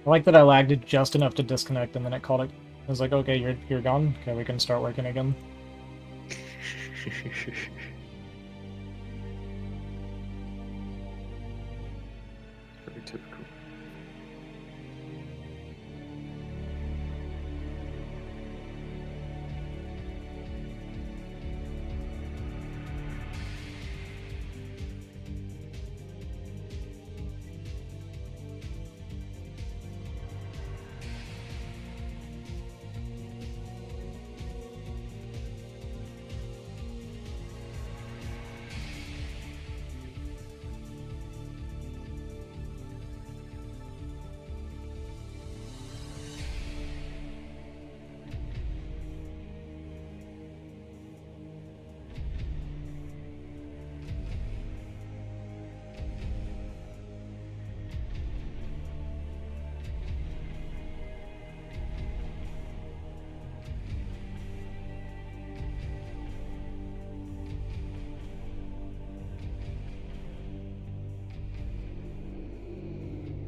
I like that I lagged it just enough to disconnect, and then it called it. I was like, okay, you're gone. Okay, we can start working again. Very typical.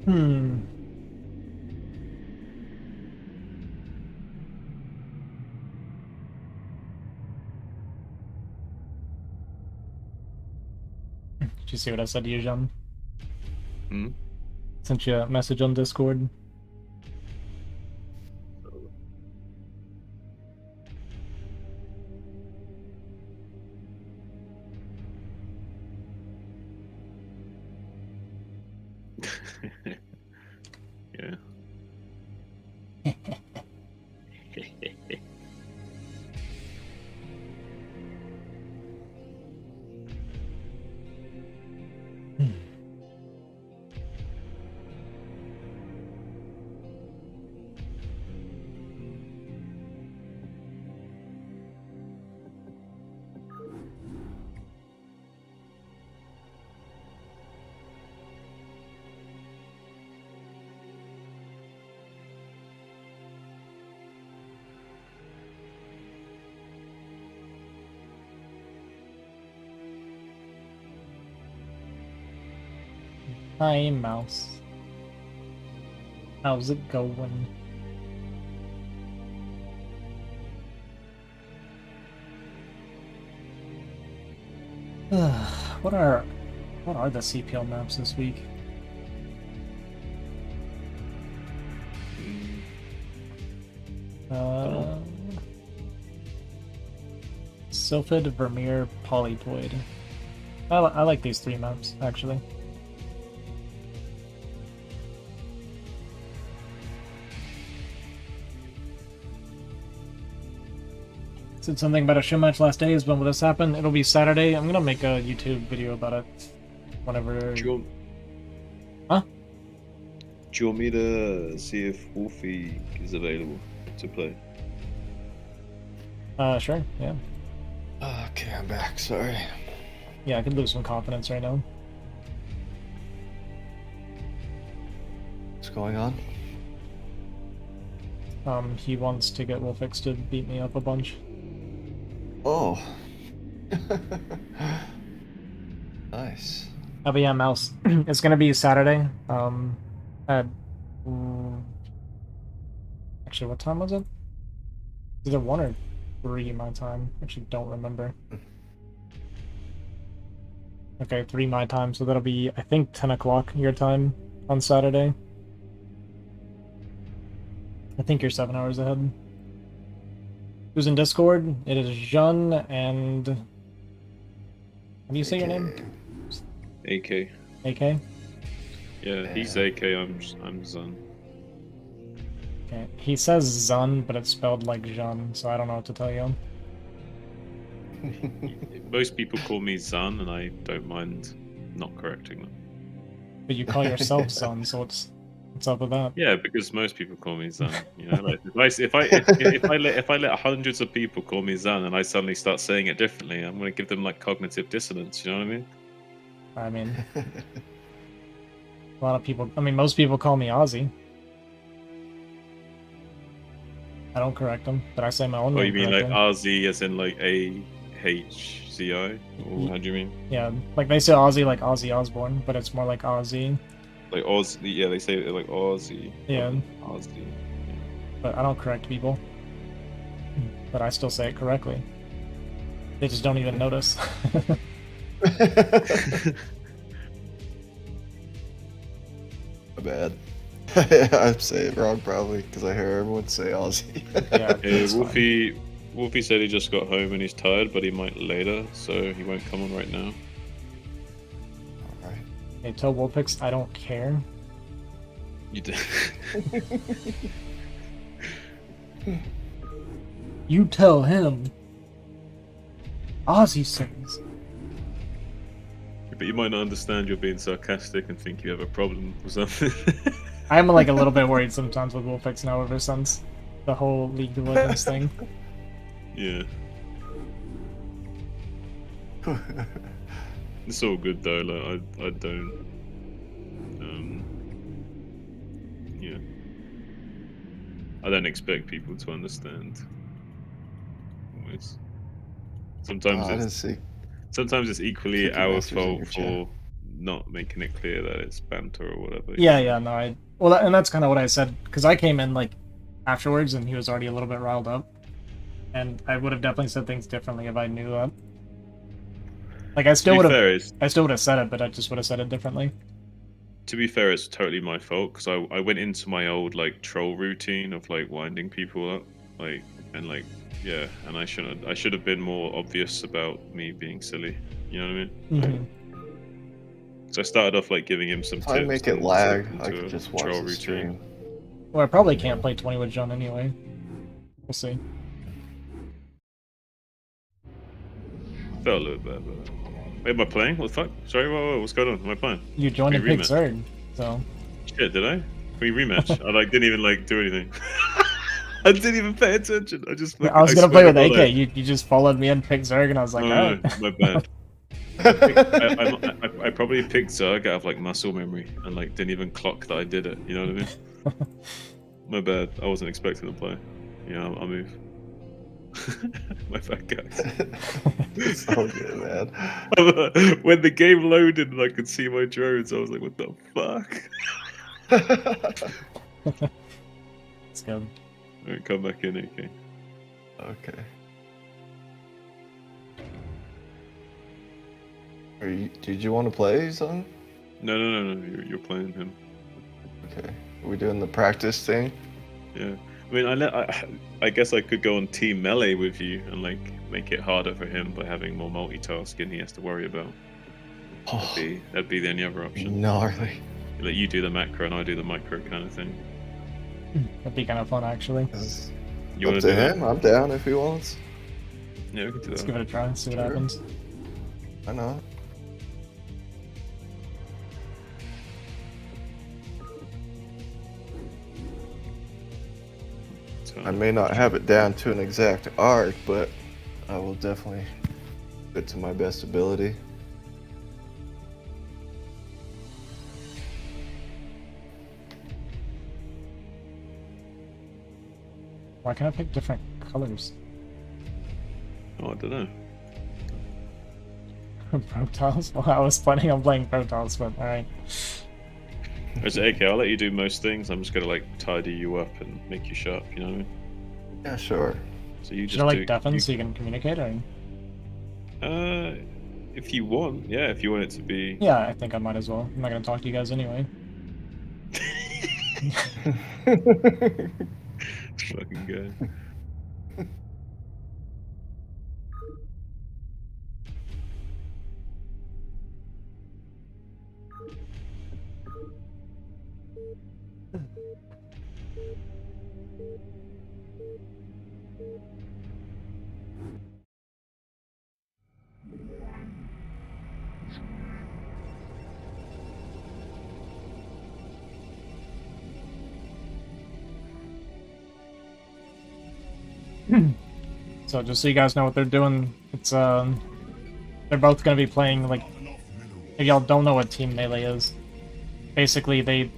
Hmm. Did you see what I said to you, Jean? Hmm? Sent you a message on Discord. Yeah. Hi, mouse. How's it going? What are the CPL maps this week? Dunno. Sylphid, Vermeer, Polytoid. I like these three maps, actually. Said something about a show match last days. When will this happen? It'll be Saturday. I'm gonna make a YouTube video about it whenever. Do you want, Huh? do you want me to see if Wolfie is available to play? Sure. Yeah. Okay, I'm back. Sorry. Yeah, I could lose some confidence right now. What's going on? He wants to get Wolfix to beat me up a bunch. Oh. Nice. Oh, but yeah, Mouse. It's gonna be Saturday. At actually, what time was it? Either 1 or 3 my time. Actually, don't remember. Okay, 3 my time, so that'll be, I think, 10 o'clock your time on Saturday. I think you're 7 hours ahead. Who's in Discord? It is Jean and... How do you say your name? AK. AK? Yeah, he's AK. I'm Zun. Okay. He says Zun, but it's spelled like Jean, so I don't know what to tell you. Most people call me Zun, and I don't mind not correcting them. But you call yourself Zun, so what's up with that? Yeah, because most people call me Zun. You know, like if I let hundreds of people call me Zun, and I suddenly start saying it differently, I'm going to give them like cognitive dissonance. You know what I mean? A lot of people. I mean, most people call me Ozzy. I don't correct them, but I say my own Oh, name you mean like correctly. RZ as in like AHZI? Or how do you mean? Yeah, like they say Ozzy like Ozzy Osbourne, but it's more like Ozzy. Like Oz, yeah, they say it like Aussie. Yeah, Aussie. but I don't correct people. But I still say it correctly. They just don't even notice. My bad. I say it wrong probably because I hear everyone say Aussie. Yeah, Hey, that's fine. Wolfie said he just got home and he's tired, but he might later, so he won't come on right now. Alright. Hey, tell Wolpix I don't care. You did. You tell him. Ozzy sings. But you might not understand you're being sarcastic and think you have a problem or something. I'm like a little bit worried sometimes with Wolfix now ever since the whole League of Legends thing. Yeah. It's all good though. Like I don't. Yeah. I don't expect people to understand. Always. Sometimes I didn't it's see. sometimes it's equally Check your our messages in fault your for not making it clear that it's banter or whatever. Yeah, yeah, no, and that's kind of what I said, because I came in, like, afterwards, and he was already a little bit riled up, and I would have definitely said things differently if I knew that. Like, I still would have said it, but I just would have said it differently. To be fair, it's totally my fault because I went into my old like troll routine of like winding people up, like and like yeah, and I should have been more obvious about me being silly. You know what I mean? So I started off like giving him some If tips. I make it and lag, set him I to could a just watch troll the stream. Well, I probably can't play 20 with John anyway. We'll see. Felt a little bad, but wait, am I playing? What the fuck? Sorry, what's going on? Am I playing? You joined in We Pig rematch. Zerg, so... Shit, did I? We rematch. I like didn't even like do anything. I didn't even pay attention. I just. I was gonna play swear with to AK. God, You just followed me in Pig Zerg, and I was like, No, alright. my bad. I probably picked Zerg out of like muscle memory and like didn't even clock that I did it. You know what I mean? My bad. I wasn't expecting to play. Yeah, I'll move. My bad, guys. It's all good, man. When the game loaded and I could see my drones, I was like, "What the fuck?" It's good. Alright, come back in, AK. Okay. Did you want to play, son? No. You're playing him. Okay. Are we doing the practice thing? Yeah. I mean, I guess I could go on team melee with you and like make it harder for him by having more multitasking he has to worry about. Oh, That'd be the only other option. gnarly. Like you do the macro and I do the micro kind of thing. That'd be kind of fun, actually. It's You want up to to do him. I'm down if he wants. that? Yeah, we can do Let's that. give it a try, see what Sure. happens. Why not? So, I may not have it down to an exact art, but I will definitely do it to my best ability. Why can't I pick different colors? oh, I don't know. Protoss? Well, I was planning on playing Protoss, but alright. It's AK. I'll let you do most things. I'm just gonna like tidy you up and make you sharp. You know what I mean? Yeah, sure. So you Should just I like do. deafen so you can communicate? Or... If you want, yeah. If you want it to be. Yeah, I think I might as well. I'm not gonna talk to you guys anyway. Fucking good. So just so you guys know what they're doing, it's they're both gonna be playing like, if y'all don't know what Team Melee is, basically they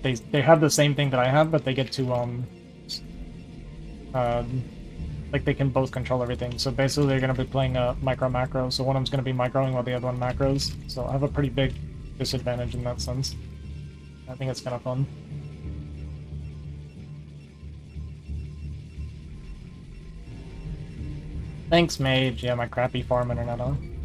have the same thing that I have, but they get to like they can both control everything. So basically they're gonna be playing micro macro. So one of them's gonna be microing while the other one macros. So I have a pretty big disadvantage in that sense. I think it's kind of fun. Thanks, Mage. Yeah, my crappy farm internet on.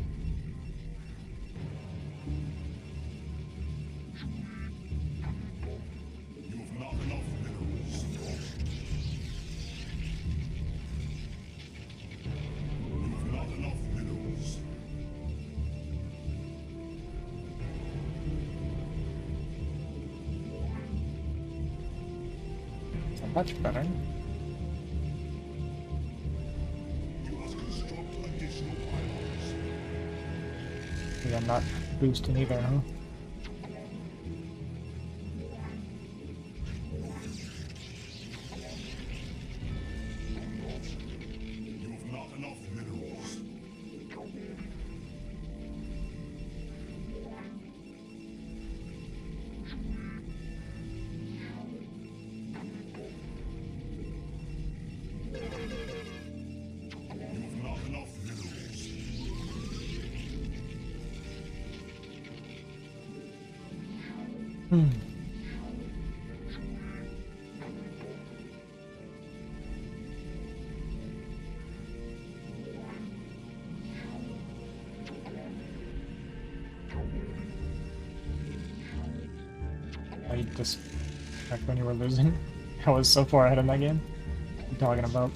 Much better. Yeah, I'm not boosting either, huh? I just back when you were losing. I was so far ahead in that game. What are you talking about?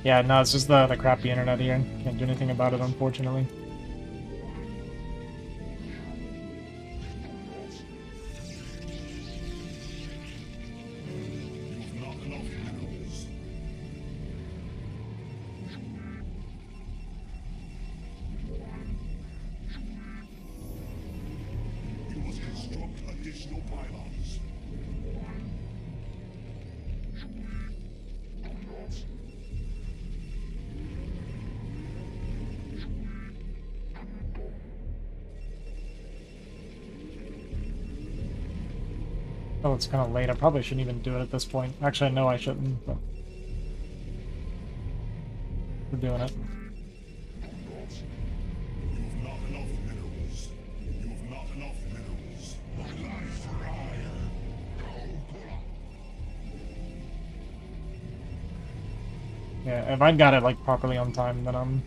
Yeah, no, it's just the crappy internet here. Can't do anything about it, unfortunately. Oh, it's kind of late. I probably shouldn't even do it at this point. Actually, no, I shouldn't, but we're doing it. Yeah, if I'd got it like properly on time, then I'm...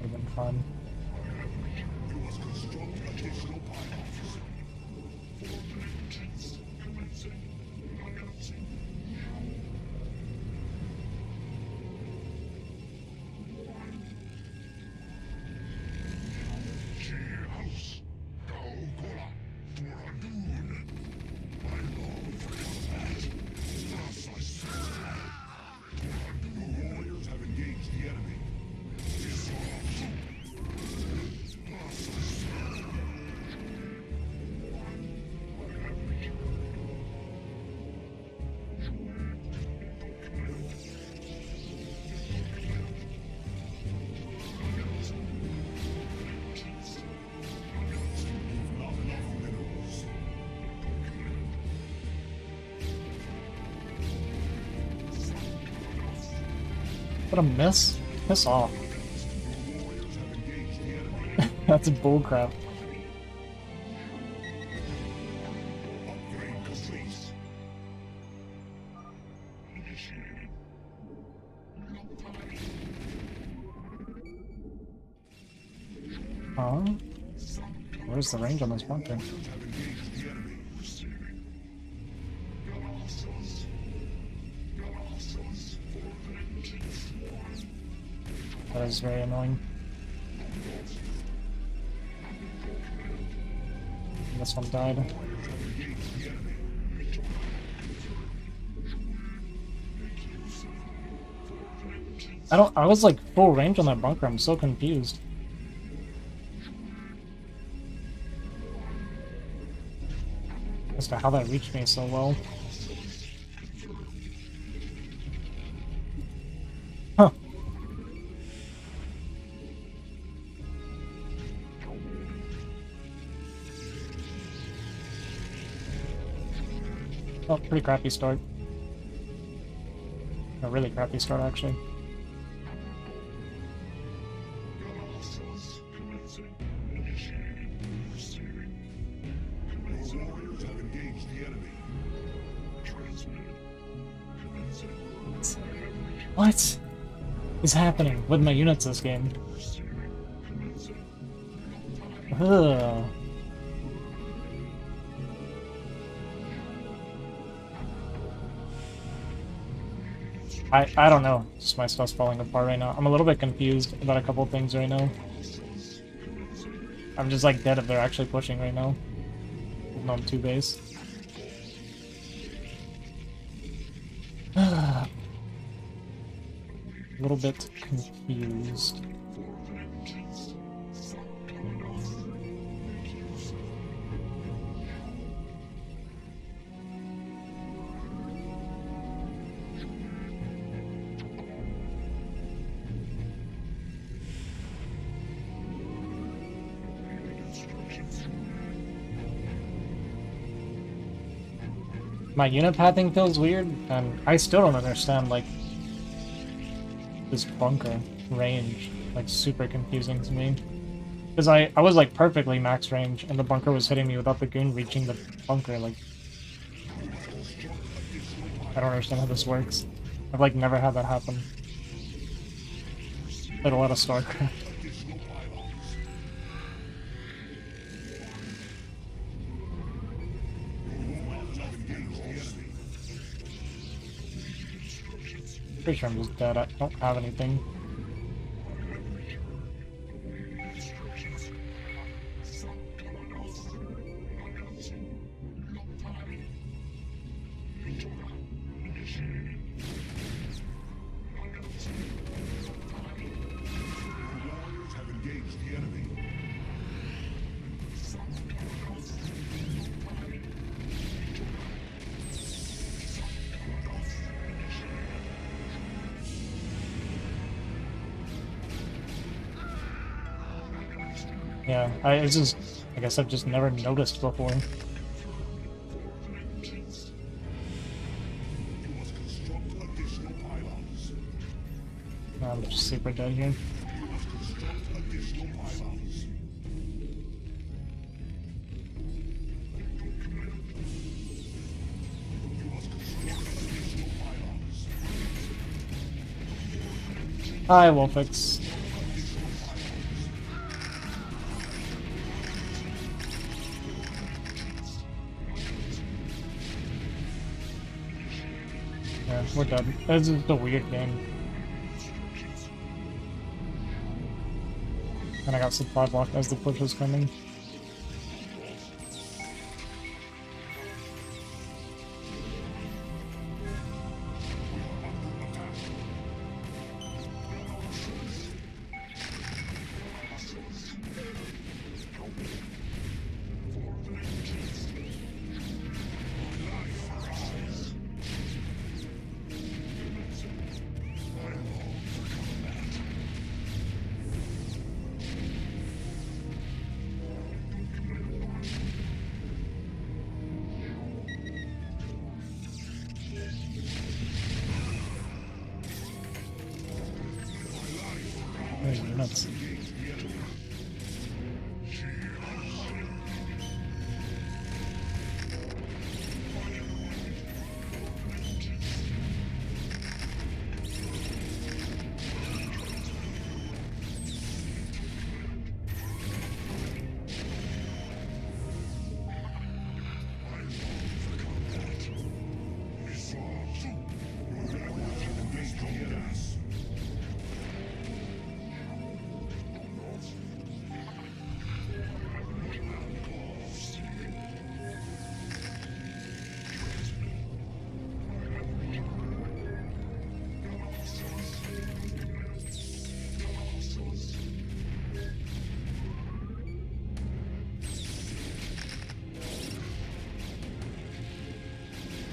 would've been fun. What a miss. Piss off. That's bullcrap. Huh? Where's the range on this bunker? That is very annoying. This one died. I was like full range on that bunker, I'm so confused. as to how that reached me so well. Huh. Oh, pretty crappy start. A really crappy start, actually. What is happening with my units this game? Ugh. I don't know. Just my stuff's falling apart right now. I'm a little bit confused about a couple things right now. I'm just like dead if they're actually pushing right now. Even though I'm 2 base. A little bit confused. My unit pathing feels weird, and I still don't understand, like, this bunker range. Like, super confusing to me. Because I was, like, perfectly max range, and the bunker was hitting me without the goon reaching the bunker, like... I don't understand how this works. I've, like, never had that happen. Played a lot of StarCraft. Pretty sure I'm just dead. I don't have anything. Yeah, I guess I've just never noticed before. I'm just super dead here. Hi, Wolfix. Yeah, we're done. This is a weird game. And I got supply blocked as the push was coming. Nuts.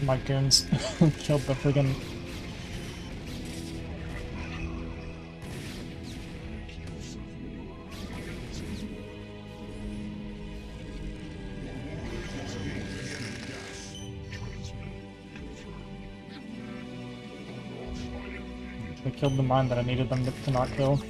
My goons killed the friggin' they killed the mine that I needed them to not kill.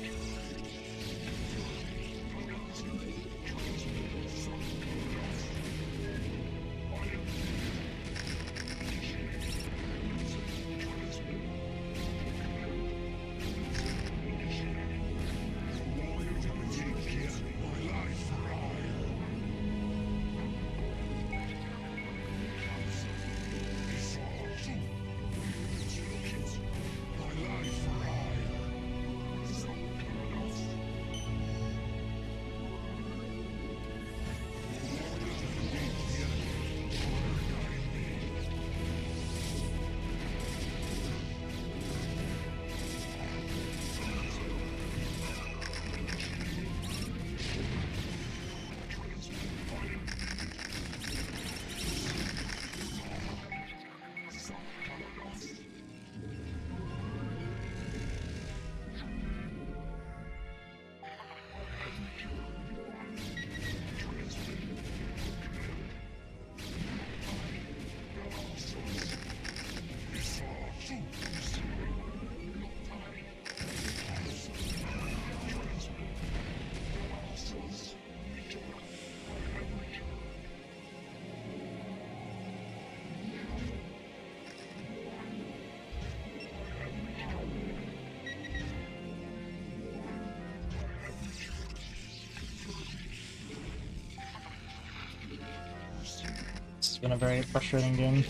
It's been a very frustrating game.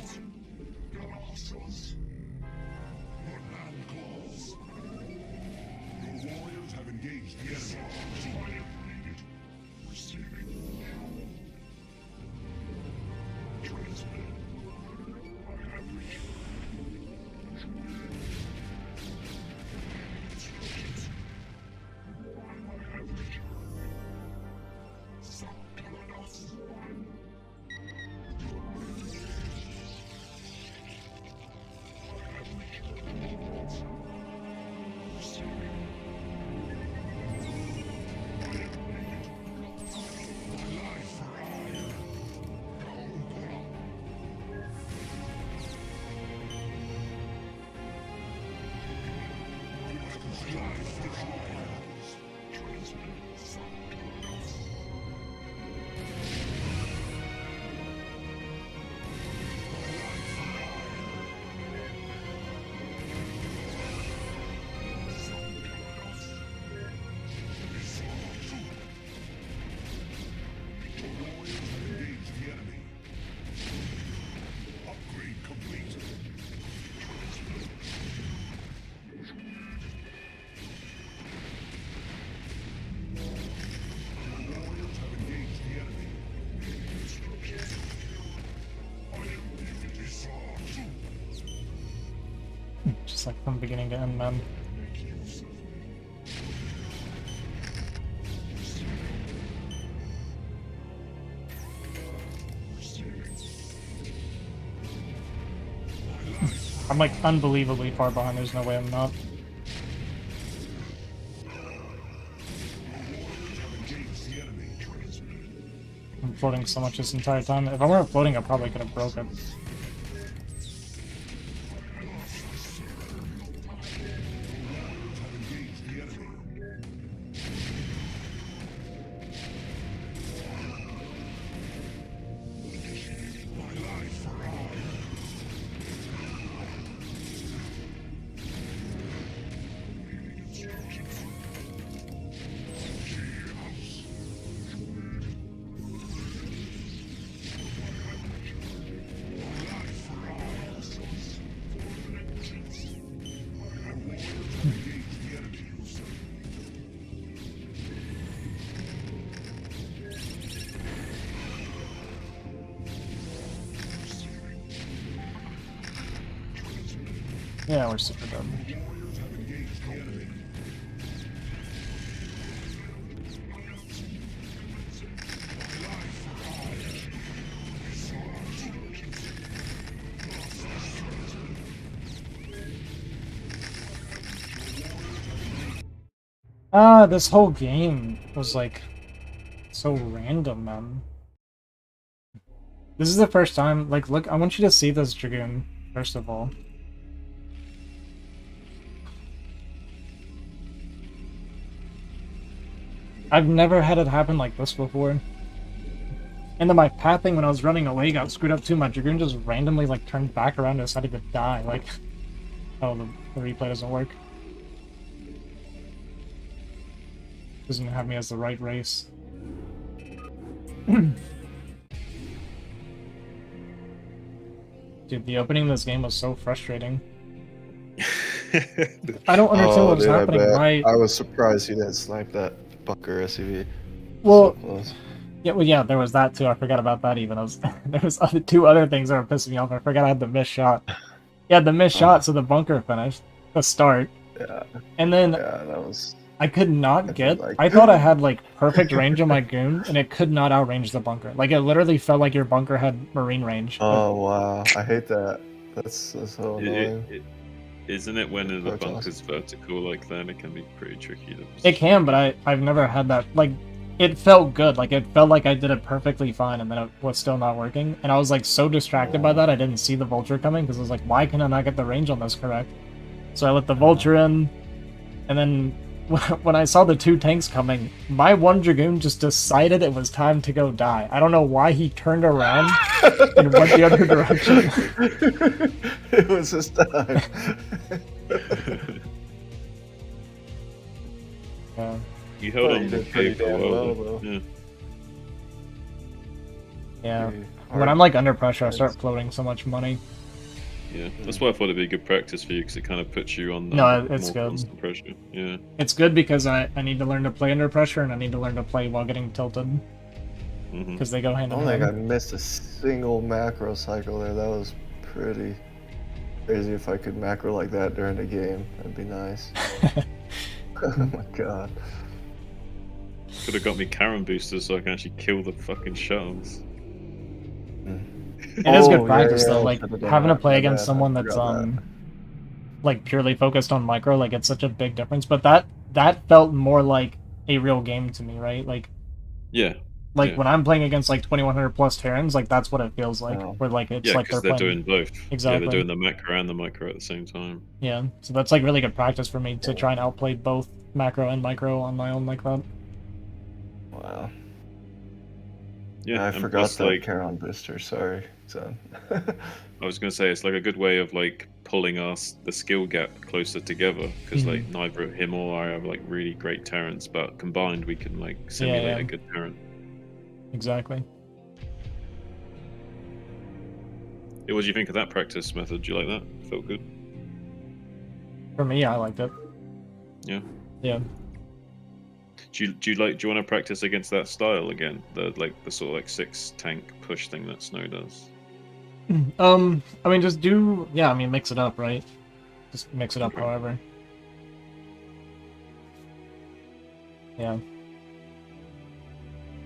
Just like from beginning to end, man. I'm like unbelievably far behind, there's no way I'm not. I'm floating so much this entire time. If I weren't floating, I probably could have broke it. Yeah, we're super dumb. This whole game was like so random, man. This is the first time, like, look, I want you to see this Dragoon, first of all. I've never had it happen like this before. And then my pathing when I was running away got screwed up too. My Dragoon just randomly, like, turned back around and decided to die. Like, oh, the replay doesn't work. Doesn't have me as the right race. Dude, the opening of this game was so frustrating. I don't understand what was dude, happening. I was surprised you didn't snipe that bunker SUV. Well, So close. yeah, there was that too. I forgot about that even. There was two other things that were pissing me off. I forgot I had the missed shot. Yeah, the missed shot, so the bunker finished. The start. Yeah, And then yeah, that was. I could not get. like- I thought I had like perfect range on my goon, and it could not outrange the bunker. Like it literally felt like your bunker had marine range. Oh wow, I hate that. That's so annoying. Isn't it when the That's bunker's vertical like that? It can be pretty tricky. It can, but I've never had that. Like, it felt good. Like it felt like I did it perfectly fine, and then it was still not working. And I was like so distracted by that I didn't see the vulture coming because I was like, why can I not get the range on this correct? So I let the vulture in, and then when I saw the two tanks coming, my one Dragoon just decided it was time to go die. I don't know why he turned around and went the other direction. It was his time. Yeah. You held Oh, on you the did pretty vehicle damn well, well, though. Yeah. Pretty When hard. I'm like under pressure, I start floating so much money. Yeah, that's why I thought it'd be good practice for you because it kind of puts you on No, it's more good. constant pressure. Yeah. It's good because I need to learn to play under pressure and I need to learn to play while getting tilted Hmm. because they go I hand in don't think I hand. missed a single macro cycle there. That was pretty crazy. If I could macro like that during the game, that'd be nice. Oh my god. Could have got me Karen boosters so I can actually kill the fucking shuttles. It is good Oh, practice yeah, though, I like should've done having to that. play My against bad, I someone that's forgot that. like purely focused on micro, like it's such a big difference. But that felt more like a real game to me, right? Like Yeah. like Yeah. when I'm playing against like 2100 plus Terrans, like that's what it feels like. Oh. Where like it's Yeah, like because they're they're playing. doing both. Yeah, Exactly. they're doing the macro and the micro at the same time. Yeah, so that's like really good practice for me to try and outplay both macro and micro on my own like that. Wow. Yeah, I and forgot plus, that like, Charon booster. Sorry, son. I was gonna say it's like a good way of like pulling us the skill gap closer together because like neither him or I have like really great Terrans, but combined we can like simulate yeah. a good Terran. Exactly. Yeah, what do you think of that practice method? Do you like that? Felt good? For me, I liked it. Yeah. Yeah. Do you want to practice against that style again? The sort of like 6 tank push thing that Snow does. I mean, just do I mean, mix it up, right? Just mix it up, Okay. however. Yeah.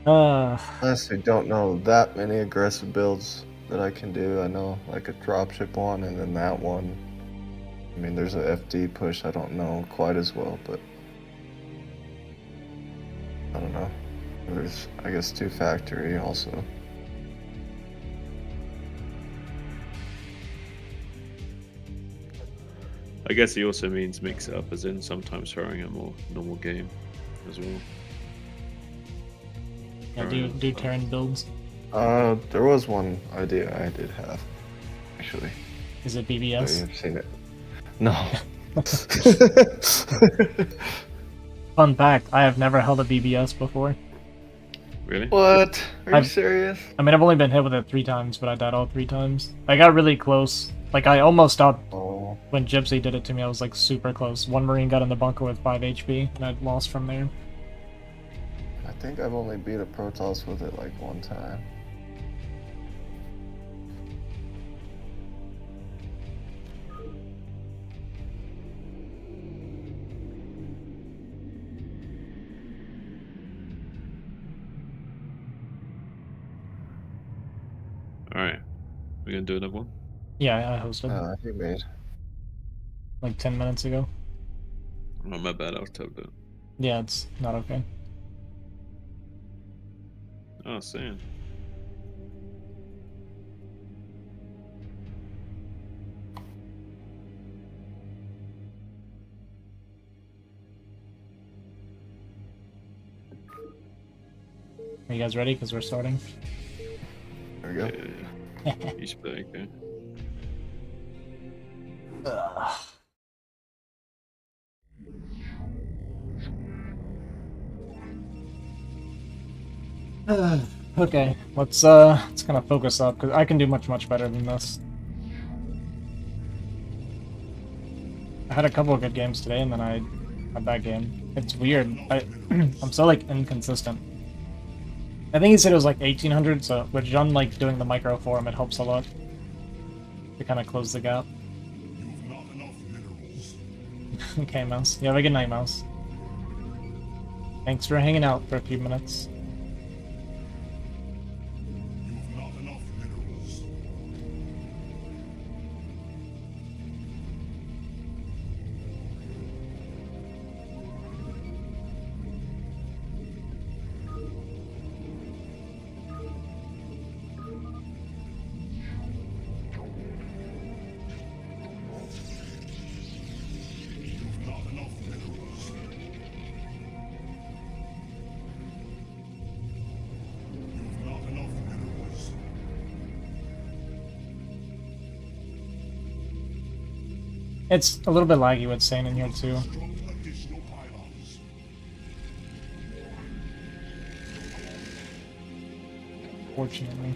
Honestly, don't know that many aggressive builds that I can do. I know like a dropship one and then that one. I mean, there's a FD push I don't know quite as well, but I don't know. There's, I guess, 2 factory also. I guess he also means mix it up, as in sometimes throwing a more normal game as well. Yeah, do Terran builds. There was one idea I did have, actually. Is it Oh, BBS? you've seen it. No. Fun fact, I have never held a BBS before. Really? What? Are you I've- serious? I mean, I've only been hit with it 3 times, but I died all 3 times. I got really close. Like, I almost stopped Oh, when Gypsy did it to me. I was, like, super close. One Marine got in the bunker with 5 HP, and I'd lost from there. I think I've only beat a Protoss with it like 1 time. Alright. We're gonna do another one? Yeah, I hosted, He made. like, 10 minutes ago. Oh, my bad, I was told that. Yeah, it's not okay. Oh, same. Are you guys ready? Because we're starting. There we go. Yeah. He's back, okay. Okay, let's kind of focus up because I can do much better than this. I had a couple of good games today, and then I had a bad game. It's weird. I'm so like inconsistent. I think he said it was like 1800, so with John like doing the micro forum, it helps a lot to kind of close the gap. Okay, Mouse. You have a good night, Mouse. Thanks for hanging out for a few minutes. It's a little bit laggy with Sane in here too. Fortunately.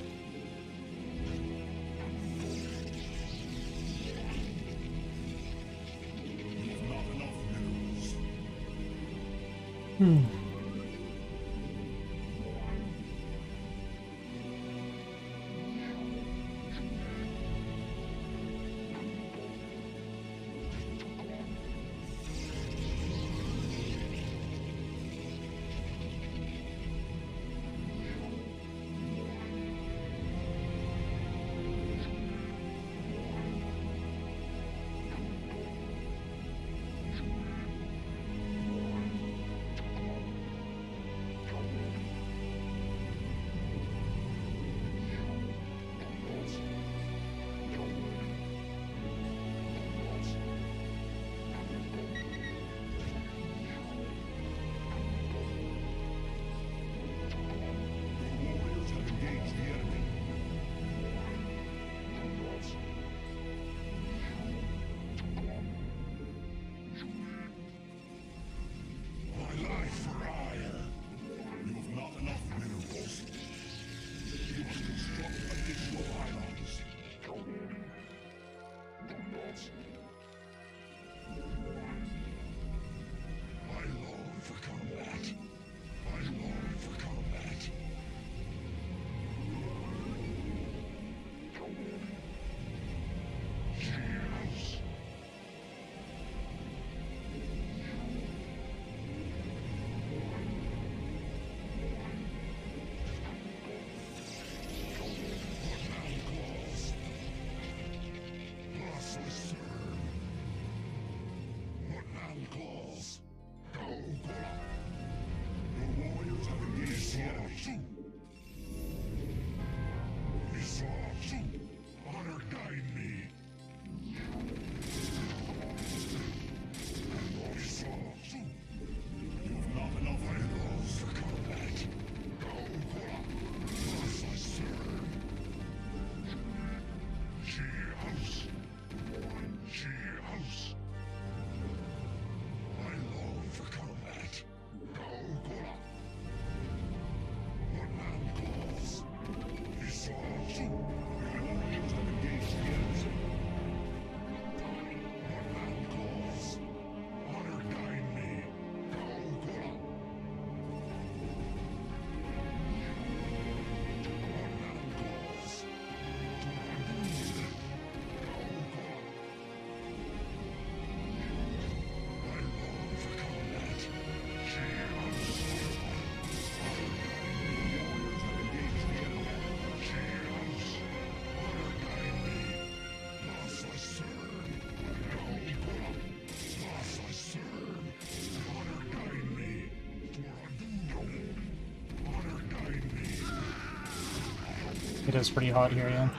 It is pretty hot here, yeah.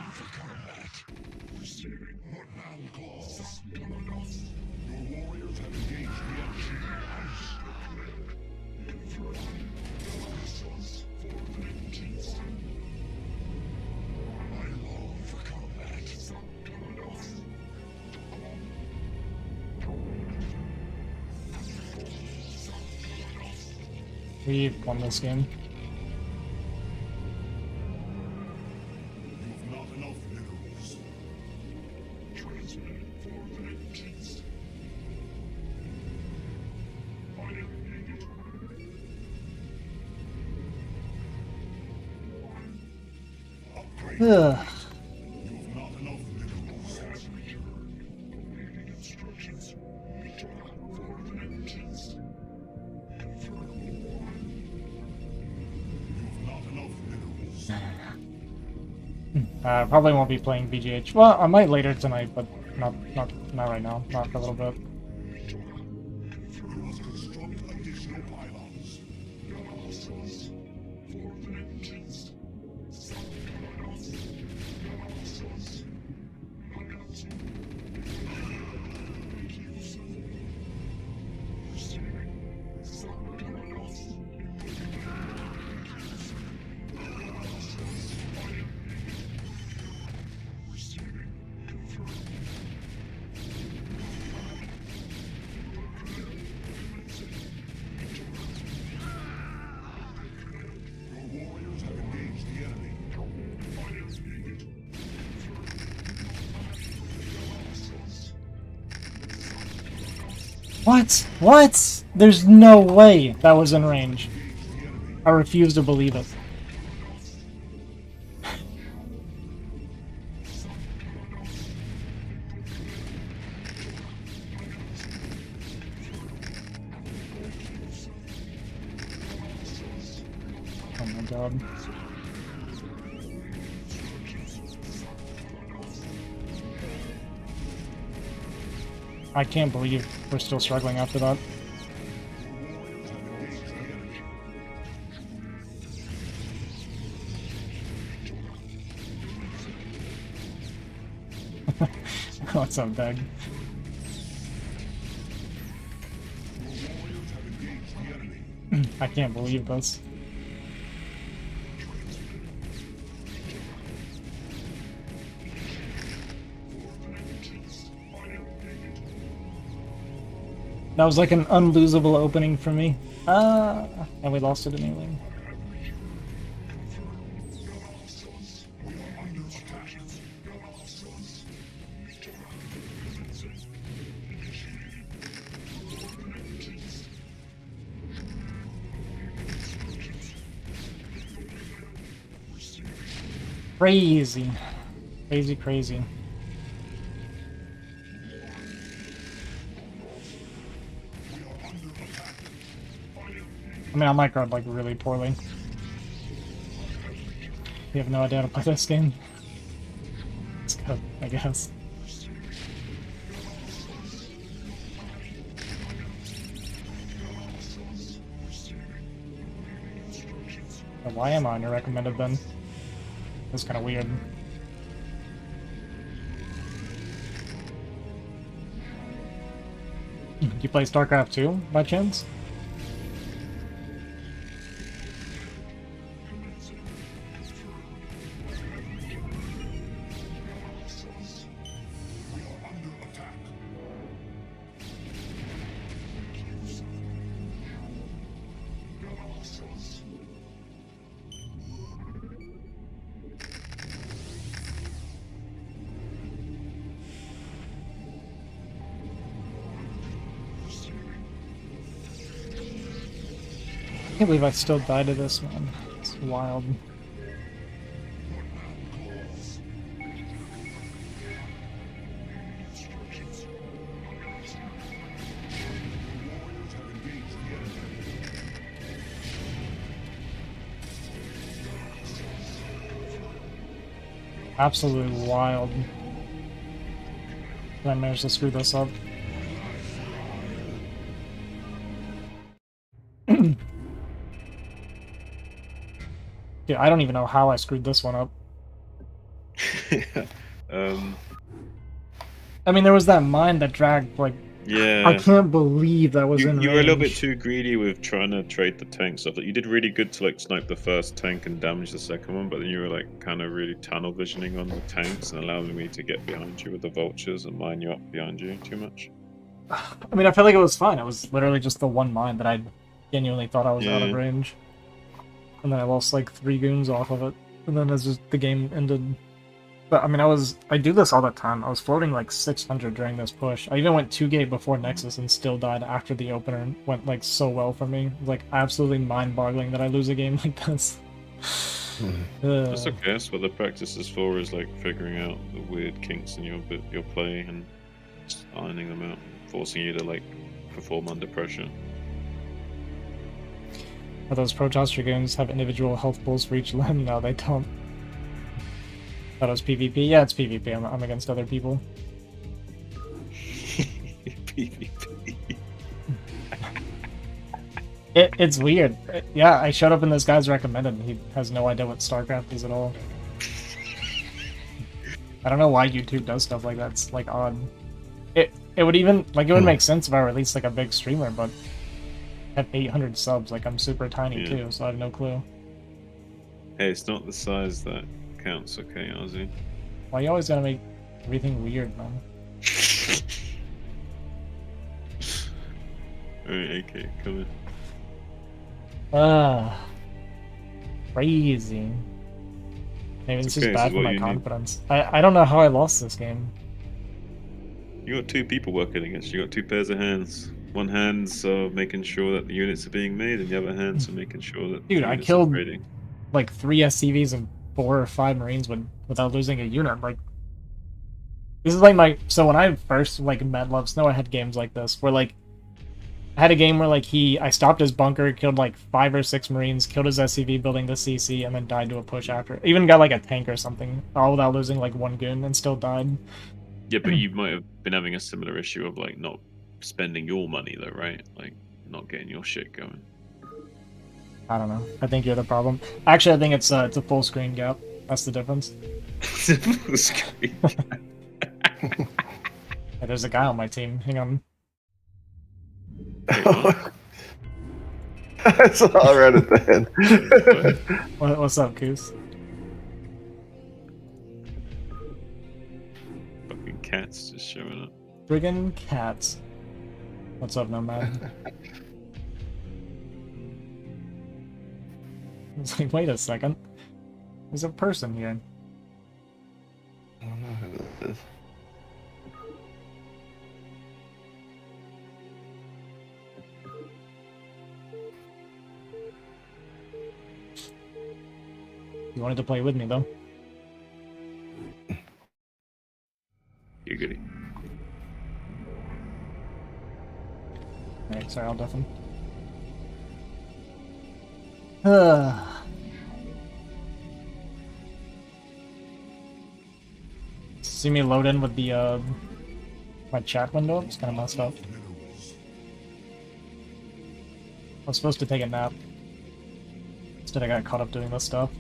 We've won this game. Ugh. Probably won't be playing VGH. Well, I might later tonight, but not right now. Not for a little bit. What? What? There's no way that was in range. I refuse to believe it. Oh my god. I can't believe we're still struggling after that. What's up, Doug? I can't believe this. That was like an unlosable opening for me. And we lost it anyway. Crazy. Crazy, crazy. I mean, I might grab like really poorly. You have no idea how to play this game. It's good, I guess. But why am I on your recommended then? That's kind of weird. Do you play StarCraft 2 by chance? I can't believe I still died to this, man. It's wild. Absolutely wild. I managed to screw this up. Yeah, I don't even know how I screwed this one up. um, I mean, there was that mine that dragged, like, I yeah. can't believe that was in You were a little bit range. too greedy with trying to trade the tank stuff. Like, you did really good to like snipe the first tank and damage the second one, but then you were like kind of really tunnel visioning on the tanks and allowing me to get behind you with the vultures and mine you up behind you too much. I mean, I felt like it was fine. It was literally just the one mine that I genuinely thought I was out of Yeah. range. And then I lost like 3 goons off of it. And then as just the game ended. But I mean, I do this all the time. I was floating like 600 during this push. I even went 2-gate before Nexus and still died after the opener went like so well for me. It was, like, absolutely mind-boggling that I lose a game like this. That's okay. That's what the practice is for, is like figuring out the weird kinks in your play and just ironing them out, forcing you to like perform under pressure. Are those Protoss Dragoons have individual health pools for each limb? No, they don't. That was PvP? Yeah, it's PvP. I'm against other people. PvP. It's weird. Yeah, I showed up in this guy's recommended and he has no idea what StarCraft is at all. I don't know why YouTube does stuff like that. It's like odd. It would even like it would make sense if I released like a big streamer, but I have 800 subs. Like I'm super tiny Yeah. too, so I have no clue. Hey, it's not the size that counts, okay, Ozzy? Why you always gotta make everything weird, man? Alright, AK, come in. Crazy. Maybe this okay, is this bad is for what my you need. confidence. I don't know how I lost this game. You got 2 people working against you. You got 2 pairs of hands. One hand's making sure that the units are being made, and the other hand's making sure that Dude, the I units killed- are raiding. Like 3 SCVs and 4 or 5 Marines without losing a unit. Like, this is like my. So when I first like met Love Snow, I had games like this where like I had a game where like I stopped his bunker, killed like 5 or 6 Marines, killed his SCV building the CC, and then died to a push after. Even got like a tank or something, all without losing like 1 goon, and still died. Yeah, but you might have been having a similar issue of like not spending your money though, right? Like not getting your shit going. I don't know. I think you're the problem. Actually, I think it's a full screen gap. That's the difference. Hey, there's a guy on my team. Hang on. I saw it right at the end. What's up, Goose? Fucking cats just showing up. Friggin' cats. What's up, Nomad? It's like, wait a second. There's a person here. I don't know who this is. You wanted to play with me, though. You're goody. Alright, sorry, I'll deafen. See me load in with the my chat window? It's kind of messed up. I was supposed to take a nap. Instead I got caught up doing this stuff.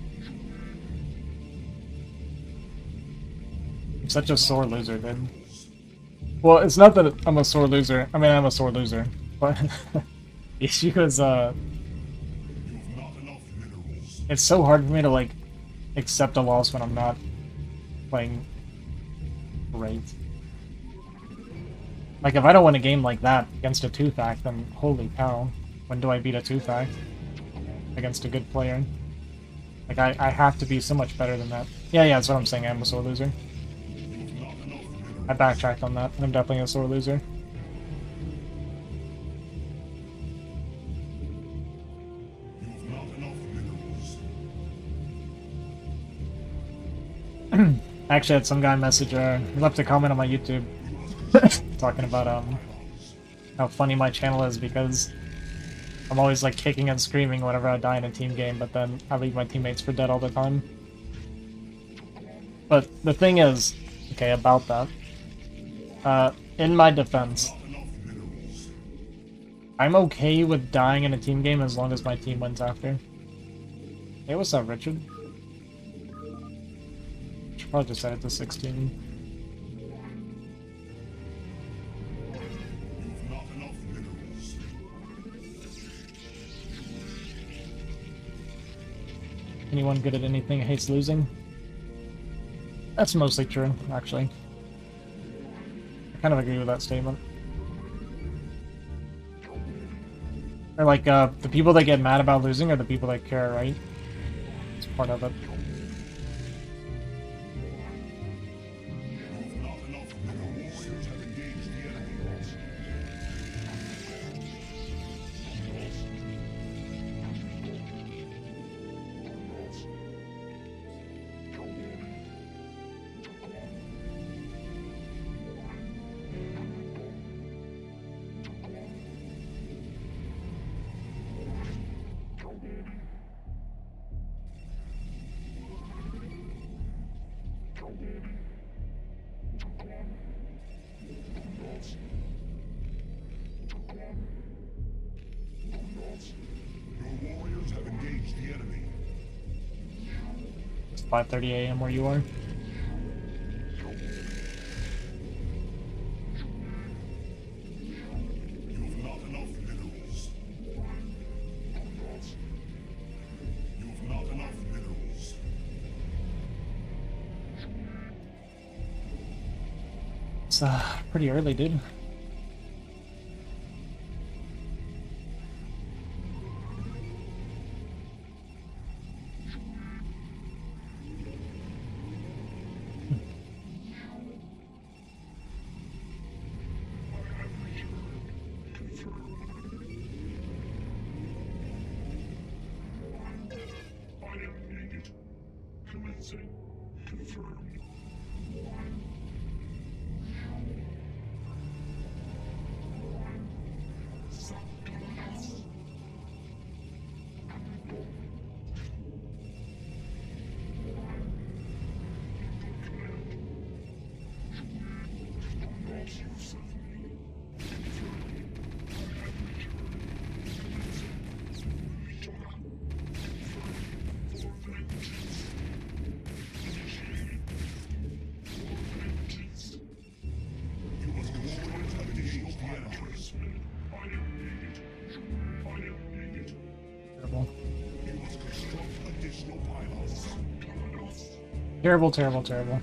I'm such a sore loser, dude. Well, it's not that I'm a sore loser. I mean, I'm a sore loser. But the issue is, it's so hard for me to, like, accept a loss when I'm not playing great. Like, if I don't win a game like that against a 2-fact, then holy cow, when do I beat a 2-fact against a good player? Like, I have to be so much better than that. Yeah, that's what I'm saying, I'm a sore loser. I backtracked on that, I'm definitely a sore loser. Actually, I had some guy message, he left a comment on my YouTube talking about how funny my channel is because I'm always like kicking and screaming whenever I die in a team game, but then I leave my teammates for dead all the time. But the thing is, okay, about that, in my defense, I'm okay with dying in a team game as long as my team wins after. Hey, what's up, Richard? should probably just set it to 16. Anyone good at anything hates losing? That's mostly true, actually. I kind of agree with that statement. Or like, the people that get mad about losing are the people that care, right? It's part of it. It's 5:30 a.m. where you are. It's pretty early, dude. Terrible, terrible, terrible.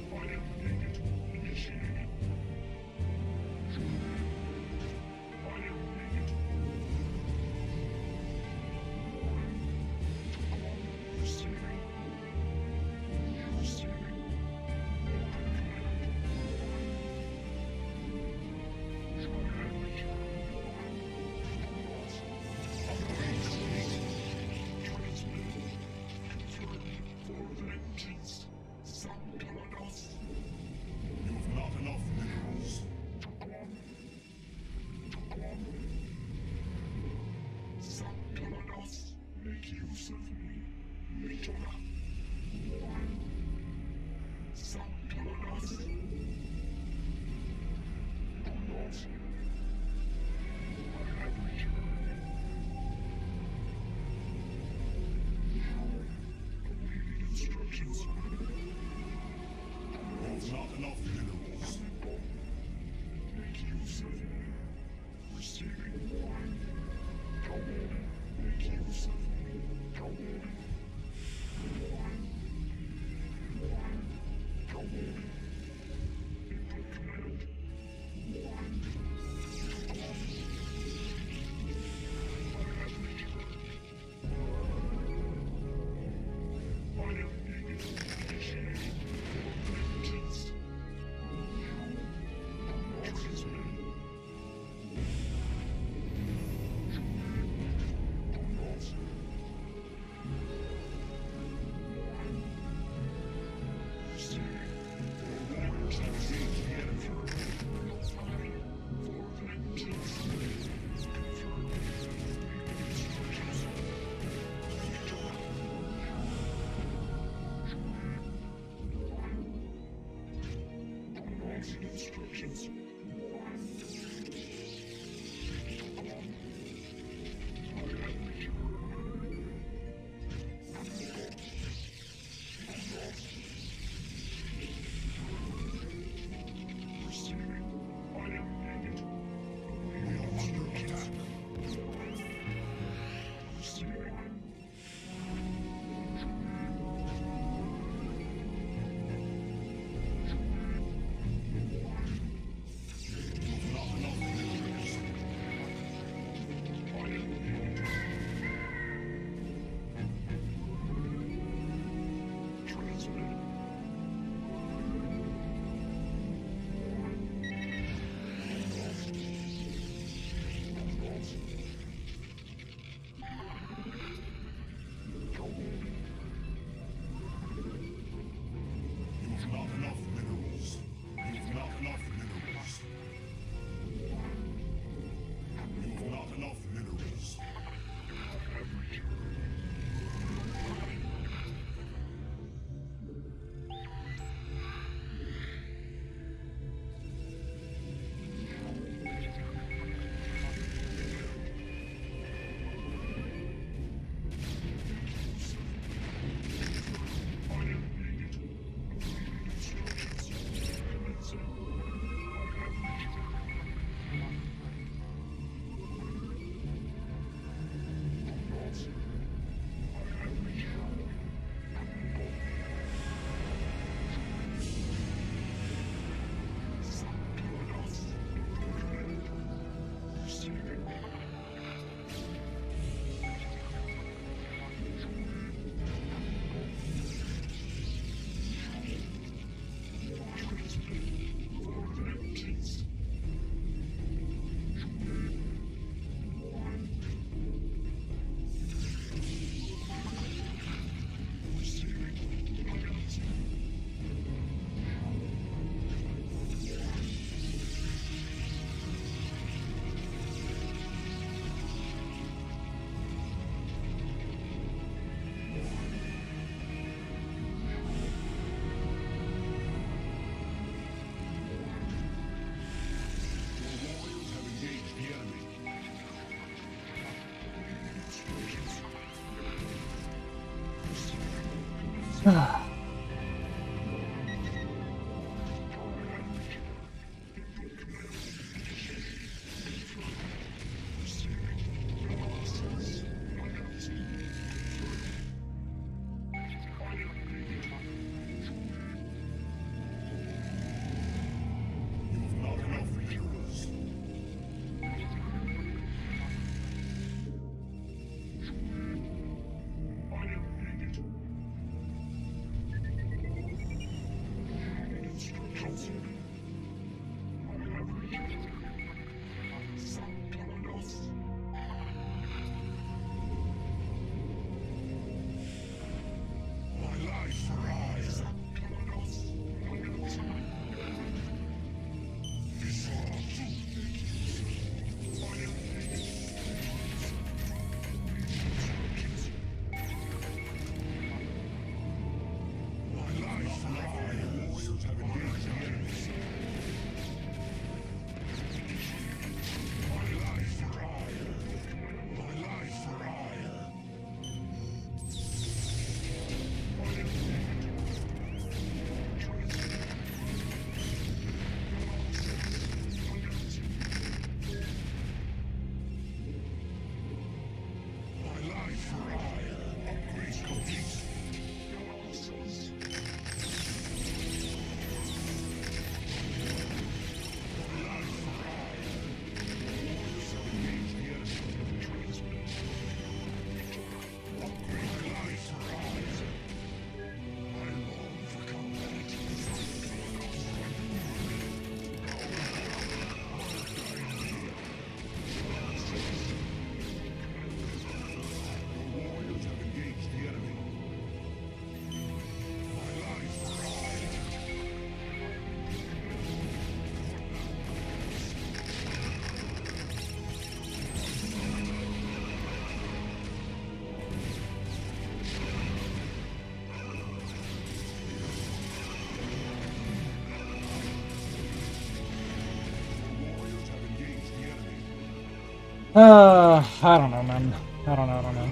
I don't know, man. I don't know.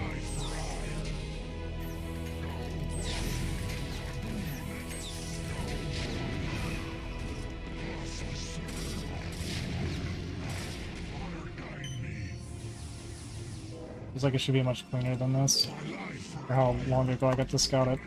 Feels like it should be much cleaner than this. For how long ago I got to scout it.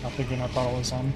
Not thinking I thought it was on.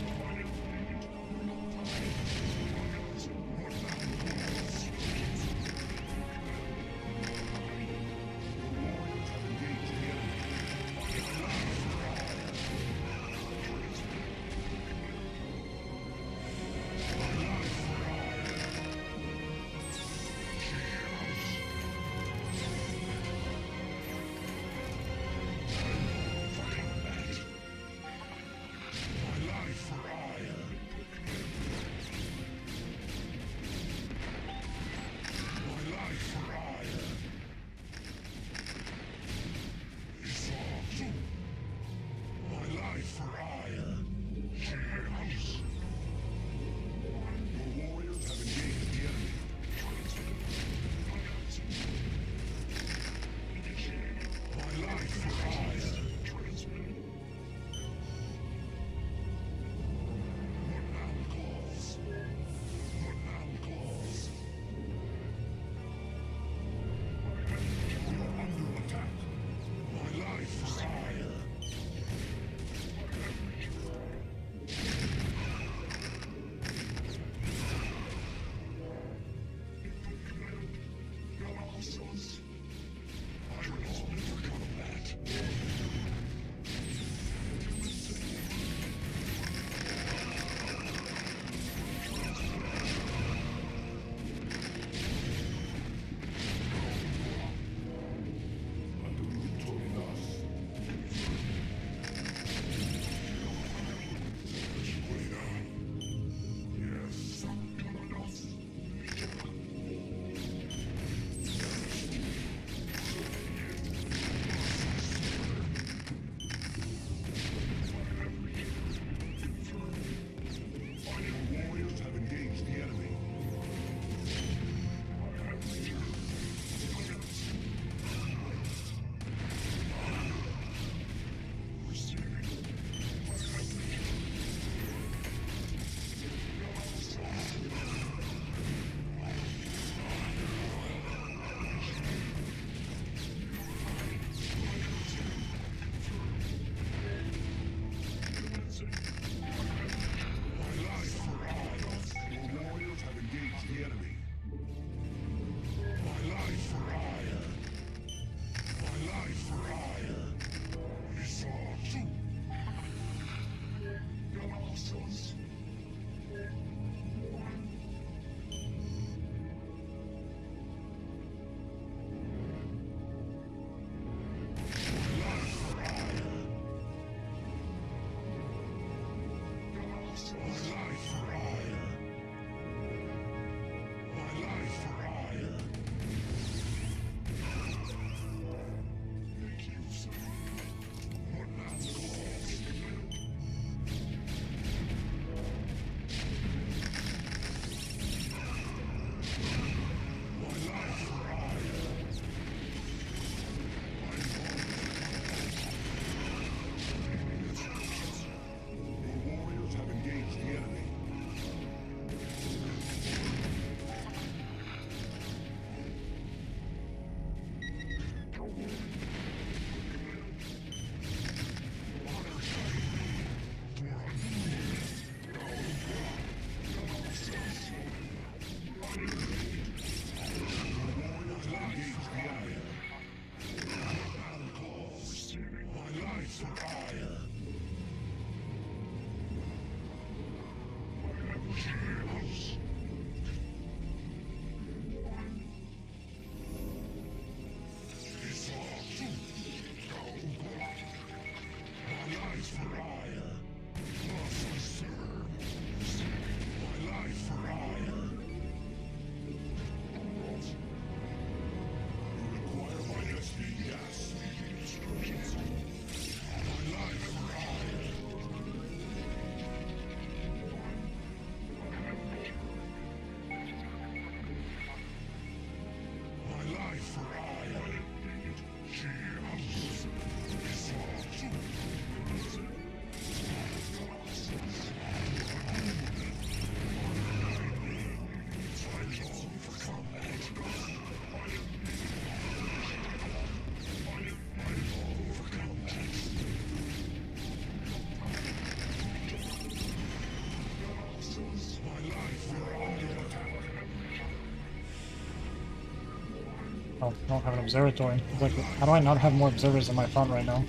Oh, I don't have an observatory. It's like, how do I not have more observers in my front right now?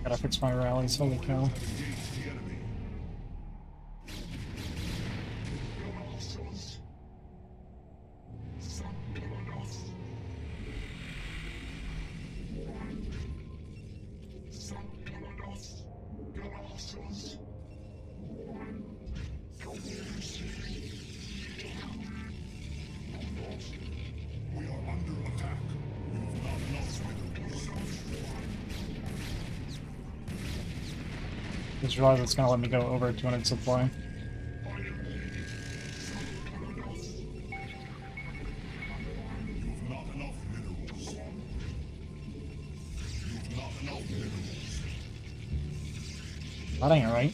Gotta fix my rallies, holy cow. Just realized it's gonna let me go over 200 supply. That ain't right.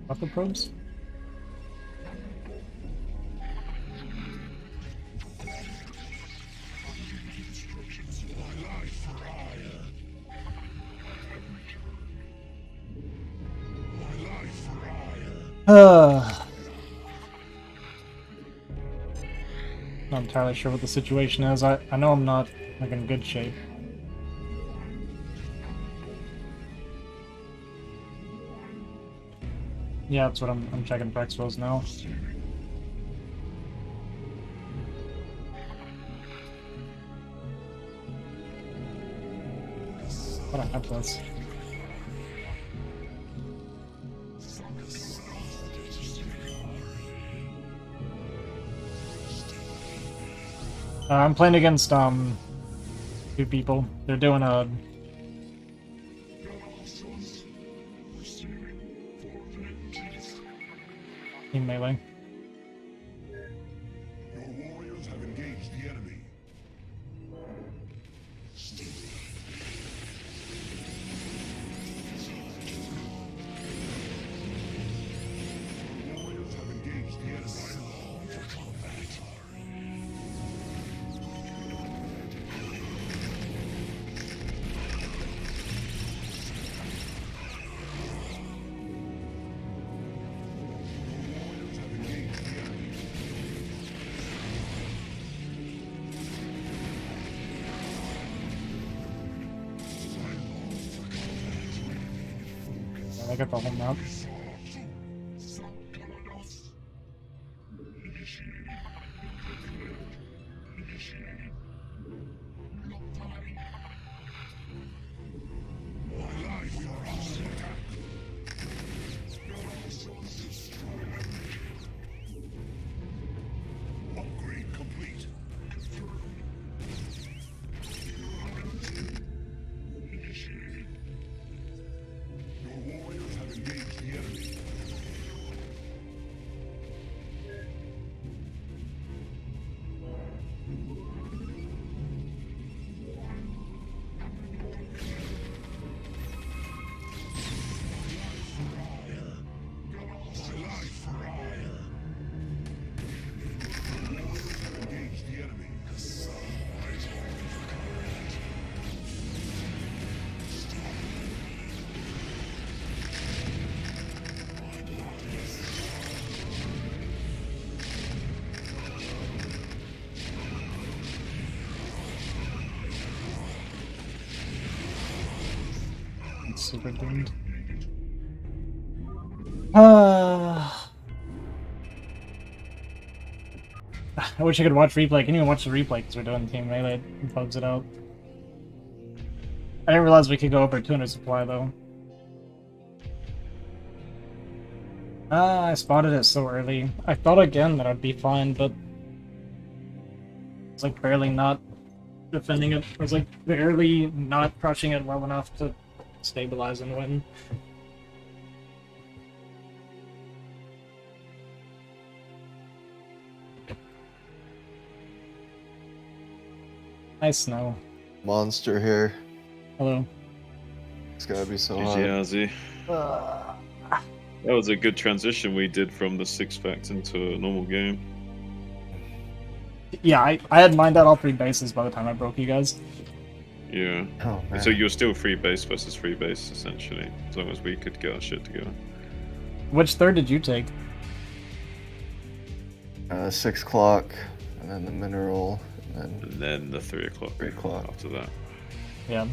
Buffer probes? Not entirely sure what the situation is. I know I'm not like in good shape. Yeah, that's what I'm checking for expos now. What I have this. I'm playing against two people. They're doing a team melee. Your warriors have engaged the enemy. Your warriors have engaged the enemy. For combat. I got the whole map. Upgrade complete. Your warriors have engaged the enemy. My life for ire. Your warriors have engaged the enemy. It's super doomed. I wish I could watch replay. I can't even watch the replay because we're doing team melee. It bugs it out. I didn't realize we could go over 200 supply though. I spotted it so early. I thought again that I'd be fine, but was like barely not defending it. I was like barely not crushing it well enough to stabilize and win. Nice snow. Monster here. Hello. It's gotta be so GG hard. Azzy. That was a good transition we did from the 6-fact into a normal game. Yeah, I had mined out all 3 bases by the time I broke you guys. Yeah. Oh man. So you're still free base versus free base, essentially, as long as we could get our shit together. Which third did you take? 6 o'clock, and then the mineral, and And then the 3 o'clock 3 o'clock. after that. Yeah.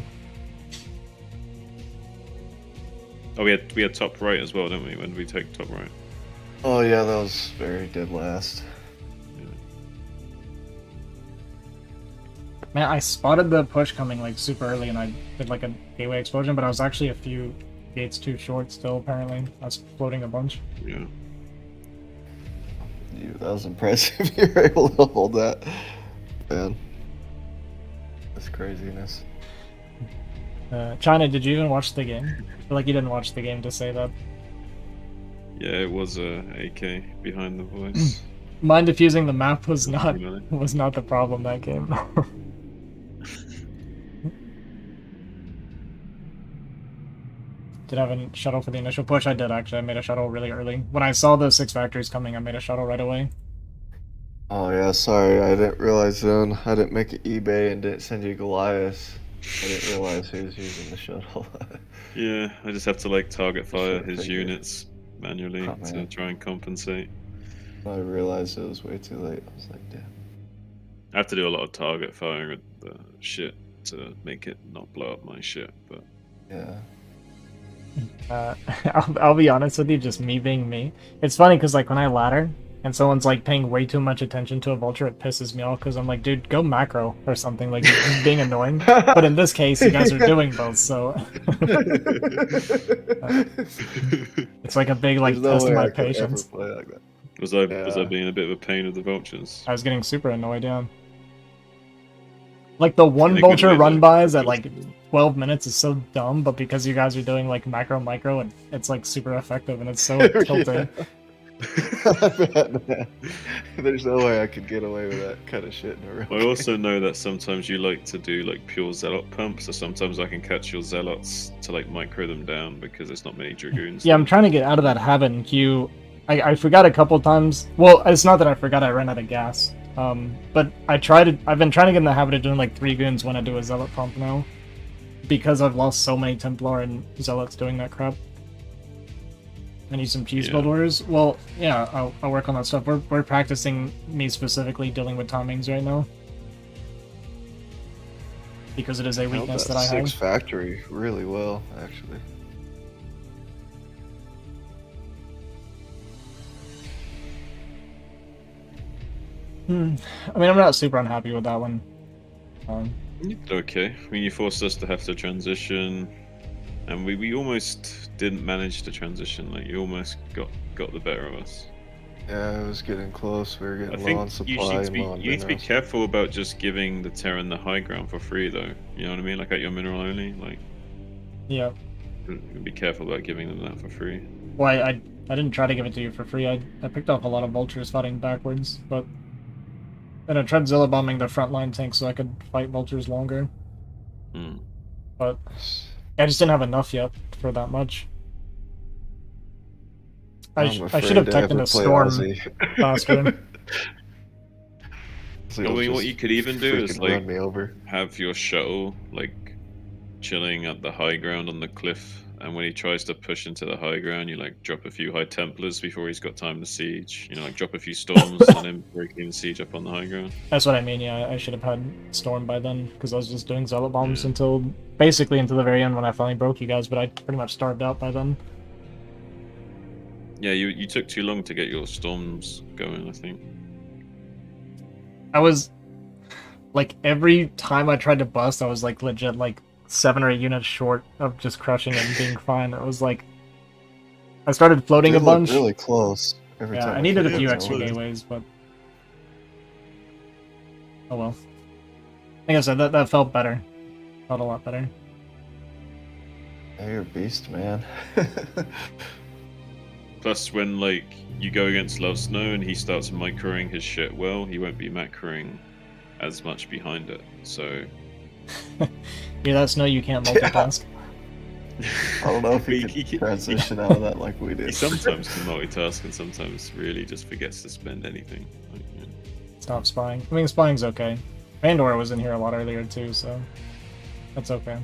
Oh, we had top right as well, didn't we? When did we take top right? Oh yeah, that was very dead last. Man, I spotted the push coming like super early and I did like a gateway explosion, but I was actually a few gates too short still apparently. I was floating a bunch. Yeah. That was impressive. You were able to hold that. Man. That's craziness. China, did you even watch the game? I feel like you didn't watch the game to say that. Yeah, it was AK behind the voice. Mind diffusing the map was not Really? the problem that game. Did I have a shuttle for the initial push? I did actually. I made a shuttle really early. When I saw the 6 factories coming, I made a shuttle right away. Oh yeah, sorry, I didn't realize then. I didn't make an eBay and didn't send you Goliath. I didn't realize he was using the shuttle. Yeah, I just have to like target fire Should've his figured. units manually Oh, to man. try and compensate. I realized it was way too late. I was like, damn. I have to do a lot of target firing with the shit to make it not blow up my shit, but Yeah. I'll be honest with you, just me being me. It's funny because like when I ladder and someone's like paying way too much attention to a vulture, it pisses me off because I'm like, dude, go macro or something. Like you're being annoying. But in this case, you guys are doing both, so it's like a big like There's no test of way my I could ever patience. play like that. was I Yeah. being a bit of a pain with the vultures? I was getting super annoyed, yeah. Like the one In a good vulture way, run though. bys at like 12 minutes is so dumb, but because you guys are doing like macro micro, and it's like super effective and it's so tilting. Man, there's no way I could get away with that kind of shit in a real I game. also know that sometimes you like to do like pure zealot pumps, so sometimes I can catch your zealots to like micro them down because there's not many dragoons. Yeah, I'm trying to get out of that habit and queue. I forgot a couple times. Well, it's not that I forgot, I ran out of gas. But I've been trying to get in the habit of doing like 3 goons when I do a zealot pump now. Because I've lost so many Templar and zealots doing that crap. I need some cheese Yeah. build orders. Well, yeah, I'll work on that stuff. We're practicing me specifically dealing with timings right now. Because it is a Held weakness that I have. 6 factory really well, actually. I mean, I'm not super unhappy with that one. You did okay. I mean, you forced us to have to transition, and we almost didn't manage to transition. Like, you almost got the better of us. Yeah, it was getting close. We were I getting low think on you supply need and to be low on you need to be minerals. careful about just giving the Terran the high ground for free, though. You know what I mean? Like at your mineral only, like Yeah. be careful about giving them that for free. Well, I didn't try to give it to you for free. I picked up a lot of vultures fighting backwards, but and I tried Zilla bombing the frontline tank so I could fight vultures longer. Hmm. But I just didn't have enough yet for that much. I I'm should afraid have to teched ever into play Storm Aussie. faster. I mean, what you could even do is freaking like run me over. have your shuttle like chilling at the high ground on the cliff, and when he tries to push into the high ground, you like drop a few high Templars before he's got time to siege. You know, like drop a few storms and then breaking the siege up on the high ground. That's what I mean, yeah. I should have had Storm by then, because I was just doing Zealot bombs Yeah. until basically the very end when I finally broke you guys, but I pretty much starved out by then. Yeah, you took too long to get your storms going, I think. I was like every time I tried to bust, I was like legit like 7 or 8 units short of just crushing it and being fine. It was like I started floating They a look bunch. really close every Yeah, time. I needed a hit few them. extra close. gateways, but Oh well. Like I said, that felt better. Felt a lot better. Hey, you're a beast, man. Plus, when like you go against Love Snow and he starts microing his shit well, he won't be macroing as much behind it. So Yeah, that's no, you can't multitask. I don't know if he He- can transition out of that like we he did. sometimes can multitask and sometimes really just forgets to spend anything. Like, yeah. Stop spying. I mean, spying's okay. Pandora was in here a lot earlier too, so that's okay.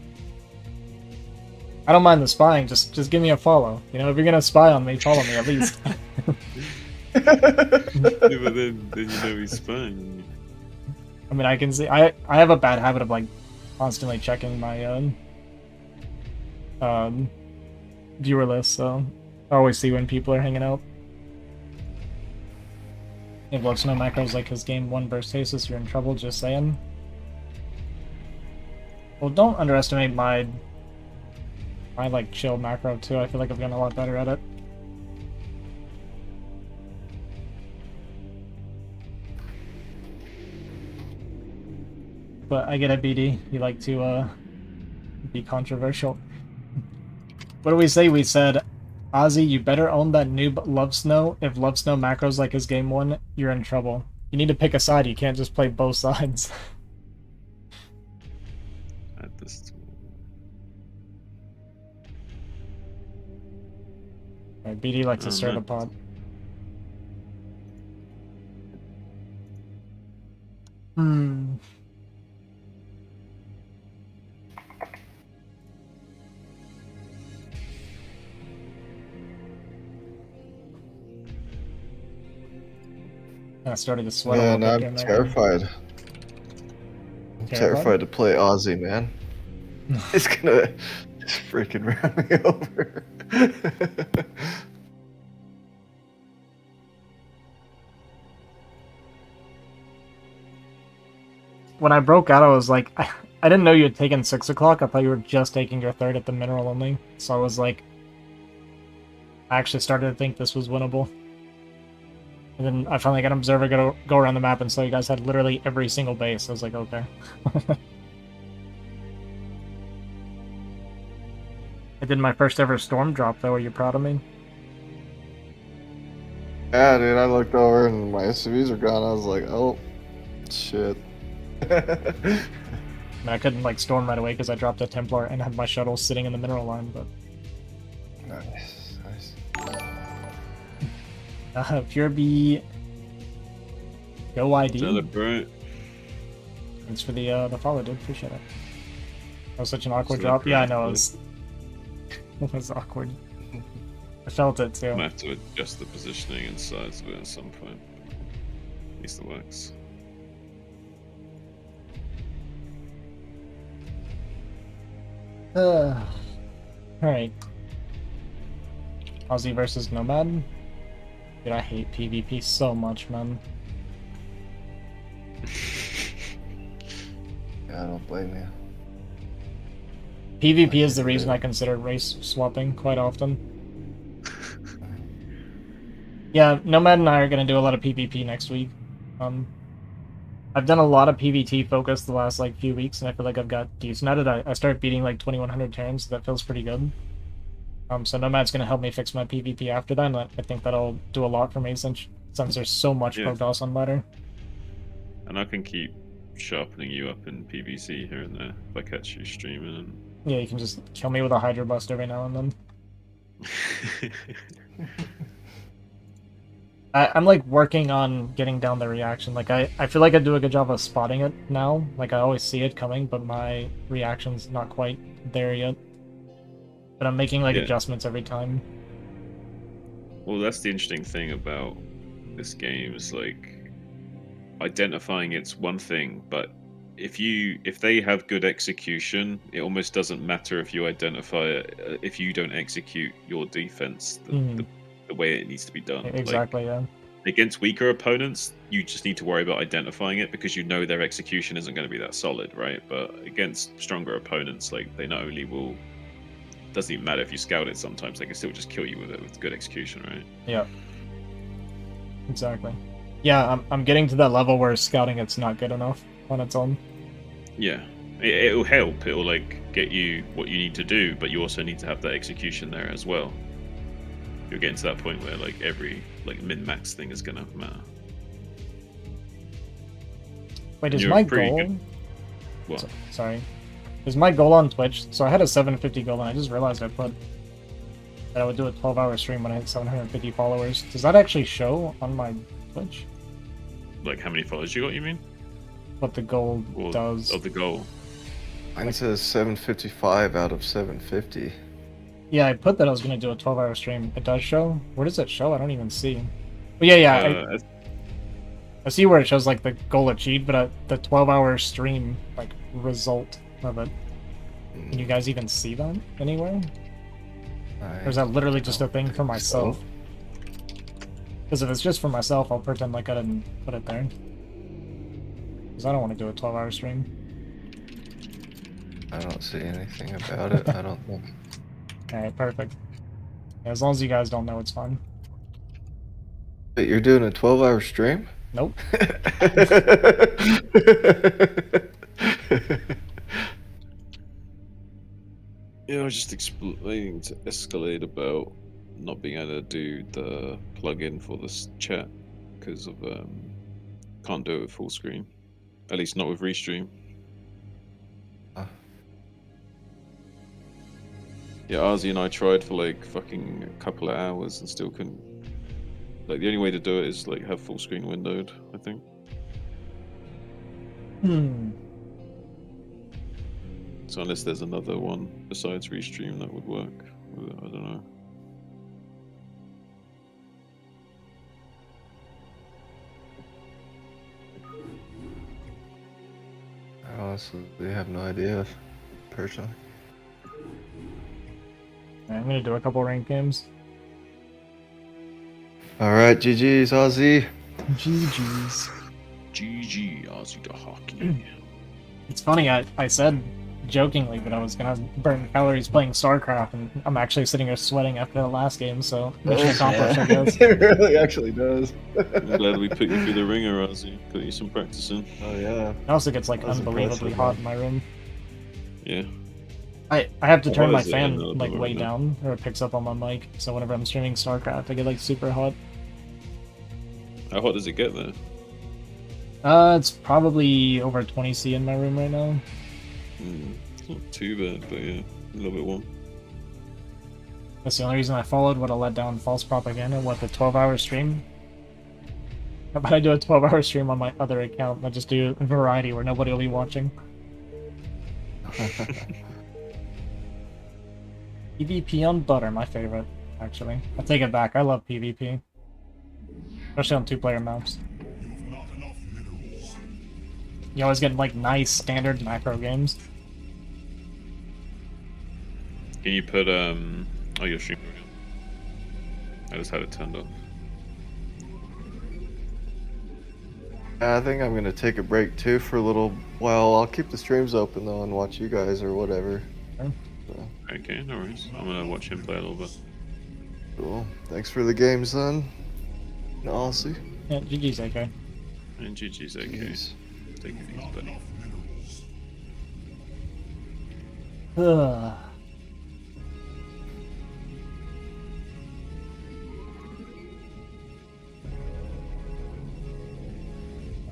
I don't mind the spying. Just give me a follow. You know, if you're gonna spy on me, follow me at least. Yeah, but then you know he's spying. I mean, I can see. I have a bad habit of like constantly checking my viewer list, so I always see when people are hanging out. If Love Snow macros like his game 1 burst stasis, you're in trouble. Just saying. Well, don't underestimate my like chill macro too. I feel like I've gotten a lot better at it. But I get it, BD. You like to be controversial. What do we say? We said, Ozzy, you better own that noob Love Snow. If Love Snow macros like his game 1, you're in trouble. You need to pick a side. You can't just play both sides. At this Right, BD likes to Oh, stir the man. pot. Hmm. I started to sweat a Man, little bit. I'm during that terrified. I'm terrified to play Ozzy, man. He's gonna just freaking run me over. When I broke out, I was like, I didn't know you had taken 6 o'clock. I thought you were just taking your 3rd at the mineral only. So I was like, I actually started to think this was winnable. And then I finally got an observer go around the map and saw you guys had literally every single base. I was like, okay. I did my first ever storm drop though. Are you proud of me? Yeah, dude, I looked over and my SUVs are gone. I was like, oh, shit. I mean, I couldn't like storm right away because I dropped a Templar and had my shuttle sitting in the mineral line, but Nice, nice. Pure B, Go ID. Celebrate. Thanks for the follow, dude. Appreciate it. That was such an awkward Celebrate. drop. Yeah, I know. It was awkward. I felt it too. I'm gonna have to adjust the positioning and size of it at some point. At least it works. Alright. Aussie versus Nomad. Dude, I hate PvP so much, man. Yeah, I don't blame you. PvP is the reason I consider race swapping quite often. Yeah, Nomad and I are going to do a lot of PvP next week. I've done a lot of PvT focus the last like few weeks, and I feel like I've got decent at it. I started beating like 2100 turns, so that feels pretty good. So Nomad's going to help me fix my PvP after that, and I think that'll do a lot for me since there's so much Yeah. Protoss on ladder. And I can keep sharpening you up in PVC here and there if I catch you streaming. And... Yeah, you can just kill me with a Hydra Bust every now and then. I'm like working on getting down the reaction. Like I feel like I do a good job of spotting it now. Like I always see it coming, but my reaction's not quite there yet. But I'm making like Yeah. adjustments every time. Well, that's the interesting thing about this game is like identifying it's one thing, but if they have good execution, it almost doesn't matter if you identify it if you don't execute your defense the way it needs to be done. Exactly, yeah. Like, against weaker opponents, you just need to worry about identifying it because you know their execution isn't going to be that solid, right? But against stronger opponents, like they not only will, doesn't even matter if you scout it. Sometimes they can still just kill you with it with good execution, right? Yeah. Exactly. Yeah, I'm getting to that level where scouting it's not good enough. on its own. Yeah, it'll help. It'll like get you what you need to do, but you also need to have that execution there as well. You're getting to that point where like every like min-max thing is gonna matter. Wait, is You're my pretty goal? good. What? Sorry. Is my goal on Twitch? So I had a 750 goal, and I just realized I put that I would do a 12-hour stream when I hit 750 followers. Does that actually show on my Twitch? Like how many followers you got? You mean? What the goal Or does? of the goal? Mine says 755 out of 750. Yeah, I put that I was gonna do a 12-hour stream. It does show. Where does it show? I don't even see. But yeah. I see where it shows like the goal achieved, but the 12-hour stream like result of it. Can you guys even see that anywhere? Or is that literally just a thing for myself? Because if it's just for myself, I'll pretend like I didn't put it there. Because I don't want to do a 12-hour stream. I don't see anything about it. I don't think. Alright, perfect. Yeah, as long as you guys don't know, it's fine. But you're doing a 12-hour stream? Nope. Yeah, I was just explaining to Escalade about not being able to do the plugin for this chat because of can't do it with full screen. At least not with Restream. Yeah, Ozzy and I tried for like fucking a couple of hours and still couldn't. Like the only way to do it is like have full screen windowed, I think. So unless there's another one besides Restream that would work, I don't know. I honestly have no idea, personally. Alright, I'm gonna do a couple ranked games. Alright, GG's, Ozzy. GG's. GG, Ozzy the hockey. It's funny, I said jokingly that I was gonna burn calories playing StarCraft, and I'm actually sitting here sweating after the last game, so mission accomplished, I guess. It really actually does. I'm glad we put you through the ringer, Ozzy. Got you some practice in. Oh, yeah. It also gets like That was unbelievably impressive, hot man. in my room. Yeah. I have to Well, turn what my is it? fan No, like no, way no. down, or it picks up on my mic, so whenever I'm streaming StarCraft, I get like super hot. How hot does it get there? It's probably over 20°C in my room right now. It's not too bad, but yeah, a little bit warm. That's the only reason I followed what I let down false propaganda, what the 12-hour stream. How about I do a 12-hour stream on my other account, and I just do variety where nobody will be watching. PvP on Butter, my favorite, actually. I take it back, I love PvP. Especially on two-player maps. You always get like nice standard macro games. Can you put oh, your stream again? I just had it turned off. I think I'm gonna take a break too for a little while. I'll keep the streams open though and watch you guys or whatever. Sure. So, Okay, no worries. I'm gonna watch him play a little bit. cool. Thanks for the game, son. And Ozzy. Yeah, GG's okay. And GG's okay. Jeez. Take it easy, buddy. Ugh.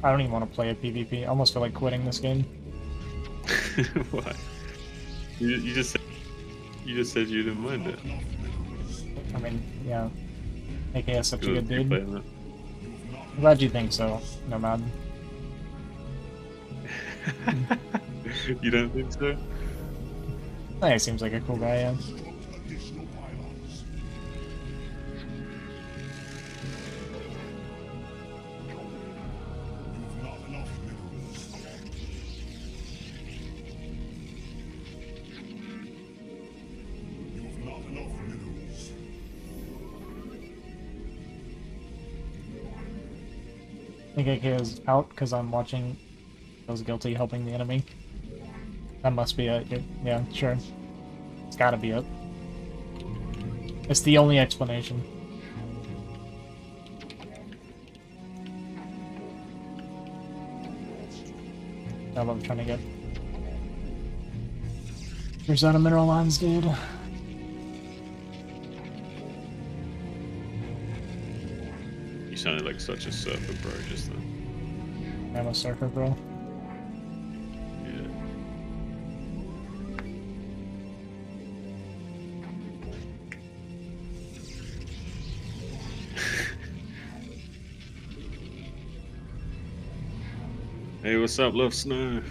I don't even want to play a PvP. I almost feel like quitting this game. Why? You just said you didn't mind it. I mean, yeah. AKA is such a Good good you dude. playing that. I'm glad you think so, Nomad. You don't think so? Hey, he seems like a cool guy, yeah. Additional pylons. You've not enough minerals. You've not enough minerals. I think AK is out because I'm watching those guilty helping the enemy. That must be it. Yeah, sure. It's gotta be it. It's the only explanation. I love trying to get. There's out of mineral lines, dude. You sounded like such a surfer, bro, just then. I'm a surfer, bro. Yeah. Hey, what's up, Love Snow?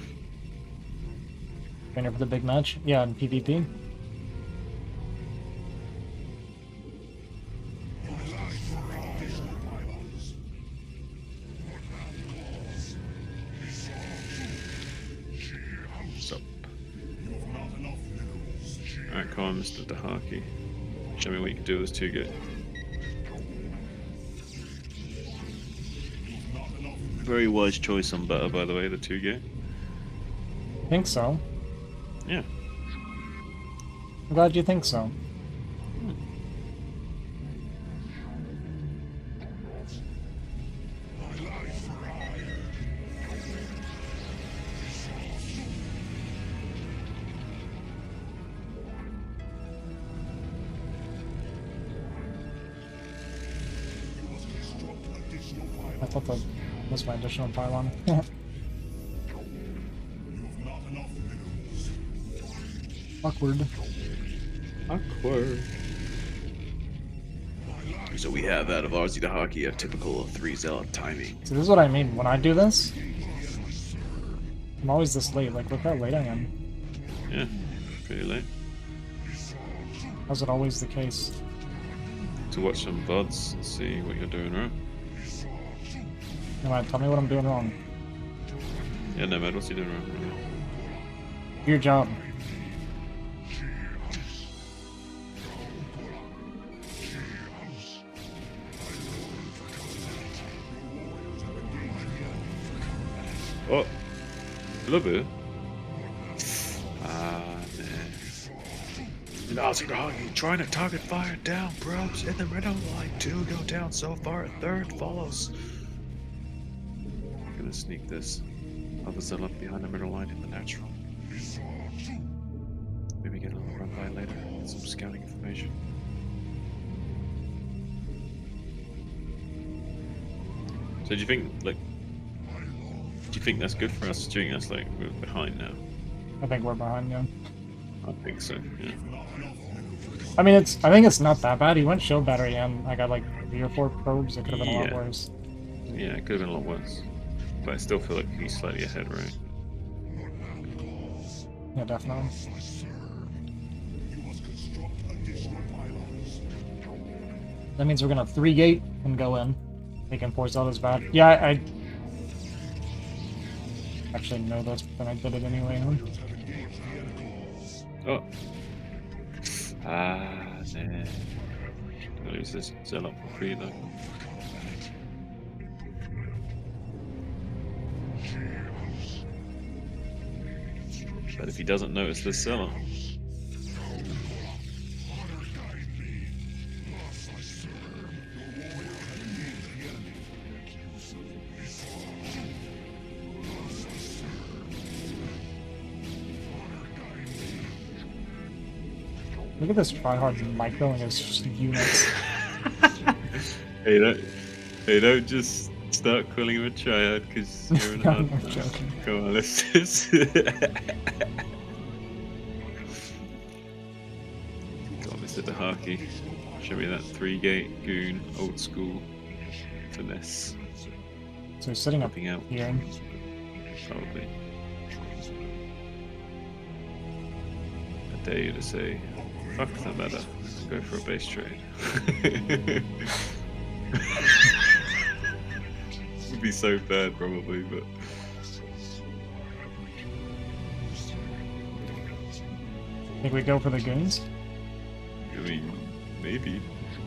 Trainer for the big match? Yeah, in PvP. What's up? Alright, come on, Mr. Dahaki. Show me what you can do with this 2-gate. Very wise choice on butter, by the way, the 2-gate. I think so. Yeah. I'm glad you think so. I thought that was my additional pylon. Awkward. Awkward. So we have out of RZ Dahaki a typical 3 zealot timing. See, this is what I mean. When I do this, I'm always this late. Like, look how late I am. Yeah, pretty late. How's it always the case? To watch some VODs and see what you're doing wrong. Come on, tell me what I'm doing wrong. Yeah, no, man, what's he doing wrong? Do your job. Oh, a little bit. Ah, man. RZ Dahaki trying to target fire down, probes in the middle. Line 2 go down so far. A 3rd follows. I'm gonna sneak this. Other zealot behind the middle line in the natural. Maybe get a little run by later. Get some scouting information. So do you think, like, do you think that's good for us? Do you think that's like we're behind now? I think we're behind you. I think so. Yeah. I mean, I think it's not that bad. He went shield battery and I got like 3 or 4 probes. It could have been a lot Yeah. worse. Yeah, it could have been a lot worse. But I still feel like he's slightly ahead, right? Yeah, definitely. That means we're gonna 3-gate and go in. Making 4 zealots bad. Yeah, I actually know this, but then I did it anyway. Oh. Ah, man. I'll lose this zealot for free though. But if he doesn't notice this zealot. Look at this tryhard microing his units. Hey, don't just start calling him a triad because you're in a hard I'm time. joking. Come on, let's just. Come on, Mr. Dahaki. Show me that 3-gate goon, old school finesse. So he's sitting up Popping out, here. probably. I dare you to say, fuck the meta, go for a base trade. Would be so bad, probably, but. Think we go for the goons? I mean, maybe.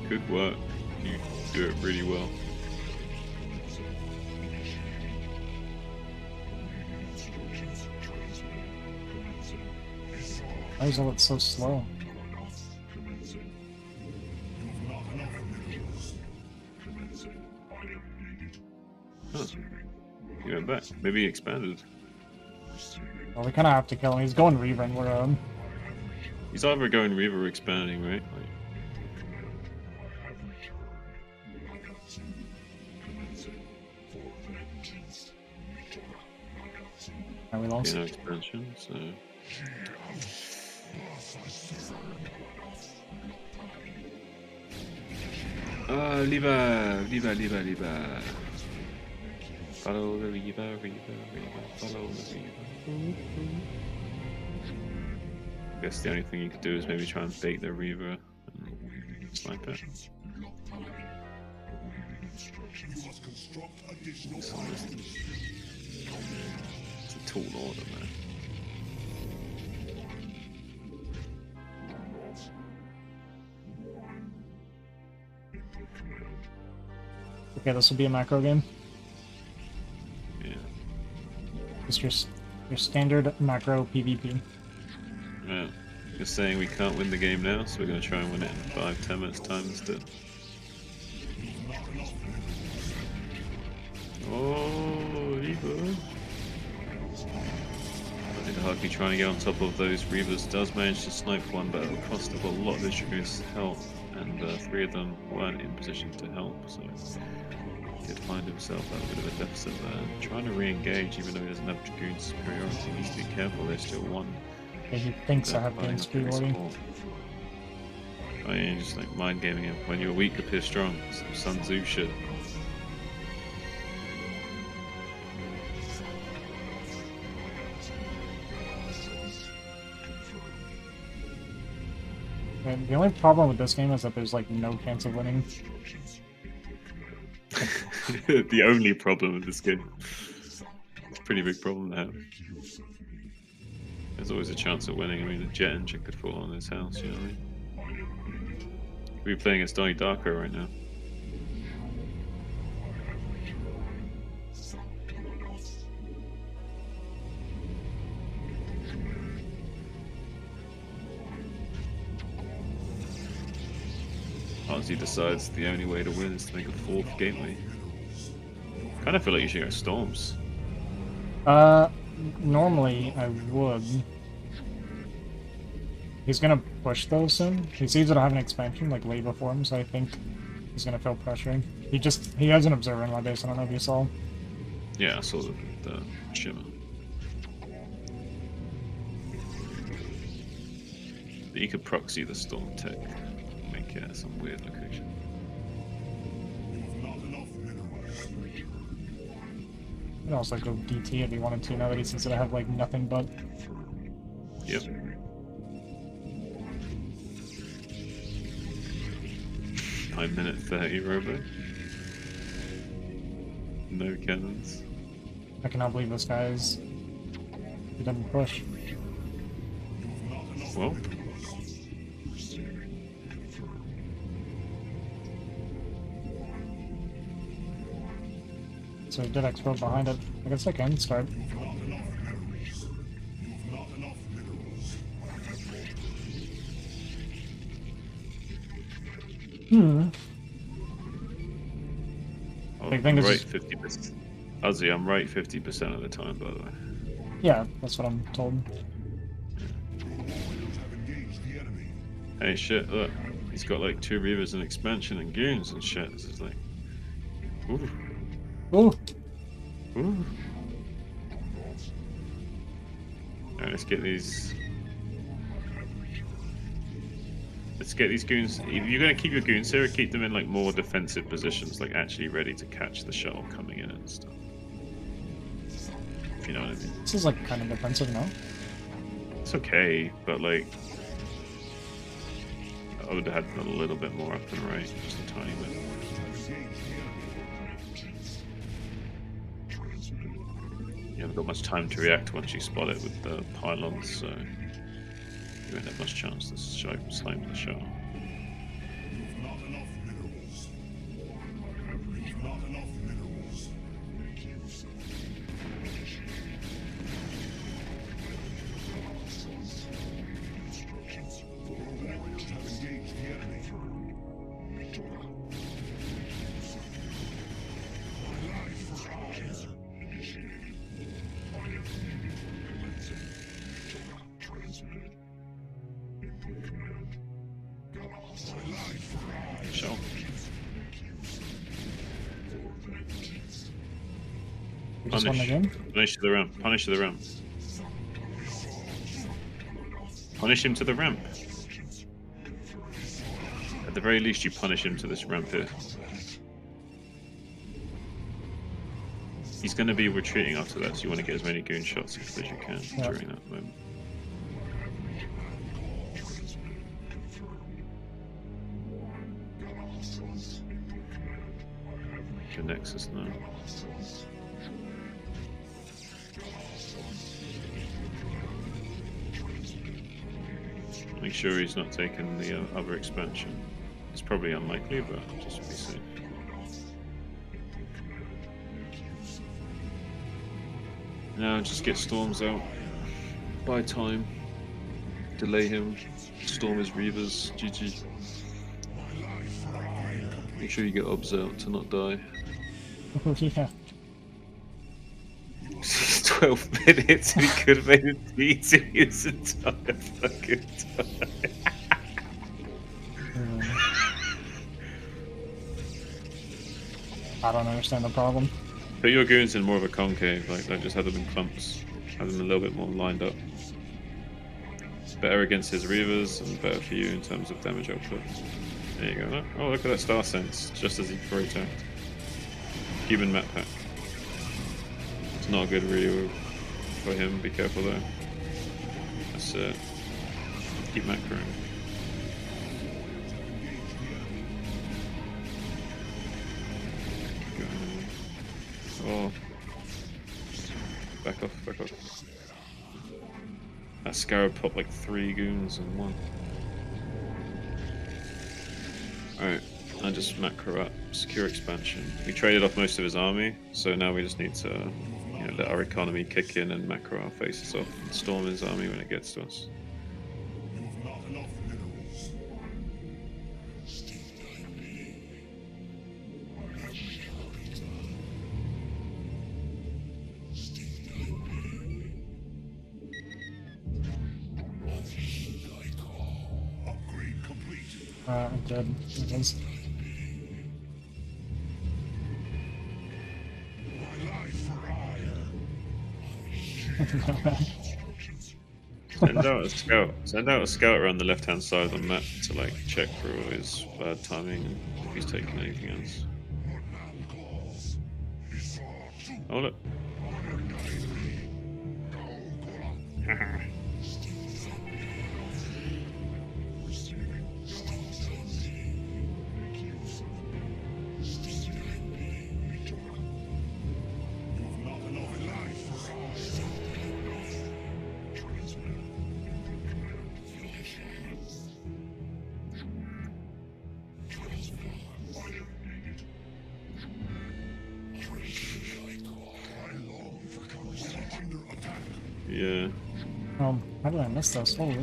Could work. You do it really well. Why is all it so slow? Huh. He went back. Maybe he expanded. Well, we kind of have to kill him. He's going Reaver, and we're He's either going Reaver or expanding, right? Like, and we lost. no expansion, so. Lever. Follow the Reaver, follow the Reaver. I guess the only thing you could do is maybe try and bait the Reaver and snipe it. It's a tall order, man. Okay, this will be a macro game. Yeah. Just your standard macro PvP. Yeah. You're saying we can't win the game now, so we're going to try and win it in 5-10 minutes time instead. Oh, Reaver. I think Haki trying to get on top of those Reavers does manage to snipe one, but at the cost of a lot of his Dragoons' health, and 3 of them weren't in position to help, so he did find himself at a bit of a deficit there. Trying to re-engage, even though he doesn't have Dragoon superiority, he needs to be careful, there's still one. Okay, he thinks I have game superiority. I mean, just like mind gaming him. When you're weak, appear strong. Some Sun Tzu shit. And the only problem with this game is that there's like no chance of winning. The only problem with this game. It's a pretty big problem to have. There's always a chance of winning. I mean, the jet engine could fall on his house, you know what I mean? We're playing against Donnie Darko right now. Ozzy decides the only way to win is to make a 4th gateway. Kind of feel like you should go Storms. Normally I would. He's gonna push those soon. He sees that I have an expansion, like way before him, so I think he's gonna feel pressure. He has an observer in my base, I don't know if you saw. Yeah, I saw the shimmer. But you could proxy the Storm Tech, make it some weird location. I'd also go DT if he wanted to, now that he sees that I have like nothing but. Yep. Minute 30 robo. No cannons. I cannot believe this guy is. He didn't push. Well. So he did explode behind it. I guess I can start. I'm thing is right just- 50%. Ozzy, I'm right 50% of the time, by the way. Yeah, that's what I'm told. Hey, shit, look. He's got like 2 Reavers and expansion and goons and shit. This is like. Ooh. Ooh! Ooh. Alright, let's get these. Let's get these goons. If you're going to keep your goons here, keep them in like more defensive positions, like actually ready to catch the shuttle coming in and stuff. If you know what I mean. This is like kind of defensive, no? It's okay, but like. I would have had a little bit more up and right, just a tiny bit. You haven't got much time to react once you spot it with the pylons, so you won't have much chance to snipe the shuttle. You just won the game? Punish to the ramp. Punish to the ramp. Punish him to the ramp. At the very least, you punish him to this ramp here. He's going to be retreating after that, so you want to get as many goon shots as you can during that moment. The Nexus now. Make sure he's not taking the other expansion. It's probably unlikely, but just to be safe. Now just get Storms out. Buy time. Delay him. Storm his Reavers. GG. Make sure you get Obs out to not die. Yeah. 12 minutes, we could have made it easy his entire fucking time. I don't understand the problem. Put your goons in more of a concave, like don't just have them in clumps. Have them a little bit more lined up. Better against his Reavers and better for you in terms of damage output. There you go. Oh, look at that Star Sense, just as he pro-attacked. Human map pack. It's not a good Ryu for him, be careful though. That's it. Keep macroing. Oh. Back off, back off. That Scarab popped like 3 goons in one. Alright, I just macro up. Secure expansion. We traded off most of his army, so now we just need to let our economy kick in and macro our faces off and storm his army when it gets to us. You've not enough minerals. Upgrade complete. I'm dead. It is. My life for hire. Send out a scout. Send out a scout around the left-hand side of the map to like check for all his bad timing and if he's taking anything else. Oh look. Yeah. How did I miss this? Holy. I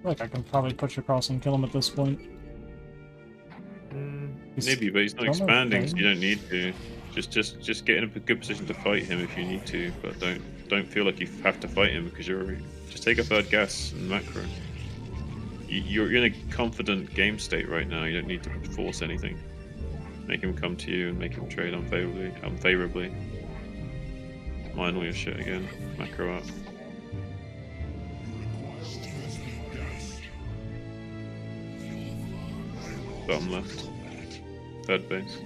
feel like I can probably push across and kill him at this point. Maybe, but he's not expanding, so you don't need to. Just get in a good position to fight him if you need to, but don't feel like you have to fight him because you're just take a third gas and macro. You're in a confident game state right now. You don't need to force anything. Make him come to you and make him trade unfavorably. Mine all your shit again. Macro up. Bottom left. Third base.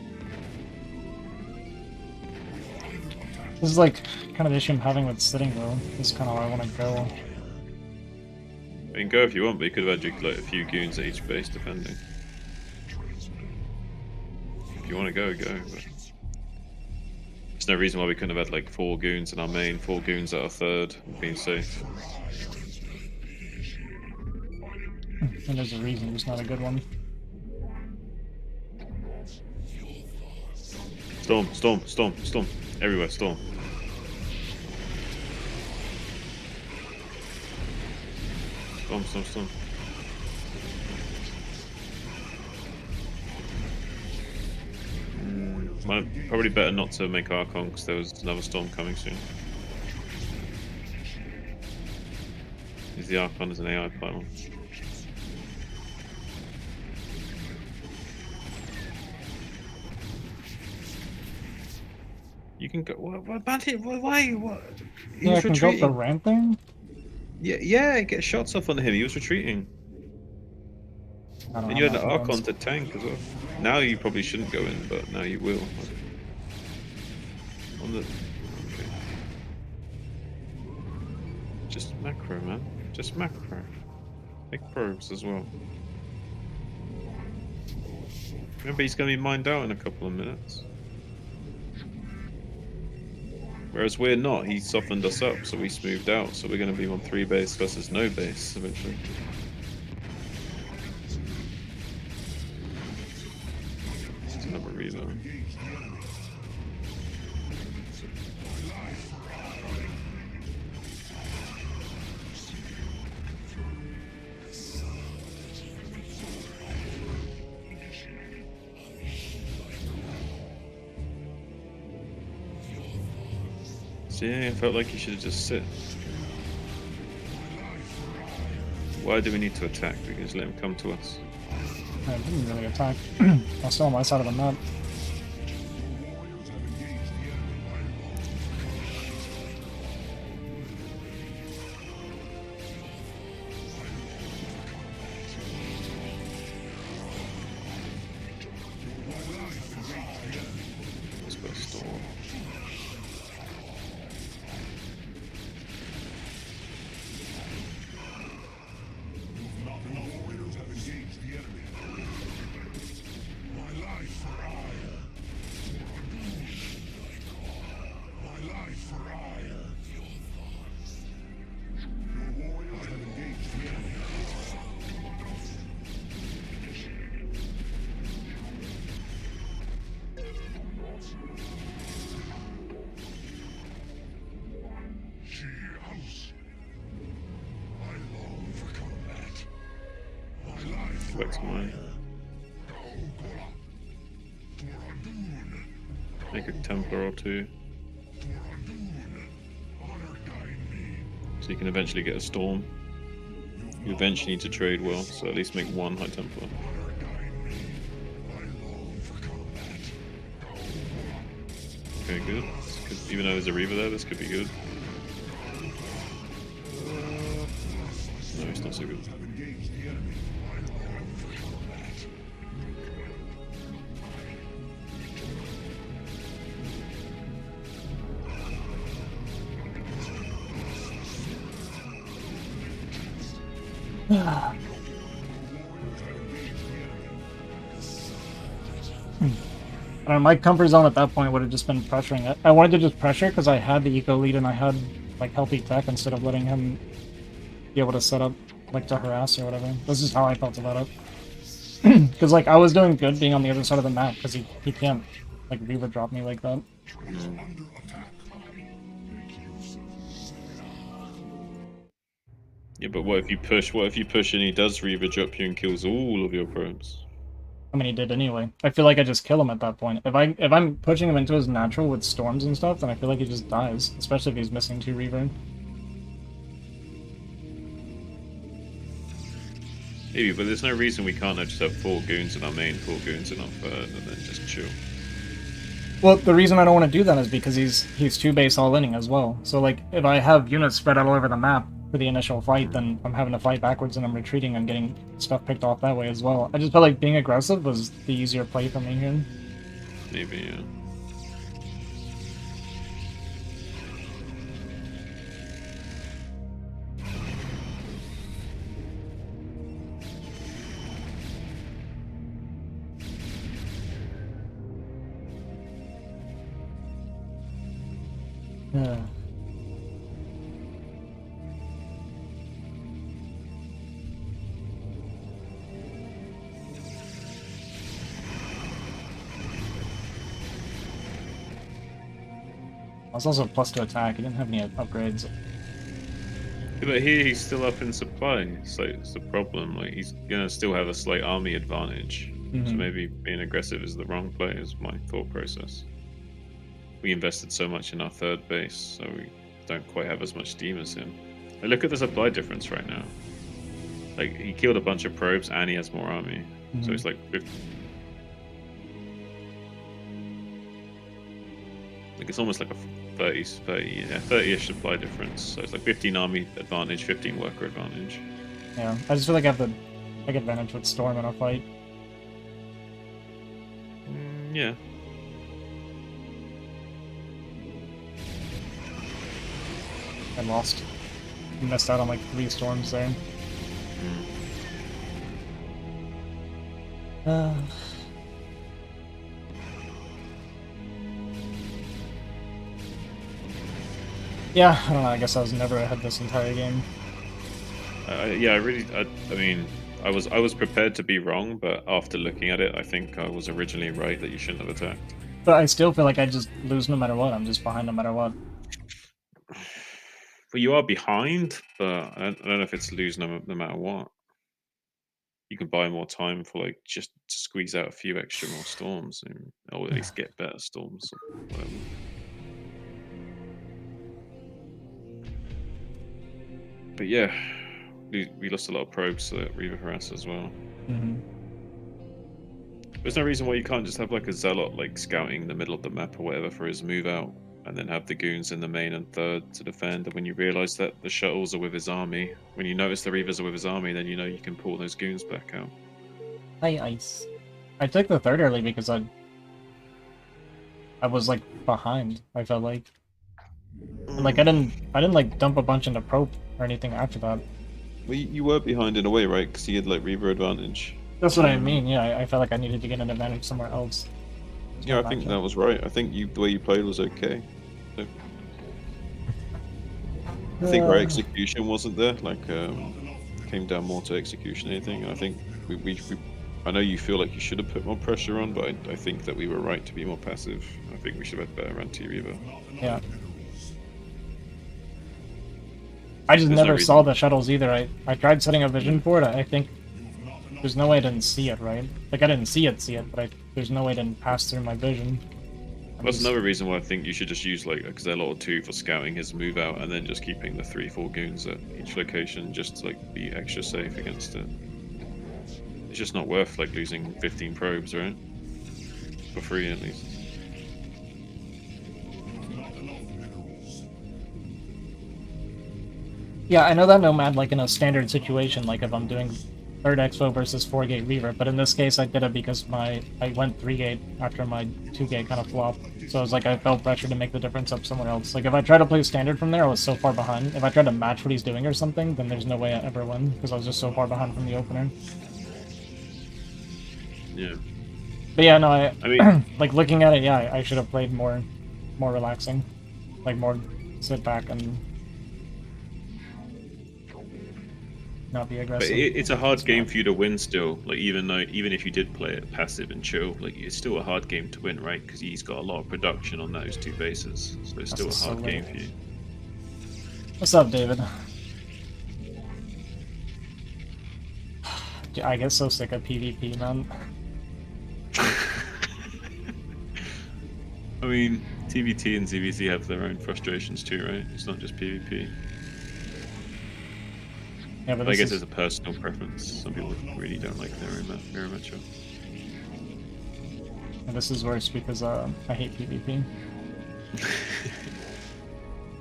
This is like kind of the issue I'm having with sitting though. This is kind of where I want to go. You can go if you want, but you could have had like a few goons at each base depending. If you want to go, go. But there's no reason why we couldn't have had like 4 goons in our main, 4 goons at our third, and been safe. And there's a reason, just not a good one. Storm, storm, storm, storm. Everywhere, storm. Storm, storm, storm. Probably better not to make Archon because there was another storm coming soon. Use the Archon as an AI pylon. You can go. What Bandit? Why? What? He Yeah, I was can go up the retreating. ramp thing? Yeah, get shots off on him. He was retreating. I don't And you had know. an Archon to tank as well. Now you probably shouldn't go in, but now you will. On the. Okay. Just macro, man. Just macro. Take probes as well. Remember, he's going to be mined out in a couple of minutes. Whereas we're not. He softened us up, so we smoothed out. So we're going to be on 3 base versus no base eventually. It's another reload. See, I felt like you should have just sit. Why do we need to attack? We can just let him come to us. I didn't really attack. I'm still on my side of the map. Let's go storm. Back to mine. Make a Templar or 2. So you can eventually get a Storm. You eventually need to trade well, so at least make 1 High Templar. Okay, good. Even though there's a Reaver there, this could be good. No, it's not so good. My comfort zone at that point would have just been pressuring it. I wanted to just pressure because I had the eco lead and I had like healthy tech instead of letting him be able to set up like to harass or whatever. This is how I felt about it. Because like I was doing good being on the other side of the map because he can't like Reaver drop me like that. Yeah, but what if you push? What if you push and he does Reaver drop you and kills all of your probes? I mean, he did anyway. I feel like I just kill him at that point. If I'm pushing him into his natural with storms and stuff, then I feel like he just dies, especially if he's missing 2 Reaver. Maybe, but there's no reason we can't just have 4 goons in our main, 4 goons in our third, and then just chill. Well, the reason I don't want to do that is because he's 2 base all-inning as well. So like, if I have units spread out all over the map for the initial fight, then I'm having to fight backwards and I'm retreating and getting stuff picked off that way as well. I just felt like being aggressive was the easier play for me here. Maybe, yeah. Yeah. I was also plus to attack. He didn't have any upgrades. Yeah, but here he's still up in supply, so it's the problem. Like he's gonna still have a slight army advantage. So Mhm. maybe being aggressive is the wrong play, is my thought process. We invested so much in our third base, so we don't quite have as much steam as him. Like, look at the supply difference right now. Like, he killed a bunch of probes and he has more army. So Mhm. it's like 50. Like, it's almost like a 30-ish supply difference. So it's like 15 army advantage, 15 worker advantage. Yeah, I just feel like I have to take advantage with Storm in a fight. Yeah. I lost. Missed out on like 3 storms there. Uh, yeah, I don't know. I guess I was never ahead this entire game. Yeah, I mean, I was prepared to be wrong, but after looking at it, I think I was originally right that you shouldn't have attacked. But I still feel like I just lose no matter what. I'm just behind no matter what. Well, you are behind, but I don't know if it's lose no matter what. You can buy more time for like just to squeeze out a few extra more storms, or at least get better storms or whatever. But yeah, we lost a lot of probes to Reaver Harass as well. Mm-hmm. There's no reason why you can't just have like a Zealot like scouting the middle of the map or whatever for his move out, and then have the goons in the main and third to defend. And when you realise that the shuttles are with his army, when you notice the Reavers are with his army, then you know you can pull those goons back out. Hi, Ice. I took the third early because I was like behind. I felt like, and, like I didn't like dump a bunch into probe or anything after that. Well, you were behind in a way, right? Because you had like Reaver advantage. That's what I mean. Yeah, I felt like I needed to get an advantage somewhere else. Yeah, I think that was right. I think the way you played was okay. So, I think our execution wasn't there. Like, came down more to execution than anything. And I think we I know you feel like you should have put more pressure on, but I think that we were right to be more passive. I think we should have had better anti-Reaver. Yeah. I just There's no never reason. saw the shuttles either. I tried setting a vision for it. I think there's no way I didn't see it, right? Like I didn't see it, but there's no way it didn't pass through my vision. That's another reason why I think you should just use like a Zealot or 2 for scouting his move out, and then just keeping the 3-4 goons at each location, just to like be extra safe against it. It's just not worth like losing 15 probes, right? For free at least. Yeah, I know that Nomad, like in a standard situation, like if I'm doing third Expo versus 4-gate Reaver, but in this case I did it because I went 3-gate after my 2-gate kind of flopped. So it was like I felt pressure to make the difference up somewhere else. Like if I tried to play standard from there, I was so far behind. If I tried to match what he's doing or something, then there's no way I ever win, because I was just so far behind from the opener. Yeah. But yeah, no, I mean, like looking at it, yeah, I should have played more relaxing. Like more sit back and not be but aggressive. it's a hard game for you to win still. Like even if you did play it passive and chill, like it's still a hard game to win, right? Because he's got a lot of production on those 2 bases, so it's still a hard game for you. What's up, David? I get so sick of PvP, man. I mean, TVT and ZVZ have their own frustrations too, right? It's not just PvP. Yeah, but I this guess is, it's a personal preference. Some people really don't like their mirror matchup. this is worse because I hate PvP.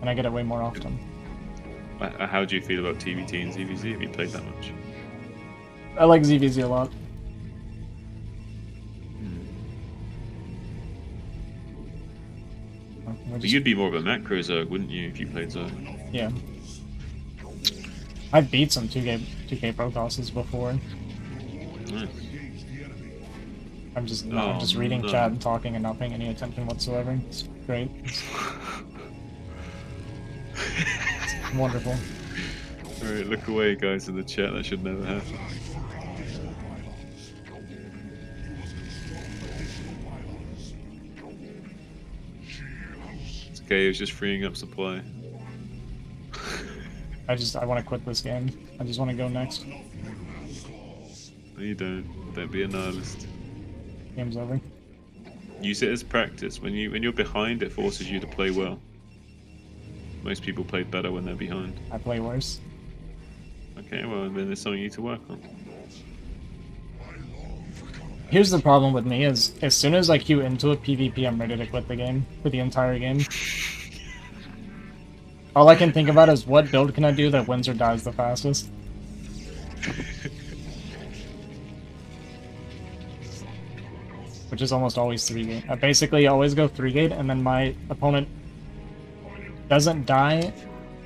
And I get it way more often. How do you feel about TVT and ZVZ? Have you played that much? I like ZVZ a lot. But you'd be more of a macro Zerg, wouldn't you, if you played Zerg? Yeah. I've beat some 2K Protosses before. Nice. I'm just reading no. chat and talking and not paying any attention whatsoever. It's great. It's wonderful. Alright, look away, guys, in the chat. That should never happen. It's okay, it was just freeing up supply. I want to quit this game. I just want to go next. No, you don't. Don't be a nihilist. Game's over. Use it as practice. When you're behind, it forces you to play well. Most people play better when they're behind. I play worse. Okay, well then there's something you need to work on. Here's the problem with me is as soon as I queue into a PvP, I'm ready to quit the game for the entire game. All I can think about is what build can I do that wins or dies the fastest. Which is almost always 3-gate. I basically always go 3-gate, and then my opponent doesn't die,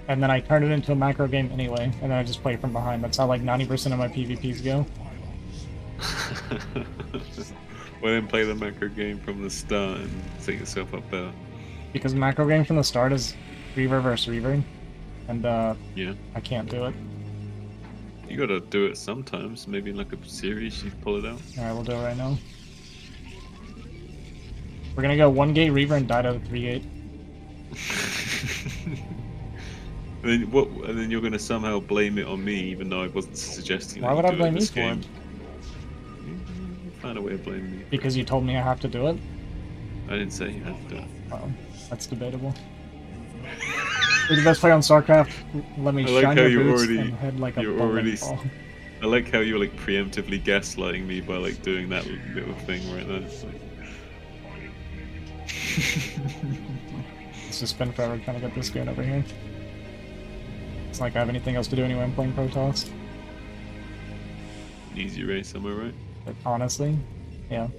and then I turn it into a macro game anyway, and then I just play from behind. That's how like 90% of my PvPs go. Well, then play the macro game from the start and set yourself up better. Because macro game from the start is Reaver versus Reaver, and Yeah. I can't do it. You gotta do it sometimes. Maybe in like a series, you pull it out. Alright, we'll do it right now. We're gonna go 1-gate Reaver and die to the 3-gate. And then you're gonna somehow blame it on me, even though I wasn't suggesting. Why that would you I do blame you this for game. it? Find a way of blaming me. Because you told me I have to do it? I didn't say you had to do it. Well, that's debatable. You're the best player on StarCraft. Let me I like shine how your you boots already- and head like a you're bowling already ball. I like how you're like preemptively gaslighting me by like doing that little thing right there. It's like- It's just been forever trying to get this good over here. It's not like I have anything else to do anyway. I'm playing Protoss. Easy race, am I right? But honestly, yeah.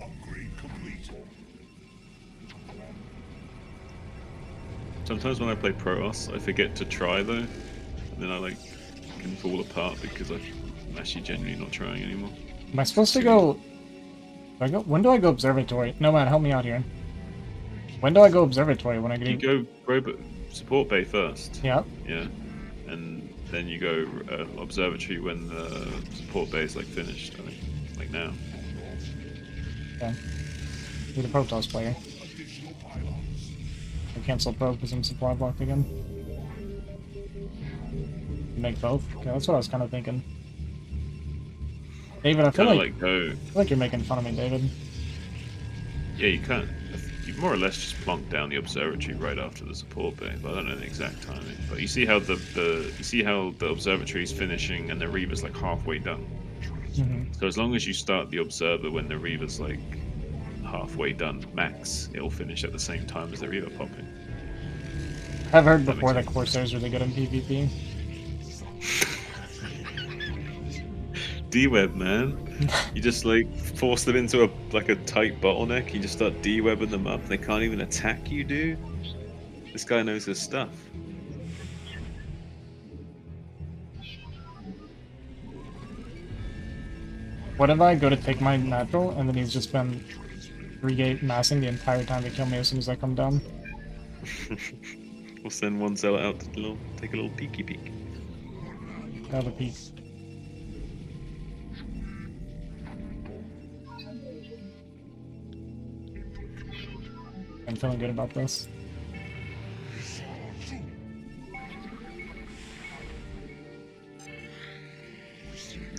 Upgrade complete. Sometimes when I play Protoss, I forget to try though, and then I like can fall apart because I'm actually genuinely not trying anymore. Am I supposed to go... When do I go Observatory? No, man, help me out here. When do I go Observatory? When I You get... go robot support bay first. Yeah. Yeah, and then you go observatory when the support bay is like finished. I think, like now. Okay. You're the Protoss player. Additional pylons. I cancel Pro because I'm supply blocked again. You make both? Okay, that's what I was kind of thinking. David, I feel Kind of like, like go. I feel like you're making fun of me, David. Yeah, you can't. You more or less just plonk down the observatory right after the support bay, but I don't know the exact timing. But you see how the observatory is finishing and the Reaver's like halfway done. Mm-hmm. So as long as you start the observer when the Reaver's like halfway done, max, it'll finish at the same time as the Reaver popping. I've heard That before makes that Corsair's really good in PvP. D-web, man. You just like force them into a tight bottleneck. You just start D-webbing them up. They can't even attack you, dude. This guy knows his stuff. What if I go to take my natural and then he's just been 3-gate massing the entire time to kill me as soon as I come down? We'll send one zealot out to take a little peeky peek. I have a peek. I'm feeling good about this.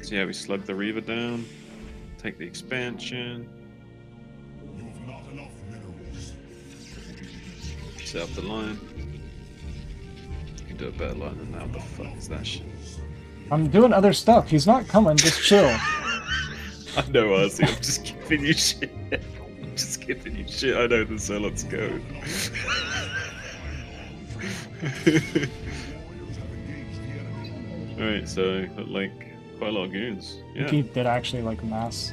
So yeah, we slug the Reaver down, take the expansion, You have not enough minerals. set up the line. You can do a better line than that. What the fuck is that shit? I'm doing other stuff. He's not coming. Just chill. I know, honestly, I'm just giving you shit. I'm just giving you shit. I know the zealots go. Warriors have engaged the enemy. Alright, so got like quite a lot of goons. I Yeah. think he did actually like mass.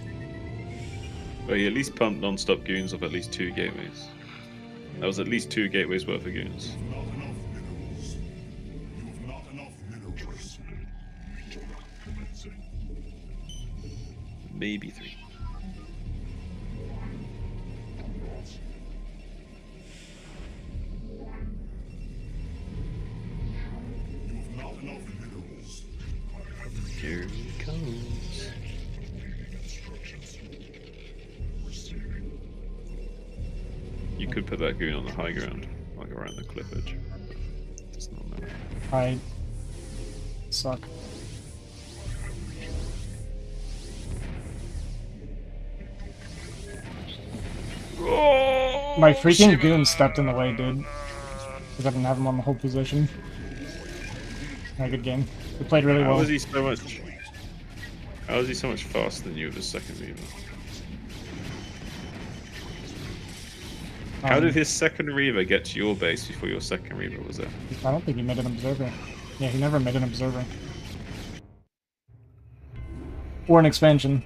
Well, he at least pumped non-stop goons off at least 2 gateways. That was at least 2 gateways worth of goons. Not enough minerals. You have not enough minerals. Commencing. Maybe 3. You have not enough minerals. Here he comes. You could put that goon on the high ground, like around the cliff edge. Does not matter. I suck. Oh, My freaking Shiva! goon stepped in the way, dude. Because I didn't have him on the whole position. Yeah, good game. We played really How well. is he so much? How is he so much faster than you with the second Reaver? How did his second Reaver get to your base before your second Reaver was there? I don't think he made an observer. Yeah, he never made an observer. Or an expansion.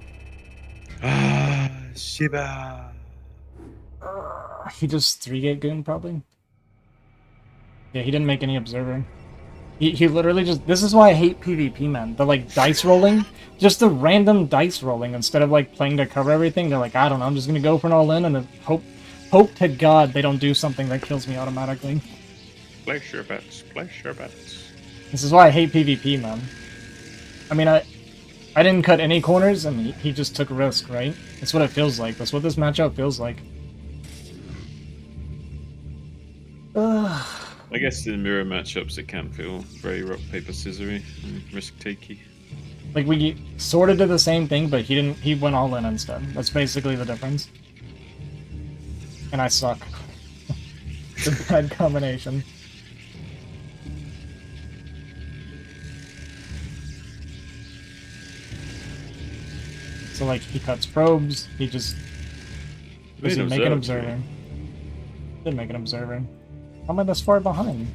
Ah, Shiba. He just 3-gate goon, probably. Yeah, he didn't make any observer. He literally just... This is why I hate PvP, man. The, like, dice rolling. Just the random dice rolling. Instead of, like, playing to cover everything, they're like, I don't know, I'm just gonna go for an all-in and then hope to God they don't do something that kills me automatically. Place your bets. Place your bets. This is why I hate PvP, man. I mean, I didn't cut any corners, and he just took risk, right? That's what it feels like. That's what this matchup feels like. Ugh. I guess in mirror matchups it can feel very rock paper scissory and risk takey. Like, we sort of did the same thing, but he didn't. He went all in instead. That's basically the difference. And I suck. It's a bad combination. So, like, he cuts probes, he just doesn't make an observer. Didn't make an observer. How am I this far behind?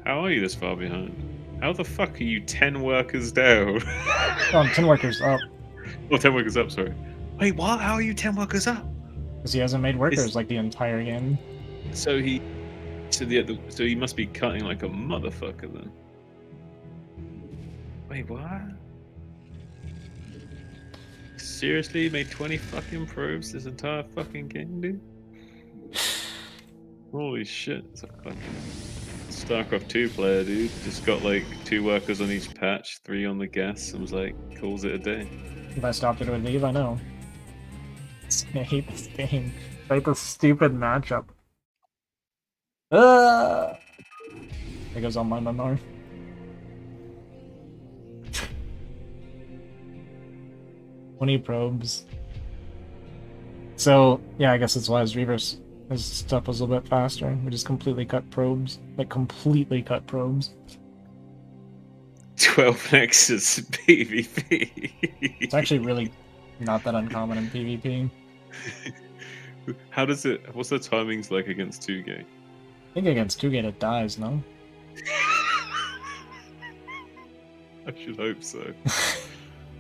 How are you this far behind? How the fuck are you 10 workers down? Oh, I'm 10 workers up. Oh, 10 workers up, sorry. Wait, what? How are you 10 workers up? Because he hasn't made workers, like, the entire game. So he must be cutting like a motherfucker then. Wait, what? Seriously, you made 20 fucking probes this entire fucking game, dude? Holy shit, it's a fucking StarCraft 2 player, dude. Just got like 2 workers on each patch, 3 on the gas, and was like, calls it a day. If I stopped it, it would leave, I know. I hate this game. Like this stupid matchup. There goes all my memory. 20 probes. So, yeah, I guess that's why his stuff was a little bit faster. We just completely cut probes. Like, completely cut probes. 12 Nexus PvP. It's actually really not that uncommon in PvP. How does it... What's the timings like against 2Gate? I think against 2-gate it dies, no? I should hope so.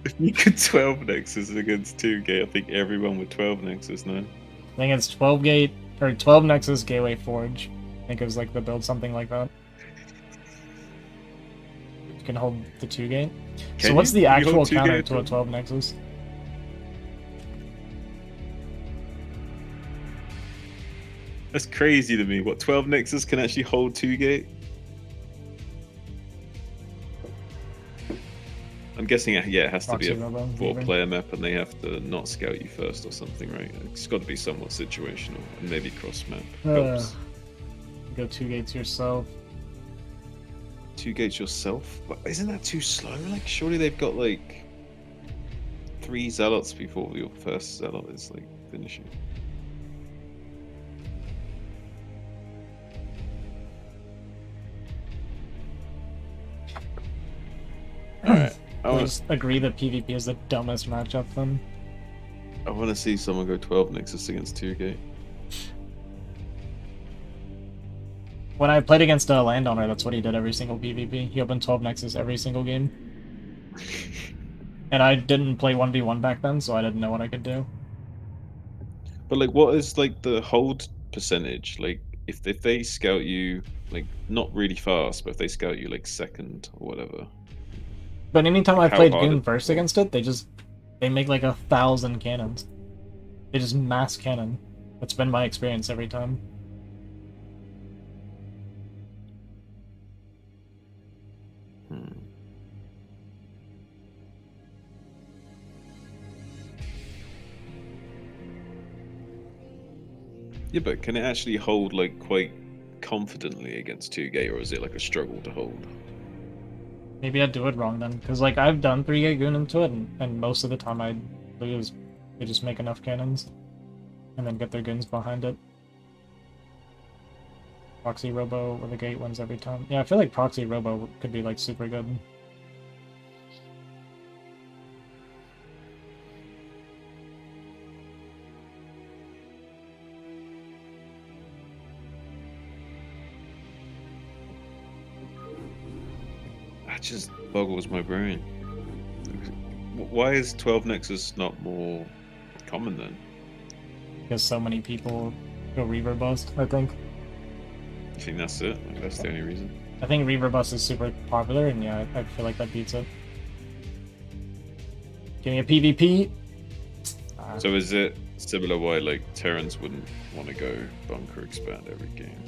If you could 12 Nexus against 2Gate, I think everyone would 12 Nexus now. I think it's 12-gate, or 12 Nexus Gateway Forge. I think it was like the build, something like that. You can hold the 2-gate. So what's the actual counter to a 12 Nexus? That's crazy to me. What, 12 Nexus can actually hold 2-gate? I'm guessing, yeah, it has to be a 4-player map and they have to not scout you first or something, right? It's got to be somewhat situational and maybe cross-map. Helps. Go 2 gates yourself. 2 gates yourself? But isn't that too slow? Like, surely they've got, like, 3 zealots before your first zealot is, like, finishing. Alright. I just agree that PvP is the dumbest matchup then. I want to see someone go 12 Nexus against 2-gate. When I played against a landowner, that's what he did every single PvP. He opened 12 Nexus every single game. And I didn't play 1v1 back then, so I didn't know what I could do. But like, what is like the hold percentage? Like, if they scout you, like, not really fast, but if they scout you like second or whatever. But anytime Like, I how played hard Goon is first it? against it, they make like 1,000 cannons. They just mass cannon. That's been my experience every time. Yeah, but can it actually hold like quite confidently against 2-gate, or is it like a struggle to hold? Maybe I do it wrong then, because like I've done 3-gate Goon into it, and most of the time I lose. They just make enough cannons. and then get their goons behind it. Proxy Robo with a gate wins every time. Yeah, I feel like Proxy Robo could be like super good. That just boggles my brain. Why is 12 Nexus not more common then? Because so many people go Reaver Bust, I think. I think that's it. Like, that's the only reason. I think Reaver Bust is super popular, and yeah, I feel like that beats it. Give me a PvP. So is it similar why like Terrans wouldn't want to go bunker expand every game?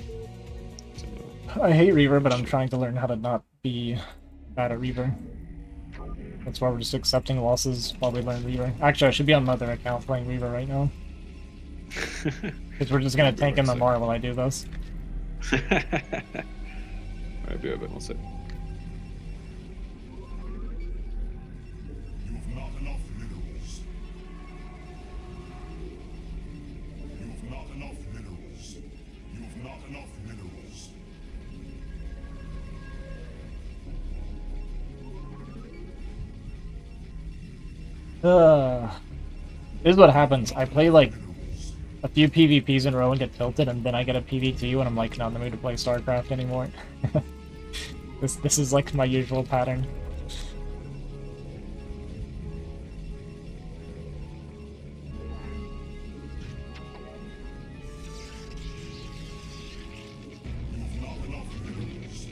Similar. I hate Reaver, but I'm trying to learn how to not be bad at Reaver. That's why we're just accepting losses while we learn Reaver. Actually, I should be on another account playing Reaver right now. Because we're just gonna tank in the Mar while I do this. I'll be over in a sec. You've not enough minerals. You've not enough minerals. You've not enough minerals. This is what happens. I play like a few PvPs in a row and get tilted, and then I get a PvT when I'm like not in the mood to play StarCraft anymore. This is like my usual pattern. You've not enough minerals.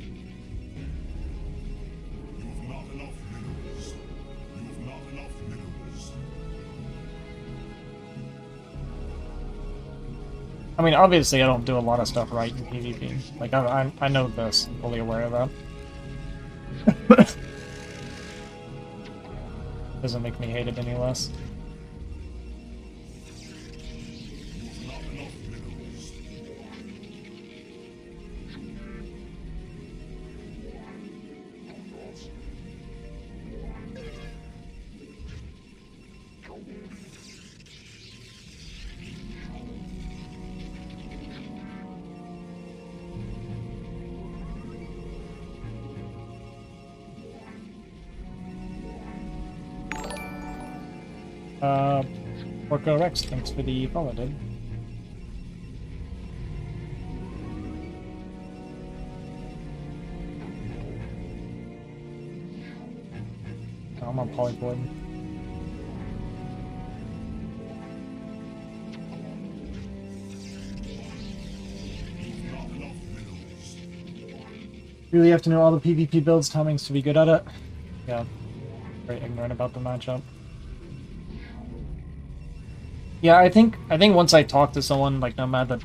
You've not enough minerals. You've not enough minerals. I mean, obviously I don't do a lot of stuff right in PvP. Like, I know this, I'm fully aware of that. Doesn't make me hate it any less. You've not enough minerals. Porco Rex, thanks for the follow, dude. Oh, I'm on Polyploid. You've not enough minerals. Really have to know all the PvP builds timings to be good at it. Yeah, very ignorant about the matchup. Yeah, I think once I talk to someone like Nomad that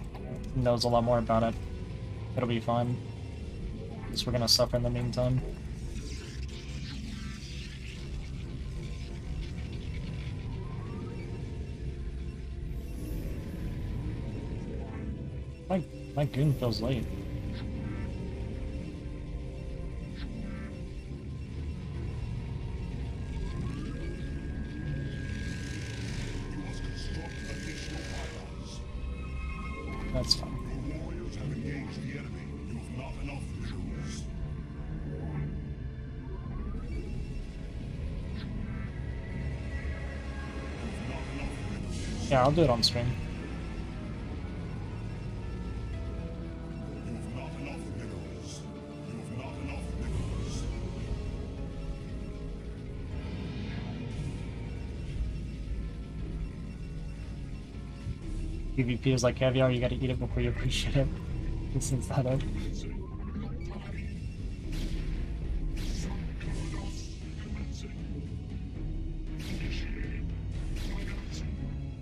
knows a lot more about it, it'll be fine. Just we're gonna suffer in the meantime. My goon feels late. You must construct additional pylons. That's fine. Your warriors have engaged the enemy. You've not enough minerals. You've not enough minerals. Yeah, I'll do it on stream. You've not enough minerals. You've not enough minerals. PvP is like caviar, you gotta eat it before you appreciate it. This is that it.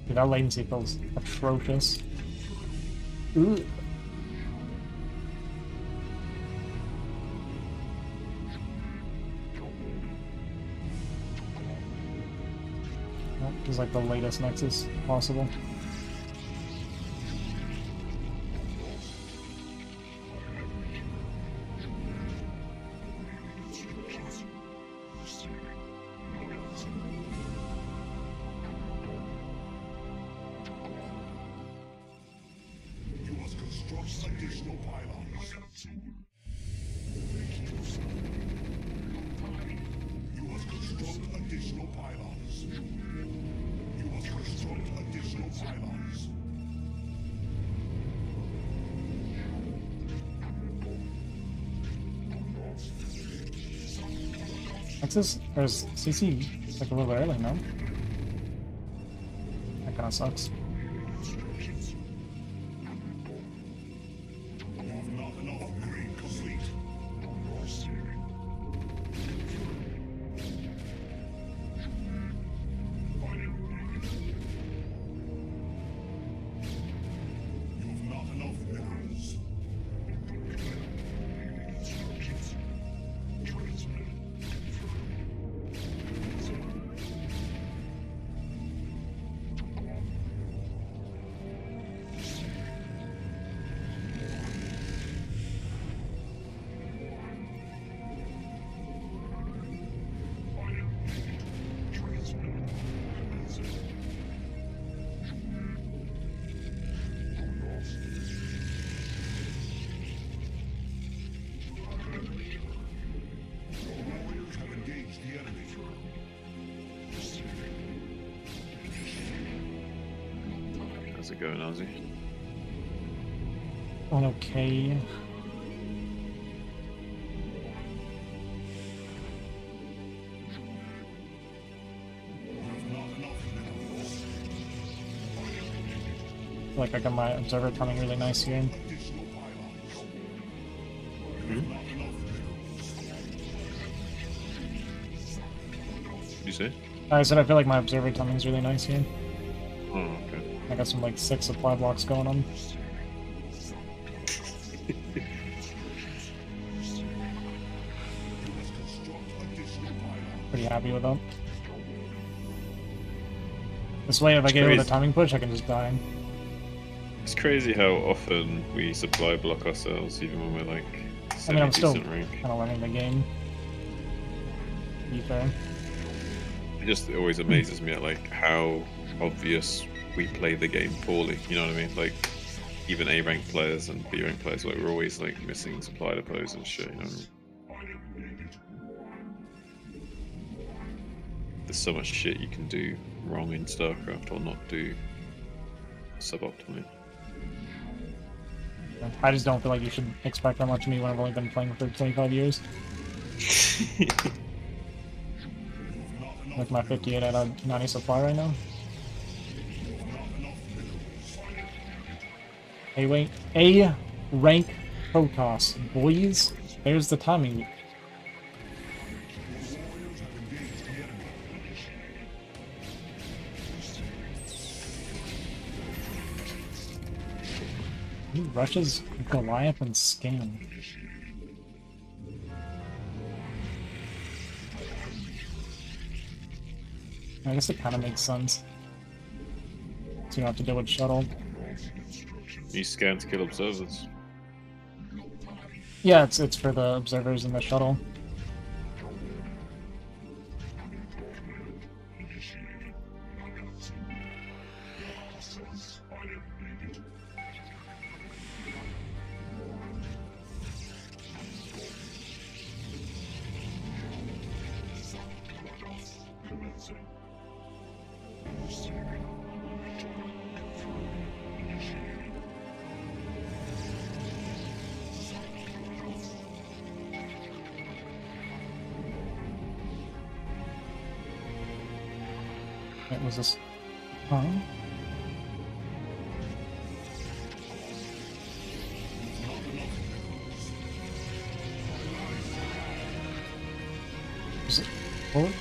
Dude, that latency feels atrocious. Ooh. That is like the latest Nexus possible. You must construct additional pylons. You must construct additional pylons. Texas? There's CC like a little early, no? That kinda sucks. You have not enough upgrade complete. You have not enough minerals. Warriors have engaged the enemy. How's it going, Ozzy? Oh, okay. You have not enough minerals. I feel like I got my observer coming really nice here. Additional pylons. You have not enough minerals. What did you say? I said I feel like my observer timing's really nice here. Oh, okay. I got some like 6 supply blocks going on. You must construct additional pylons. Pretty happy with that. This way, if I get with a crazy. timing push, I can just die. It's crazy how often we supply block ourselves, even when we're like I mean, I'm still semi-decent rank. kind of learning the game. To be fair. It just always amazes me at like how obvious we play the game poorly. You know what I mean? Like even A rank players and B rank players, like we're always like missing supply depots and shit. You know what I mean? There's so much shit you can do wrong in StarCraft or not do suboptimally. I just don't feel like you should expect that much of me when I've only been playing for 25 years. With my 58 out of 90 supply right now. Hey, wait. A rank Protoss. Boys, there's the timing. He rushes Goliath and Scam. I guess it kind of makes sense. So you don't have to deal with shuttle. You scan to kill observers. Yeah, it's for the observers and the shuttle. It was this. Huh?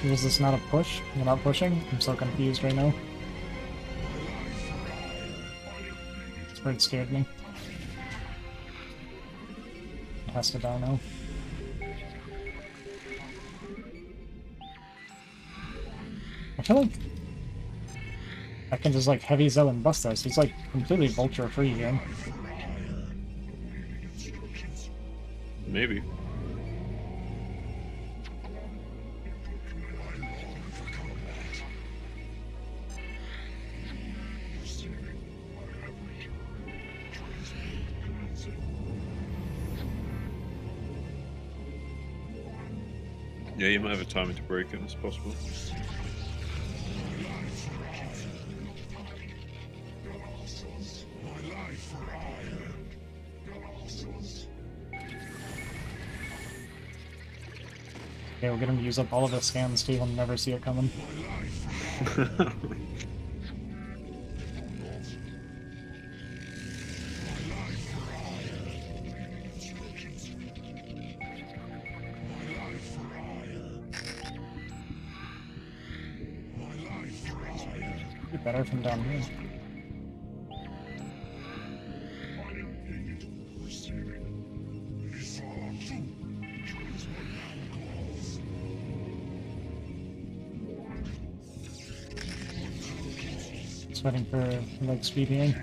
Was this not a push? You're not pushing? I'm so confused right now. This bird scared me. It has to die now. I feel like I can just like heavy Zell and bust this. He's like completely vulture free here. Maybe. Yeah, you might have a timing to break it. It's possible. Okay, we'll get him to use up all of his scans too. He'll never see it coming. Be better from down here. Just waiting for like speed healing.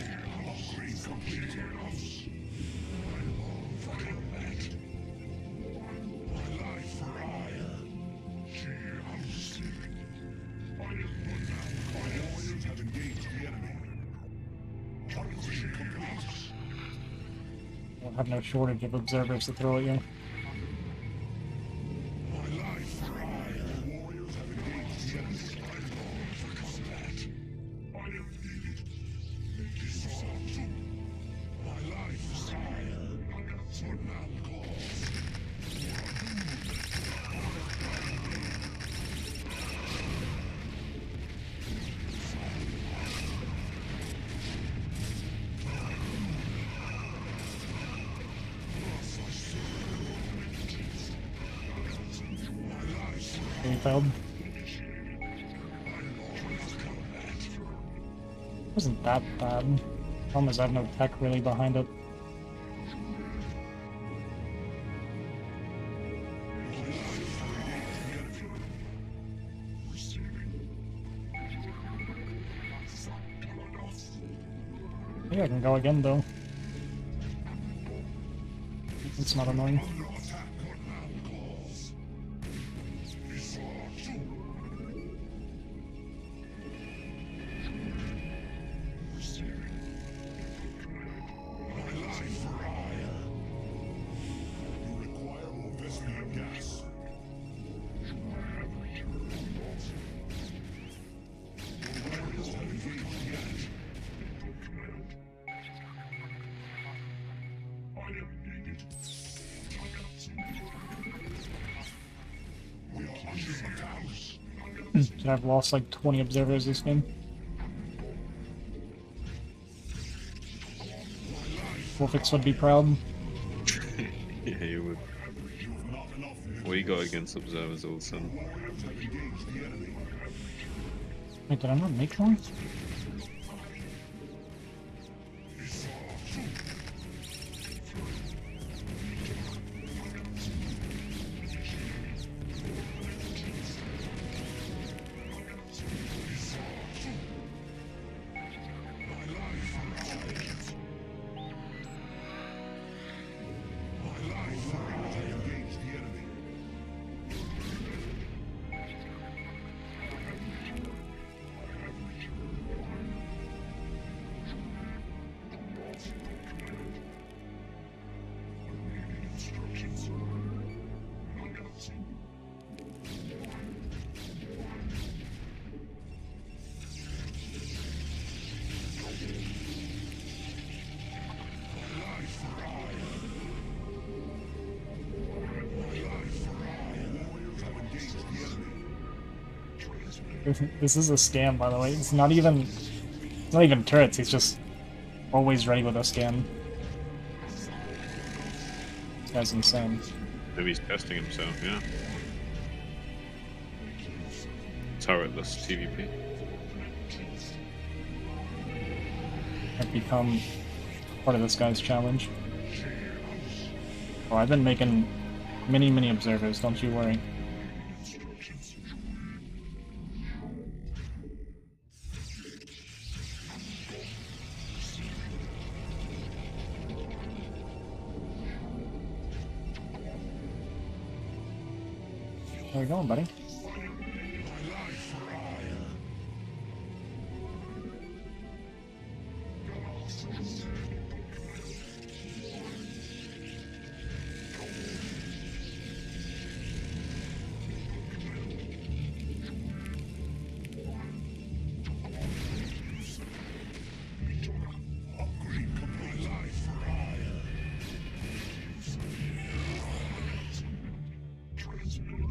We'll have no shortage of observers to throw at you. He failed. Wasn't that bad. Problem is I have no tech really behind it. Maybe I can go again though. It's not annoying. I've lost like 20 observers this game. Wolfix would be proud. Yeah, you would. What you got against observers, Olsen? Wait, did I not make one? This is a scam, by the way. It's not even turrets. He's just always ready with a scam. This guy's insane. Maybe he's testing himself, yeah. Turretless TVP. I've become part of this guy's challenge. Oh, I've been making many observers. Don't you worry. Where you going, buddy?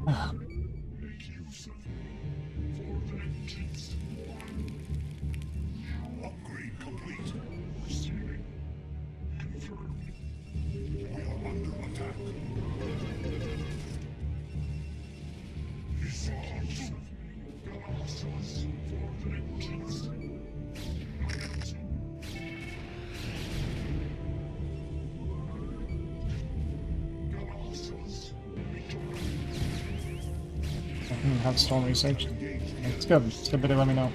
Upgrade complete. Receiving. Confirmed. We are under attack. Resolve. Galaxos for vengeance. Galaxos. I can have storm research. It's good. It's good that they let me know.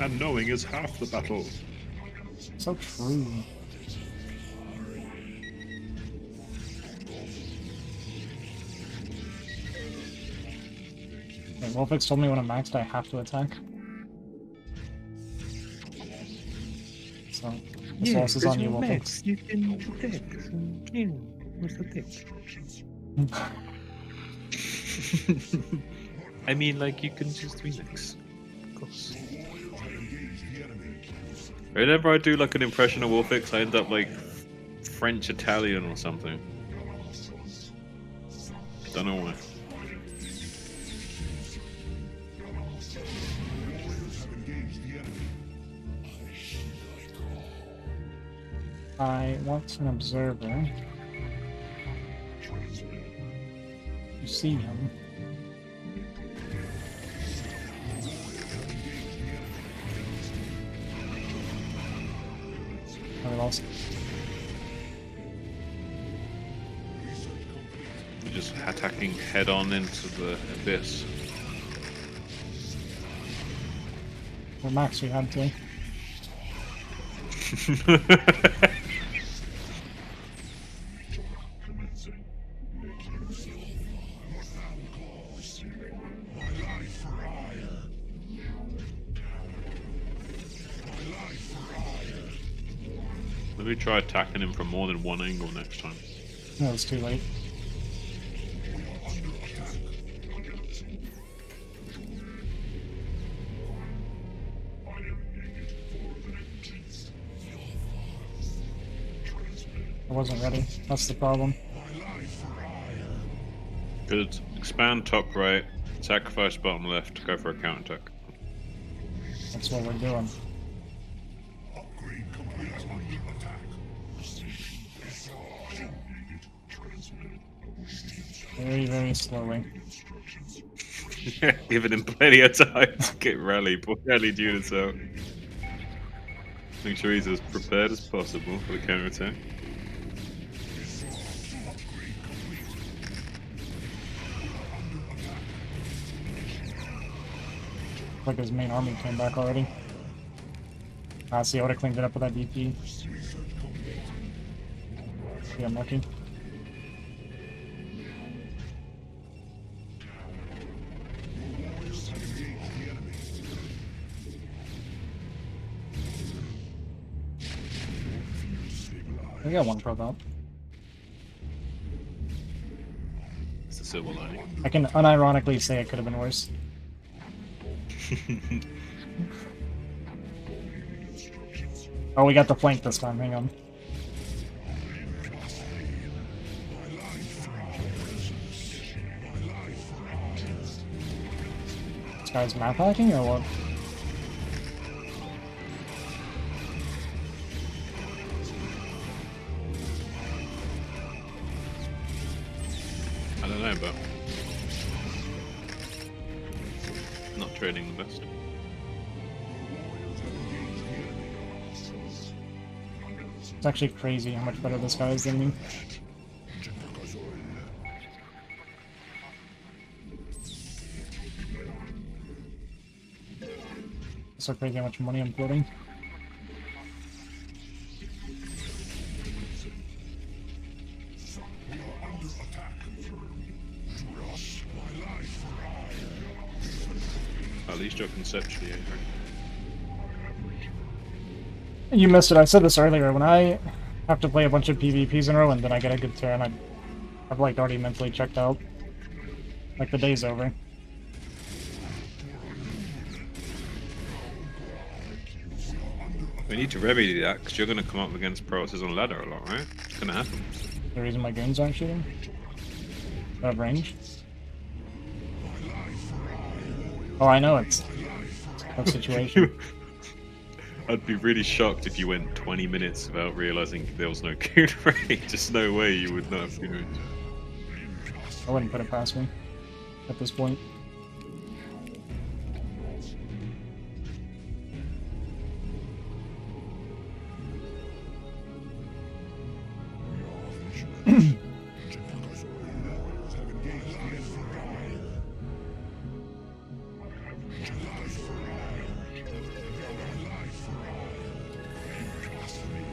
And knowing is half the battle. So true. Wait, Wolfix told me when I'm maxed I have to attack. So, this loss is on you, Wolfix. You can attack. Yeah, what's the attack? I mean, like, you can just remix. Of course. Whenever I do like an impression of Wolfix, I end up like French Italian or something. Don't know why. I want an observer. You see him. I lost. We're just attacking head on into the abyss. Well, max we had to. Maybe try attacking him from more than one angle next time. No, it's too late. I wasn't ready. That's the problem. Good. Expand top right, sacrifice bottom left, go for a counter attack. That's what we're doing. Upgrade complete. Under attack. Transmitted. Very, very slowly. Giving him plenty of time to get rallied units out. Make sure he's as prepared as possible for the counter attack. Like his main army came back already. See, I would have cleaned it up with that DP. Yeah, I'm lucky. We got one probe out. It's the silver lining. I can unironically say it could have been worse. Oh, we got the flank this time. Hang on. This guy's map hacking or what? I don't know, but not trading the best. It's actually crazy how much better this guy is than me. It's so crazy how much money I'm floating. At least you're conceptually angry. You missed it. I said this earlier. When I have to play a bunch of PvPs in a row and then I get a good turn, I've like already mentally checked out. Like the day's over. We need to remedy that because you're going to come up against Protoss on ladder a lot, right? It's going to happen. The reason my goons aren't shooting? Out of range? Oh, I know it's a tough situation. I'd be really shocked if you went 20 minutes without realizing there was no goon range. Just no way you would not have goon range. I wouldn't put it past me at this point.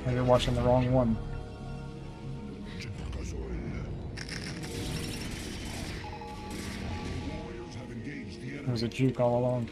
Oh, you're watching the wrong one. There was a juke all along.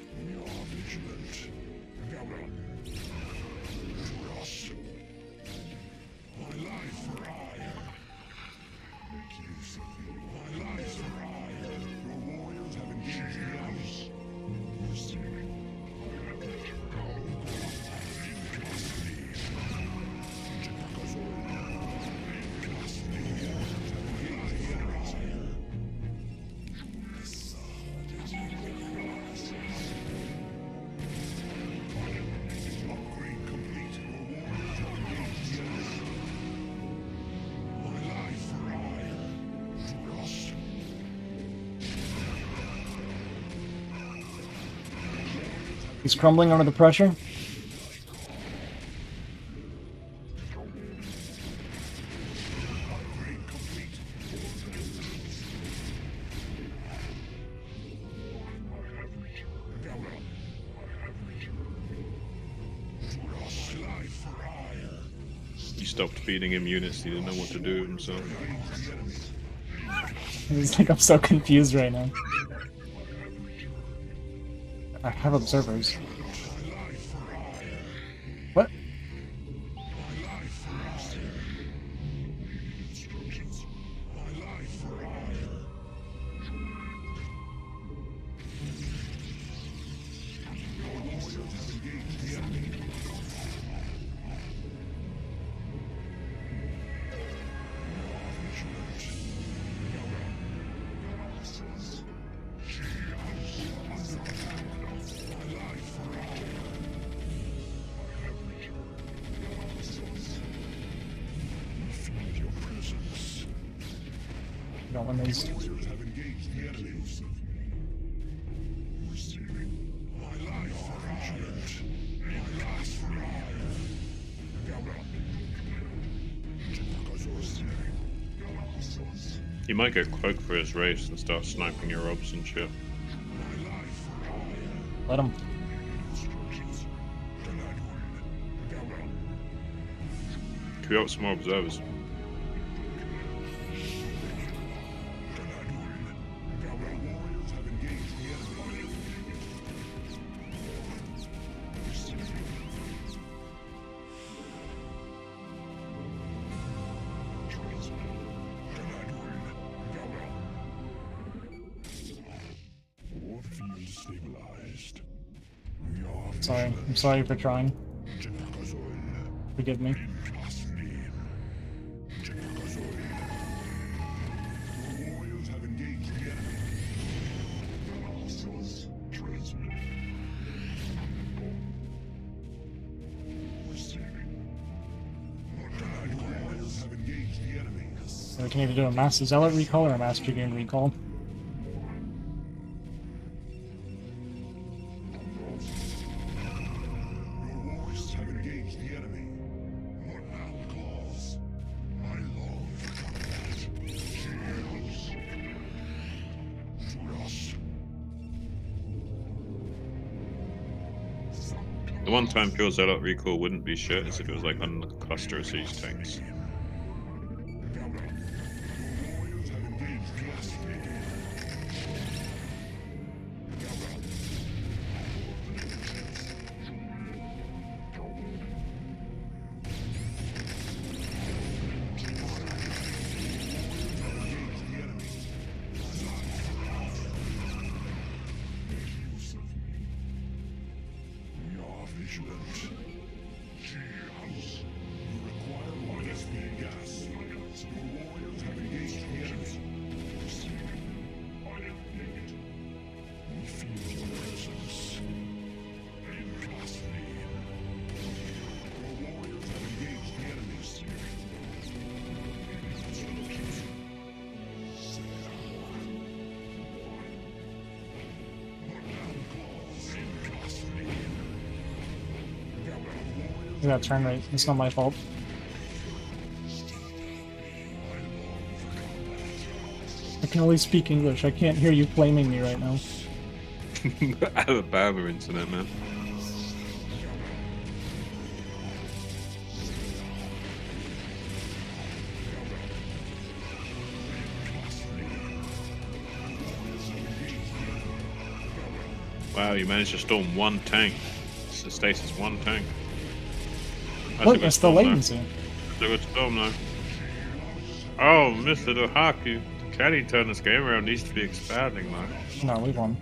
He's crumbling under the pressure. You stopped feeding him units, he didn't know what to do himself. It's like I'm so confused right now. I have observers. What? Don't want these. He might go cloak for his race and start sniping your obs and shit. Let him. Queue up some more observers. Sorry. I'm sorry for trying. Forgive me. So we can either do a Master Zealot recall or a Master Dragoon recall. The one time pure Zealot recall wouldn't be shit is if it was like on the cluster of siege tanks. I got turn right. It's not my fault. I can only speak English. I can't hear you flaming me right now. Alabama internet, man. Wow, you managed to storm one tank. It's the stasis one tank. That's a Look, good it's the storm, though. latency. That's a good storm, though. Oh, Mr. Dohaku. Can he turn this game around? Needs to be expanding, man. No, we won.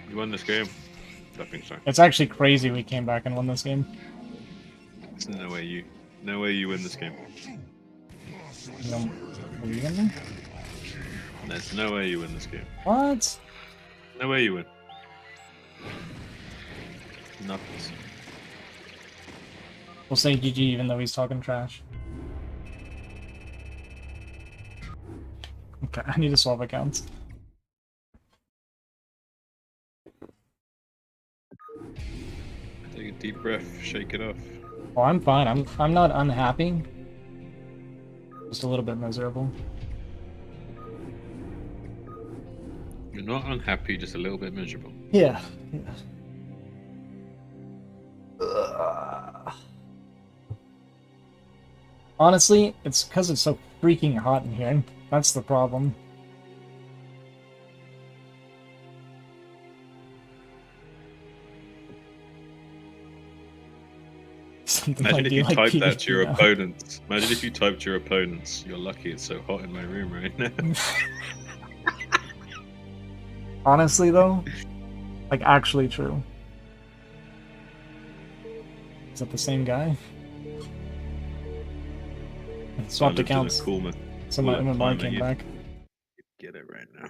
You won this game? I think so. It's actually crazy we came back and won this game. There's no way you win this game. You don't believe in me? There's no way you win this game. What? No way you win. Nothing. We'll say GG even though he's talking trash. Okay, I need to swap accounts. Take a deep breath, shake it off. Oh, I'm fine. I'm not unhappy. Just a little bit miserable. You're not unhappy, just a little bit miserable. Yeah. Honestly, it's because it's so freaking hot in here. That's the problem. Something Imagine like if do you like typed that PvP to your now. opponents. Imagine if you typed to your opponents. You're lucky it's so hot in my room right now. Honestly, though, like actually true. Is that the same guy? Swapped accounts. Cool, man. So my Cool MMR climate, came you- back. Get it right now.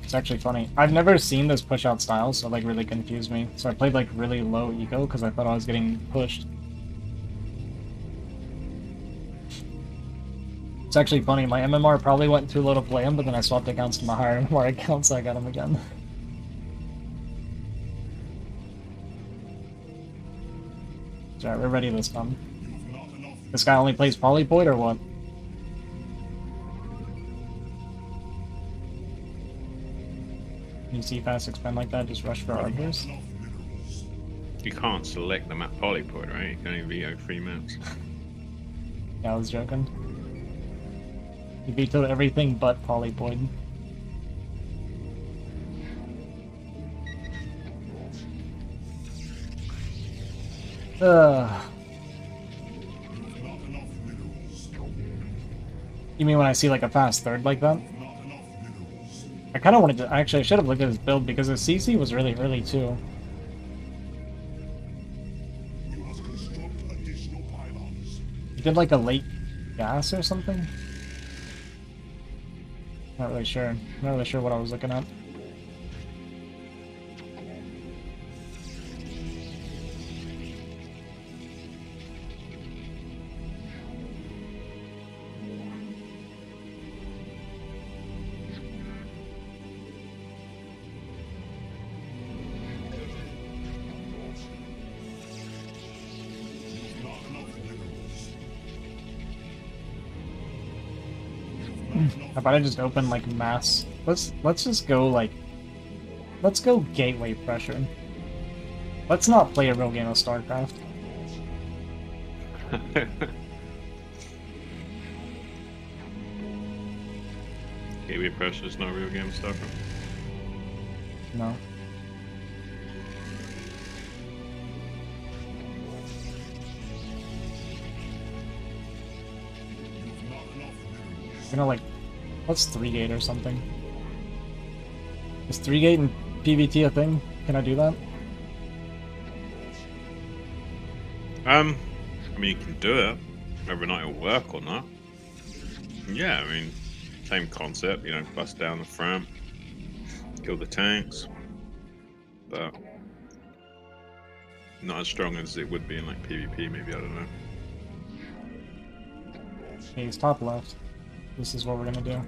It's actually funny. I've never seen this push out style, so it, like really confused me. So I played like really low eco because I thought I was getting pushed. It's actually funny. My MMR probably went too low to play him, but then I swapped accounts to my higher MMR account, so I got him again. Alright, we're ready this time. This guy only plays Polypoid or what? You see fast expand like that, just rush for arbors? You can't select the map polypod, right? You can only veto 3 maps. Yeah, I was joking. You vetoed everything but Polypoid. You mean when I see like a fast third like that? I kind of wanted to. Actually, I should have looked at his build because his CC was really early too. He did like a late gas or something? Not really sure. Not really sure what I was looking at. How about I just open like mass? Let's just go like, let's go gateway pressure. Let's not play a real game of StarCraft. Gateway pressure is not a real game of StarCraft. No. You know, like, let's 3-gate or something. Is 3-gate and PvT a thing? Can I do that? I mean, you can do it. Whether or not it'll work or not. Yeah, I mean, same concept. Bust down the front, kill the tanks, but not as strong as it would be in like PvP. Maybe, I don't know. Okay, he's top left. This is what we're gonna do.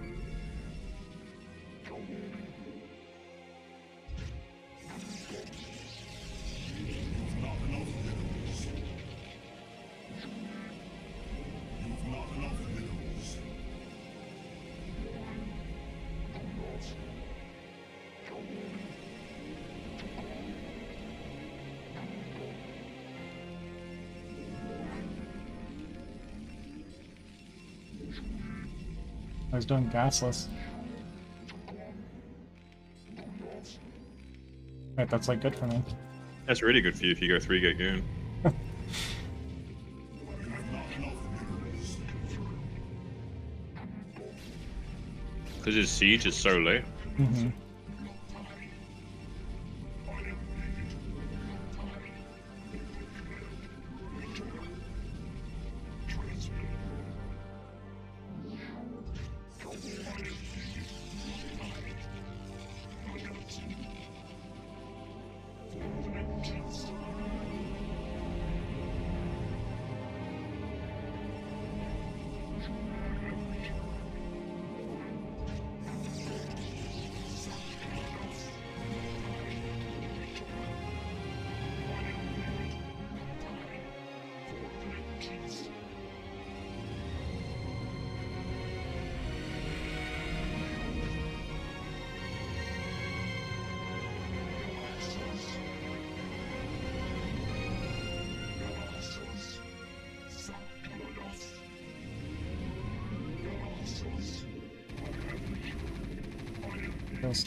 I was doing gasless. Right, that's like good for me. That's really good for you if you go 3-gate goon. Because his siege is so late. Mm-hmm.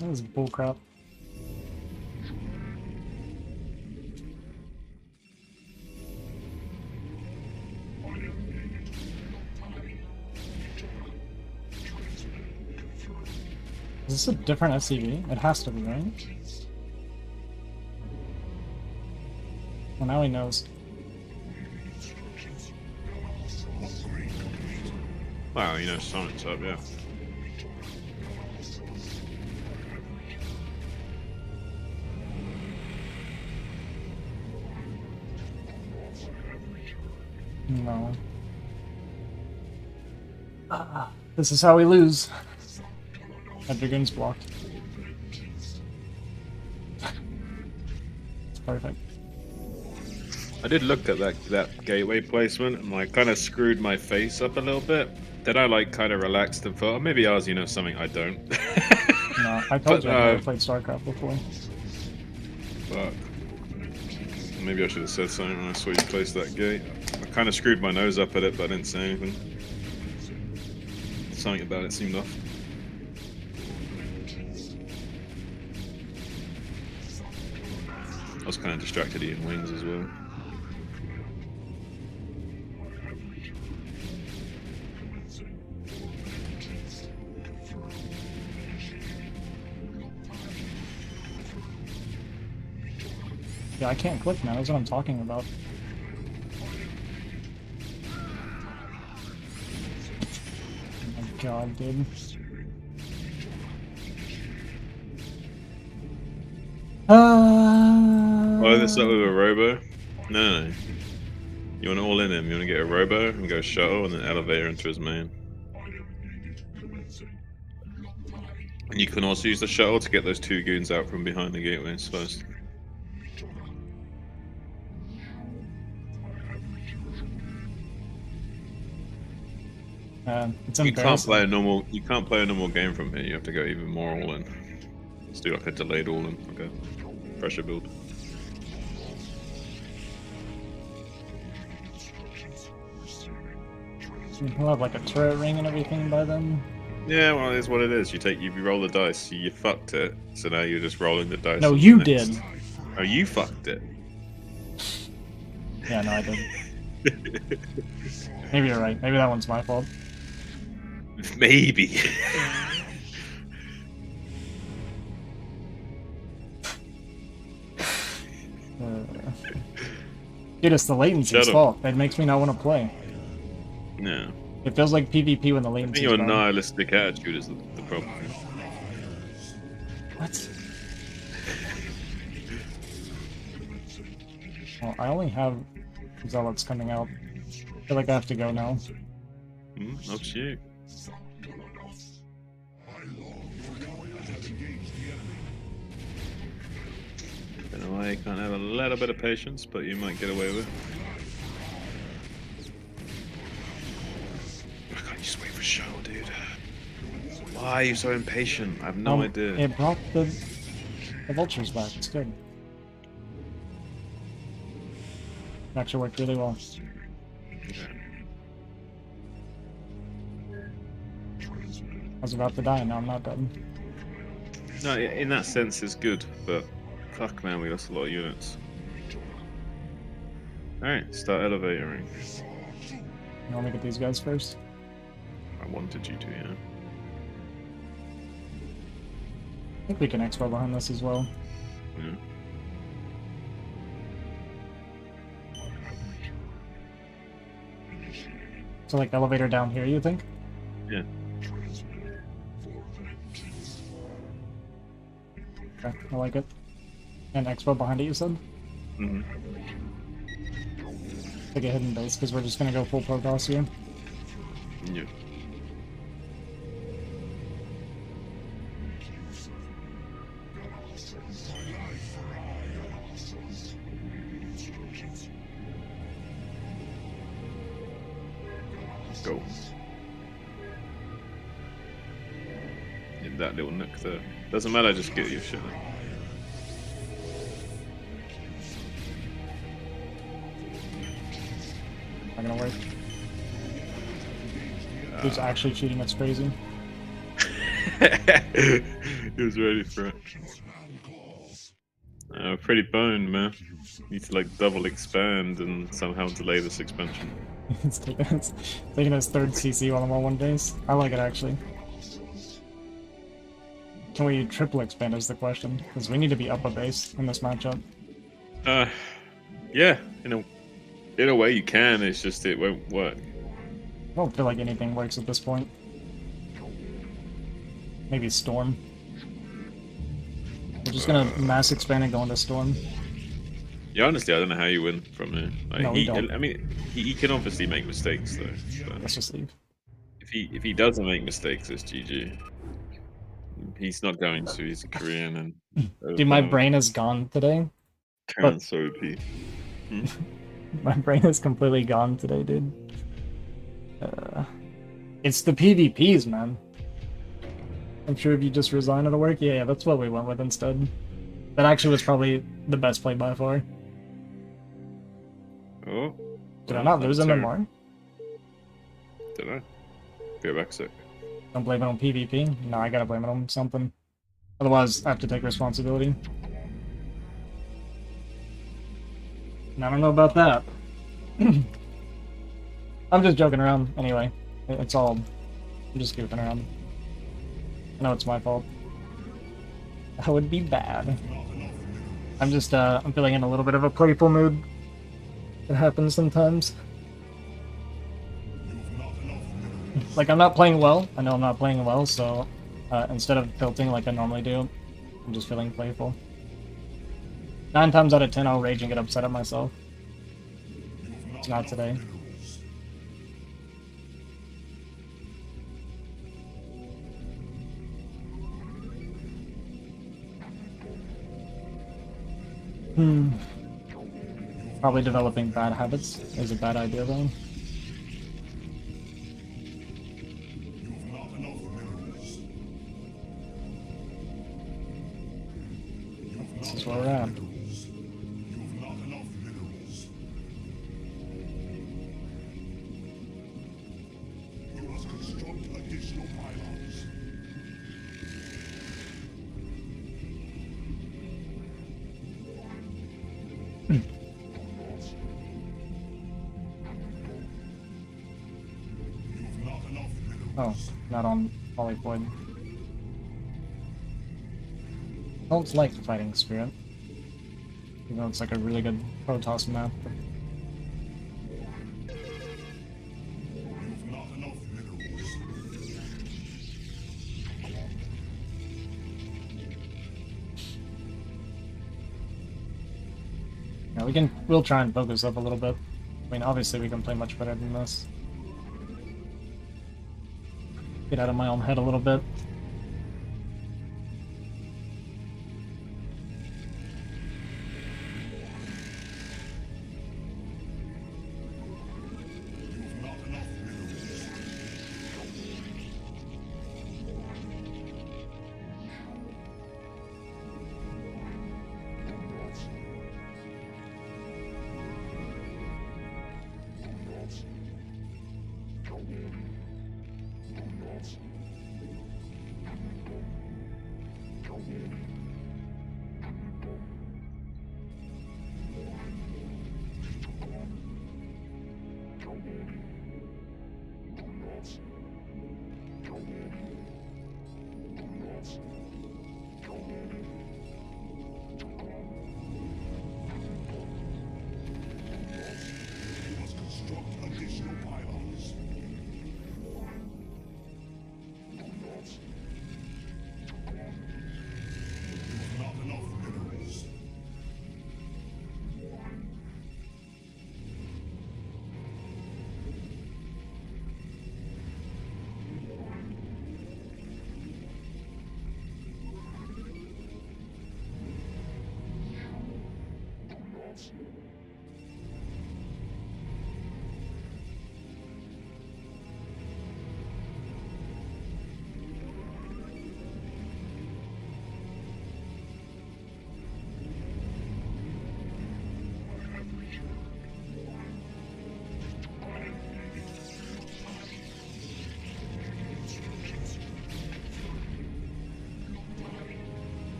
That was bullcrap. Is this a different SCV? It has to be, right? Well, now he knows. Wow, Sonic's up, yeah. No. This is how we lose. That Dragoon's blocked. It's perfect. I did look at that gateway placement and I kind of screwed my face up a little bit. Then I kind of relaxed and thought, oh, maybe ours, something I don't. No, I told you I've never played StarCraft before. Fuck. Maybe I should have said something when I saw you place that gate. I kind of screwed my nose up at it, but I didn't say anything. Something about it seemed off. I was kind of distracted eating wings as well. Yeah, I can't click now, that's what I'm talking about. Oh my god, dude. Follow this up with a robo? No. You want to all in him. You want to get a robo and go shuttle and then elevator into his main. And you can also use the shuttle to get those 2 goons out from behind the gateways first. It's You can't embarrassing. play a normal. You can't play a normal game from here. You have to go even more all in. Let's do like a delayed all in, like a pressure build. He'll have like a turret ring and everything by then. Yeah, well, it is what it is. You roll the dice. You fucked it. So now you're just rolling the dice. No, on the you next. did. Oh, you fucked it. Yeah, no, I did. Maybe you're right. Maybe that one's my fault. Maybe. Dude, it's the latency's Shut up. fault. It makes me not want to play. No. It feels like PvP when the I latency. think your nihilistic attitude is the problem. What? Well, I only have zealots coming out. I feel like I have to go now. Up to you. Don't know why you can't have a little bit of patience, but you might get away with it. Why can't you just wait for show, dude? Why are you so impatient? I have no idea. It brought the vultures back. It's good. It actually worked really well. I was about to die, and now I'm not dead. No, in that sense, it's good, but fuck, man, we lost a lot of units. Alright, start elevatoring. You want me to get these guys first? I wanted you to, yeah. I think we can expo behind this as well. Yeah. So, like, elevator down here, you think? Yeah. Okay, I like it. And expo behind it, you said? Mm-hmm. Like a hidden base, because we're just gonna go full Protoss here. Yeah. Go. In that little nook there. Doesn't matter, just get your shit. Not gonna work. Who's actually cheating? That's crazy. He was ready for it. Pretty boned, man. Need to like double expand and somehow delay this expansion. It's taking his third CC while I'm on one base. I like it, actually. Can we triple expand is the question, because we need to be up a base in this matchup. Yeah, in a way you can, it's just it won't work. I don't feel like anything works at this point. Maybe Storm. We're just gonna mass expand and go into Storm. Yeah, honestly, I don't know how you win from here. Like, No, we don't. I mean, he can obviously make mistakes though. So Let's just leave. if he doesn't make mistakes, it's GG. He's not going to. He's a Korean and. Dude, my brain is gone today. Turns OP. My brain is completely gone today, dude. It's the PvPs, man. I'm sure if you just resign, it'll work. Yeah, that's what we went with instead. That actually was probably the best play by far. Oh. Did I not lose MMR? Did I? Go back sec. Don't blame it on PvP. No, I gotta blame it on something. Otherwise, I have to take responsibility. And I don't know about that. I'm just joking around anyway. It's all... I'm just goofing around. I know it's my fault. That would be bad. I'm just, I'm feeling in a little bit of a playful mood. It happens sometimes. Like, I'm not playing well. I know I'm not playing well, so instead of tilting like I normally do, I'm just feeling playful. 9 times out of 10, I'll rage and get upset at myself. It's not today. Probably developing bad habits is a bad idea, though. This is where we're at. Oh, not on Polyploid. I don't like Fighting Spirit. Even though it's like a really good Protoss map. we'll try and focus up a little bit. I mean, obviously we can play much better than this. Get out of my own head a little bit.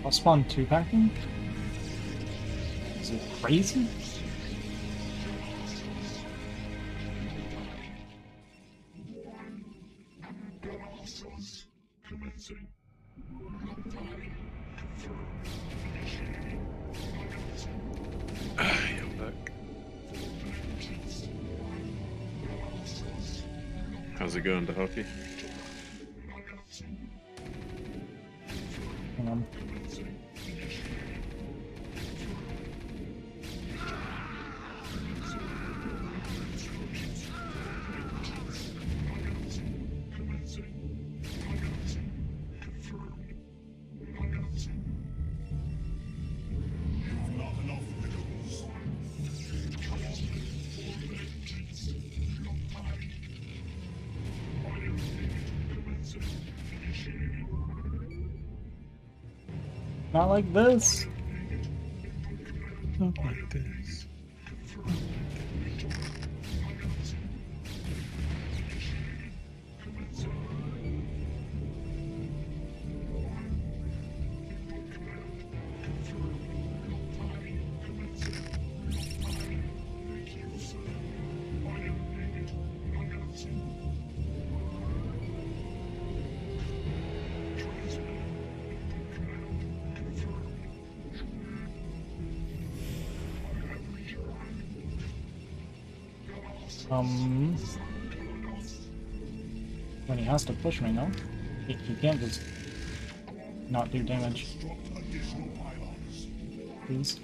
I'll spawn 2-packing? Is it crazy? I'm back. How's it going, Dahaki? Hang on. Not like this. Not like this. When he has to push me, no? He can't just not do damage. Please.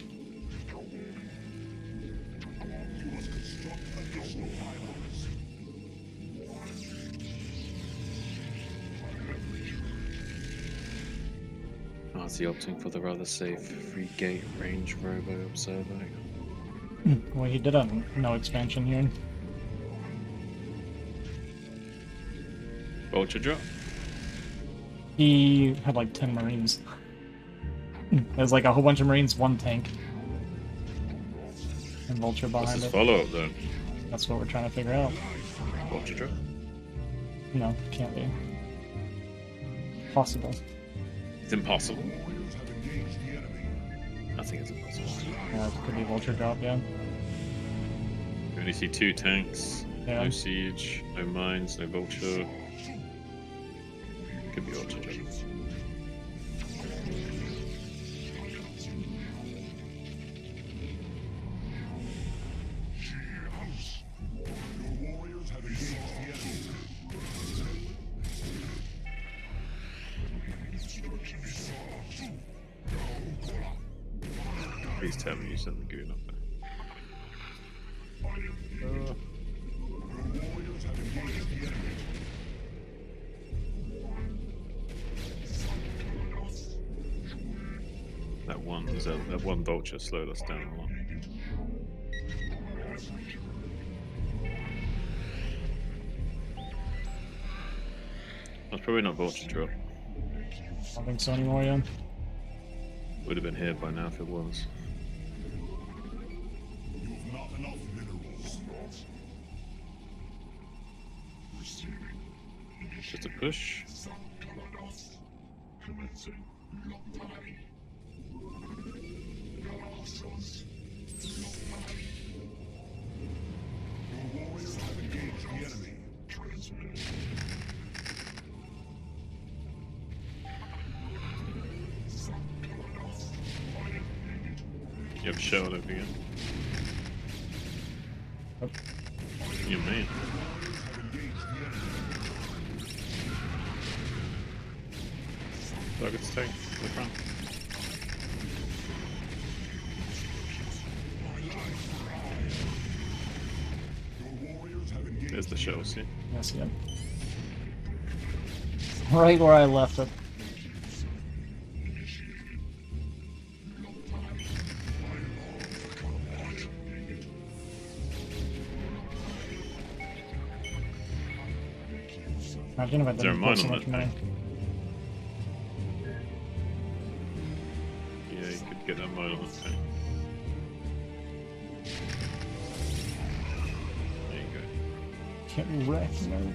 Artie opting for the rather safe free gate range robo observer. Well, he did a no expansion here. Vulture drop. He had like 10 Marines. There's like a whole bunch of Marines, one tank. And Vulture What's behind his it. follow-up then? That's what we're trying to figure out. Vulture drop. No, can't be. Possible. It's impossible. I think it's impossible. Yeah, it could be Vulture drop, yeah. We only see 2 tanks. Yeah. No siege, no mines, no vulture. Could be vulture drop. Please tell me you sent the goon up there. That one vulture slowed us down a lot. That's probably not vulture drop. I don't think so anymore, yeah. Would have been here by now if it was. You've not enough minerals. Just a push. Your warriors have engaged the enemy. You have shelled over again. You mean? Target's tank in the front. Your warriors have engaged. There's the shell, see? Yes, yeah. Right where I left it. Imagine if I Is there a didn't mine put so on much it? money. Yeah, you could get that mine on the tank. There you go. Can't wreck, man.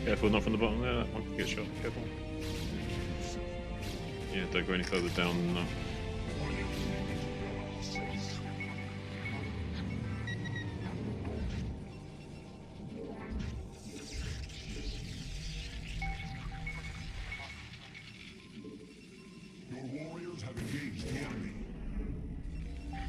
Careful, not from the bottom there, that one could get shot. Careful. Yeah, don't go any further down than that. Your warriors have engaged the enemy. Your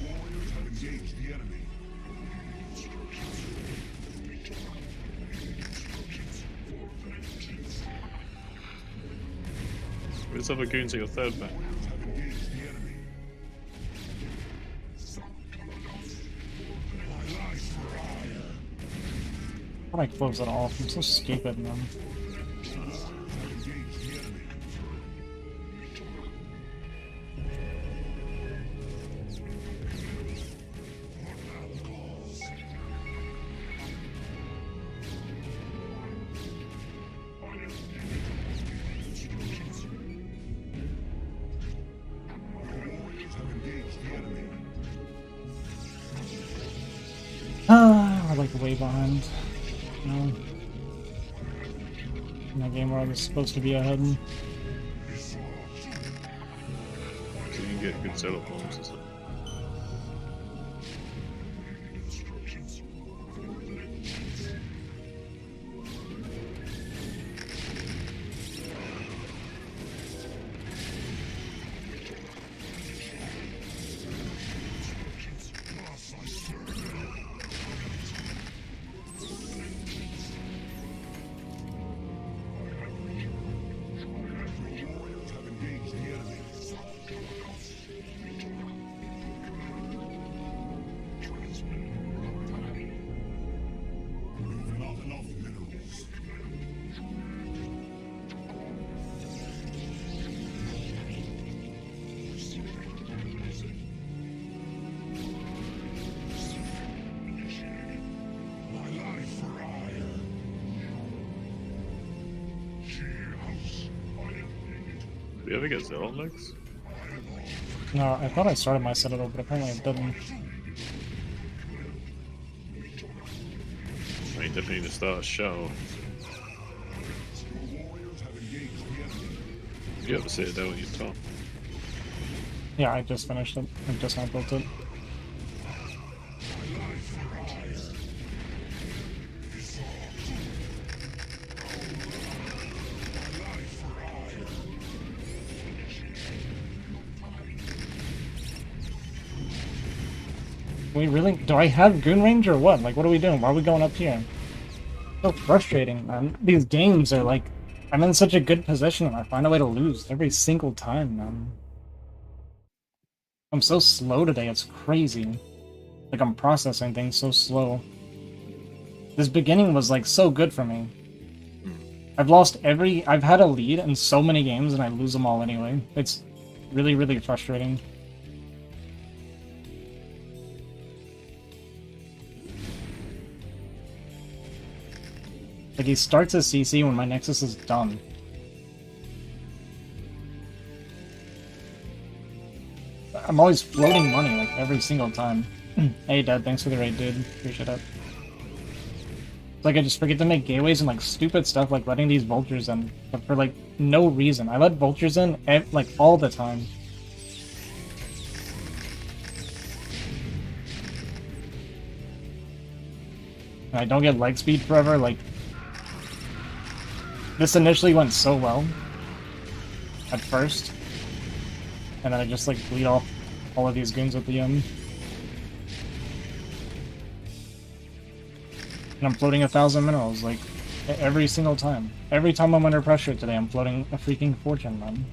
warriors have engaged the enemy. Where's other goons at your third back? Have engaged the enemy. How do I close that off? I'm so stupid, man. Have engaged the enemy. Your warriors have engaged the enemy. Ah, we're like way behind. No. In that game where I was supposed to be ahead. So you can get good setup bombs and stuff. Your warriors have engaged the enemy. Do you ever get Zero legs? No, I thought I started my Citadel, but apparently it didn't. I mean, definitely need to start a show. You have a Citadel in your top. Yeah, I just finished it. I just now built it. We really... Do I have Goon Range or what? Like, what are we doing? Why are we going up here? So frustrating, man. These games are like... I'm in such a good position and I find a way to lose every single time, man. I'm so slow today, it's crazy. Like, I'm processing things so slow. This beginning was, like, so good for me. I've lost every... I've had a lead in so many games and I lose them all anyway. It's really, really frustrating. Like, he starts his CC when my Nexus is done. I'm always floating money, like, every single time. Hey, Dad, thanks for the raid, dude. Appreciate it. It's like I just forget to make gateways and, like, stupid stuff like letting these vultures in, but for, like, no reason. I let vultures in, like, all the time. And I don't get leg speed forever, like... This initially went so well. At first. And then I just, like, bleed off all of these goons at the end. And I'm floating 1,000 minerals, like, every single time. Every time I'm under pressure today, I'm floating a freaking fortune, man.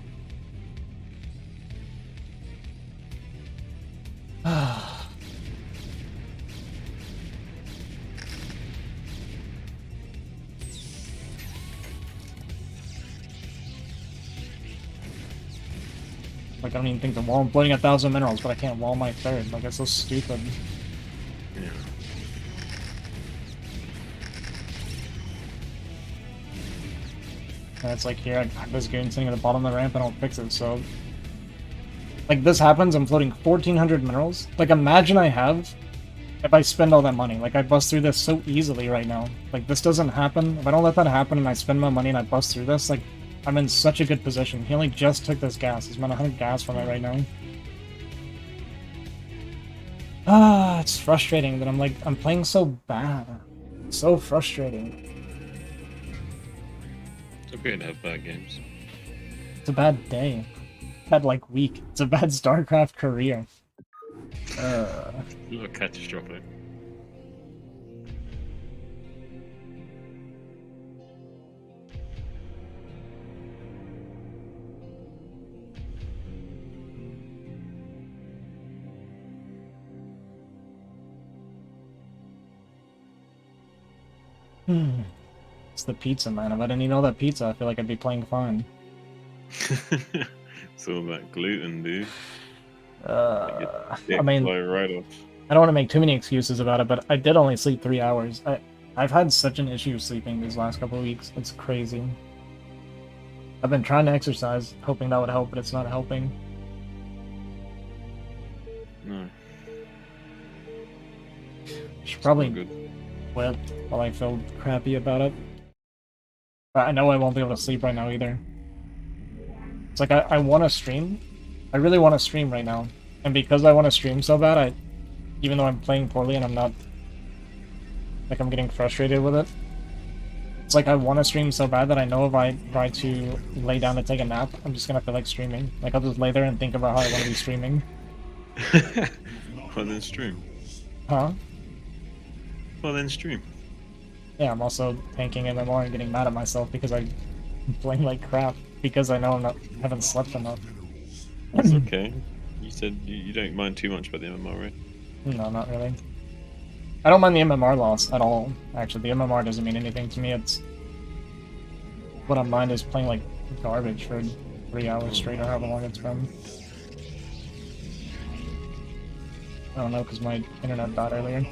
Like, I don't even think the wall. I'm floating 1,000 minerals, but I can't wall my third. Like, it's so stupid. Yeah. And it's like, here, I have this goon sitting at the bottom of the ramp and I'll fix it, so... Like, this happens, I'm floating 1,400 minerals. Like, imagine I have... If I spend all that money. Like, I bust through this so easily right now. Like, this doesn't happen. If I don't let that happen and I spend my money and I bust through this, like... I'm in such a good position. He only just took this gas. He's about 100 gas from it right now. Ah, it's frustrating that I'm playing so bad. So frustrating. It's okay to have bad games. It's a bad day. Bad, like, week. It's a bad StarCraft career. You look catastrophic. It's the pizza, man. If I didn't eat all that pizza, I feel like I'd be playing fine. It's all that gluten, dude. I mean, right off. I don't want to make too many excuses about it, but I did only sleep 3 hours. I've had such an issue sleeping these last couple of weeks. It's crazy. I've been trying to exercise, hoping that would help, but it's not helping. No. Should probably Good. quit while I feel crappy about it. But I know I won't be able to sleep right now either. It's like I want to stream. I really want to stream right now. And because I want to stream so bad, even though I'm playing poorly and I'm not... Like, I'm getting frustrated with it. It's like I want to stream so bad that I know if I try to lay down to take a nap, I'm just gonna feel like streaming. Like, I'll just lay there and think about how I want to be streaming. Well, then stream. Huh? Well, then stream. Yeah, I'm also tanking MMR and getting mad at myself because I'm playing like crap. Because I know haven't slept enough. That's okay. You said you don't mind too much about the MMR, right? No, not really. I don't mind the MMR loss at all. Actually, the MMR doesn't mean anything to me. It's... What I mind is playing like garbage for 3 hours straight or however long it's been. I don't know, because my internet died earlier.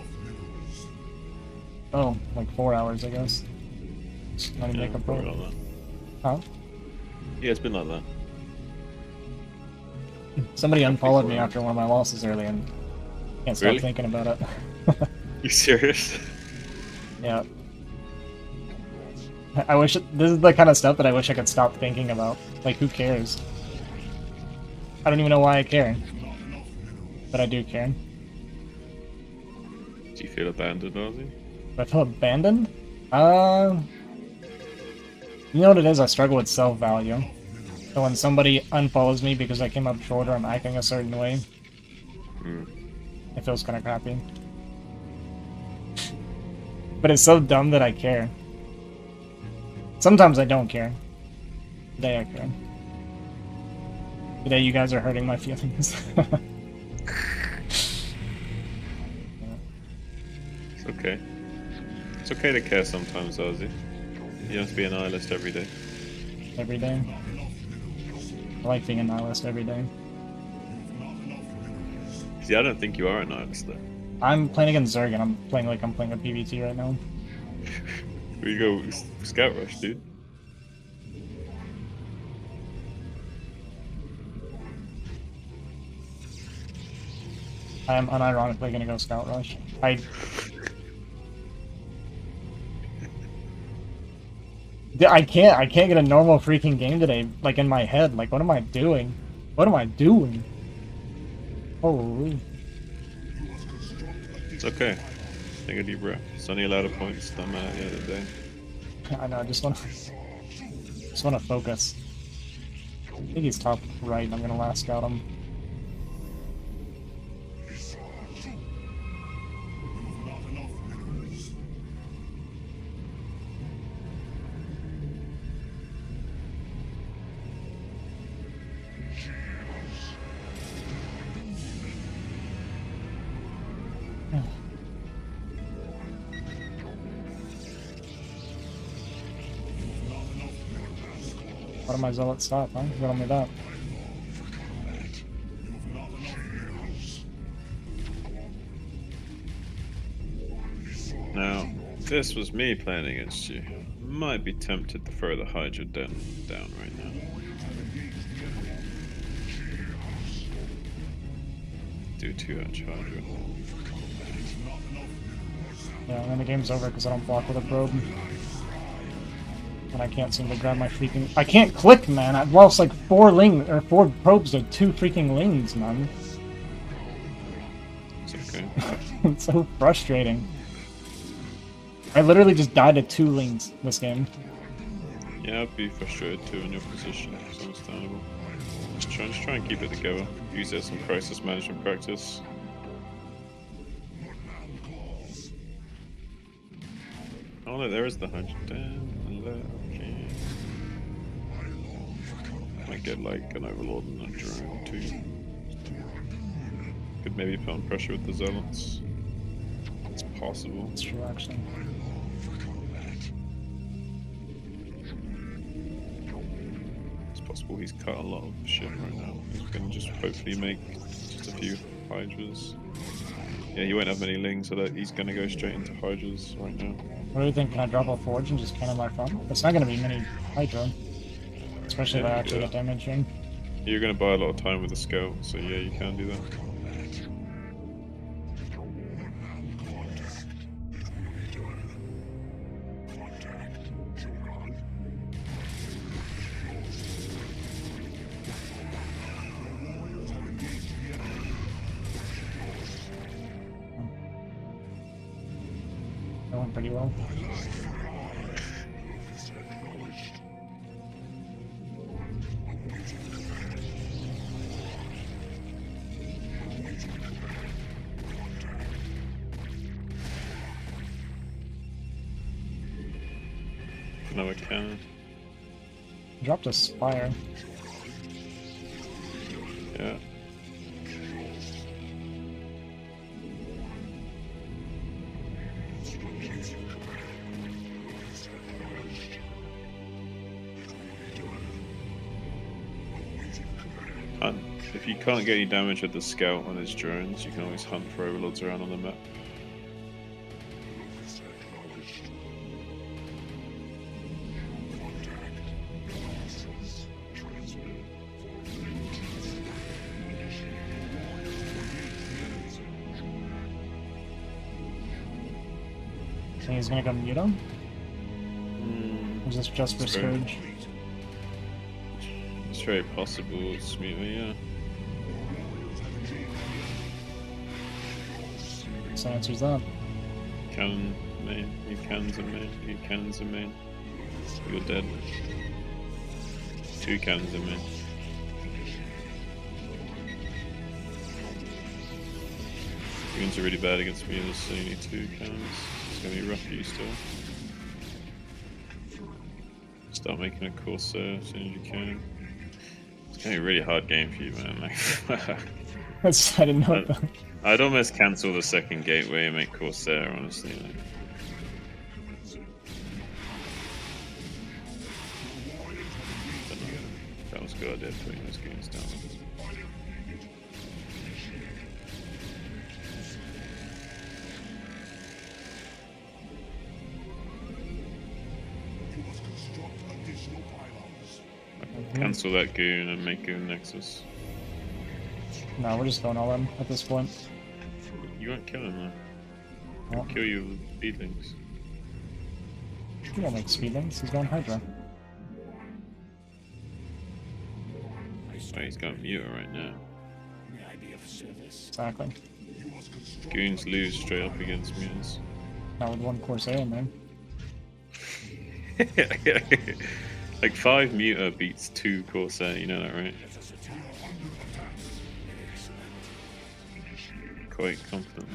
Oh, like 4 hours, I guess. It's not even make up for probably it. like that. Huh? Yeah, it's been like that. Somebody unfollowed me after one of my losses early and can't stop Really? thinking about it. You serious? Yeah. I wish this is the kind of stuff that I wish I could stop thinking about. Like, who cares? I don't even know why I care. But I do care. Do you feel abandoned, Ozzy? Do I feel abandoned? You know what it is? I struggle with self-value. So when somebody unfollows me because I came up short or I'm acting a certain way, it feels kind of crappy. But it's so dumb that I care. Sometimes I don't care. Today I care. Today you guys are hurting my feelings. It's okay. It's okay to care sometimes, Ozzy. You don't have to be a nihilist every day. Every day. I like being a nihilist every day. See, I don't think you are a nihilist though. I'm playing against Zerg and I'm playing like I'm playing a PvT right now. Here you go, Scout Rush, dude. I am unironically gonna go Scout Rush. I can't get a normal freaking game today, like in my head. Like, what am I doing? What am I doing? Holy. It's okay. Take a deep breath. It's only a lot of points. Don't matter at the end of the day. I know, I just wanna focus. I think he's top right, and I'm gonna last scout him. What am I zealot stop, huh? Riddle me that. Now, if this was me playing against you, might be tempted to throw the Hydra down right now. Do too much Hydra. Yeah, and then the game's over because I don't block with a probe. And I can't seem to grab my freaking... I can't click, man! I've lost like 4 probes to 2 freaking lings, man. It's okay. It's so frustrating. I literally just died to 2 lings this game. Yeah, I'd be frustrated too in your position. It's understandable. Just try and keep it together. Use it as some crisis management practice. Oh no, there is the 100. Damn, might get like an overlord and a drone too. Could maybe put on pressure with the zealots. It's possible. It's true, actually. It's possible he's cut a lot of shit right now. He's gonna just hopefully make just a few Hydras. Yeah, he won't have many lings, so that he's gonna go straight into Hydras right now. What do you think? Can I drop a forge and just cannon my front? It's not gonna be many Hydra. Especially if I actually get damage in. You're gonna buy a lot of time with the scout, so yeah, you can do that. That went pretty well. Another cannon. Dropped a spire. Yeah. If you can't get any damage with the scout on his drones, you can always hunt for overlords around on the map. think he's gonna go mute him? Mm, Or is this just for That's fair. Scourge? it's very possible it's mute me, yeah. So answers that. Cannon main, you cannons in main, you cannons in main. You're dead. 2 cannons in main. Goons are really bad against me, so you need 2 cannons. It's gonna be rough for you still. Start making a Corsair as soon as you can. It's gonna be a really hard game for you, man. Like, That's, I didn't know that. I'd almost cancel the second gateway and make Corsair, honestly. Like. That was a good idea, putting those goons down. You must construct additional pylons. Cancel that goon and make Goon Nexus. No, we're just going all in at this point. You won't kill him, though. Well, He'll kill you with speedlings. he won't make speedlings, he's going Hydra. Oh, he's got Muta right now. Exactly. Goons lose straight up against Mutas. Not with one Corsair in there. Like 5 Muta beats 2 Corsair, you know that, right? Quite confident.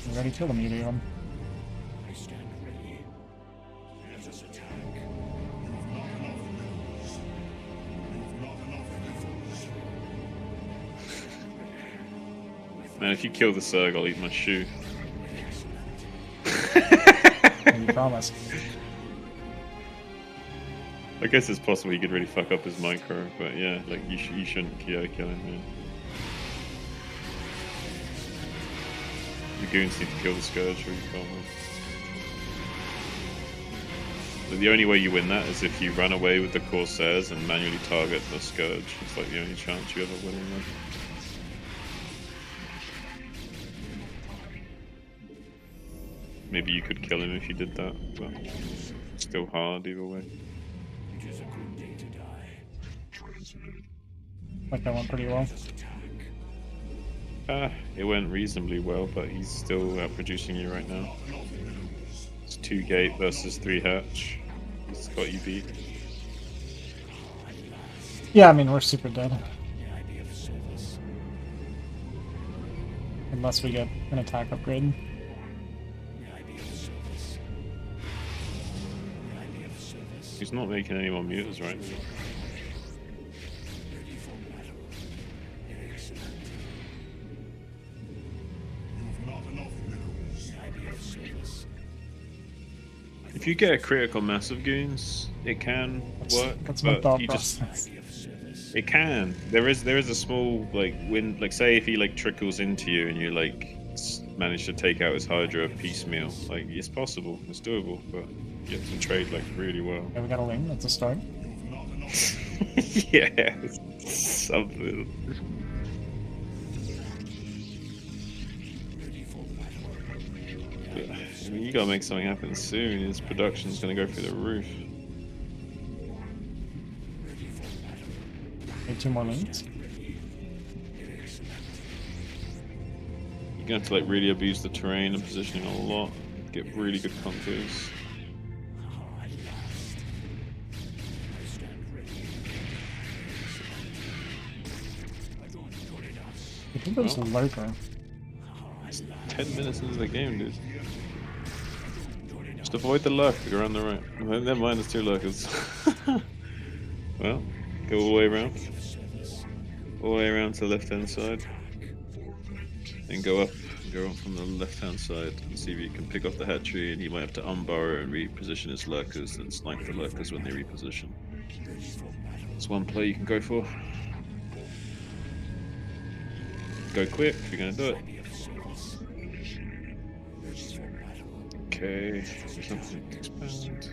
We already killed him, even. Man, if you kill the Zerg, I'll eat my shoe. You promised. I guess it's possible he could really fuck up his micro, but yeah, like you shouldn't kill him, man. The goons need to kill the Scourge really badly. But the only way you win that is if you run away with the Corsairs and manually target the Scourge. It's like the only chance you ever win in that. Maybe you could kill him if you did that, but it's still hard either way. Like that went pretty well. It went reasonably well, but he's still outproducing you right now. It's 2 gate versus 3 hatch. He's got you beat. Yeah, I mean, we're super dead. Unless we get an attack upgrade. He's not making any more mutas right now. If you get a critical mass of goons, it can work. That's my but thought you just process. it can. There is a small like win. Like say if he like trickles into you and you like manage to take out his Hydra piecemeal, like it's possible, it's doable, but you have to trade like really well. Yeah, we got a wing, that's a start. Yeah, something. I mean, you gotta make something happen soon. His production's gonna go through the roof. Need 2 more lanes. You're gonna have to like really abuse the terrain and positioning a lot. Get really good contours. I think it was a lurker. It's 10 minutes into the game, dude. Just avoid the lurk around the right. Oh, never mind, there's 2 lurkers. Well, go all the way around. All the way around to the left hand side. Then go up from the left hand side and see if you can pick off the hatchery, and he might have to unburrow and reposition his lurkers and snipe the lurkers when they reposition. It's one play you can go for. Go quick if you're gonna do it. Okay, something expand.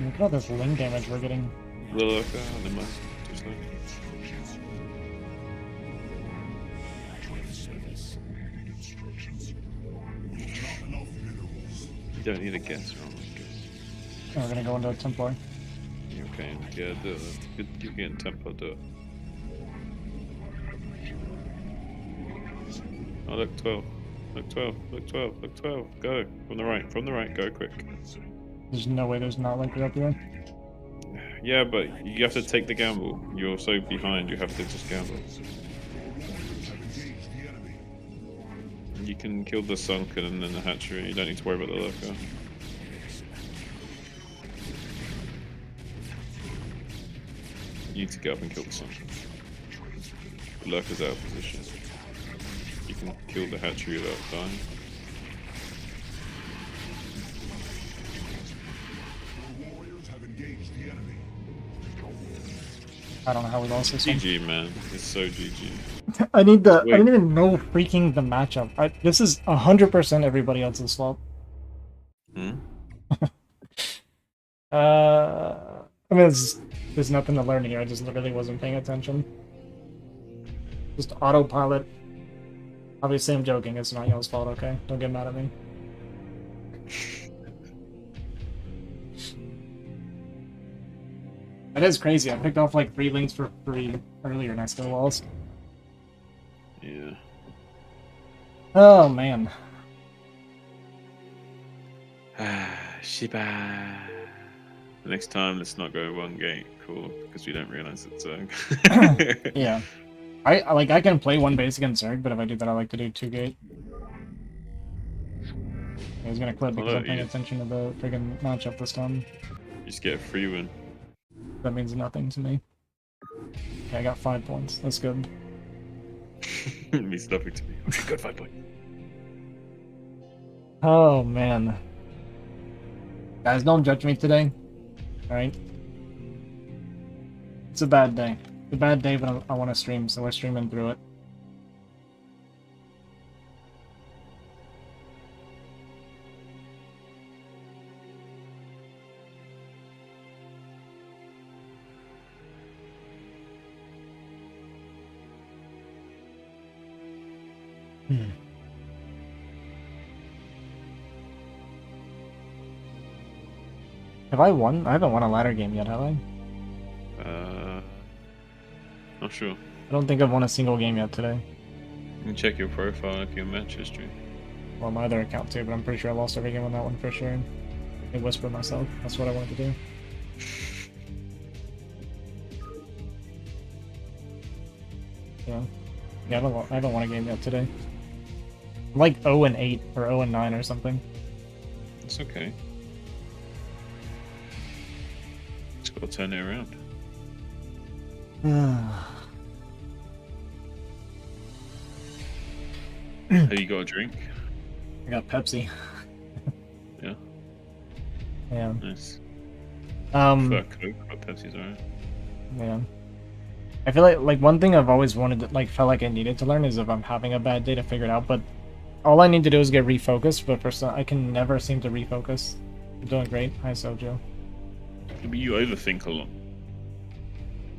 Look at all this link damage we're getting. Little never mind. Just like... You don't need a guess, oh my god. We're gonna go into a Templar. You okay? Yeah, do it. You're getting tempo, do it. Oh, look, 12. Look, 12. Look, 12. Look, 12. Go. From the right. Go quick. There's no way there's not linker up here. Yeah, but you have to take the gamble. You're so behind, you have to just gamble. You can kill the sunken and then the hatchery. You don't need to worry about the lurker. You need to get up and kill the sunken. The lurker's out of position. You can kill the hatchery without dying. I don't know how we lost this one. GG, man. It's so GG. I need the. Wait. I didn't even know freaking the matchup. This is 100% everybody else's fault. Hmm? I mean, there's nothing to learn here. I just literally wasn't paying attention. Just autopilot. Obviously, I'm joking. It's not y'all's fault, okay? Don't get mad at me. That is crazy. I picked off like 3 links for free earlier and I still lost. Yeah. Oh, man. Shiba. Next time, let's not go 1 gate, cool, because we don't realize it's Yeah. I can play 1 base against Zerg, but if I do that, I like to do 2 gate. He's gonna clip because I'm paying attention to the friggin' matchup this time. Just get a free win. That means nothing to me. Okay, I got 5 points. That's good. It means nothing to me. Okay, good, 5 points. Oh, man. Guys, don't judge me today. Alright? It's a bad day. It's a bad day, but I want to stream, so we're streaming through it. Have I won? I haven't won a ladder game yet, have I? Not sure. I don't think I've won a single game yet today. You can check your profile if your match history. Well, my other account too, but I'm pretty sure I lost every game on that one for sure. I whispered myself. That's what I wanted to do. Yeah. Yeah, I haven't won a game yet today. I'm like 0-8 or 0-9 or something. It's okay. Just gotta turn it around. Have you got a drink? I got Pepsi. Yeah. Yeah. Nice. Fuck Coke, but Pepsi's alright. Yeah. I feel like one thing I've always wanted to, felt like I needed to learn is if I'm having a bad day to figure it out, but all I need to do is get refocused, but for some, I can never seem to refocus. I'm doing great. Hi, Sojo. But you overthink a lot.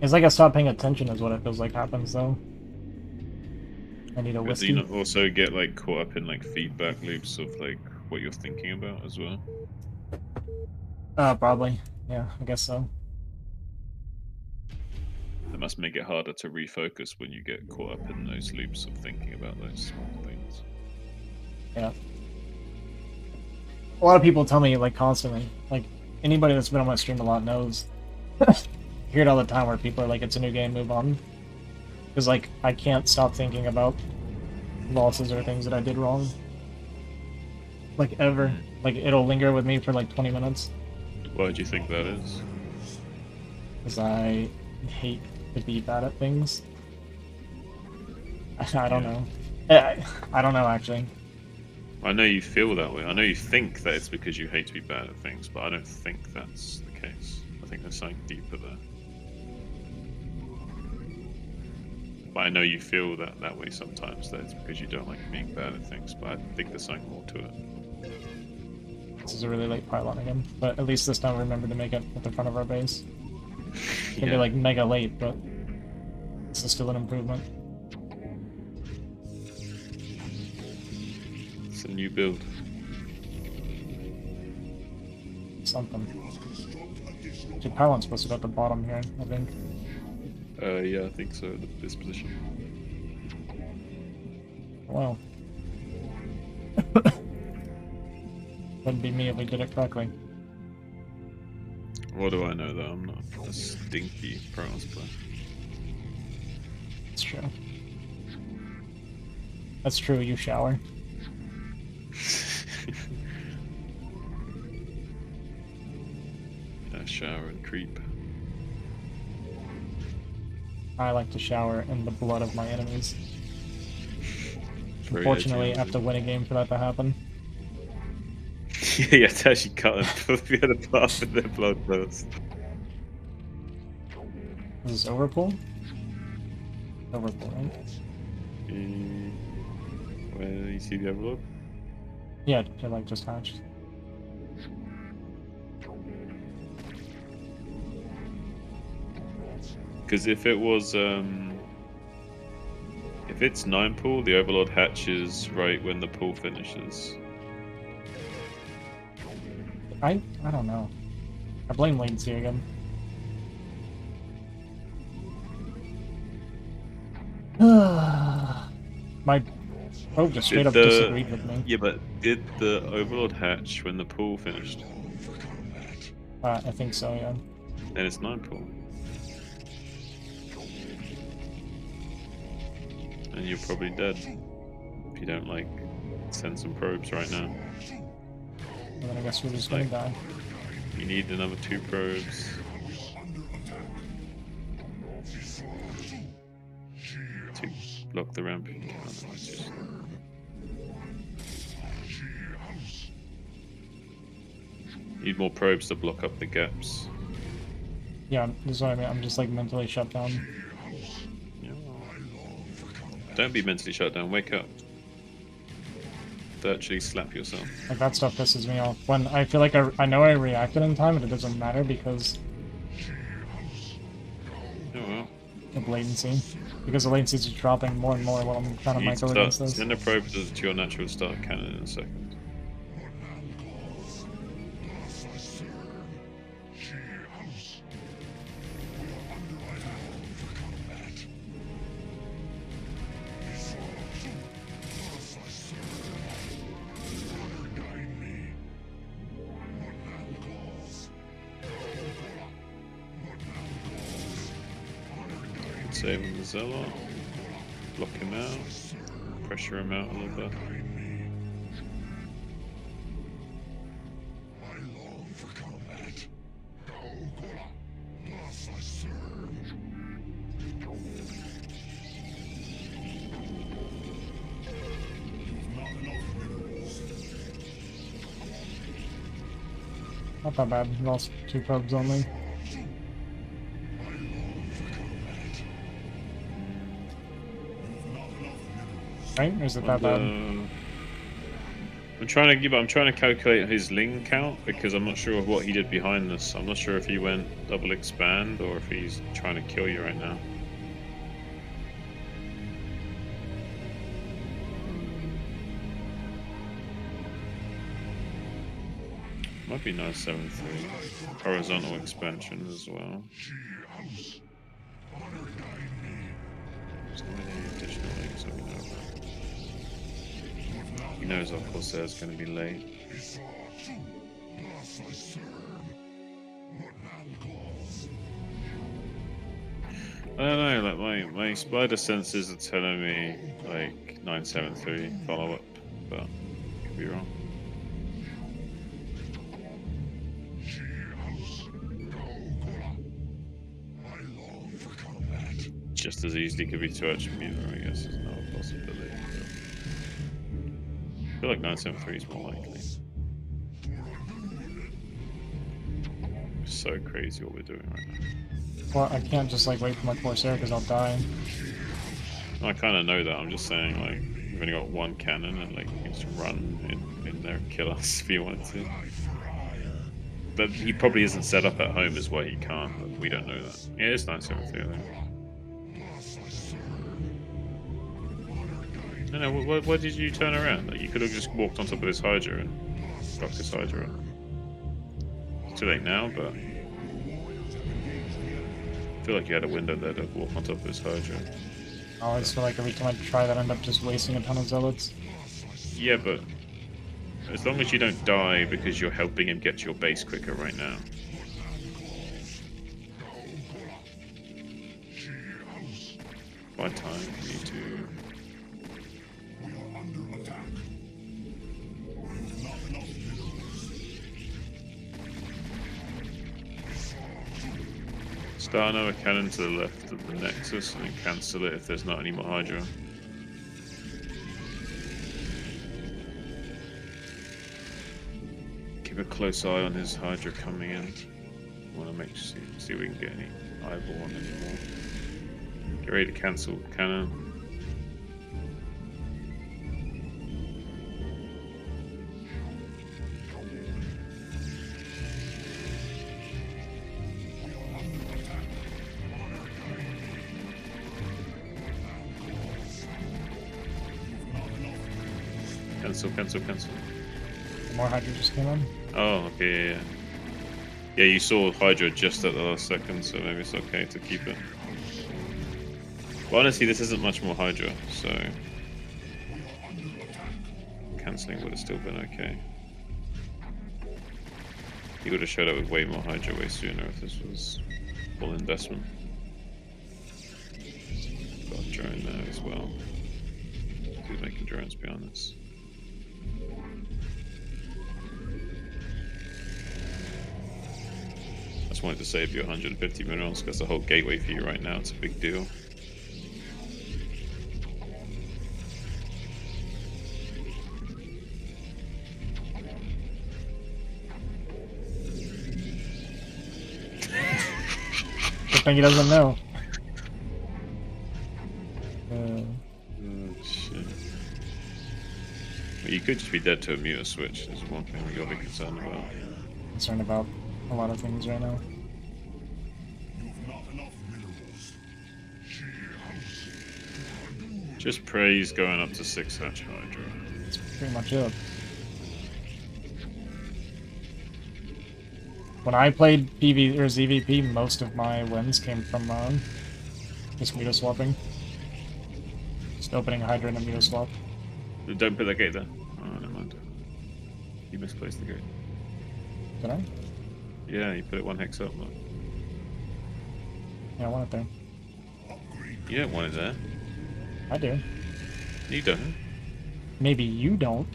It's like I stop paying attention is what it feels like happens, though. I need a But do whiskey. you not also get like caught up in like feedback loops of like what you're thinking about as well? Probably. Yeah, I guess so. That must make it harder to refocus when you get caught up in those loops of thinking about those small things. Yeah. A lot of people tell me, like, constantly. Like, anybody that's been on my stream a lot knows. I hear it all the time where people are like, it's a new game, move on. Because, like, I can't stop thinking about losses or things that I did wrong. Like, ever. Like, it'll linger with me for, like, 20 minutes. Why do you think that is? Because I hate to be bad at things. I don't know. I don't know, actually. I know you feel that way. I know you think that it's because you hate to be bad at things, but I don't think that's the case. I think there's something deeper there. But I know you feel that way sometimes, that it's because you don't like being bad at things, but I think there's something more to it. This is a really late pylon again, but at least this time I remember to make it at the front of our base. Can be like mega late, but this is still an improvement. It's a new build. Something. Dude, power one's supposed to go at the bottom here, I think. Yeah, I think so. This position. Wow. Wouldn't be me if we did it correctly. What do I know though? I'm not a stinky Protoss player. It's true. That's true, you shower. Yeah, shower and creep. I like to shower in the blood of my enemies. Very Unfortunately, I edgy. have to win a game for that to happen. Yeah, you have to actually cut them before you had a path in their blood first. Is this overpull? Overpull, right? Where you see the overlord? Yeah, they're like just hatched. Because if it was, if it's 9 pool, the overlord hatches right when the pool finishes. I don't know. I blame latency again. My probe just straight up disagreed with me. Yeah, but did the overlord hatch when the pool finished? I think so, yeah. Then it's 9 pool. And you're probably dead if you don't like send some probes right now. And then I guess we're just gonna die. You need another 2 probes. To block the ramp. Need more probes to block up the gaps. Yeah, this is what I mean. I'm just like mentally shut down. Yeah. Don't be mentally shut down. Wake up. Virtually slap yourself. Like that stuff pisses me off. When I feel like I know I reacted in time, but it doesn't matter because Oh well. of latency. Because the latency is dropping more and more while I'm trying to You need to micro against this. send a probe to your natural start cannon in a second. Saving the Zealot, block him out, pressure him out a little bit. Not that bad. Lost 2 probes only. Right? Or is it that bad? I'm trying to calculate his Ling count because I'm not sure of what he did behind this. I'm not sure if he went double expand or if he's trying to kill you right now. Might be 973. Horizontal expansion as well. There's not any additional links that we know about. He knows our Corsair's going to be late. I don't know, like my spider senses are telling me like 973 follow up, but could be wrong. Just as easily could be 2 attribute, I guess is another possibility. But I feel like 973 is more likely. It's so crazy what we're doing right now. Well, I can't just like wait for my Corsair because I'll die. I kind of know that. I'm just saying, like, we've only got 1 cannon, and like you can just run in there and kill us if you wanted to. but he probably isn't set up at home, is why he can't. But we don't know that. Yeah, it's nice everything. No, why did you turn around? Like, you could have just walked on top of this Hydra and fucked this Hydra up. It's too late now, but I feel like you had a window there to walk on top of this Hydra. I always feel like every time I try that, I end up just wasting a ton of zealots. Yeah, but as long as you don't die because you're helping him get to your base quicker right now. Find time for you to... Start another cannon to the left of the Nexus and then cancel it if there's not any more Hydra. Keep a close eye on his Hydra coming in. Want to see if we can get any eyeball on anymore. Get ready to cancel cannon. Cancel. More Hydra just came in. Oh, okay, yeah. Yeah, you saw Hydra just at the last second, so maybe it's okay to keep it. But honestly, this isn't much more Hydra, so... cancelling would have still been okay. He would have showed up with way more Hydra way sooner if this was full investment. Got a drone there as well. Who's making drones beyond this? I just wanted to save you 150 minerals because the whole gateway for you right now, it's a big deal. Good thing he doesn't know. Oh shit. Well, you could just be dead to a muta switch, is one thing we gotta be concerned about. Concerned about a lot of things right now. You've not enough minerals. Just pray he's going up to 6 hatch Hydra. That's pretty much it. When I played PV or ZVP, most of my wins came from just muta swapping. Just opening Hydra and a muta swap. Don't put that gate there. Oh, never mind. You misplaced the gate. Did I? Yeah, you put it 1 hex up. Look. Yeah, I want it there. You don't want it there. I do. You don't. Maybe you don't.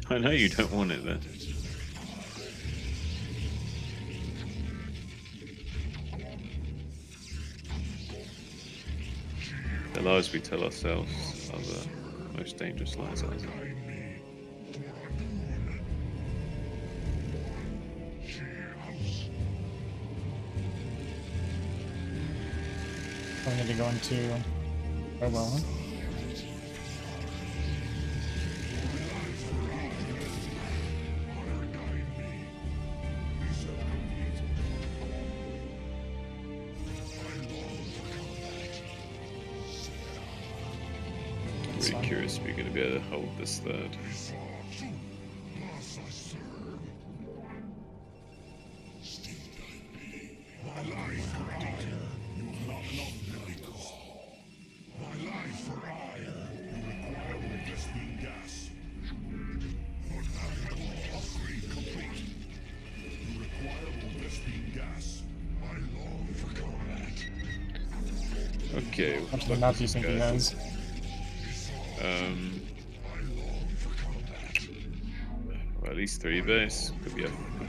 I know you don't want it there. The lies we tell ourselves are the most dangerous lies out there. I need to go into farewell. Huh? I'm really curious if you're going to be able to hold this third. Okay, How much map do you think he has? Well, at least 3 base. Could be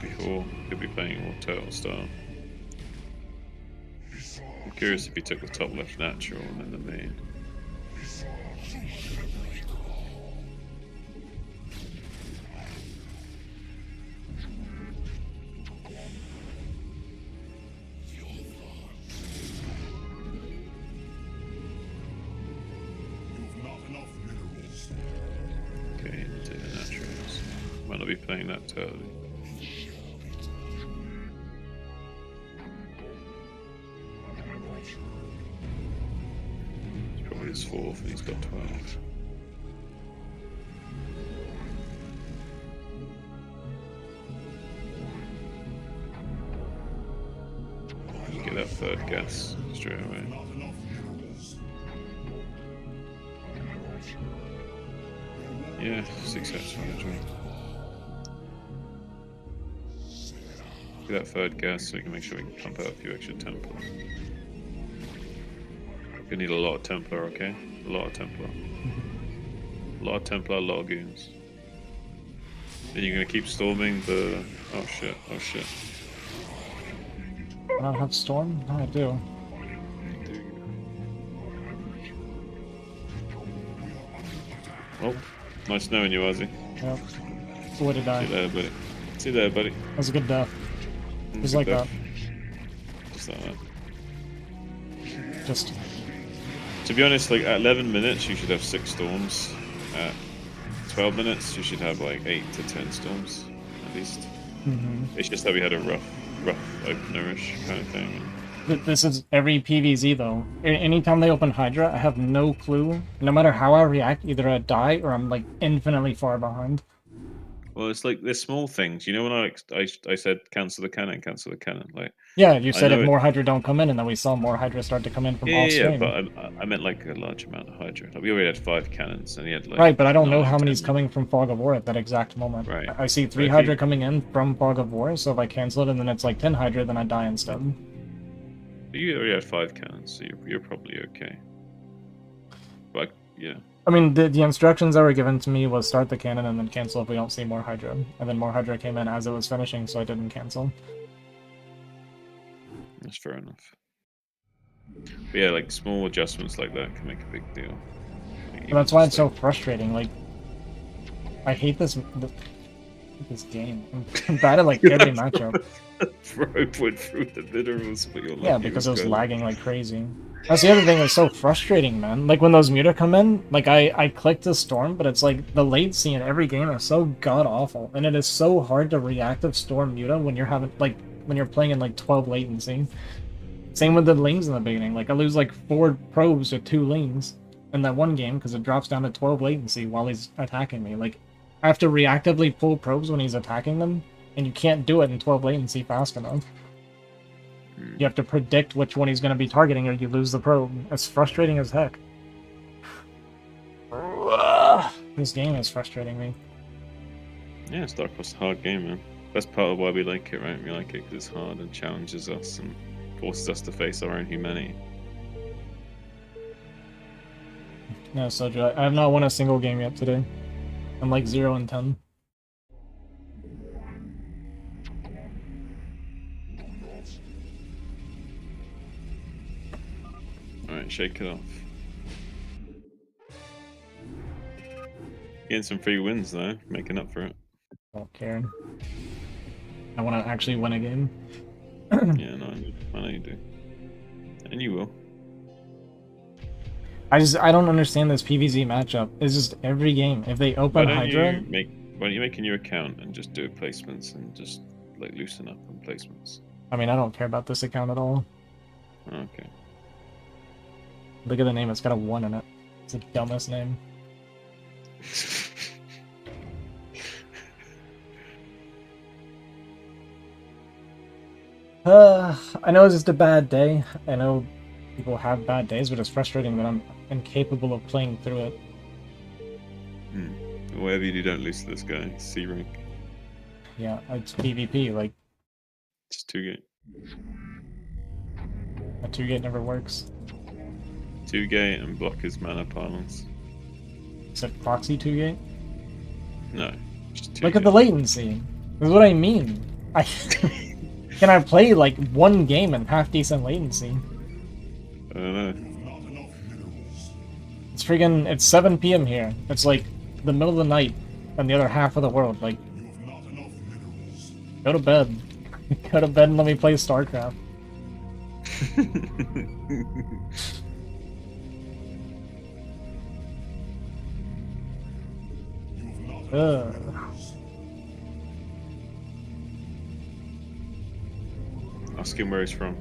4. Could be playing more Turtle style. I'm curious if he took the top left natural and then the main. Okay, take the naturals. Might not be playing that turtle. with his 4th, and he's got 12. Get that 3rd gas straight away. Yeah, 6 extra energy. Get that 3rd gas so we can make sure we can pump out a few extra Templars. We need a lot of Templar, okay? A lot of Templar. A lot of Templar, a lot of goons. Then you're gonna keep storming the... Oh shit, oh shit. I don't have Storm? No, I do. Oh, nice knowing you, Ozzy. Yep. What did I? See you there, buddy. See you there, buddy. That was a good death. Just Good like death. that. Just like that. Just... To be honest, like at 11 minutes you should have 6 storms. At 12 minutes you should have like 8 to 10 storms at least. It's just that we had a rough openerish kind of thing. This is every PvZ though. Anytime they open Hydra, I have no clue. No matter how I react, either I die or I'm like infinitely far behind. Well, it's like there's small things. You know when I said cancel the cannon, like Yeah, you said know if more Hydra don't come in, and then we saw more Hydra start to come in from off yeah, screen. but I meant like a large amount of Hydra. Like, we already had 5 cannons, and he had like Right, but I don't know 9, how many's 10. coming from Fog of War at that exact moment. Right. I see 3 But if Hydra you- coming in from Fog of War, so if I cancel it and then it's like 10 Hydra, then I die instead. But you already had 5 cannons, so you're probably okay. But yeah. I mean, the instructions that were given to me was start the cannon and then cancel if we don't see more Hydra. And then more Hydra came in as it was finishing, so I didn't cancel. That's fair enough. But yeah, like small adjustments like that can make a big deal. Like, And that's why it's so frustrating. Like, I hate this game. I'm bad at like every matchup. Rope went through the minerals, but you're Yeah, lucky because it was good. lagging like crazy. That's the other thing that's so frustrating, man. Like when those Muta come in, like I click the Storm, but it's like the latency in every game is so god awful, and it is so hard to reactive Storm Muta when you're having when you're playing in like 12 latency. Same with the Lings in the beginning. Like I lose like 4 probes or 2 Lings in that one game because it drops down to 12 latency while he's attacking me. Like I have to reactively pull probes when he's attacking them, and you can't do it in 12 latency fast enough. You have to predict which one he's going to be targeting or you lose the probe. It's frustrating as heck. This game is frustrating me. Yeah, StarCraft's a hard game, man. That's part of why we like it, right? We like it because it's hard and challenges us and forces us to face our own humanity. No, Soju, I have not won a single game yet today. I'm like 0-10. Alright, shake it off. Getting some free wins though, making up for it. I don't care. I want to actually win a game. Yeah, no, I know you do. And you will. I don't understand this PvZ matchup. It's just every game. If they Why open don't Hydra... why don't you make a new account and just do placements and just like loosen up on placements? I mean, I don't care about this account at all. Okay. Look at the name, it's got a 1 in it. It's the dumbest name. I know it's just a bad day. I know people have bad days, but it's frustrating that I'm incapable of playing through it. Whatever you do, don't lose to this guy. C rank. Yeah, it's PvP, like, It's 2 gate. a 2-gate never works. 2 gate and block his mana pylons. Is it proxy 2-gate? No, just 2 Look at the latency. This is what I mean. Can I play like one game in half decent latency? I don't know. Not enough minerals. It's freaking, it's 7 PM here. It's like the middle of the night and the other half of the world. Like, You have not enough minerals. go to bed. Go to bed and let me play StarCraft. You have not enough Ugh. minerals. Ask him where he's from.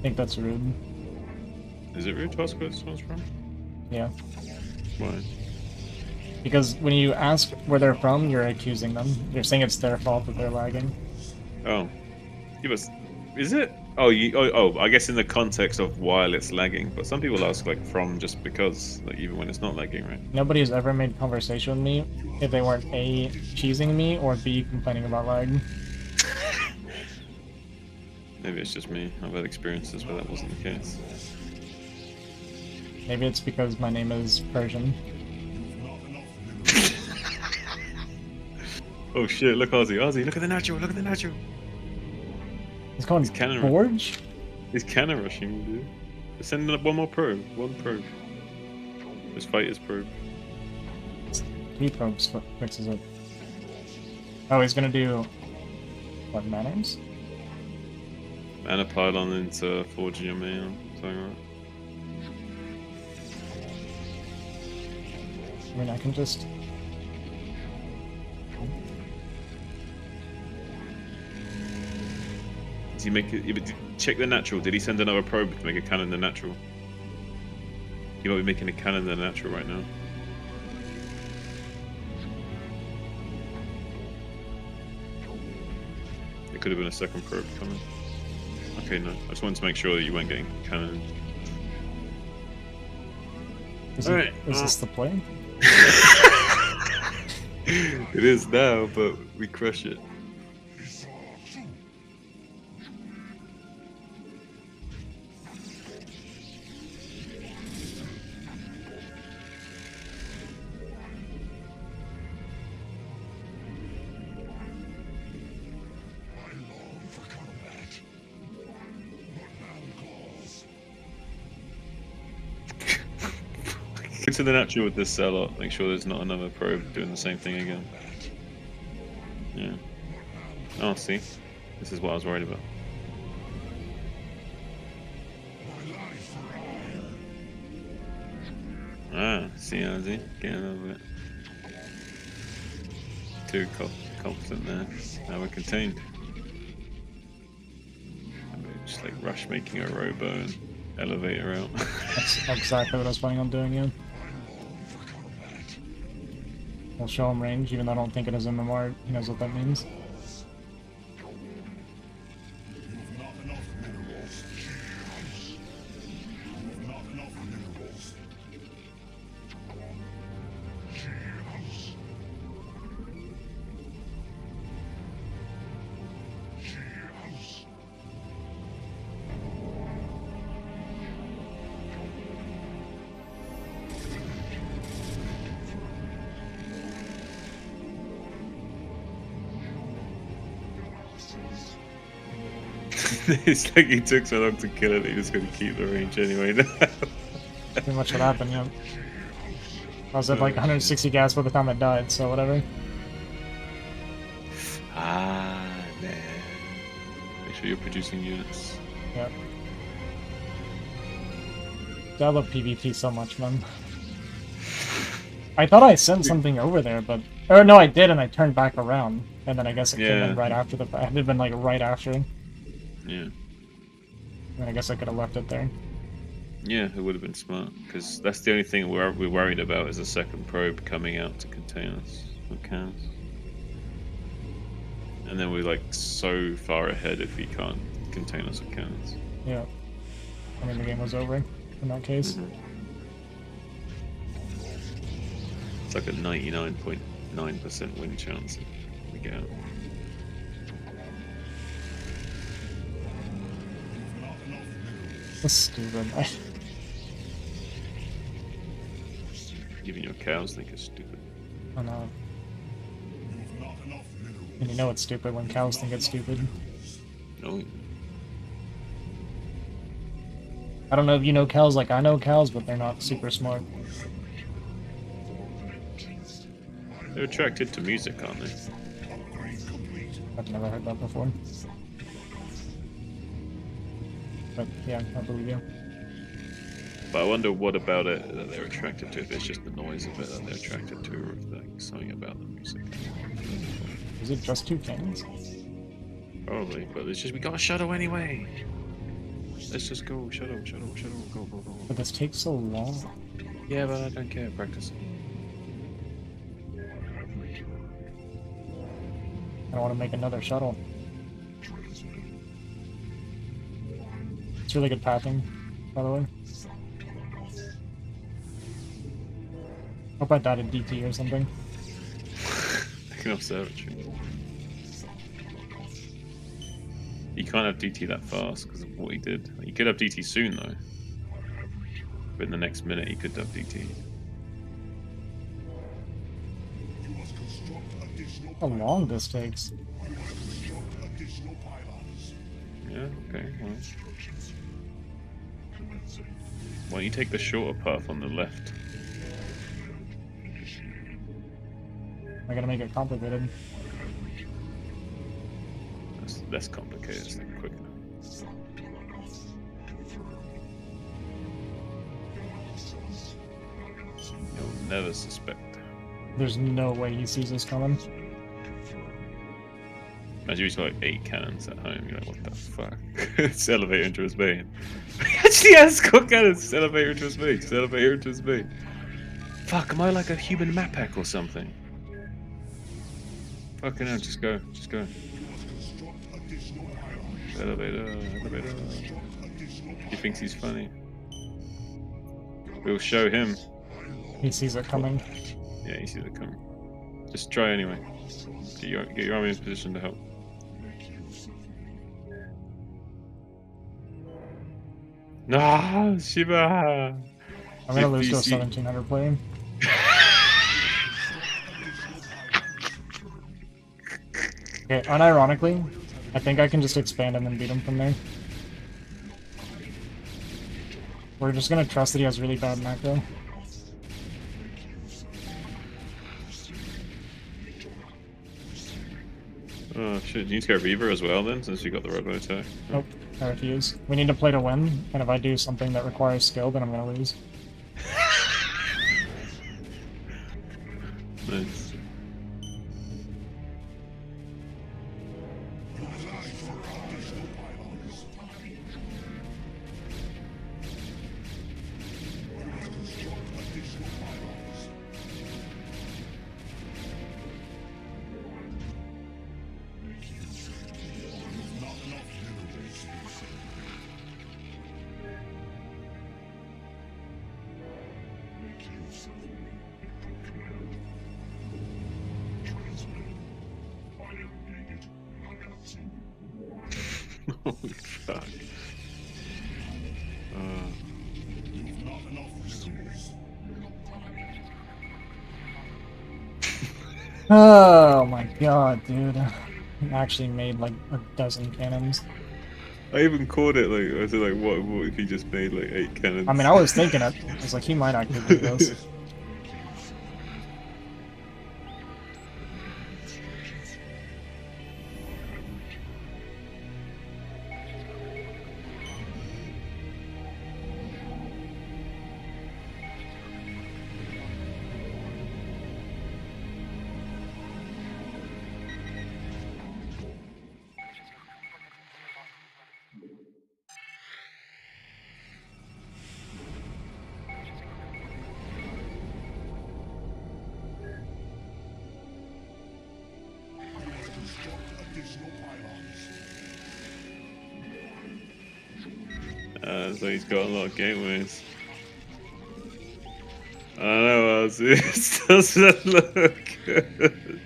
think that's rude. Is it rude to ask where this one's from? Yeah. Why? Because when you ask where they're from, you're accusing them. You're saying it's their fault that they're lagging. Oh. Give us. Is it? Oh, I guess in the context of while it's lagging. But some people ask like from just because, like even when it's not lagging, right? Nobody has ever made conversation with me if they weren't A, cheesing me, or B, complaining about lag. Maybe it's just me. I've had experiences where that wasn't the case. Maybe it's because my name is Persian. Oh shit! Look, Ozzy, Ozzy, look at the natural, look at the natural. He's calling cannon Forge? He's cannon rushing, dude. Let's send up one more probe, one probe. Let's fight his probe. 3 probes fixes it. Oh, he's gonna do what, manners? Mana pylon into forging your main, something like I mean, I can just. Does he make it? Check the natural. Did he send another probe to make a cannon the natural? He might be making a cannon the natural right now. It could have been a second probe coming. Okay, no. I just wanted to make sure that you weren't getting cannon. Is Alright. this the play? It is now, but we crush it. Get to the natural with this cell up. Make sure there's not another probe doing the same thing again. Yeah. Oh, see? This is what I was worried about. Ah, see, Ozzy? Getting a little bit too confident there. Now we're contained. Just like rush making a robo and elevator out. That's exactly what I was planning on doing, yeah. We'll show him range, even though I don't think it is MMR. He knows what that means. It's like he took so long to kill it, he was going to keep the range anyway. Pretty much what happened, yeah. I was at like 160 gas by the time I died, so whatever. Ah, man. Make sure you're producing units. Yeah. I love PvP so much, man. I thought I sent something over there, but... Or no, I did, and I turned back around. And then I guess it came in right after the... It had been like right after. Yeah. And I guess I could have left it there. Yeah, it would have been smart, because that's the only thing we're worried about is a second probe coming out to contain us with cans. And then we're like so far ahead if he can't contain us with cannons. Yeah. I mean, the game was over in that case. Mm-hmm. It's like a 99.9% win chance if we get out. That's stupid. Even your cows think it's stupid. I know. And you know it's stupid when cows think it's stupid. No. I don't know if you know cows like I know cows, but they're not super smart. They're attracted to music, aren't they? I've never heard that before. But yeah, I believe you. But I wonder what about it that they're attracted to, if it's just the noise of it that they're attracted to, or if like something about the music. Is it just 2 cannons? Probably, but it's just we got a shadow anyway. Let's just go. Shuttle. Go. But this takes so long. Yeah, but I don't care. Practice. I don't want to make another shuttle. It's really good pathing, by the way. Hope I died in DT or something. Taking observatory. You can't have DT that fast because of what he did. You could have DT soon though. But in the next minute he could have DT. You must construct additional How long this takes. additional pylons. Yeah, okay, well. Why don't you take the shorter path on the left? I gotta make it complicated. That's less complicated, it's like quicker. You'll never suspect. There's no way he sees us coming. Imagine he's got like 8 cannons at home, you're like, what the fuck? It's elevator into his main. Actually, has got cannons, it's elevator into his main, it's elevator into his main. Fuck, am I like a human map hack or something? Fucking hell, just go. Elevator. He thinks he's funny. We'll show him. He sees it coming. Yeah, he sees it coming. Just try anyway. Get your army in position to help. No, Shiba! I'm gonna lose to a GPC. 1700 plane. Okay, unironically, I think I can just expand him and beat him from there. We're just gonna trust that he has really bad macro. Oh shit, you need to go Reaver as well then, since you got the robo attack. Nope, I refuse. We need to play to win, and if I do something that requires skill, then I'm gonna lose. Nice. Holy fuck. Oh my god, dude. I actually made like a dozen cannons. I even called it like, I said like, what if he just made like 8 cannons? I mean, I was thinking it. I was like, he might actually do this. So he's got a lot of gateways. I don't know, this doesn't look good.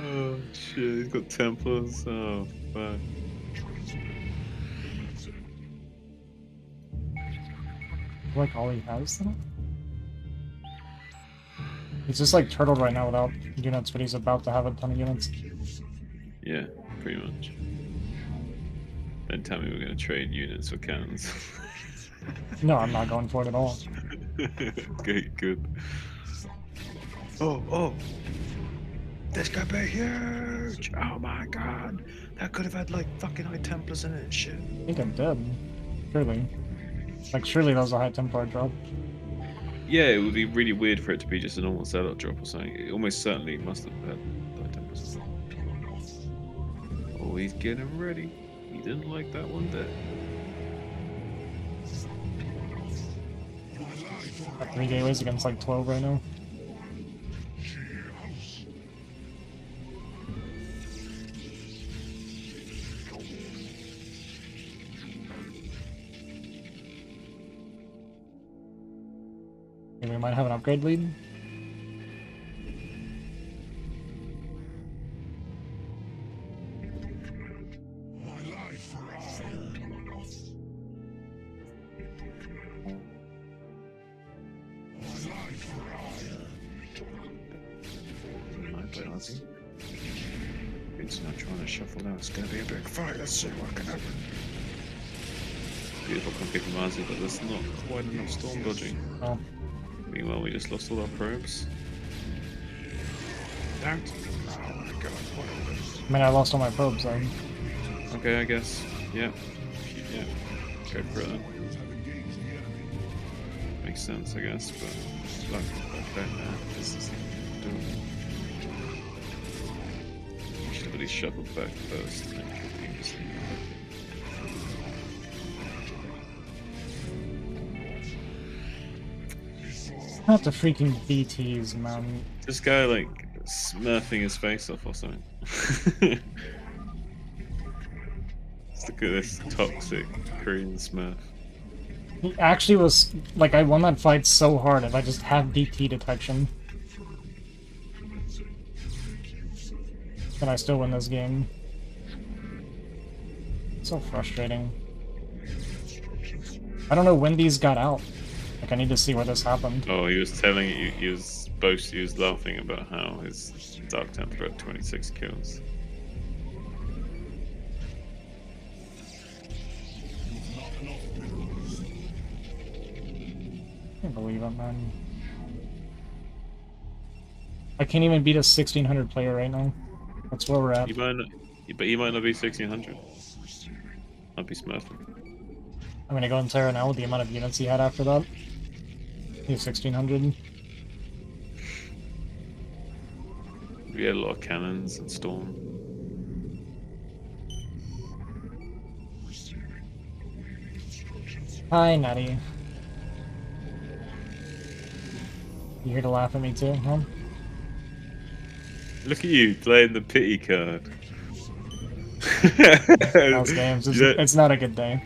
Oh shit, he's got Templars. Oh fuck. Like all he has though? He's just like turtled right now without units, but he's about to have a ton of units. Yeah, pretty much. Then tell me we're gonna trade units for cannons. No, I'm not going for it at all. Okay, good. Oh! This could be huge! Oh my god! That could have had like fucking high Templars in it and shit. I think I'm dead. Surely. Like, surely that was a high Templar drop. Yeah, it would be really weird for it to be just a normal Zealot drop or something. It almost certainly must have had high Templars. Oh, he's getting ready. You didn't like that one bit. Got 3 gateways against like 12 right now. Maybe we might have an upgrade lead. It's not trying to shuffle now. It's going to be a big fight. Let's see what can happen. Beautiful from Kikamazi, but there's not quite enough storm dodging. Oh. Meanwhile, we just lost all our probes. Don't. Oh my god, what are those? I mean, I lost all my probes, though. Okay, I guess. Yeah. Yeah. Go for it then. Makes sense, I guess, but I don't know if this is doable. We should have at least shuffled back first and then killed this thing. Not the freaking BTs, man. This guy, like, smurfing his face off or something. Look at this toxic Korean smurf. He actually was, like, I won that fight so hard if I just have BT detection. And I still win this game. So frustrating. I don't know when these got out. Like, I need to see where this happened. Oh, he was telling you, he was laughing about how his Dark Templar had 26 kills. I can't believe it, man. I can't even beat a 1600 player right now. That's where we're at. He might not, but he might not be 1600. I'd be smurfing. I'm gonna go in Terra now with the amount of units he had after that. He's 1600. We had a lot of cannons and storm. Hi, Natty. You here to laugh at me too, huh? Look at you playing the pity card. Those games, it's not a good day.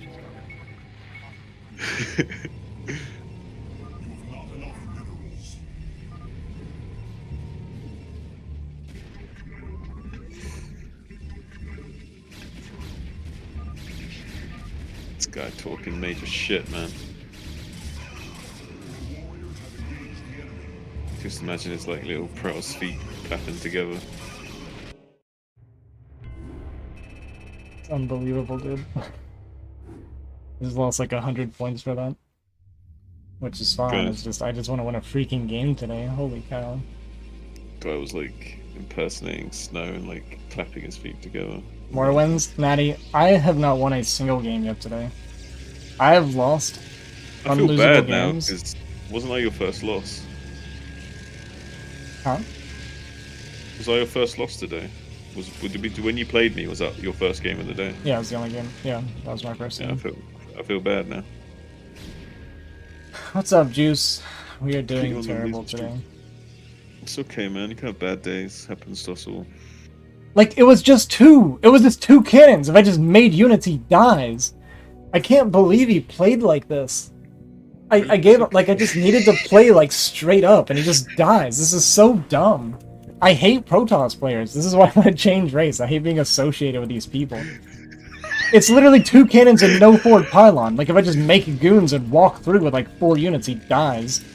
This guy talking major shit, man. Just imagine his like little Protoss feet clapping together. It's unbelievable, dude. He's lost like 100 points for that. Which is fine, Good. it's just, I just want to win a freaking game today, holy cow. Guy was like impersonating Snow and like clapping his feet together. More wins? Natty, I have not won a single game yet today. I have lost I feel unlosable bad now games. because wasn't that your first loss? Huh? Was that your first loss today? Would it be when you played me? Was that your first game of the day? Yeah, it was the only game. Yeah, that was my first Yeah, game. I feel bad now. What's up, Juice? We are Keep doing on the terrible losing today. It's okay, man. You can have bad days. Happens to us all. Like, it was just two! It was just two cannons! If I just made units, he dies! I can't believe he played like this. I gave up, like, I just needed to play, like, straight up, and he just dies. This is so dumb. I hate Protoss players. This is why I want to change race. I hate being associated with these people. It's literally two cannons and no forward pylon. Like, if I just make goons and walk through with, like, 4 units, he dies.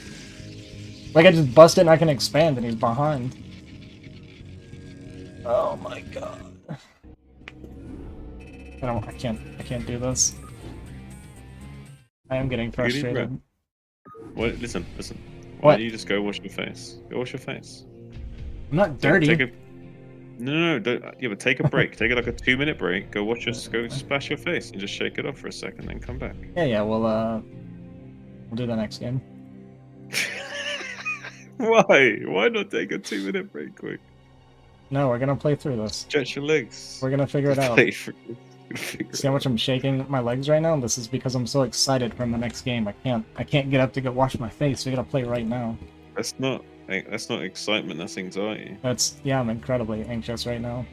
Like, I just bust it and I can expand, and he's behind. Oh my god. I can't do this. I am getting frustrated. What? Listen. Why What? don't you just go wash your face? Go wash your face. I'm not dirty. No, don't, yeah, but take a break. Take like a 2-minute break. Go splash your face and just shake it off for a second, then come back. Yeah, we'll do the next game. Why? Why not take a 2-minute break quick? No, we're gonna play through this. Stretch your legs. We're gonna figure it out. Play through. See how much I'm shaking my legs right now? This is because I'm so excited for the next game. I can't get up to go wash my face. We gotta play right now. That's not excitement. That's anxiety. Yeah, I'm incredibly anxious right now.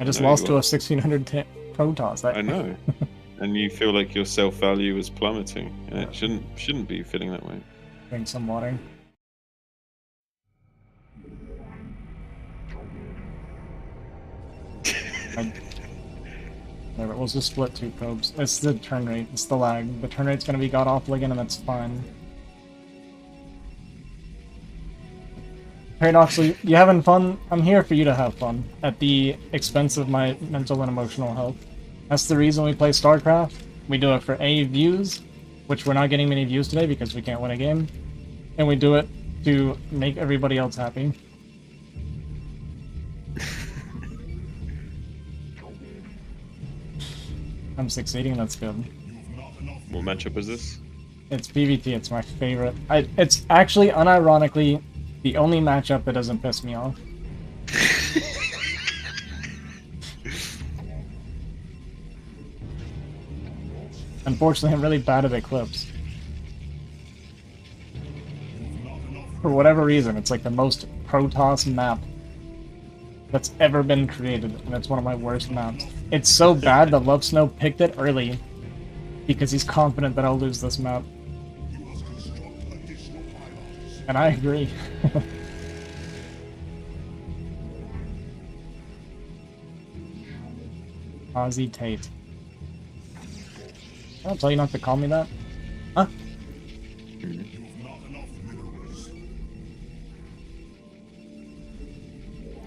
I just know lost you to are. a 1600 Protoss. I know, and you feel like your self-value is plummeting, and it shouldn't be feeling that way. Drink some water. Whatever, we'll just split 2 probes. It's the turn rate. It's the lag. The turn rate's gonna be god awful again, and that's fine. Paradoxally, you having fun? I'm here for you to have fun, at the expense of my mental and emotional health. That's the reason we play StarCraft. We do it for A, views, which we're not getting many views today because we can't win a game. And we do it to make everybody else happy. I'm succeeding, that's good. What matchup is this? It's PvT, it's my favorite. It's actually, unironically, the only matchup that doesn't piss me off. Unfortunately, I'm really bad at Eclipse. For whatever reason, it's like the most Protoss map that's ever been created, and it's one of my worst maps. It's so bad that Love Snow picked it early because he's confident that I'll lose this map. And I agree. Ozzy Tate. I'll tell you not to call me that. Huh?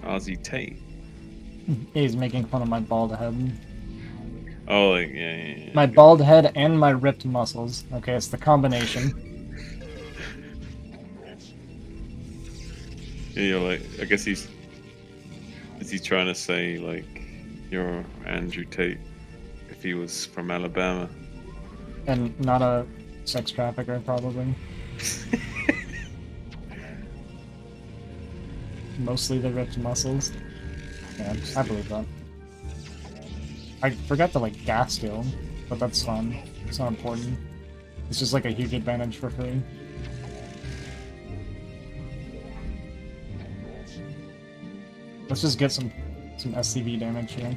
Ozzy Tate. He's making fun of my bald head. Oh, like, yeah. My bald head and my ripped muscles. Okay, it's the combination. Yeah, you're like, I guess is he trying to say, like, you're Andrew Tate if he was from Alabama? And not a sex trafficker, probably. Mostly the ripped muscles. Yeah, I believe that. I forgot to, like, gas steal, but that's fine. It's not important. It's just, like, a huge advantage for free. Let's just get some SCV damage here.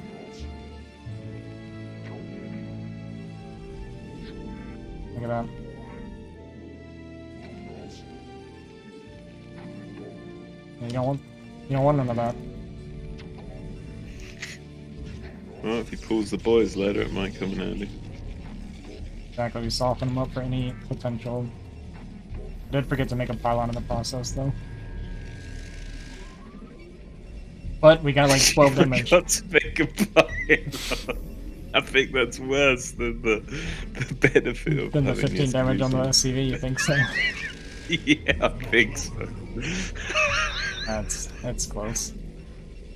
Look at that. You don't want none of that. Well, if he pulls the boys later, it might come in handy. Exactly, we soften them up for any potential. I did forget to make a pylon in the process, though. But we got like 12 damage. Got to make a pylon. I think that's worse than the benefit of Then the having 15 damage on the SCV. SCV, you think so? Yeah, I think so. That's close.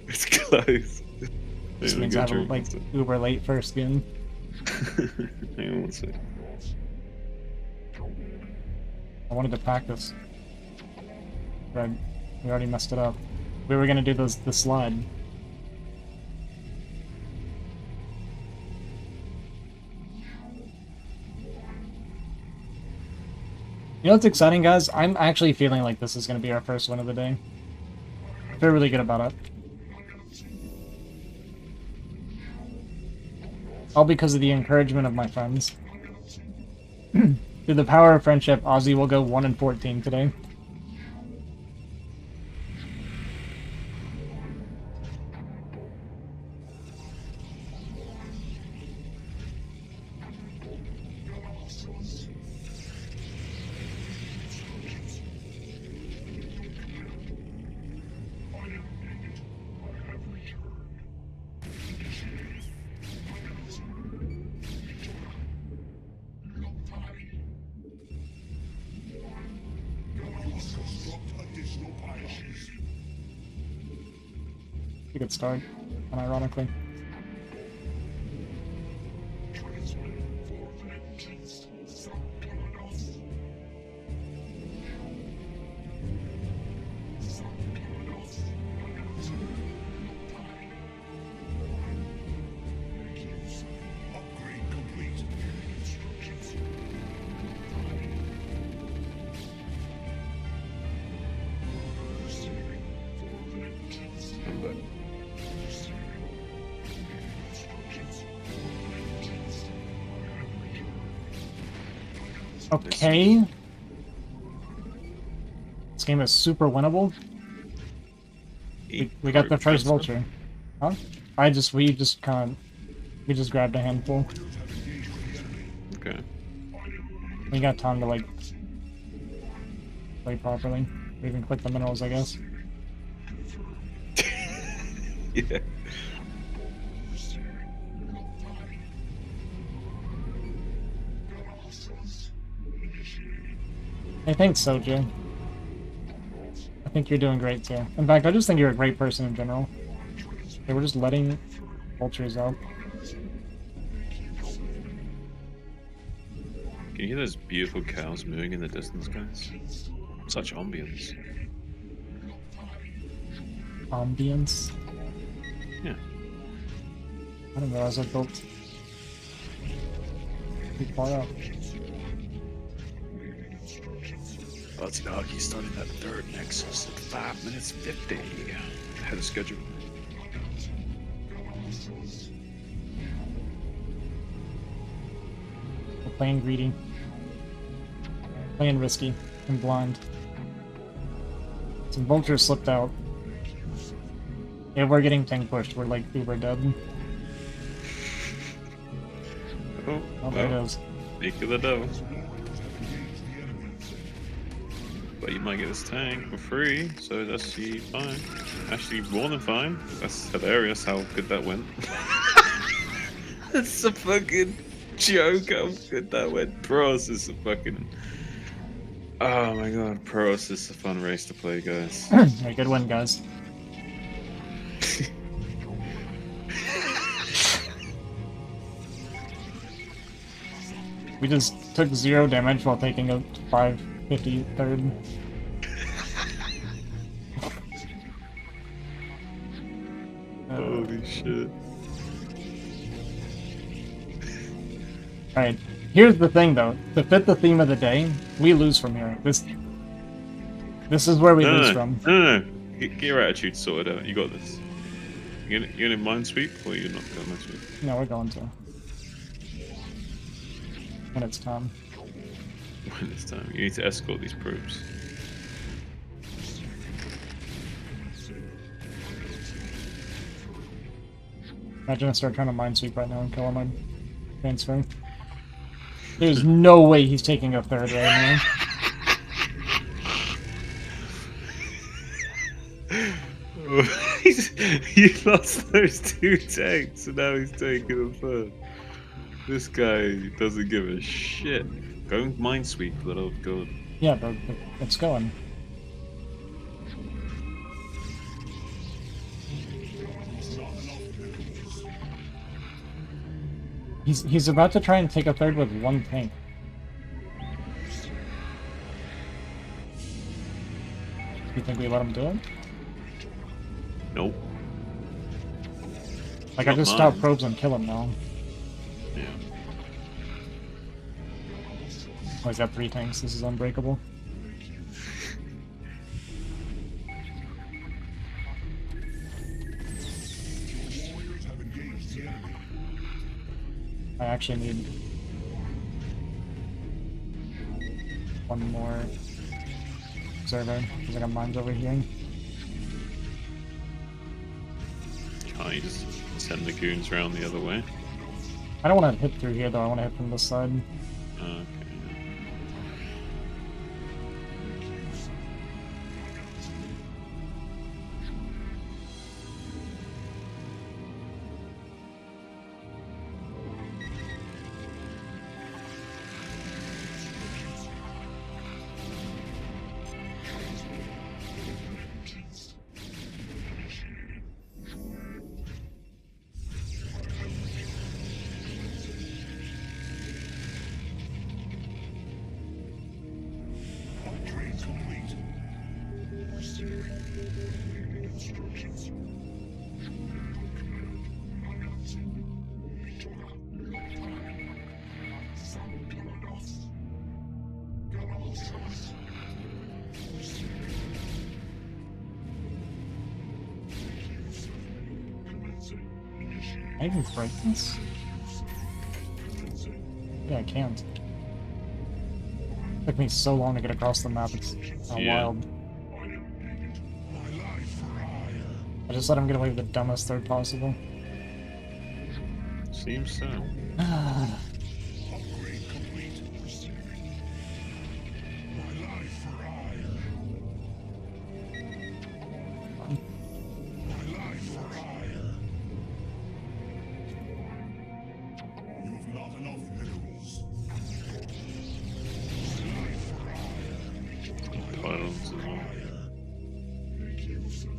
It's close. This Hang on, means I go have a, drink like, some. uber late first skin. Hang on one sec. I wanted to practice. But we already messed it up. We were gonna do the slide. You know what's exciting, guys? I'm actually feeling like this is gonna be our first win of the day. I feel really good about it. All because of the encouragement of my friends. Through the power of friendship, Ozzy will go 1-14 today. A good start, unironically. Okay. This game is super winnable. We got the first vulture. Huh? We just grabbed a handful. Okay. We got time to like play properly. We even click the minerals, I guess. Yeah. I think so, Jay. I think you're doing great too. In fact, I just think you're a great person in general. Okay, we're just letting vultures out. Can you hear those beautiful cows mooing in the distance, guys? Such ambience. Ambience. Yeah. I didn't realize I built too far out. Artidarchy starting that third Nexus at 5 minutes 50 ahead of schedule. We're playing greedy. Playing risky and blind. Some vultures slipped out. If we're getting tank pushed, we're like uber dead. Oh, there it is. Speak of the devil. But you might get this tank for free, so that's actually fine. Actually, more than fine. That's hilarious how good that went. That's a fucking joke how good that went. Pros is a fucking... Oh my god, Pros is a fun race to play, guys. Yeah, good win, guys. We just took 0 damage while taking a 550 third. Holy shit. Alright, here's the thing though. To fit the theme of the day, we lose from here. This is where we lose from. No. Get your attitude sorted out. You got this. You gonna mind sweep or you're not gonna mind sweep? No, we're going to. When it's time. When it's time. You need to escort these probes. Imagine I start trying to minesweep right now and kill him on transfer. There's no way he's taking a third right now. He lost those 2 tanks and now he's taking a third. This guy doesn't give a shit. Go minesweep, little god. Yeah, but it's going. He's about to try and take a third with 1 tank. You think we let him do it? Nope. Like, I just stop probes and kill him now. Yeah. Oh, he's got 3 tanks. This is unbreakable. I actually need 1 more observer, because I got mines over here. Can't you just send the goons around the other way? I don't want to hit through here though, I want to hit from this side. Okay. Upgrade complete. Instructions. Can I even break this? Yeah, I can't. Took me so long to get across the map. It's Yeah. wild. I just let him get away with the dumbest third possible. Seems so. Upgrade complete. My life for hire. My life for hire. You have not enough minerals. My life for hire. Pylons as well. Make use of me.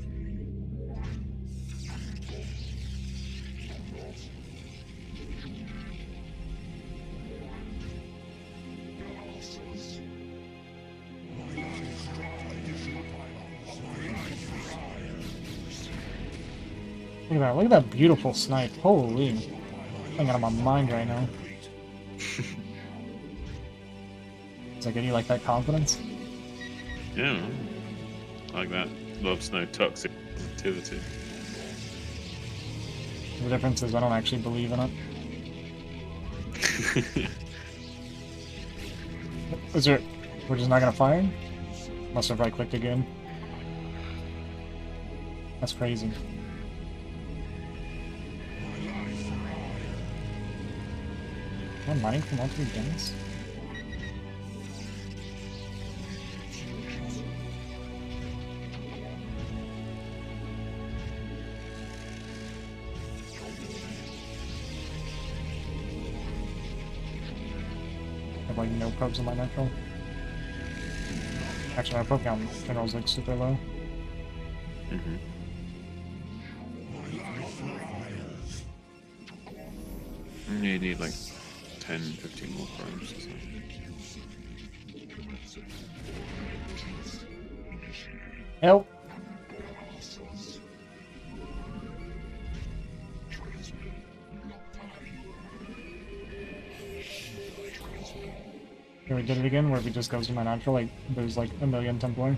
Look at that beautiful snipe. Holy. I'm out of my mind right now. It's like, do you like that confidence? Yeah. I like that. Loves no toxic activity. The difference is I don't actually believe in it. Is there... We're just not gonna fire? Must have right-clicked again. That's crazy. Am I mining from all three guns? I have like no probes in my natural. Actually, my probe count mineral's like super low. Mm-hmm. You need like 10, 15 more frames or something. Help! Here we did it again, where if it just goes to my natural, like, there's like a million Templar.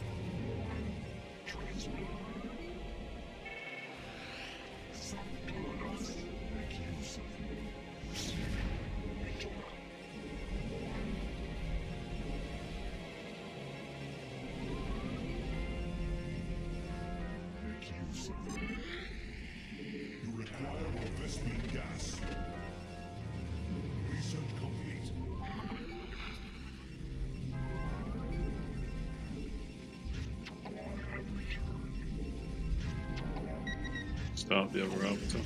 You require more Vespian gas. Research complete. Start the other arbiter.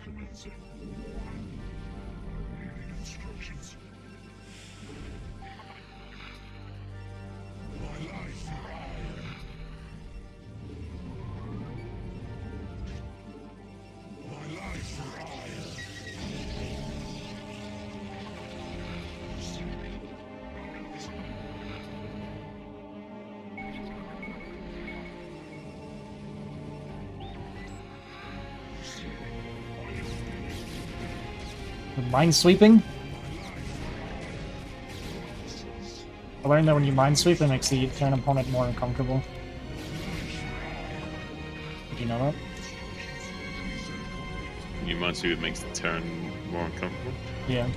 Commencing. Reading instructions. My life for hire. My life for hire. Minesweeping? I learned that when you minesweep, it makes the turn opponent more uncomfortable. Did you know that? You might see it makes the turn more uncomfortable. Yeah.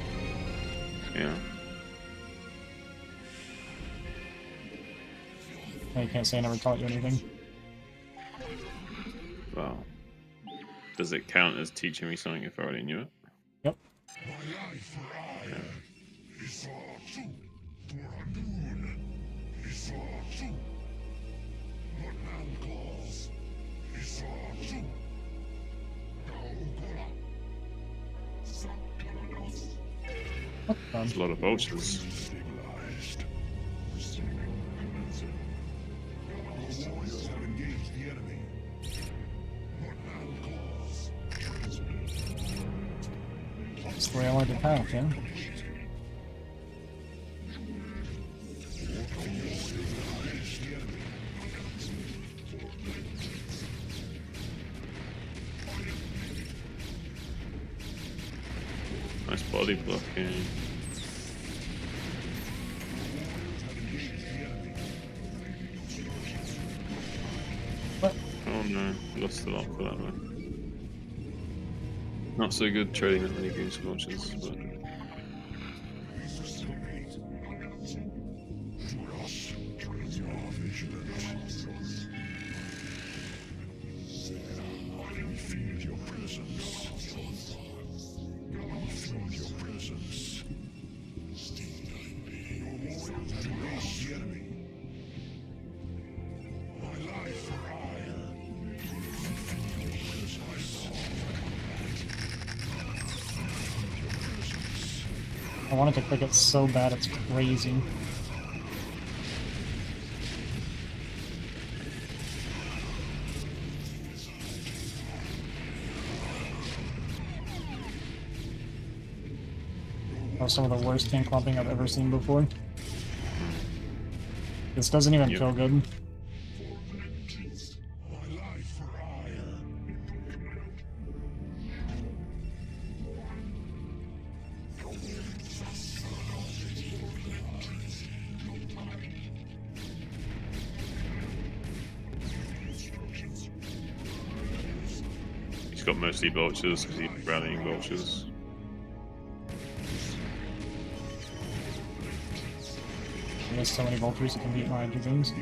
Yeah. No, you can't say I never taught you anything. Well, does it count as teaching me something if I already knew it? Yep. My life for hire. Isatu. Buranun. Isatu. Notman claws. Isatu. Daugula. Sakalanos. What There's the? a lot of vultures. Stabilized. Commencing. Your warriors have engaged the enemy. Notman claws. That's the way I wanted to path, yeah? Nice body blocking. What? Oh no, lost a lot for that one. Not so good trading as many goose launches, but I wanted to click it so bad, it's crazy. That was some of the worst tank clumping I've ever seen before. This doesn't even feel good. he's got mostly vultures because he's rallying vultures. There's so many vultures that can beat my dragoons.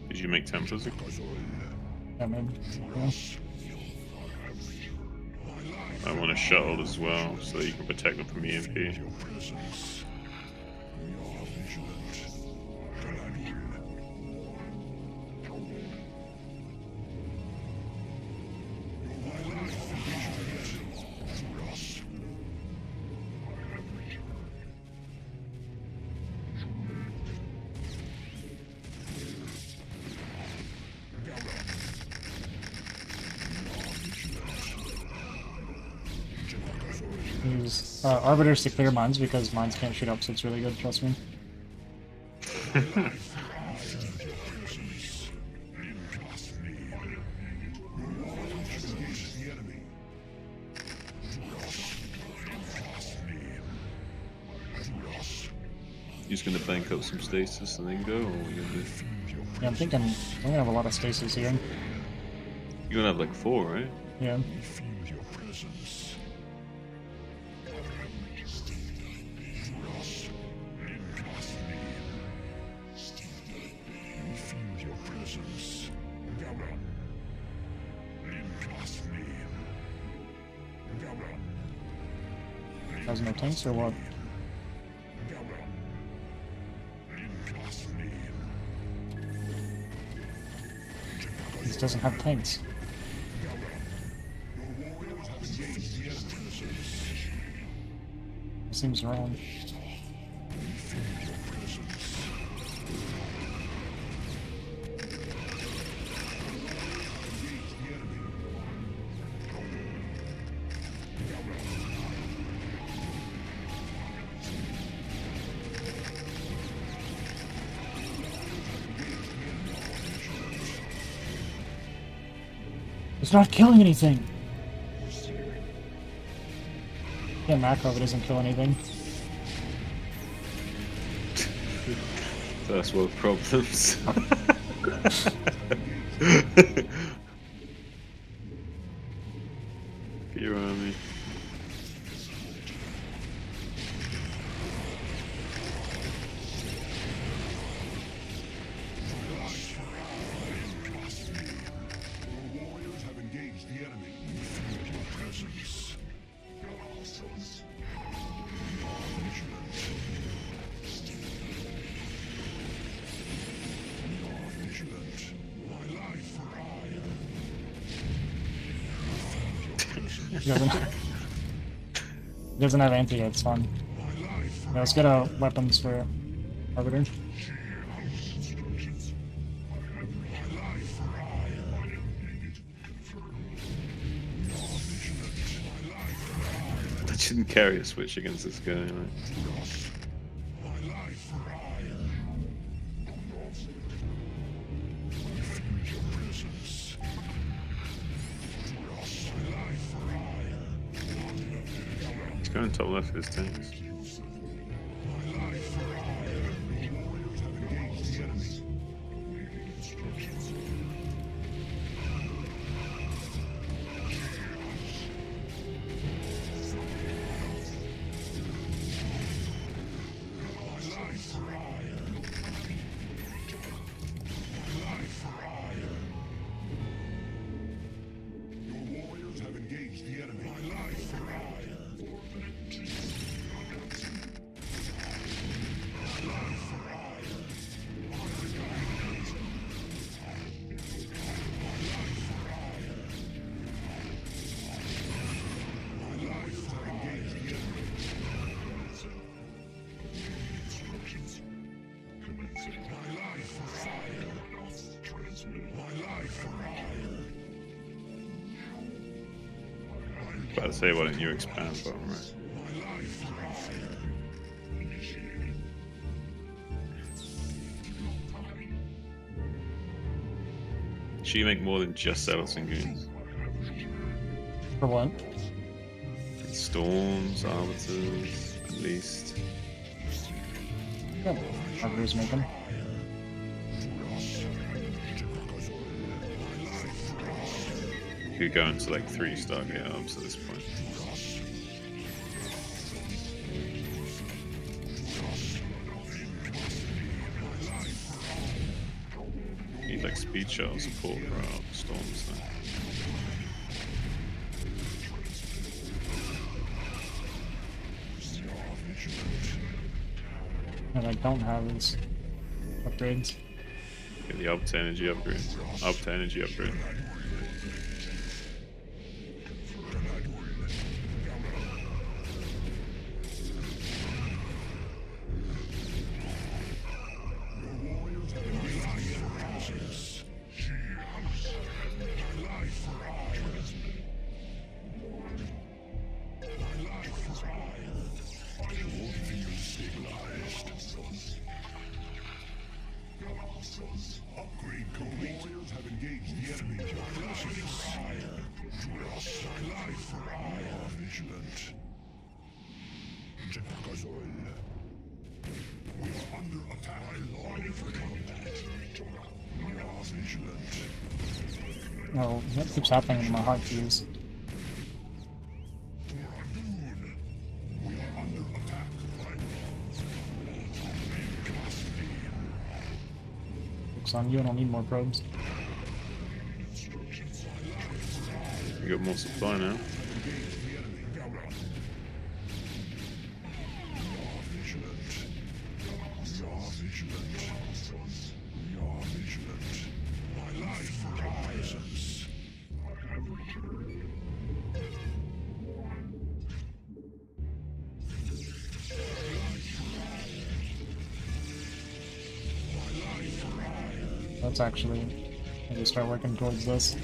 Did you make Templars? Yeah, maybe. Yeah. I want a shuttle as well, so that you can protect them from EMP. Use Arbiters to clear mines because mines can't shoot up, so it's really good, trust me. You're just gonna bank up some stasis and then go, or what are you gonna do? Yeah, I'm thinking I'm gonna have a lot of stasis here. You're gonna have like 4, right? Yeah. Has no tanks or what? This doesn't have tanks. Seems wrong. It's not killing anything. Yeah, macro, but it doesn't kill anything. First world problems. Get your army. He doesn't have anti, it's fun. Yeah, let's get weapons for Arbiter. I shouldn't carry a switch against this guy, right? He's going top left with his tanks. About to say, why don't you expand, but I'm right. Should you make more than just Zealots and Goons? For what? Storms, Arbiters, at least. Yeah, Arbiters make them. You could go into like 3 Stargate Arbs at this point. Need like speed shuttle support for our storms then. And I don't have is upgrades. Get the up to energy upgrade. Up to energy upgrade. Upgrade complete. Warriors have engaged the enemy. Vigilant. We are under attack. Line for combat. We are vigilant. Oh, what keeps happening to my hot keys? We are under attack. Focus on you, I don't need more probes. You got more supply now. Let's actually maybe start working towards this.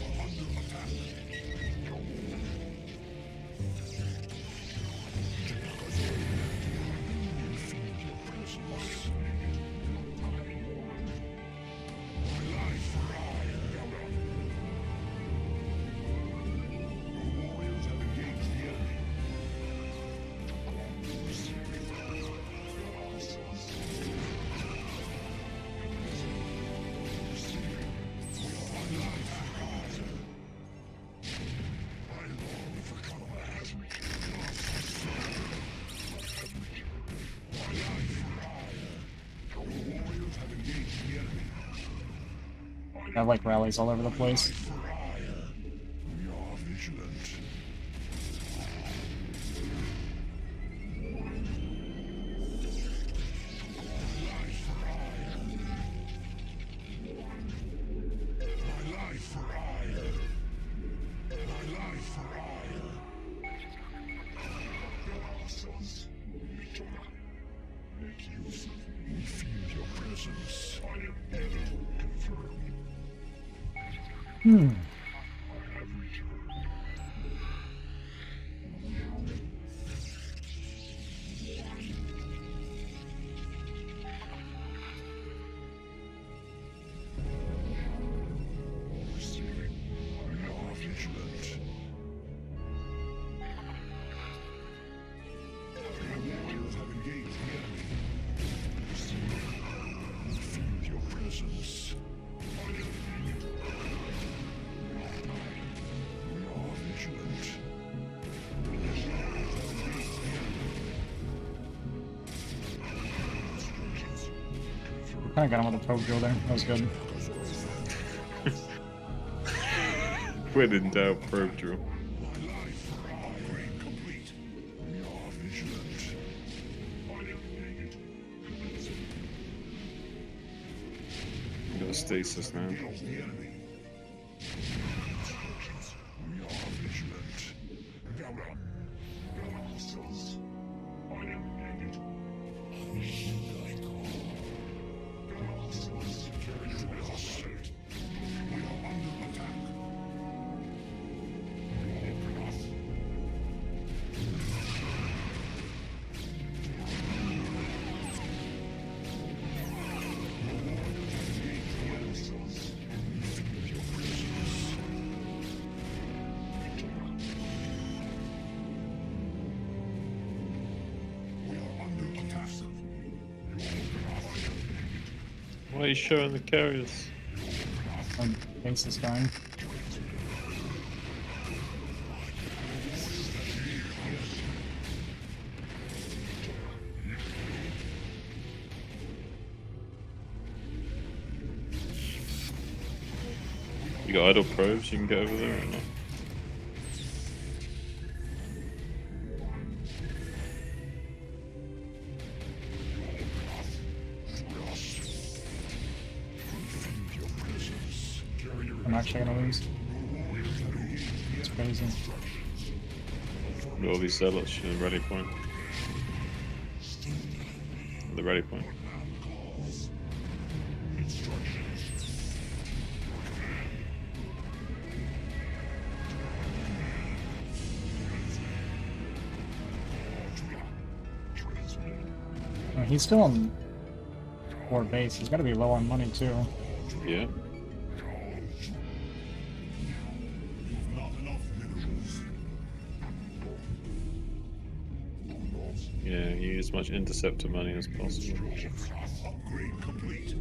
I have like rallies all over the place. We are vigilant. We feel your presence. I am able to confirm. Hmm. We are vigilant. Kinda got him with a probe drill there. That was good. When in doubt, probe drill. Got a stasis now. Why are you showing the carriers? Base is dying. You got idle probes you can get over there or not? I'm actually gonna lose. It's crazy. All these zealots in the ready point. The ready point. He's still on 4 base. He's gotta be low on money too. Yeah. Yeah, use as much interceptor money as possible. Upgrade complete.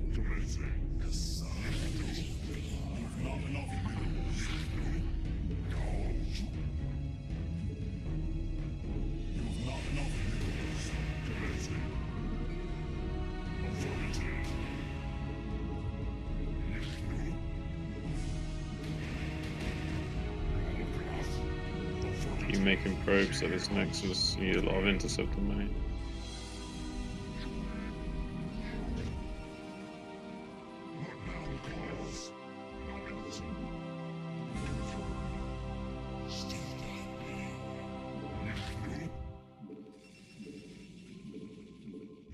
Keep making probes at this nexus, you need a lot of interceptor money.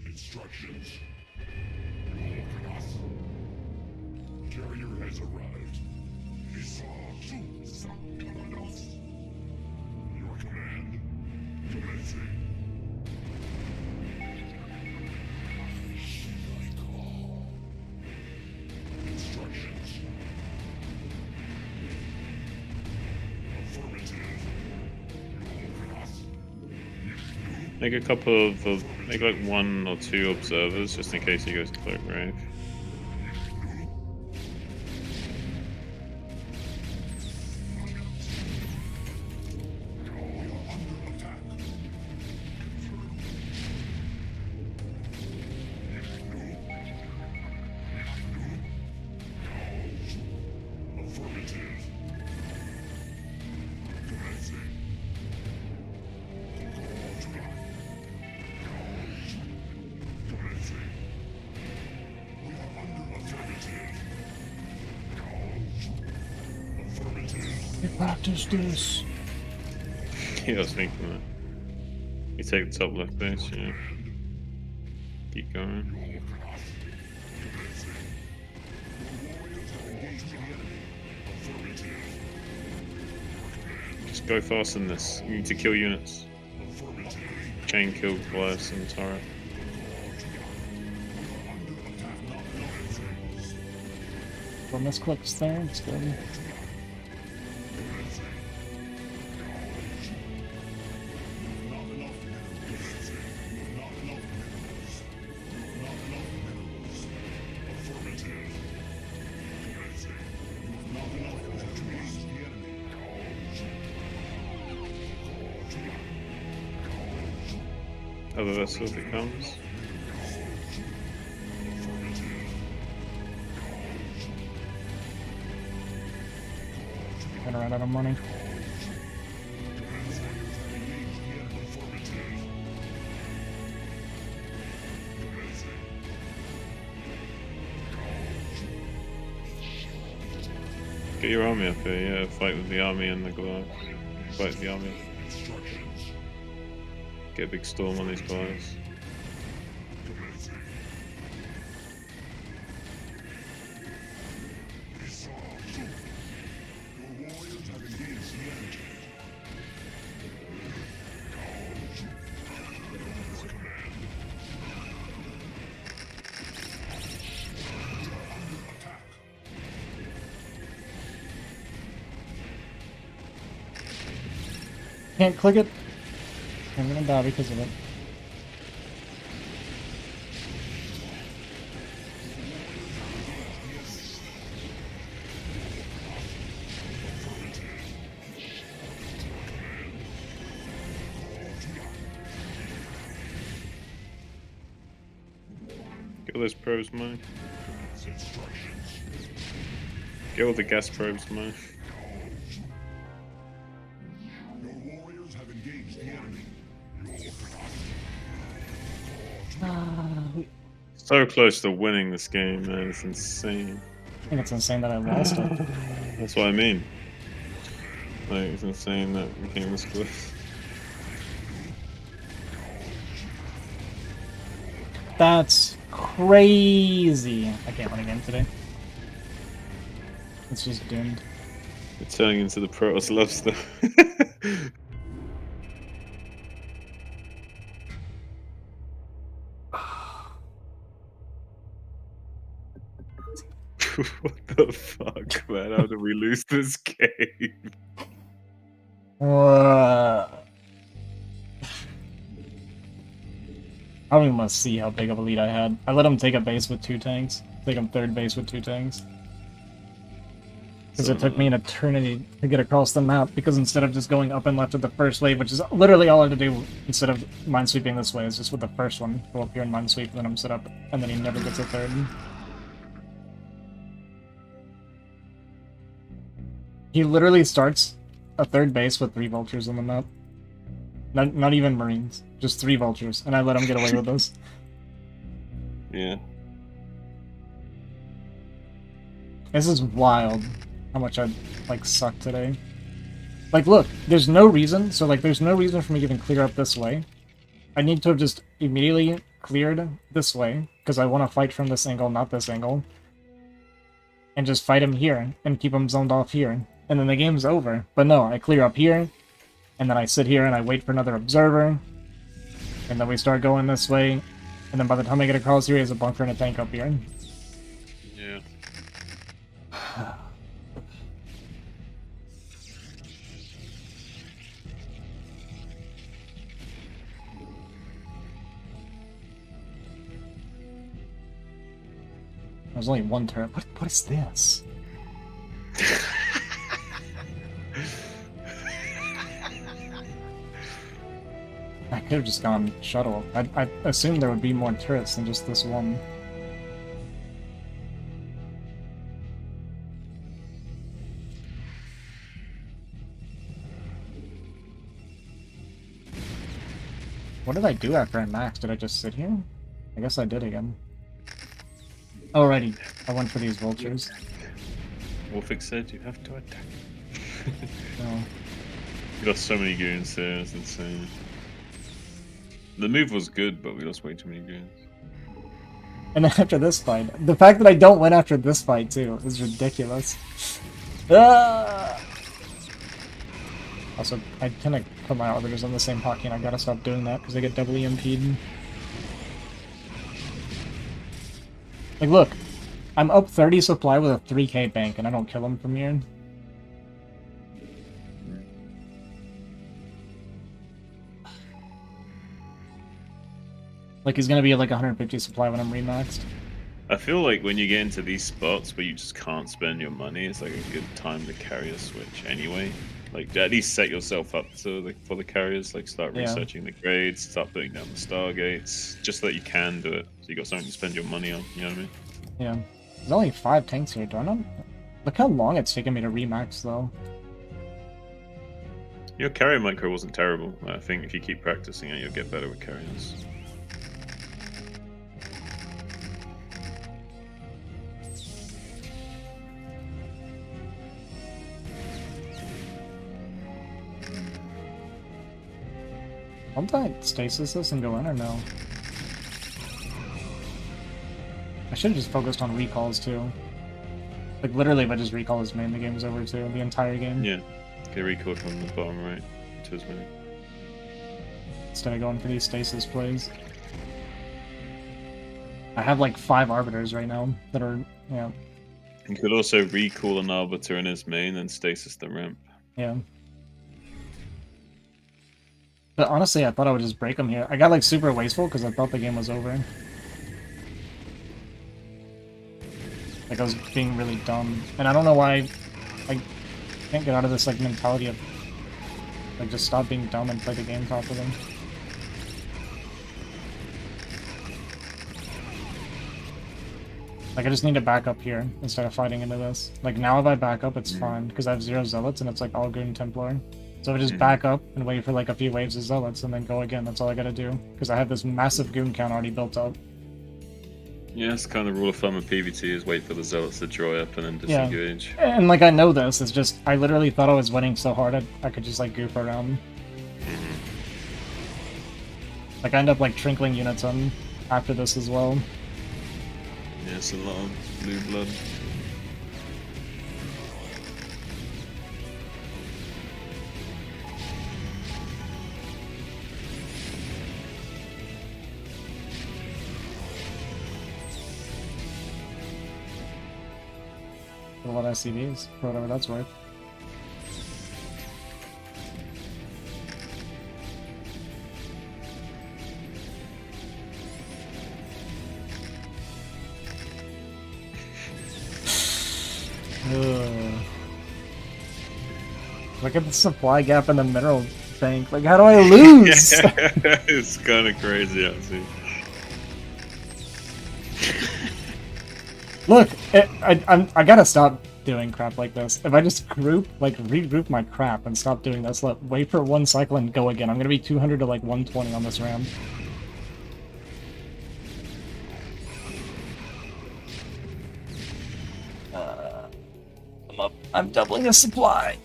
Instructions. Carrier has arrived. Your command. Commencing. Instructions. Affirmative. Make a couple of, make like 1 or 2 observers just in case he goes to Cloak Grave. You practice this. Yeah, I was thinking that. You take the top left base, yeah. Keep going. Just go faster than this. You need to kill units. Chain kill Goliath and turret. When this clicks there, it's good. Other vessel if it comes. ran out of money. Get your army up here, yeah. Fight with the army and the glass. Fight with the army. Get a big storm on these guys. Can't click it. I'm gonna die because of it. Get all those probes, man. Get all the gas probes, man. So close to winning this game, man. It's insane. I think it's insane that I lost it. That's what I mean. Like, it's insane that we came this close. That's crazy. I can't win a game today. It's just doomed. We're turning into the Protoss love stuff. What the fuck, man? How did we lose this game? I don't even want to see how big of a lead I had. I let him take a base with 2 tanks. Take him 3rd base with 2 tanks. Because it took me an eternity to get across the map, because instead of just going up and left with the first wave, which is literally all I had to do instead of minesweeping this way, is just with the first one, go up here and minesweep, and then I'm set up, and then he never gets a 3rd. He literally starts a 3rd base with 3 vultures on the map. Not even marines, just 3 vultures, and I let him get away with this. Yeah. This is wild how much I like suck today. Like, look, there's no reason, so like there's no reason for me to even clear up this way. I need to have just immediately cleared this way, because I want to fight from this angle, not this angle. And just fight him here, and keep him zoned off here. And then the game's over. But no, I clear up here, and then I sit here and I wait for another observer, and then we start going this way, and then by the time I get across here, he has a bunker and a tank up here. Yeah. There's only 1 turret. What is this? I could have just gone shuttle. I assumed there would be more turrets than just this one. What did I do after I maxed? Did I just sit here? I guess I did again. Alrighty, I went for these vultures. Wolfix said you have to attack. No. We lost so many goons there, it's insane. The move was good, but we lost way too many goons. And then after this fight, the fact that I don't win after this fight too is ridiculous. Ah! Also, I kind of put my arbiters on the same hotkey, and I gotta stop doing that because they get double EMP'd. Like, look, I'm up 30 supply with a 3k bank, and I don't kill him from here. Like, he's gonna be at like 150 supply when I'm remaxed. I feel like when you get into these spots where you just can't spend your money, it's like a good time to carry a switch anyway. Like, at least set yourself up for the carriers. Like, start researching the grades, start putting down the stargates, just so that you can do it. So you got something to spend your money on. You know what I mean? Yeah. There's only 5 tanks here, do I not? Look how long it's taken me to remax, though. Your carry micro wasn't terrible. I think if you keep practicing it, you'll get better with carriers. Don't I stasis this and go in or no? I should have just focused on recalls too. Like literally, if I just recall his main, the game's over too. The entire game. Yeah, get recalled from the bottom right to his main. Instead of going for these stasis plays. I have like 5 arbiters right now that are, yeah. You could also recall an arbiter in his main and stasis the ramp. Yeah. But honestly, I thought I would just break him here. I got like super wasteful because I thought the game was over. Like I was being really dumb. And I don't know why I can't get out of this like mentality of like just stop being dumb and play the game properly. Like I just need to back up here instead of fighting into this. Like now if I back up it's fine because I have 0 zealots and it's like all Goon Templar. So I just back up and wait for like a few waves of zealots and then go again. That's all I gotta do because I have this massive Goon count already built up. Yeah, it's kind of rule of thumb in PvT is wait for the zealots to dry up and then disengage. Yeah. And like I know this, it's just I literally thought I was winning so hard I could just like goof around. Like I end up like trinkling units on after this as well. Yeah, it's a lot of blue blood. A lot of SCVs, for whatever that's worth. Ugh. Look at the supply gap in the mineral bank. Like, how do I lose? It's kind of crazy, actually. Look, I gotta stop doing crap like this. If I just regroup my crap and stop doing this, wait for 1 cycle and go again. I'm gonna be 200 to like 120 on this round. I'm up. I'm doubling the supply.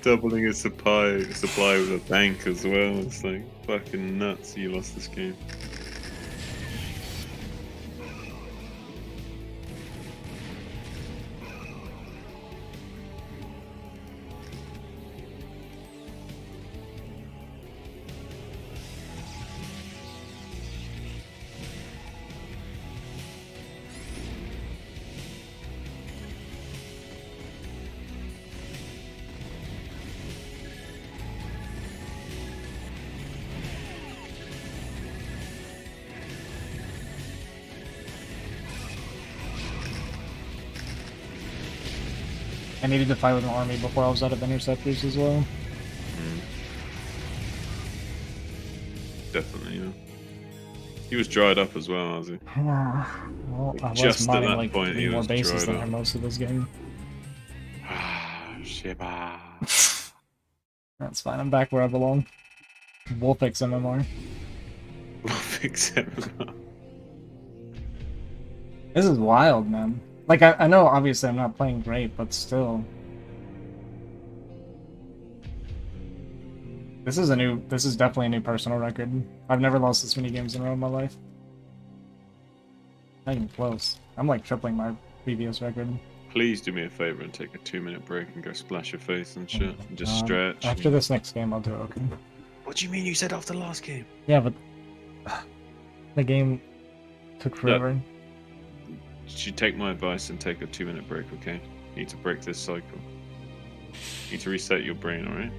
Doubling his supply with a bank as well. It's like fucking nuts. You lost this game. I needed to fight with an army before I was out of interceptors as well. Definitely, yeah. He was dried up as well, was he? Well, I was Just at mining that like point, 3 he more was bases than dried her up. most of this game. Shiba. That's fine, I'm back where I belong. Wolfix MMR. We'll fix it. This is wild, man. Like, I know obviously I'm not playing great, but still. This is definitely a new personal record. I've never lost this many games in a row in my life. Not even close. I'm like tripling my previous record. Please do me a favor and take a 2-minute break and go splash your face and shit. And just stretch. After this next game, I'll do it, okay? What do you mean you said after the last game? Yeah, but the game took forever. You take my advice and take a 2-minute break, okay? You need to break this cycle. You need to reset your brain, alright?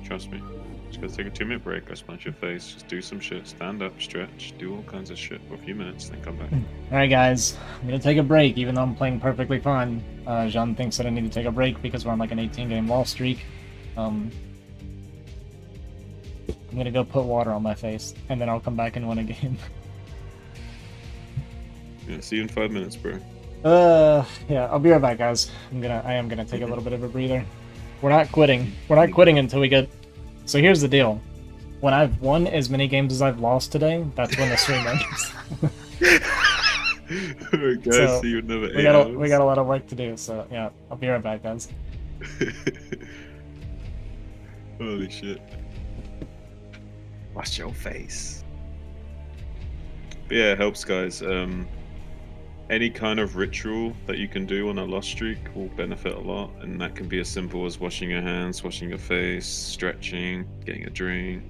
Trust me. Just go take a 2-minute break, go splash your face, just do some shit, stand up, stretch, do all kinds of shit for a few minutes, then come back. Alright guys, I'm gonna take a break even though I'm playing perfectly fine. Jean thinks that I need to take a break because we're on like an 18-game loss streak. I'm gonna go put water on my face, and then I'll come back and win a game. Yeah, see you in 5 minutes, bro. Yeah, I'll be right back, guys. I am gonna take a little bit of a breather. We're not quitting. We're not quitting until we get. So here's the deal. When I've won as many games as I've lost today, that's when the stream ends. Alright, guys, So, see you in another 8 we hours. got a lot of work to do. So yeah, I'll be right back, guys. Holy shit. Watch your face. But yeah, it helps, guys. Any kind of ritual that you can do on a lost streak will benefit a lot, and that can be as simple as washing your hands, washing your face, stretching, getting a drink,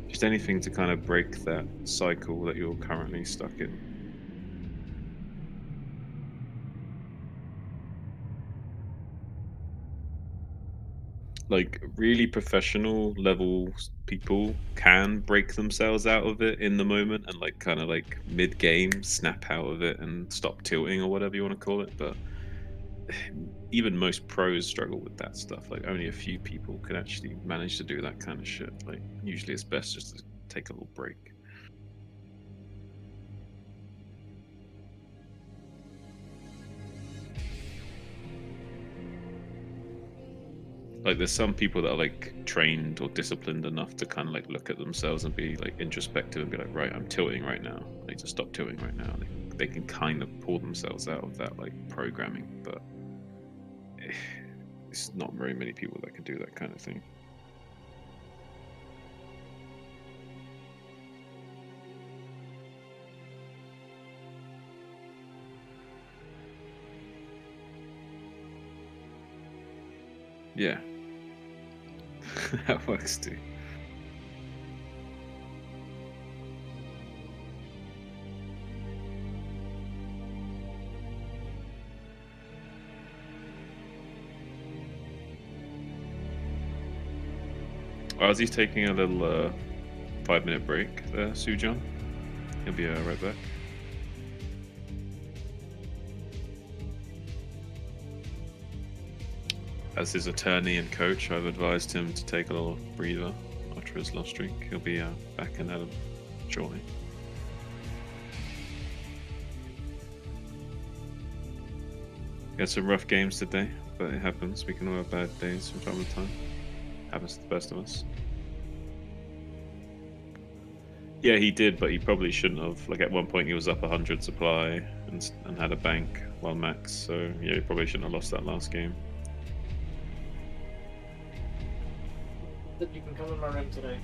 just anything to kind of break that cycle that you're currently stuck in. Like really professional level people can break themselves out of it in the moment and like kind of like mid game snap out of it and stop tilting or whatever you want to call it, but even most pros struggle with that stuff. Like only a few people can actually manage to do that kind of shit. Like usually it's best just to take a little break. Like there's some people that are like trained or disciplined enough to kind of like look at themselves and be like introspective and be like, right, I'm tilting right now. I need to stop tilting right now. They can kind of pull themselves out of that like programming, but it's not very many people that can do that kind of thing. Yeah. That works too. Ozzy's taking a little 5-minute break there, Sujan. He'll be right back. As his attorney and coach, I've advised him to take a little breather after his lost streak. He'll be back in Adam shortly. We had some rough games today, but it happens. We can all have bad days from time to time. Happens to the best of us. Yeah, he did, but he probably shouldn't have. Like at one point, he was up 100 supply and had a bank while max. So yeah, he probably shouldn't have lost that last game. That you can come in my room today.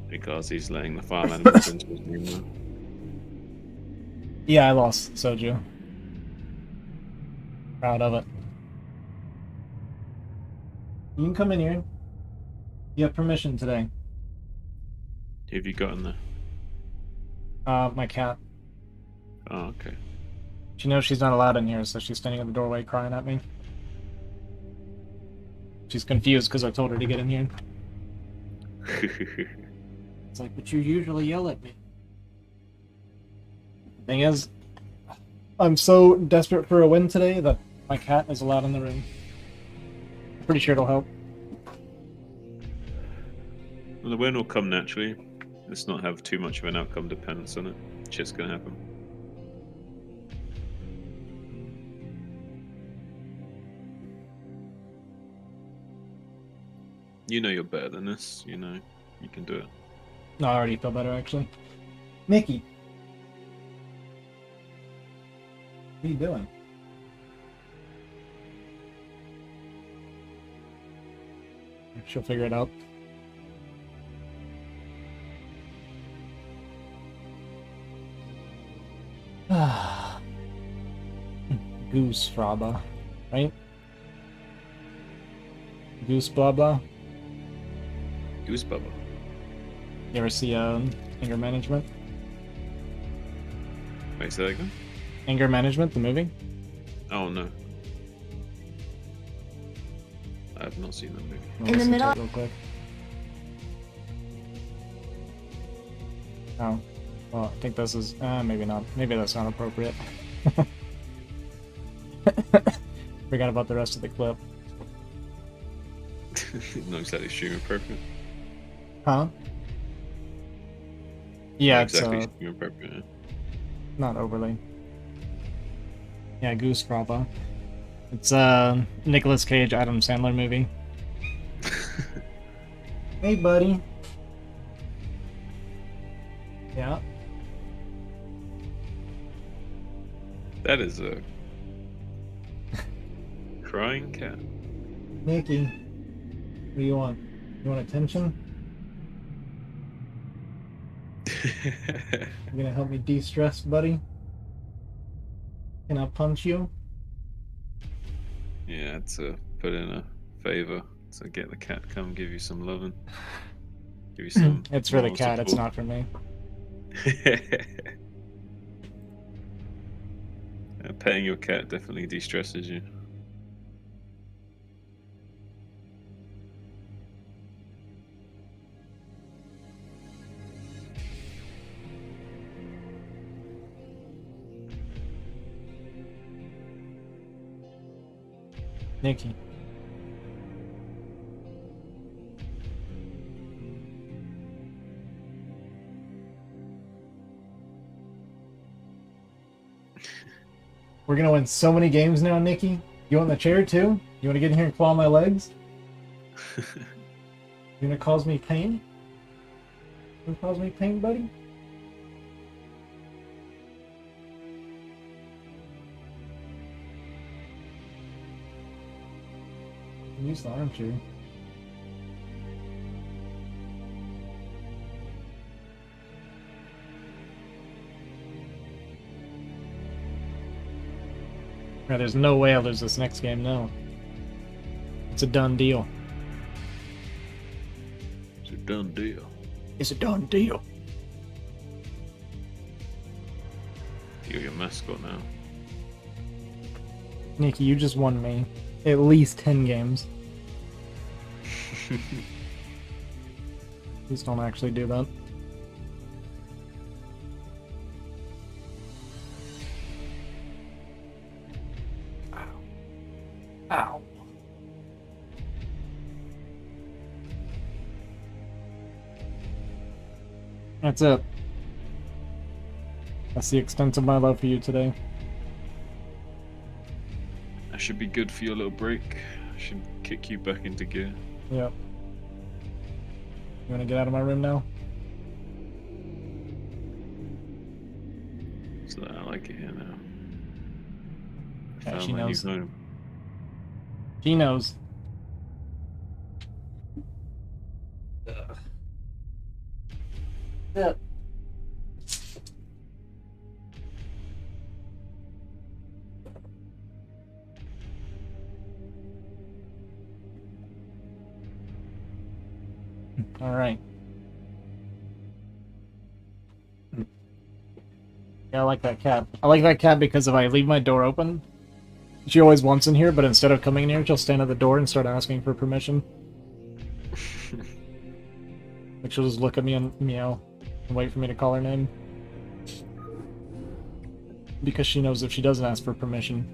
Because he's letting the farm animals into his room now. Yeah, I lost Soju. Proud of it. You can come in here. You have permission today. Who have you got in there? My cat. Oh, okay. She knows she's not allowed in here, so she's standing in the doorway crying at me. She's confused because I told her to get in here. It's like, but you usually yell at me. The thing is, I'm so desperate for a win today that my cat is allowed in the room. I'm pretty sure it'll help. Well, the win will come naturally. Let's not have too much of an outcome dependence on it. Shit's gonna happen. You know you're better than this. You know you can do it. No, I already feel better, actually. Mickey. What are you doing? She'll figure it out. Goose Fraba, right? Goose blah blah. Goose Bubba. You ever see Anger Management? Wait, say that again? Anger Management, the movie? Oh no. I have not seen that movie. I'll In the listen to middle- it real quick. Oh. Well, I think this is... maybe not. Maybe that's not appropriate. Forgot about the rest of the clip. Not exactly stream appropriate. Huh? Yeah, Not it's exactly appropriate. not overly. Yeah, Goose Brava. It's Nicolas Cage, Adam Sandler movie. Hey, buddy. Yeah. That is a crying cat. Nikki, what do you want? You want attention? You gonna help me de-stress, buddy? Can I punch you? Yeah, to put in a favor to get the cat to come give you some loving. Give you some. It's for the moral cat, it's support. not for me. Petting your cat definitely de-stresses you. Nikki. We're gonna win so many games now, Nikki. You want the chair too? You wanna get in here and claw my legs? You gonna cause me pain? You gonna cause me pain, buddy? Use the armchair. Yeah, there's no way I'll lose this next game, no. It's a done deal. It's a done deal. It's a done deal. You're your mascot now. Nikki, you just won me at least 10 games. Please don't actually do that. Ow. Ow. That's it. That's the extent of my love for you today. That should be good for your little break. I should kick you back into gear. Yep. You wanna get out of my room now? So I like it here now. Yeah, Found she my new knows. home. She knows. Yep. All right. Yeah, I like that cat. I like that cat because if I leave my door open, she always wants in here, but instead of coming in here, she'll stand at the door and start asking for permission. Like she'll just look at me and meow and wait for me to call her name. Because she knows if she doesn't ask for permission.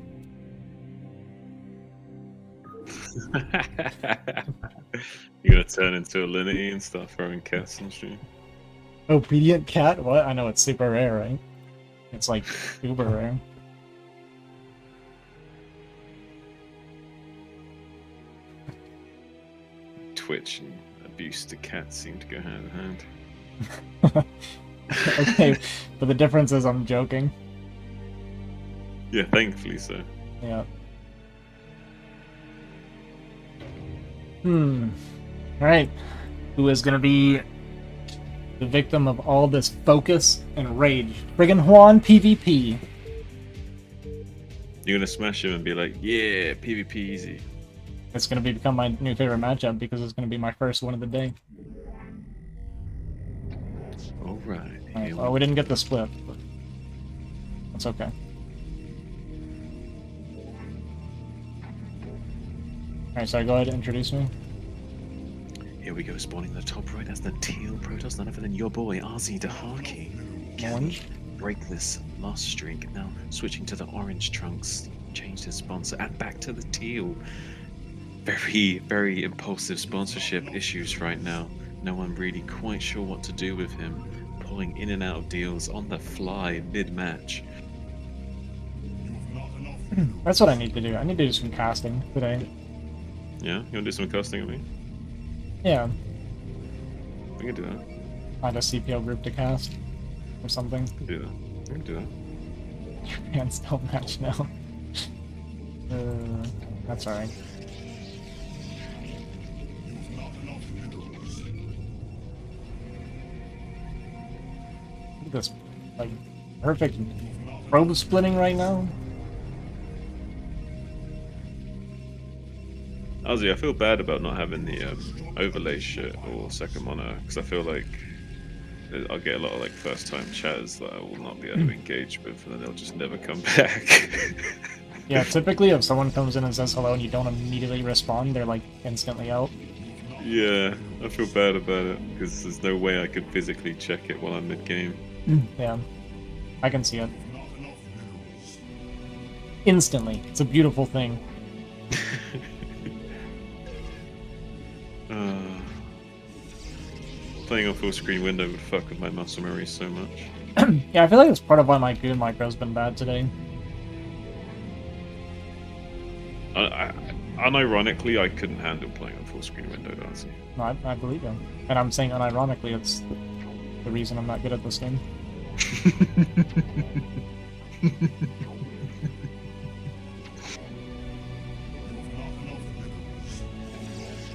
You're gonna turn into a Linity and start throwing cats and shit. Obedient cat? What? I know it's super rare, right? It's like uber rare. Twitch and abuse to cats seem to go hand in hand. Okay, but the difference is I'm joking. Yeah, thankfully so. Yeah. Alright. Who is gonna be the victim of all this focus and rage? Friggin' Juan PvP. You're gonna smash him and be like, yeah, PvP easy. It's gonna become my new favorite matchup because it's gonna be my first one of the day. Alright. Alright, well, we didn't get the split, but that's okay. Alright, so go ahead and introduce me. Here we go, spawning in the top right. That's the teal Protoss, none other than your boy, RZ Dahaki. Can he break this loss streak? Now switching to the orange trunks, changed his sponsor, and back to the teal. Very, very impulsive sponsorship issues right now. No one really quite sure what to do with him. pulling in and out of deals on the fly mid-match. That's what I need to do. I need to do some casting today. Yeah, you want to do some casting at me? Yeah, We can do that. find a CPL group to cast or something. We can do that. We can do that. Hands don't match now. That's alright. Look at this, like, perfect probe splitting right now. Ozzy, I feel bad about not having the overlay shit or second mono because I feel like I'll get a lot of like first time chatters that I will not be able to engage with, and then they'll just never come back. Yeah, typically if someone comes in and says hello and you don't immediately respond, they're like instantly out. Yeah, I feel bad about it because there's no way I could physically check it while I'm mid game. Yeah, I can see it. Instantly. It's a beautiful thing. Playing on full screen window would fuck with my muscle memory so much. Yeah, I feel like that's part of why my Goon micro's been bad today. Unironically, I couldn't handle playing on full screen window, Darcy. No, I believe you. And I'm saying unironically, it's the reason I'm not good at this game.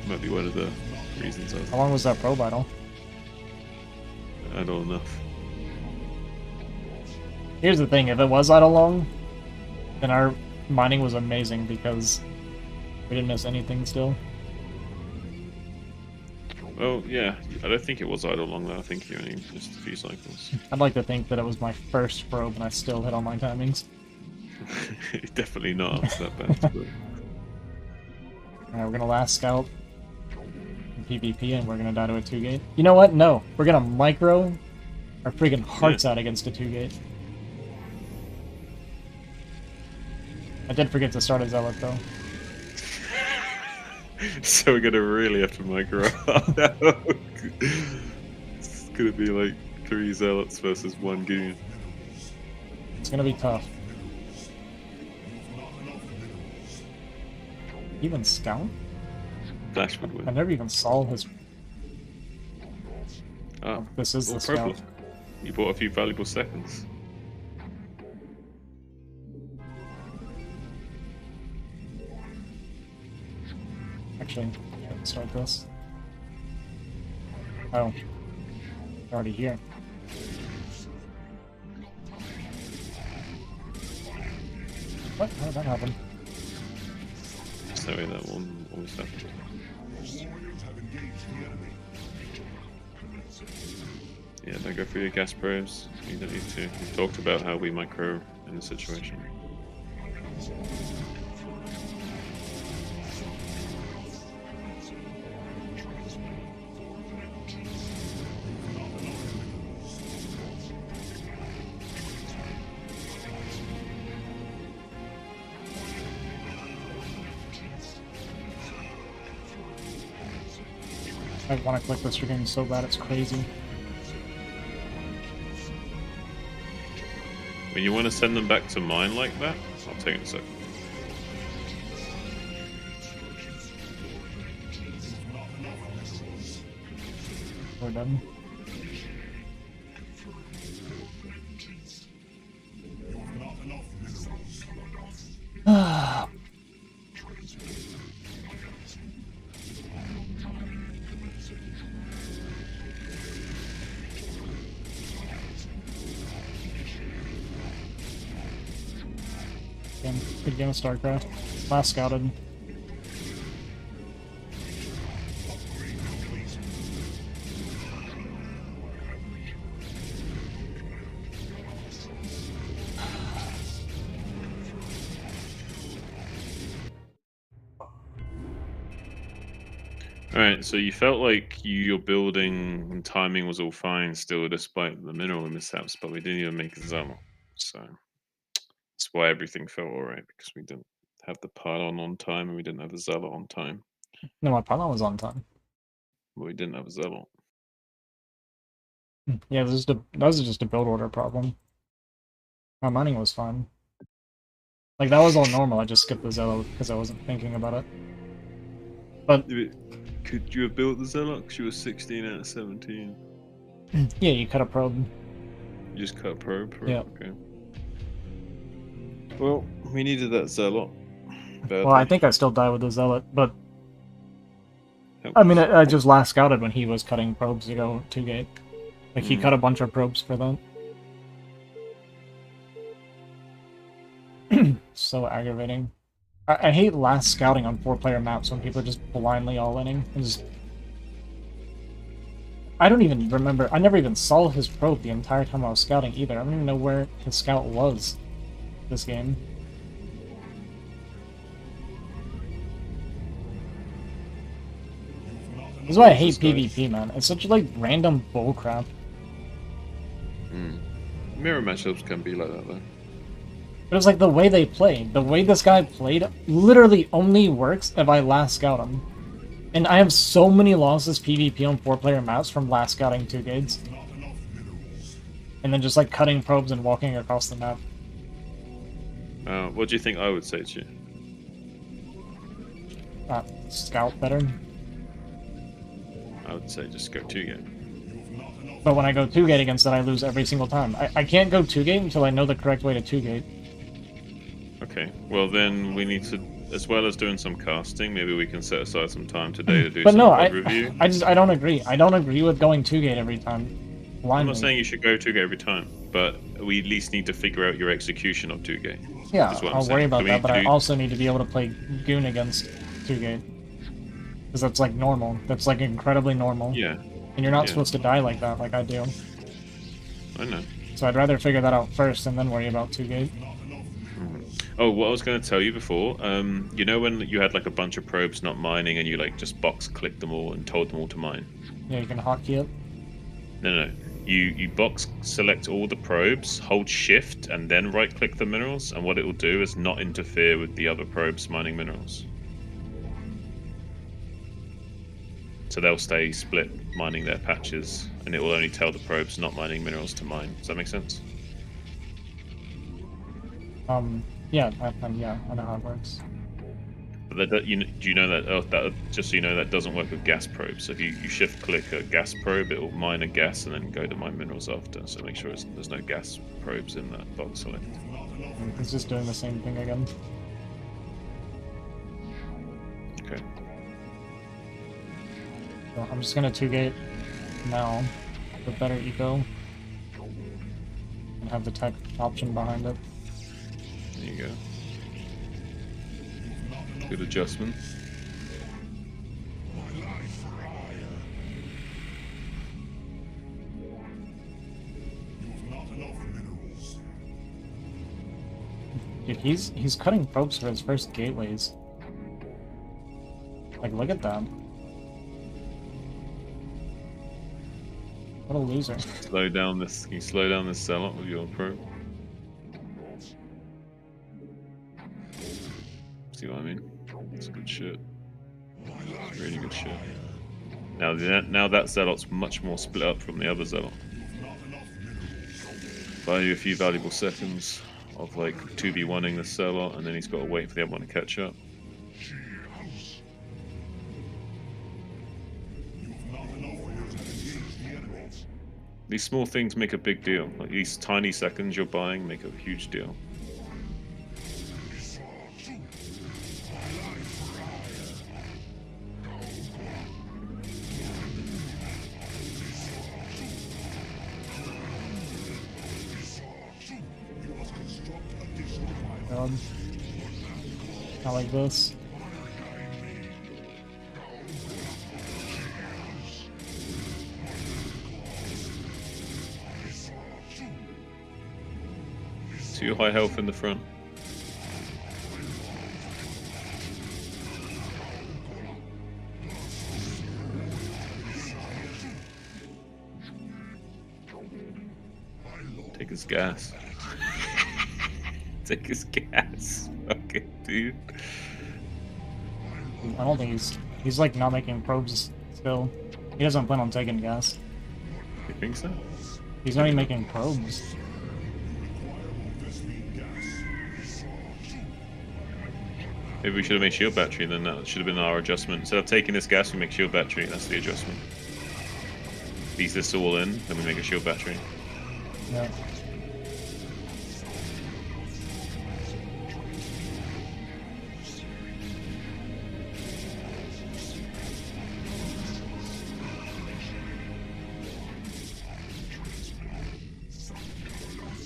Might be one of the reasons How long was that probe idle? I don't know enough. Here's the thing, if it was idle long, then our mining was amazing because we didn't miss anything still. Well, yeah, I don't think it was idle long though. I think you only missed a few cycles. I'd like to think that it was my first probe and I still hit all my timings. Definitely not that bad. But... Alright, we're gonna last scout in PvP and we're gonna die to a 2-gate. You know what? No, we're gonna micro our freaking hearts out against a 2-gate. I did forget to start a Zealot though. So we're gonna really have to micro out. It's gonna be like 3 zealots versus 1 goon. It's gonna be tough. Even scout? Flash would I win. never even saw his. Oh, This is well, the scout. probably. You bought a few valuable seconds. Actually, let's start this. Oh, already here. What? How did that happen? So that one always happened. Yeah, don't go for your gas probes. You don't need to. We've talked about how we micro in this situation. I want to click this game so bad it's crazy. When you want to send them back to mine like that, I'll take it a second. We're done. Good game of StarCraft. Last scouted. Alright, so you felt like your building and timing was all fine still despite the mineral mishaps, but we didn't even make a Zama. So that's why everything felt alright, because we didn't have the pylon on time and we didn't have the Zealot on time. No, my pylon was on time. But we didn't have a Zealot. Yeah, that was just a build order problem. My mining was fine. Like, that was all normal, I just skipped the Zealot because I wasn't thinking about it. But, Could you have built the Zealot? 'Cause you were 16 out of 17. yeah, you cut a probe. You just cut a probe? Yeah. Okay. Well, we needed that Zealot. Badly. Well, I think I still die with the Zealot, but Help. I mean, I just last scouted when he was cutting probes to go 2-gate. Like, he cut a bunch of probes for that. So aggravating. I hate last scouting on 4-player maps when people are just blindly all-inning. I don't even remember. I never even saw his probe the entire time I was scouting either. I don't even know where his scout was this game. This is why I hate PvP, man. It's such like random bullcrap. Mirror matchups can be like that though. But it's like the way they play. The way this guy played literally only works if I last scout him. And I have so many losses PvP on 4-player maps from last scouting 2 gates. And then just like cutting probes and walking across the map. What do you think I would say to you? Scout better. I would say just go 2-gate. But when I go 2-gate against it, I lose every single time. I can't go 2-gate until I know the correct way to 2-gate. Okay, well then we need to, as well as doing some casting, maybe we can set aside some time today to do But some no, VOD review. I don't agree. I don't agree with going 2-gate every time. I'm Blindly. not saying you should go 2-gate every time, but we at least need to figure out your execution of 2-gate. Yeah, is what I'm I'll saying. worry about So we that, need but to I do- also need to be able to play Goon against 2-gate. Because that's like normal. That's like incredibly normal. Yeah, And you're not yeah. supposed to die like that, like I do. I know. So I'd rather figure that out first and then worry about 2-gate. Oh, what I was going to tell you before, you know when you had like a bunch of probes not mining and you like just box clicked them all and told them all to mine? Yeah, you can hotkey it. No. You box select all the probes, hold shift, and then right click the minerals, and what it will do is not interfere with the other probes mining minerals. So they'll stay split mining their patches, and it will only tell the probes not mining minerals to mine. Does that make sense? Yeah, I know how it works. But do you know that? Oh, that just so you know, that doesn't work with gas probes. So if you shift click a gas probe, it will mine a gas and then go to mine minerals after. So make sure there's no gas probes in that box select. It's just doing the same thing again. Okay. So I'm just gonna 2-gate now with better eco. And have the tech option behind it. There you go. Good adjustment. Dude, he's cutting probes for his first gateways. Like, look at that. What a loser. Slow down this. Can you slow down this Zealot with your probe? See what I mean? It's good shit. It's really good shit. Now that Zealot's much more split up from the other Zealot. Buy you a few valuable seconds of like 2v1ing the Zealot, and then he's got to wait for the other one to catch up. These small things make a big deal. Like these tiny seconds you're buying make a huge deal. God. Not like this. Too high health in the front. Take his gas. Take his gas. Okay, dude. I don't think he's like not making probes still. He doesn't plan on taking gas. You think so? He's only making probes. Maybe we should have made shield battery, then that should have been our adjustment. Instead of taking this gas, we make shield battery. That's the adjustment. Feed this all in, then we make a shield battery. Yeah.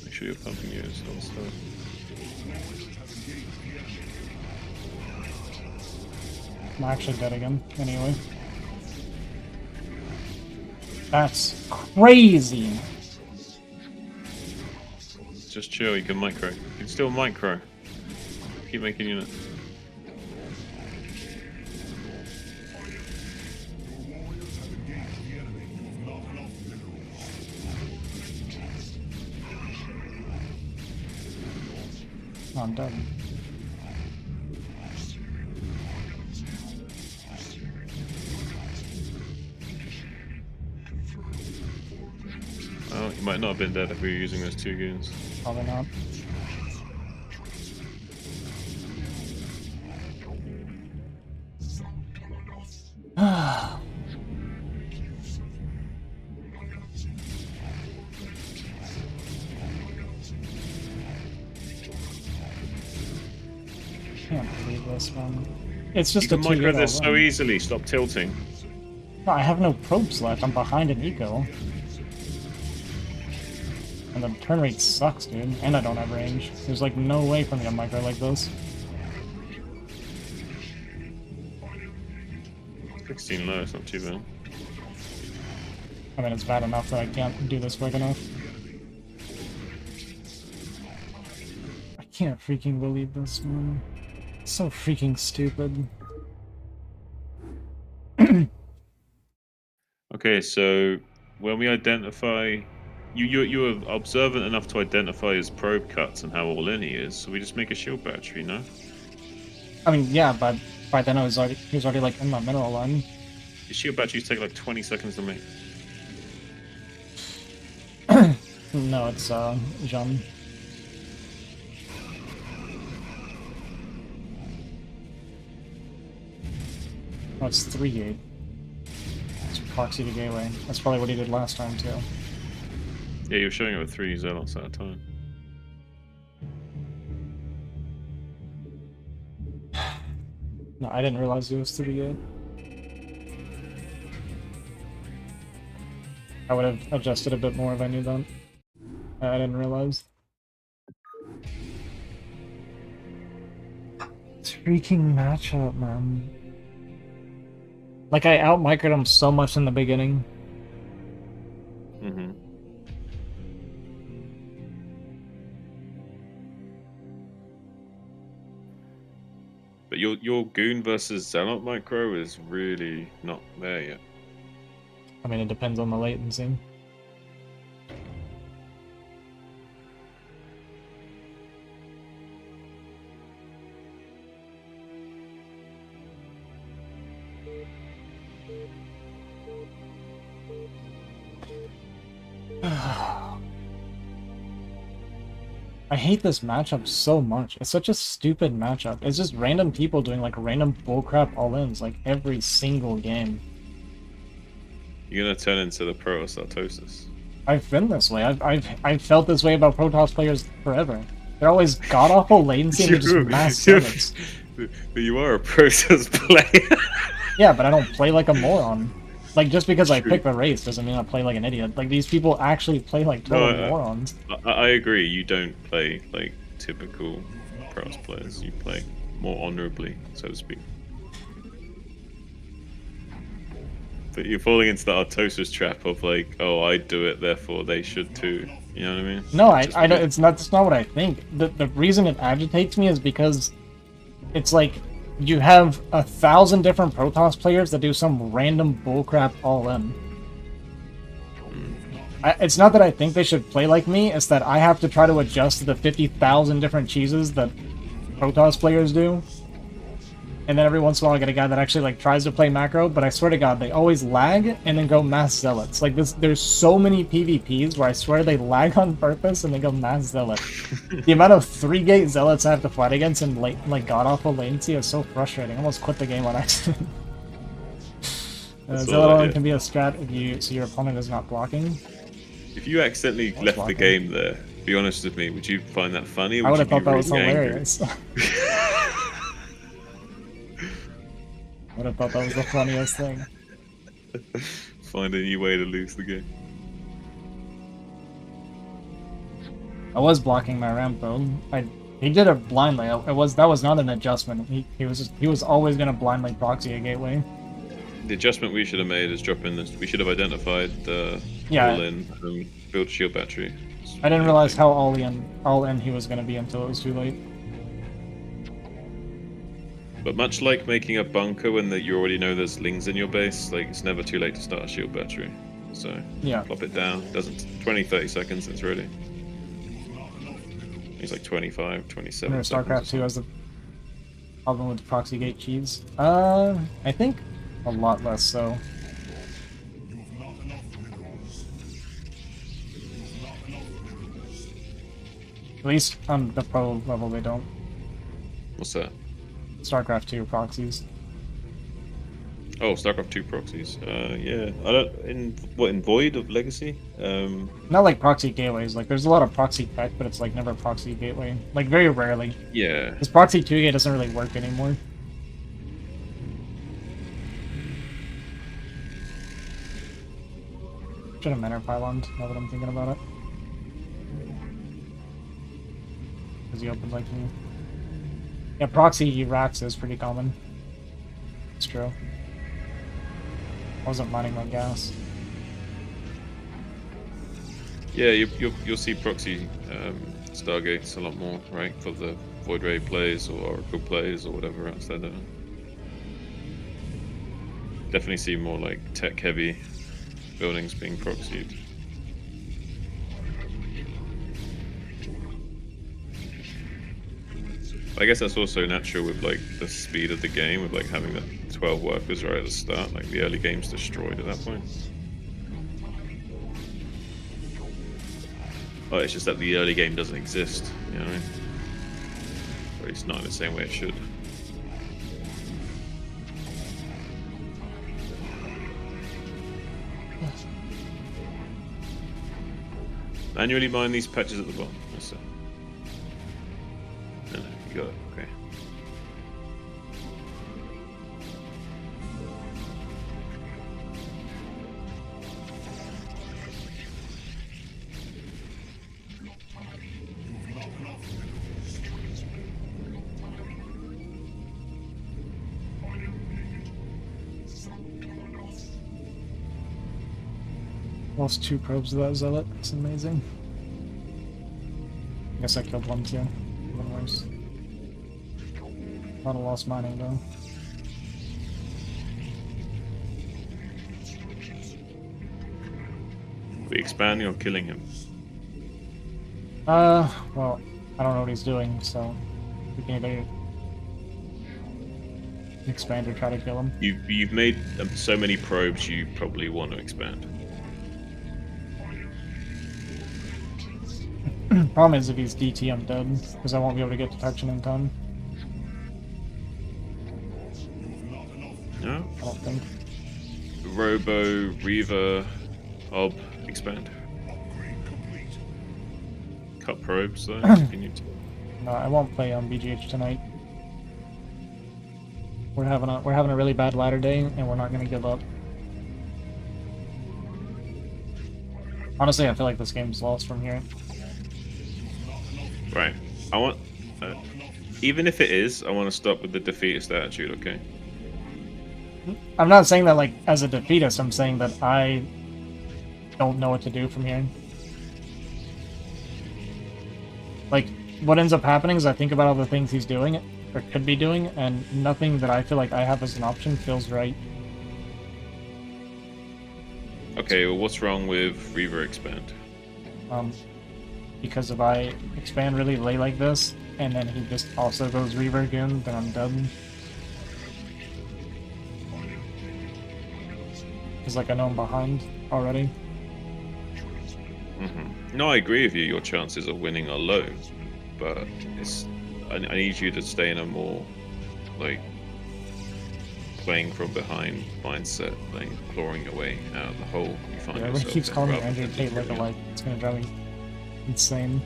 Make sure you're pumping yours and stuff. I'm actually dead again, anyway. That's crazy! Just chill, you can micro. You can still micro. Keep making units. Oh, I'm dead. Oh, you might not have been dead if we were using those 2 goons. Probably not. Can't believe this one. It's just You a can micro 2-8 this so run. easily, stop tilting. No, I have no probes left. I'm behind an eco. And the turn rate sucks, dude. And I don't have range. There's like no way for me to micro like this. 16 low, it's not too bad. I mean, it's bad enough that I can't do this quick enough. I can't freaking believe this, man. It's so freaking stupid. Okay, so when we identify, you were observant enough to identify his probe cuts and how all in he is, so we just make a shield battery, no? I mean, yeah, but by then he was already like in my mineral line. Your shield batteries take like 20 seconds to make. No, it's Jean. Oh, it's 3-8. It's proxy to gateway. That's probably what he did last time too. Yeah, you're showing it with 3 zealots at a time. No, I didn't realize it was 3-8. I would have adjusted a bit more if I knew that. I didn't realize. It's freaking matchup, man. Like, I out-microed him so much in the beginning. Mm-hmm. But your goon versus zealot micro is really not there yet. I mean, it depends on the latency. I hate this matchup so much. It's such a stupid matchup. It's just random people doing like random bullcrap all-ins like every single game. You're gonna turn into the Protoss Artosis. I've been this way. I've felt this way about Protoss players forever. They're always god-awful latency and they just mass summons. But you are a Protoss player. Yeah, but I don't play like a moron. Like, just because I True. pick the race doesn't mean I play like an idiot. Like, these people actually play like total morons. I agree. You don't play like typical Protoss players. You play more honorably, so to speak. But you're falling into the Artosis trap of like, oh, I do it, therefore they should too. You know what I mean? No, Just I don't, because- that's not what I think. The reason it agitates me is because it's like you have 1,000 different Protoss players that do some random bullcrap all in. It's not that I think they should play like me, it's that I have to try to adjust to the 50,000 different cheeses that Protoss players do. And then every once in a while I get a guy that actually like tries to play macro, but I swear to god, they always lag and then go mass zealots. Like this, there's so many PvPs where I swear they lag on purpose and they go mass zealot. The amount of 3-gate zealots I have to fight against in like god-awful latency is so frustrating. I almost quit the game on accident. Zealot only can be a strat if you so your opponent is not blocking. If you accidentally left the game there, be honest with me, would you find that funny? Or I would have you thought be that was really angry? hilarious. I would have thought that was the funniest thing. Find a new way to lose the game. I was blocking my ramp though. He did it blindly. That was not an adjustment. He was always gonna blindly proxy a gateway. The adjustment we should have made is dropping this. We should have identified the Yeah. all-in and build shield battery. I didn't realize how all in he was gonna be until it was too late. But much like making a bunker when you already know there's lings in your base, like it's never too late to start a shield battery. So Yeah. plop it down. Doesn't 20-30 seconds. It's ready. It's like 25, 27. And StarCraft seconds 2 or has the problem with proxy gate cheese. I think a lot less so. At least on the pro level they don't. something. What's that? StarCraft 2 proxies. Oh, StarCraft 2 proxies. Yeah. I don't in Void of Legacy. Not like proxy gateways. Like there's a lot of proxy tech, but it's like never proxy gateway. Like very rarely. Yeah. Because proxy 2 gate doesn't really work anymore. Should have Menor pyloned, now that I'm thinking about it. Because he opened like me. Yeah, proxy racks is pretty common. It's true. I wasn't mining my gas. Yeah, you'll see proxy Stargates a lot more, right? For the Void Ray plays or Oracle plays or whatever else they're doing. Definitely see more like tech heavy buildings being proxied. I guess that's also natural with like the speed of the game, with like having the 12 workers right at the start. Like the early game's destroyed at that point. Oh, it's just that the early game doesn't exist, you know what I mean? Or it's not in the same way it should. Manually mine these patches at the bottom. That's it. No, you got it. Okay. Lost 2 probes of that zealot. It's amazing. I guess I killed one too. Even worse. A lot of lost mining though. Are we expanding or killing him? Well, I don't know what he's doing, so we can either expand or try to kill him. You've made so many probes, you probably want to expand. Problem is if he's DT, I'm dead, because I won't be able to get detection in time. No? I don't think. Robo, Reaver, Ob, expand. Cut probes though. if you need to. No, I won't play on BGH tonight. We're having a really bad ladder day, and we're not gonna give up. Honestly, I feel like this game's lost from here. Right. I want. Even if it is, I want to stop with the defeatist attitude. Okay. I'm not saying that like as a defeatist. I'm saying that I don't know what to do from here. Like, what ends up happening is I think about all the things he's doing, or could be doing, and nothing that I feel like I have as an option feels right. Okay. Well, what's wrong with Reaver expand? Because if I expand really late like this, and then he just also goes Reaver again, then I'm done. Because like I know I'm behind already. No, I agree with you. Your chances of winning are low, but it's. I need you to stay in a more like playing from behind mindset, like clawing your way out of the hole you find Yeah, everyone yourself keeps in, calling me rather Andrew than Tate just lookalike. It's gonna drive me insane.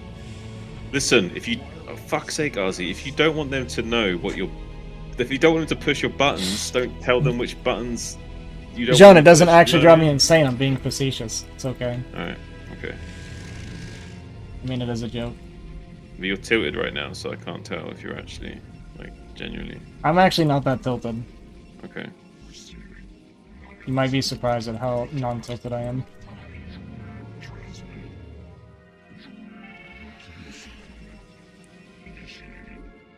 Listen, if you, oh, fuck's sake, Ozzy, if you don't want them to know what you're, if you don't want them to push your buttons, don't tell them which buttons you don't. John, want it them to doesn't push. actually No, drive no. me insane. I'm being facetious. It's okay. All right, okay. I mean it as a joke. But you're tilted right now, so I can't tell if you're actually like genuinely. I'm actually not that tilted. Okay. You might be surprised at how non-tilted I am.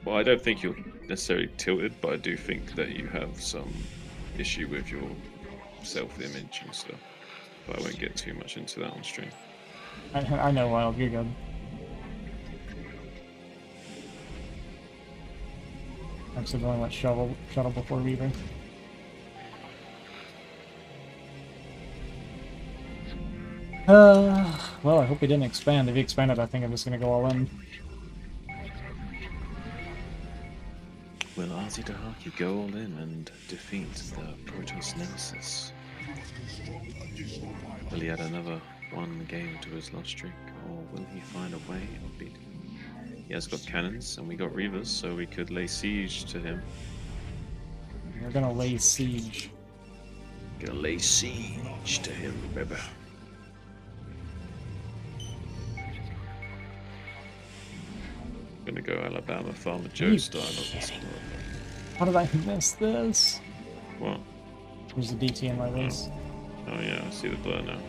Well, I don't think you're necessarily tilted, but I do think that you have some issue with your self-image and stuff. But I won't get too much into that on stream. I know, Wild. You're good. Accidentally went shuttle before Reaver. Well, I hope he didn't expand. If he expanded, I think I'm just gonna go all in. Will Ozzy Dahaki go all in and defeat the Protoss Nemesis? Will he add another one game to his loss streak, or will he find a way of beating him? He has got cannons, and we got Reavers, so we could lay siege to him. We're gonna lay siege. Gonna lay siege to him, baby. Gonna go Alabama Farmer Joe style of this. How did I miss this? What? There's a DT in my race. Oh yeah, I see the blur now.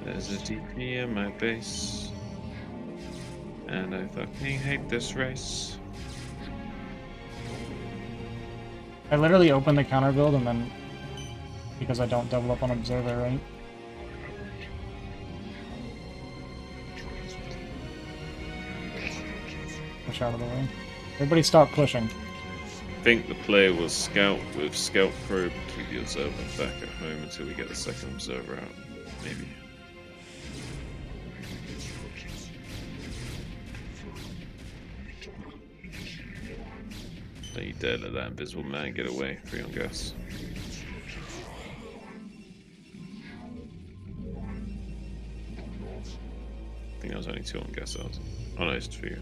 There's a DP in my base. And I fucking hate this race. I literally opened the counter build and then because I don't double up on observer, right? Push out of the way. Everybody stop pushing. I think the player will scout with scout probe, keep the observer back at home until we get the second observer out. Maybe. Don't you dare let that invisible man get away. 3 on gas. I think that was only 2 on gas out. Oh no, it's 3. Okay.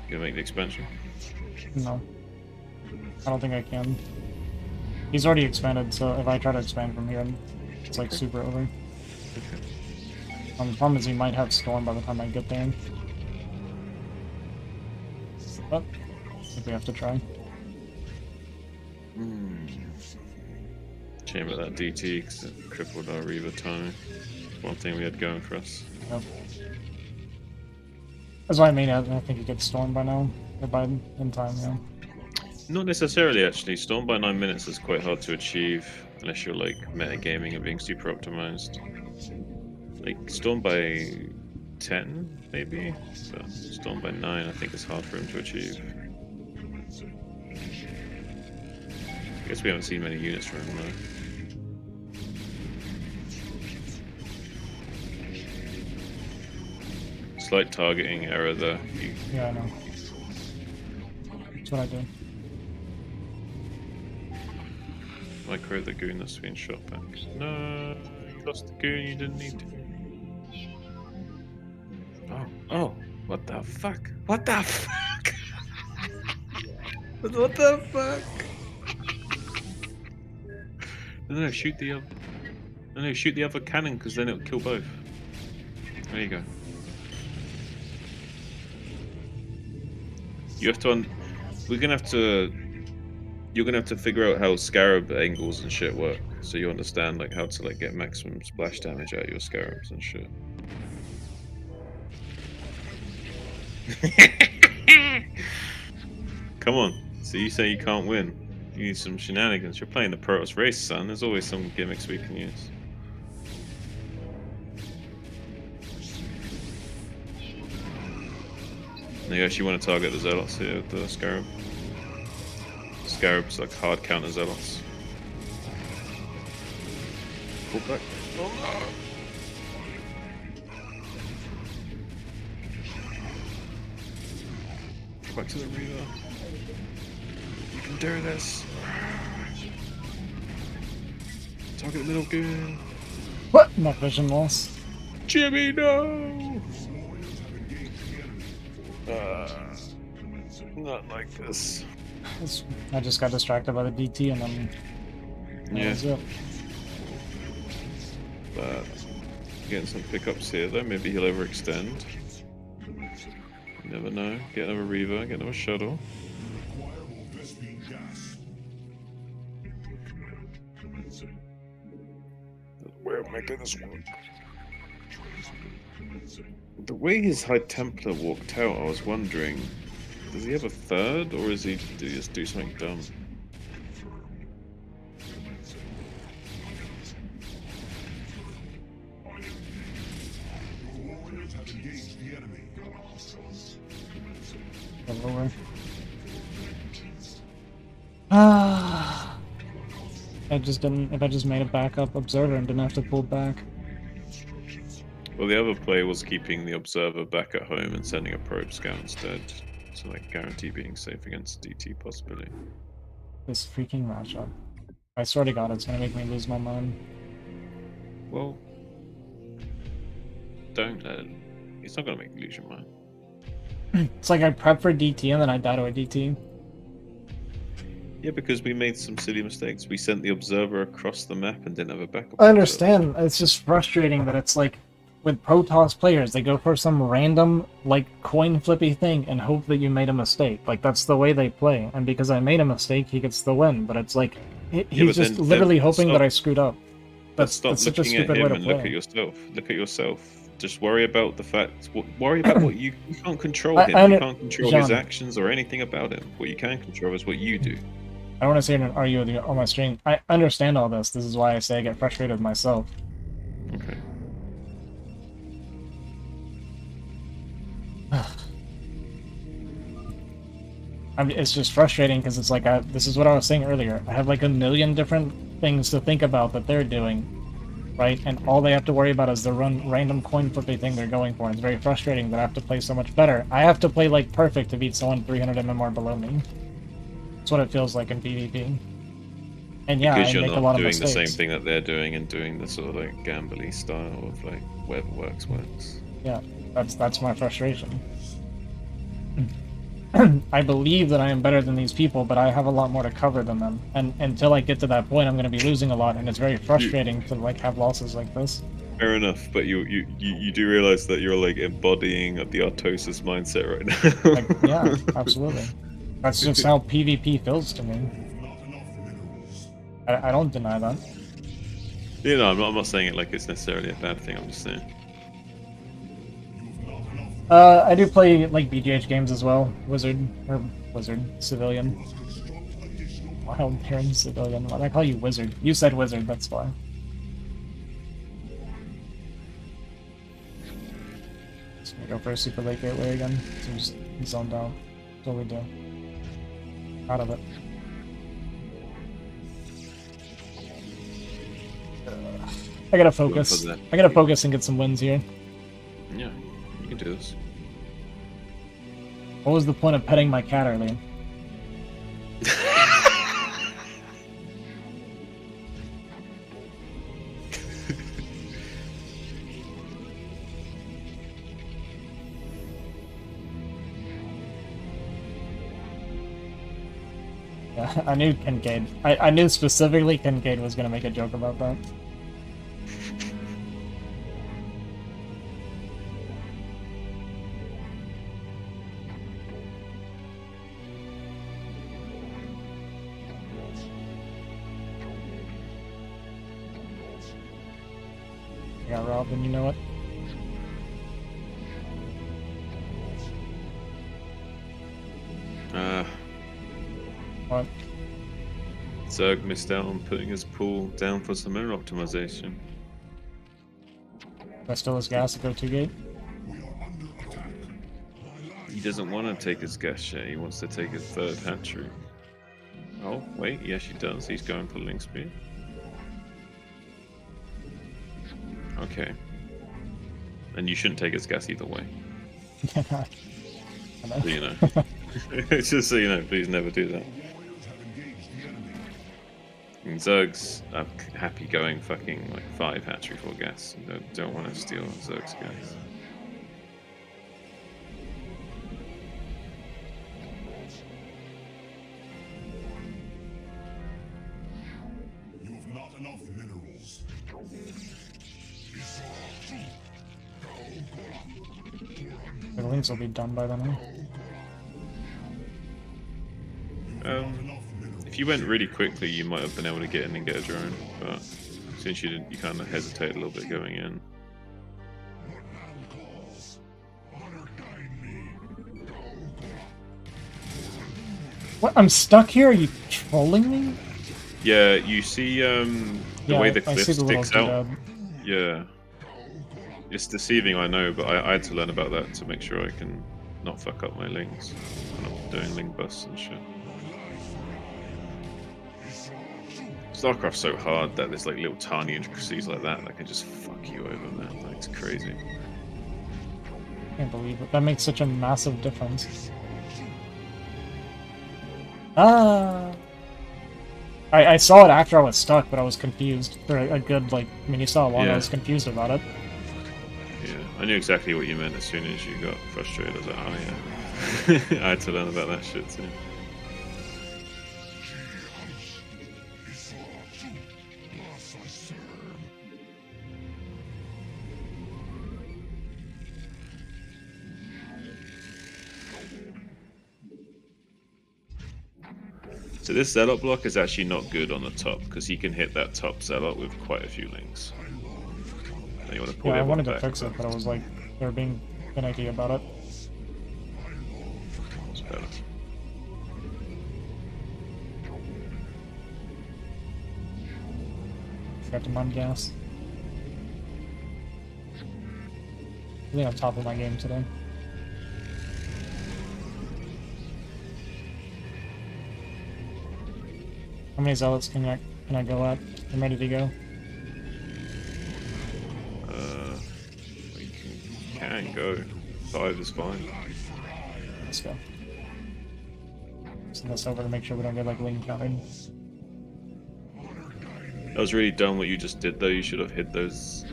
You gonna make the expansion? No. I don't think I can. He's already expanded, so if I try to expand from here, it's like super over. Okay. The problem is he might have Storm by the time I get there. But I think we have to try. Shame about that DT because it crippled our Reaver timing. One thing we had going for us. Yep. That's why I mean, I think he gets Storm by now. Or by in time, yeah. Not necessarily, actually. Storm by 9 minutes is quite hard to achieve unless you're like metagaming and being super optimized. Like Storm by 10, maybe? But Storm by 9, I think is hard for him to achieve. I guess we haven't seen many units from him though. Slight targeting error there. Yeah, I know. That's what I do. Micro the goon that's been shot back. No, you lost the goon you didn't need to. Oh, what the fuck? What the fuck? What the fuck? No, shoot the other. No, shoot the other cannon because then it'll kill both. There you go. You have to. We're gonna have to. You're gonna have to figure out how scarab angles and shit work, so you understand like how to like get maximum splash damage out of your scarabs and shit. Come on. So you say you can't win. You need some shenanigans. You're playing the Protoss race, son. There's always some gimmicks we can use. You actually want to target the Zealots here with the Scarab. Scarab's like hard counter Zealots. Pull back. Oh no! Go back to the Reaver. You can do this. Target the middle goon. What? Not vision loss. Jimmy, no! Not like this. I just got distracted by the DT and then that was it. But getting some pickups here though, maybe he'll overextend. You never know. Get another Reaver, get another shuttle. Way of making this work. The way his High Templar walked out, I was wondering, does he have a third, or is he just do something dumb? I just didn't. If I just made a backup observer and didn't have to pull back. Well, the other play was keeping the Observer back at home and sending a probe scout instead, to like guarantee being safe against DT possibility. This freaking matchup. I swear to God, it's gonna make me lose my mind. Well, don't let it. It's not gonna make you lose your mind. It's like I prep for DT and then I die to a DT. Yeah, because we made some silly mistakes. We sent the Observer across the map and didn't have a backup. I understand. It's just frustrating that it's like, with Protoss players, they go for some random, like, coin flippy thing and hope that you made a mistake. Like, that's the way they play. And because I made a mistake, he gets the win. But it's like, he's just literally hoping that I screwed up. That's such a stupid way to play. Look at yourself. Look at yourself. Just worry about the fact. Worry about what you can't control him. You can't control his actions or anything about him. What you can control is what you do. I don't want to sit here and argue with you on my stream. I understand all this. This is why I say I get frustrated with myself. Okay. It's just frustrating because it's like, this is what I was saying earlier. I have like a million different things to think about that they're doing, right? And all they have to worry about is the random coin flipping thing they're going for. It's very frustrating that I have to play so much better. I have to play like perfect to beat someone 300 MMR below me. That's what it feels like in PvP. And yeah, because I make a lot of mistakes. Because you're not doing the same thing that they're doing and doing the sort of like gambly style of like whatever works. Yeah, that's my frustration. I believe that I am better than these people, but I have a lot more to cover than them. And until I get to that point, I'm going to be losing a lot, and it's very frustrating to like have losses like this. Fair enough, but you do realize that you're like embodying the Artosis mindset right now. Like, yeah, absolutely. That's just how PvP feels to me. I don't deny that. You know, I'm not saying it like it's necessarily a bad thing. I'm just saying. I do play like BGH games as well. Civilian. Wild Baron Civilian. Why did I call you Wizard? You said Wizard, that's why. Just gonna go for a super late gateway again. Seems zoned out. Totally do. Out of it. I gotta focus. I gotta focus and get some wins here. Yeah, you can do this. What was the point of petting my cat earlier? Yeah, I knew Kincaid. I knew specifically Kincaid was gonna make a joke about that. I got robbed and you know it. What? Zerg missed out on putting his pool down for some mineral optimization. Do I still has gas to go 2 gate? He doesn't want to take his gas yet. He wants to take his third hatchery. Oh, wait. Yes, he does. He's going for Link Speed. Okay. And you shouldn't take his gas either way. I know. So you know. Just so you know, please never do that. And Zerg's happy going fucking like 5 hatchery for gas. You don't want to steal Zerg's gas. You have not enough minerals. The links will be done by then. If you went really quickly, you might have been able to get in and get a drone, but since you didn't, you kind of hesitate a little bit going in. What? I'm stuck here? Are you trolling me? Yeah, you see the way the I cliff see the little sticks out. doodad. Yeah, it's deceiving, I know, but I had to learn about that to make sure I can not fuck up my links when I'm doing link busts and shit. StarCraft's so hard that there's like little tiny intricacies like that can just fuck you over, man. Like, it's crazy. Can't believe it. That makes such a massive difference. Ah! I saw it after I was stuck, but I was confused for a good, like, I mean, you saw how long I Yeah. was confused about it. Yeah, I knew exactly what you meant as soon as you got frustrated. I was like, oh yeah. I had to learn about that shit too. So this Zealot block is actually not good on the top, because he can hit that top Zealot with quite a few links. And you want to pull Yeah, I everyone wanted to back, fix it, but I was like, they were being finicky about it. It's better. Forgot to mud gas. Really on top of my game today. How many zealots can I go at? I'm ready to go. You can go. 5 is fine. Let's go. Send this over to make sure we don't get like lane counted. That was really dumb what you just did though. You should have hit those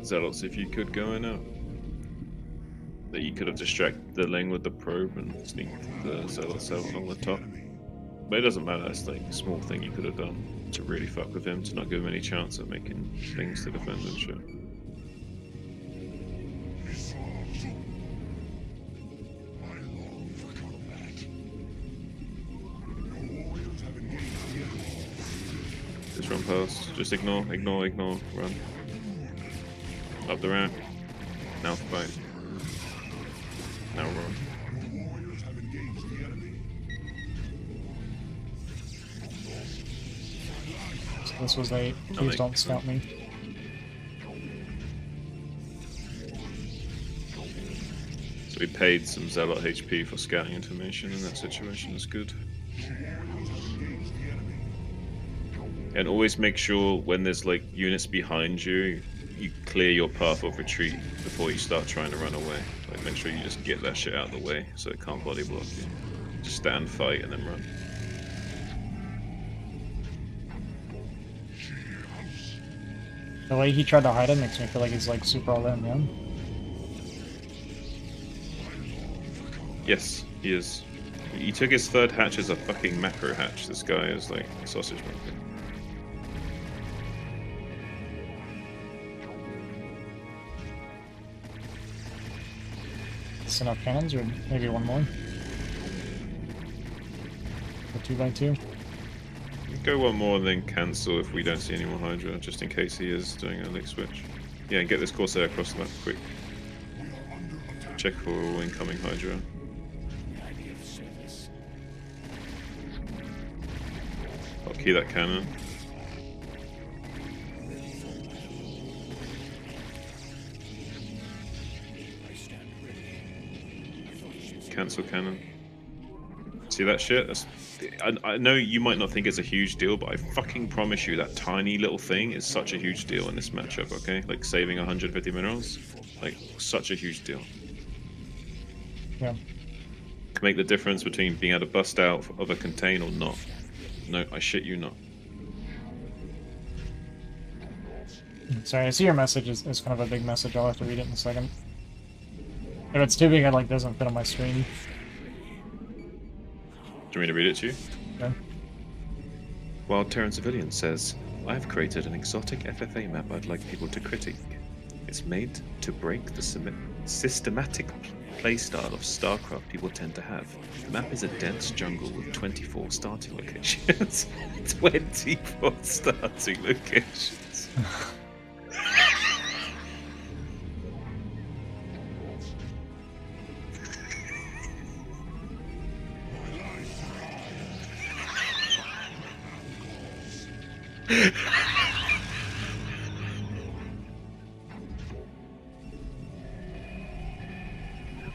Zealots if you could going out. That you could have distracted the lane with the probe and sneaked the Zealots out along the top. But it doesn't matter, it's like a small thing you could have done to really fuck with him, to not give him any chance at making things to defend and shit. Just run past, just ignore, run. Up the ramp. Now fight. Now run. So this was a please don't scout me. So we paid some Zealot HP for scouting information in that situation, is good. And always make sure when there's like units behind you, you clear your path of retreat before you start trying to run away. Like make sure you just get that shit out of the way so it can't body block you. Just stand, fight, and then run. The way he tried to hide it makes me feel like he's like super all in, yeah? Yes, he is. He took his third hatch as a fucking macro hatch. This guy is like a sausage market. It's enough cannons, or maybe one more? A 2x2? Go one more and then cancel if we don't see any more Hydra, just in case he is doing a lick switch. Yeah, and get this Corsair across the map quick. Check for all incoming Hydra. I'll key that cannon. cancel cannon. See that shit? I know you might not think it's a huge deal, but I fucking promise you that tiny little thing is such a huge deal in this matchup, okay? Like saving 150 minerals, like such a huge deal. Yeah. Can make the difference between being able to bust out of a contain or not. No, I shit you not. Sorry, I see your message is kind of a big message. I'll have to read it in a second. If it's too big, it like doesn't fit on my screen. Do you want me to read it to you? Okay. Wild Terran Civilian says, I have created an exotic FFA map I'd like people to critique. It's made to break the systematic playstyle of StarCraft people tend to have. The map is a dense jungle with 24 starting locations. 24 starting locations.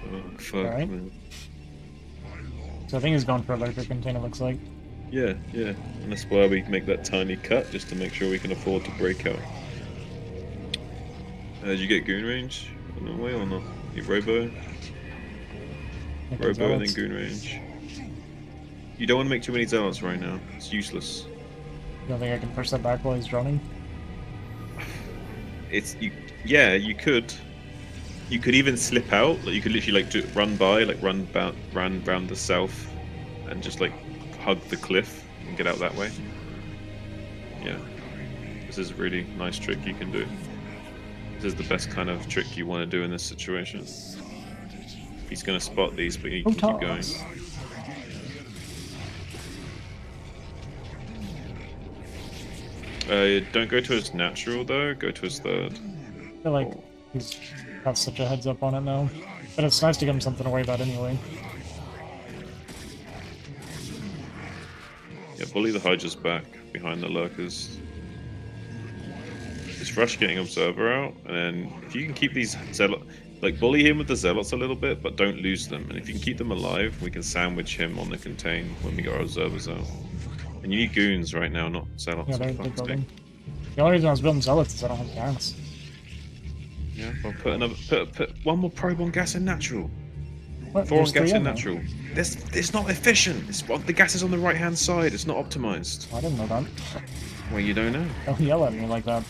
Oh, fuck, Alright. man. So I think he's going for electric container, looks like. Yeah, yeah. And that's why we make that tiny cut, just to make sure we can afford to break out. Did you get goon range on the way or not? You robo? Robo and then goon range. You don't want to make too many zealots right now. It's useless. You don't think I can push that back while he's droning? It's you. Yeah, you could. You could even slip out. Like you could literally like run by, like run round the south, and just like hug the cliff and get out that way. Yeah, this is a really nice trick you can do. This is the best kind of trick you want to do in this situation. He's gonna spot these, but you can keep going. Don't go to his natural though. Go to his third. I feel like he's got such a heads up on it now. But it's nice to give him something to worry about anyway. Yeah, bully the Hydra's back behind the lurkers. Just rush getting Observer out, and then if you can keep these like bully him with the Zealots a little bit, but don't lose them. And if you can keep them alive, we can sandwich him on the contain when we get our Observers out. And you need goons right now, not Zealots. Yeah, for they're fuck's sake. building. The only reason I was building zealots is I don't have gas. Yeah, well, put one more probe on gas and natural. What? 4 on There's gas 3 and there. natural. It's not efficient. The gas is on the right hand side. It's not optimized. I didn't know that. Well, you don't know. Don't yell at me like that.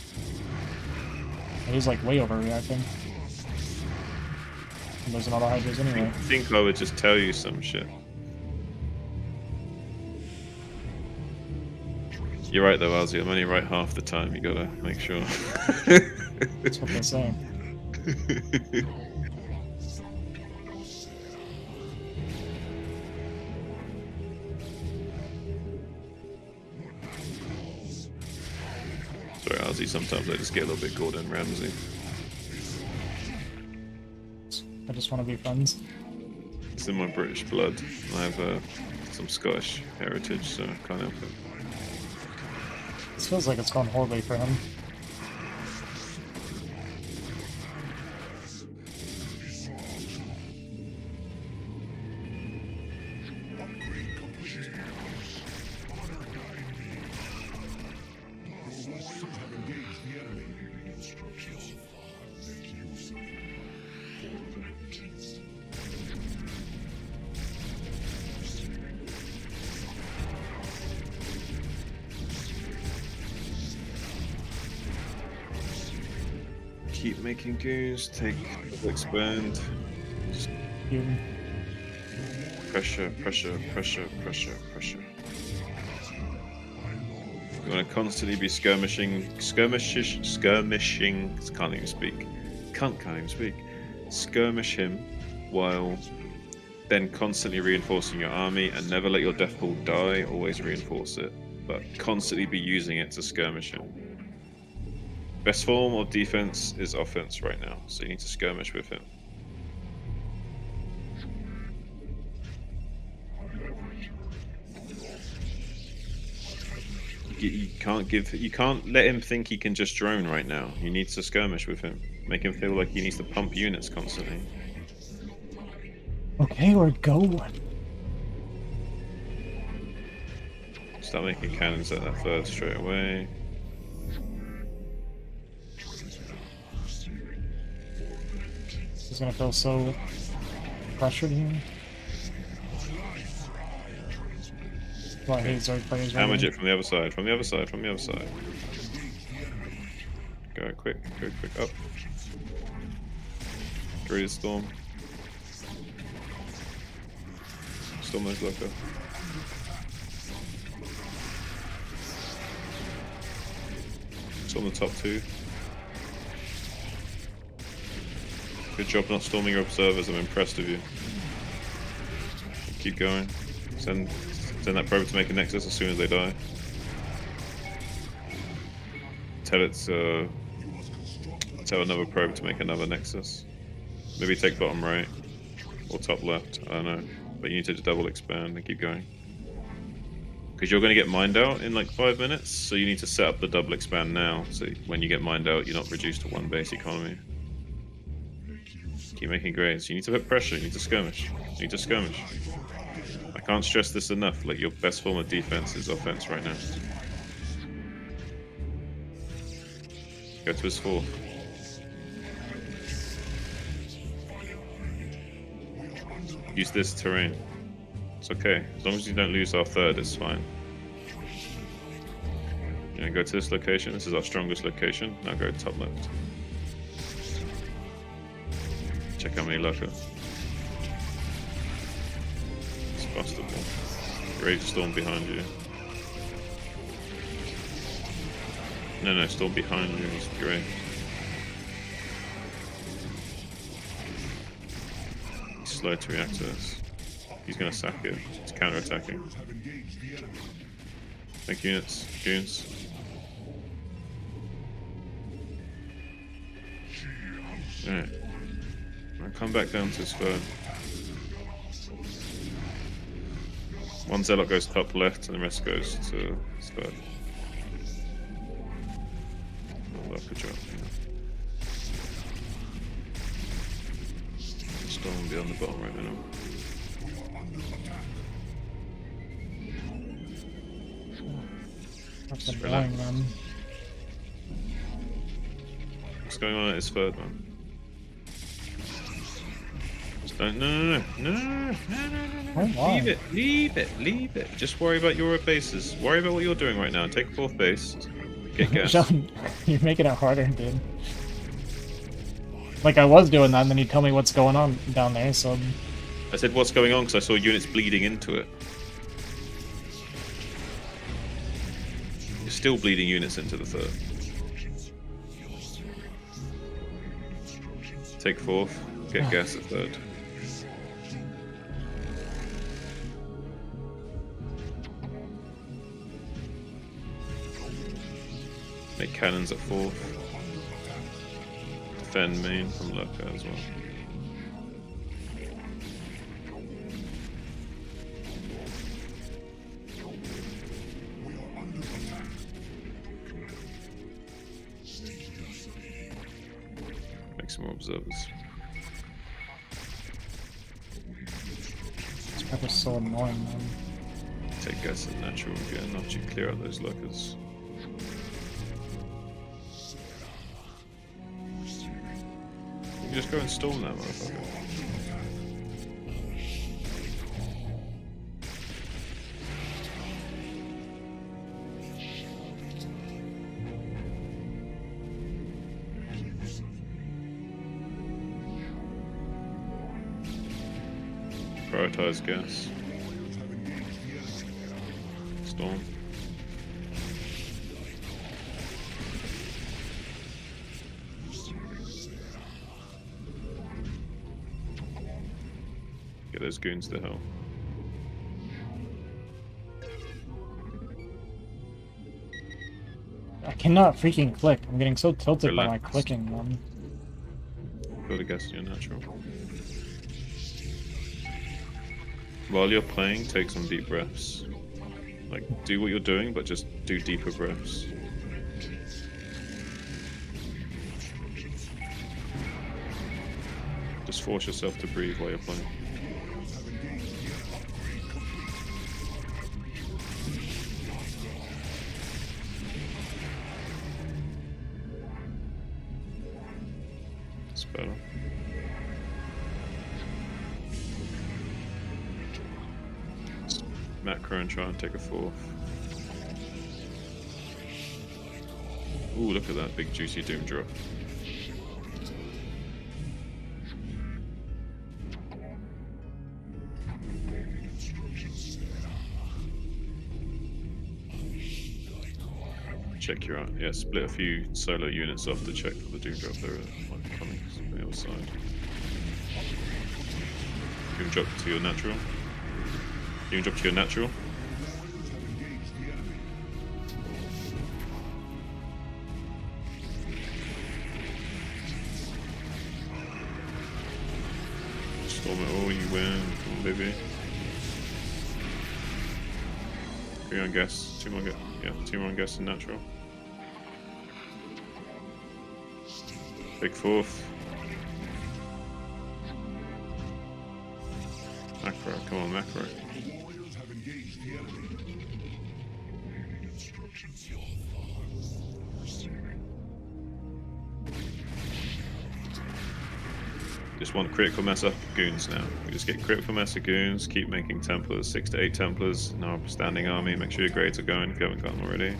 He's like way overreacting. And there's another Hydras anyway. I think I would just tell you some shit. You're right though, Ozzy. I'm only right half the time. You gotta make sure. That's what they say. Sorry, Ozzy. Sometimes I just get a little bit Gordon Ramsay. I just want to be friends. It's in my British blood. I have some Scottish heritage, so I can't help it. This feels like it's gone horribly for him. Keep making goons, take expand, just You, pressure. You want to constantly be skirmishing, can't even speak. Can't even speak. Skirmish him while then constantly reinforcing your army, and never let your death pool die, always reinforce it. But constantly be using it to skirmish him. Best form of defense is offense right now, so you need to skirmish with him. You can't let him think he can just drone right now. You need to skirmish with him. Make him feel like he needs to pump units constantly. Okay, we're going. Start making cannons at that third straight away. He's gonna feel so pressured here. Well, he's already playing his Damage ready. it from the other side, from the other side, from the other side. Go quick, up. Through the storm. Storm those locker. Storm the top two. Good job not storming your observers, I'm impressed of you. Keep going. Send that probe to make a nexus as soon as they die. Tell another probe to make another nexus. Maybe take bottom right or top left, I don't know. But you need to double expand and keep going. Because you're going to get mined out in like 5 minutes, so you need to set up the double expand now, so when you get mined out you're not reduced to 1 base economy. Keep making grades. You need to put pressure, you need to skirmish. You need to skirmish. I can't stress this enough, like your best form of defense is offense right now. Go to his fourth. Use this terrain. It's okay. As long as you don't lose our third, it's fine. Yeah, go to this location. This is our strongest location. Now go top left. Check how many lurker. It's bustable. Rage storm behind you. No, storm behind you is great. He's slow to react to this. He's gonna sack it. He's counter-attacking. Think units, goons. Alright. I'll come back down to his third. One zealot goes top left and the rest goes to his third. Oh, that could drop. Storm will be on the bottom right now. That's Just annoying, relax. man. What's going on at his third, man? Just don't. No. Oh, wow. Leave it. Just worry about your bases. Worry about what you're doing right now. Take fourth base. Get gas. John, you're making it harder, dude. Like, I was doing that, and then you tell me what's going on down there, so... I said what's going on because I saw units bleeding into it. You're still bleeding units into the third. Take fourth. Get gas at third. Make cannons at fourth. Defend main from lurker as well. Make some more observers. This pepper's so annoying, man. Take gas at natural again after you clear out those lurkers. You just go and storm that motherfucker. Prioritize gas. Storm. Get those goons to help. I cannot freaking click. I'm getting so tilted by my Relax. clicking, man. Build a gas in your natural. While you're playing, take some deep breaths. Like, do what you're doing, but just do deeper breaths. Just force yourself to breathe while you're playing. That's better. Macro and try and take a 4th. Ooh, look at that big juicy doom drop. Check your yeah, split a few solo units off to check for the doom drop. There might be coming from the other side. Doom drop to your natural. Doom drop to your natural. Storm it all, you win. Come on, baby. 3 on guess, 2 more guess. Yeah, 2 more on guess and natural. Big 4th. Macro, come on, macro. Warriors have engaged the enemy. Instructions. Just want critical mass up goons now. We just get critical mass of goons, keep making Templars, 6 to 8 Templars in our standing army. Make sure your grades are going if you haven't got them already.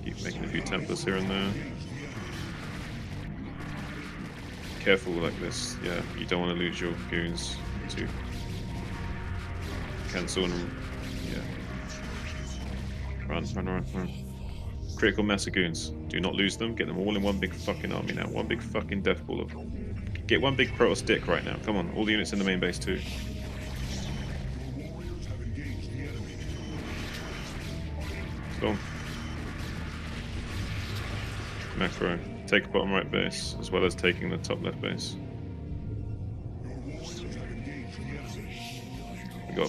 Keep making a few Templars here and there. Careful like this, yeah, you don't want to lose your goons to cancel and yeah. Run, run, run, run. Critical mass of goons. Do not lose them. Get them all in one big fucking army now. One big fucking death ball of. Get one big Protoss dick right now. Come on, all the units in the main base too. Storm. Macro. Take bottom right base, as well as taking the top left base.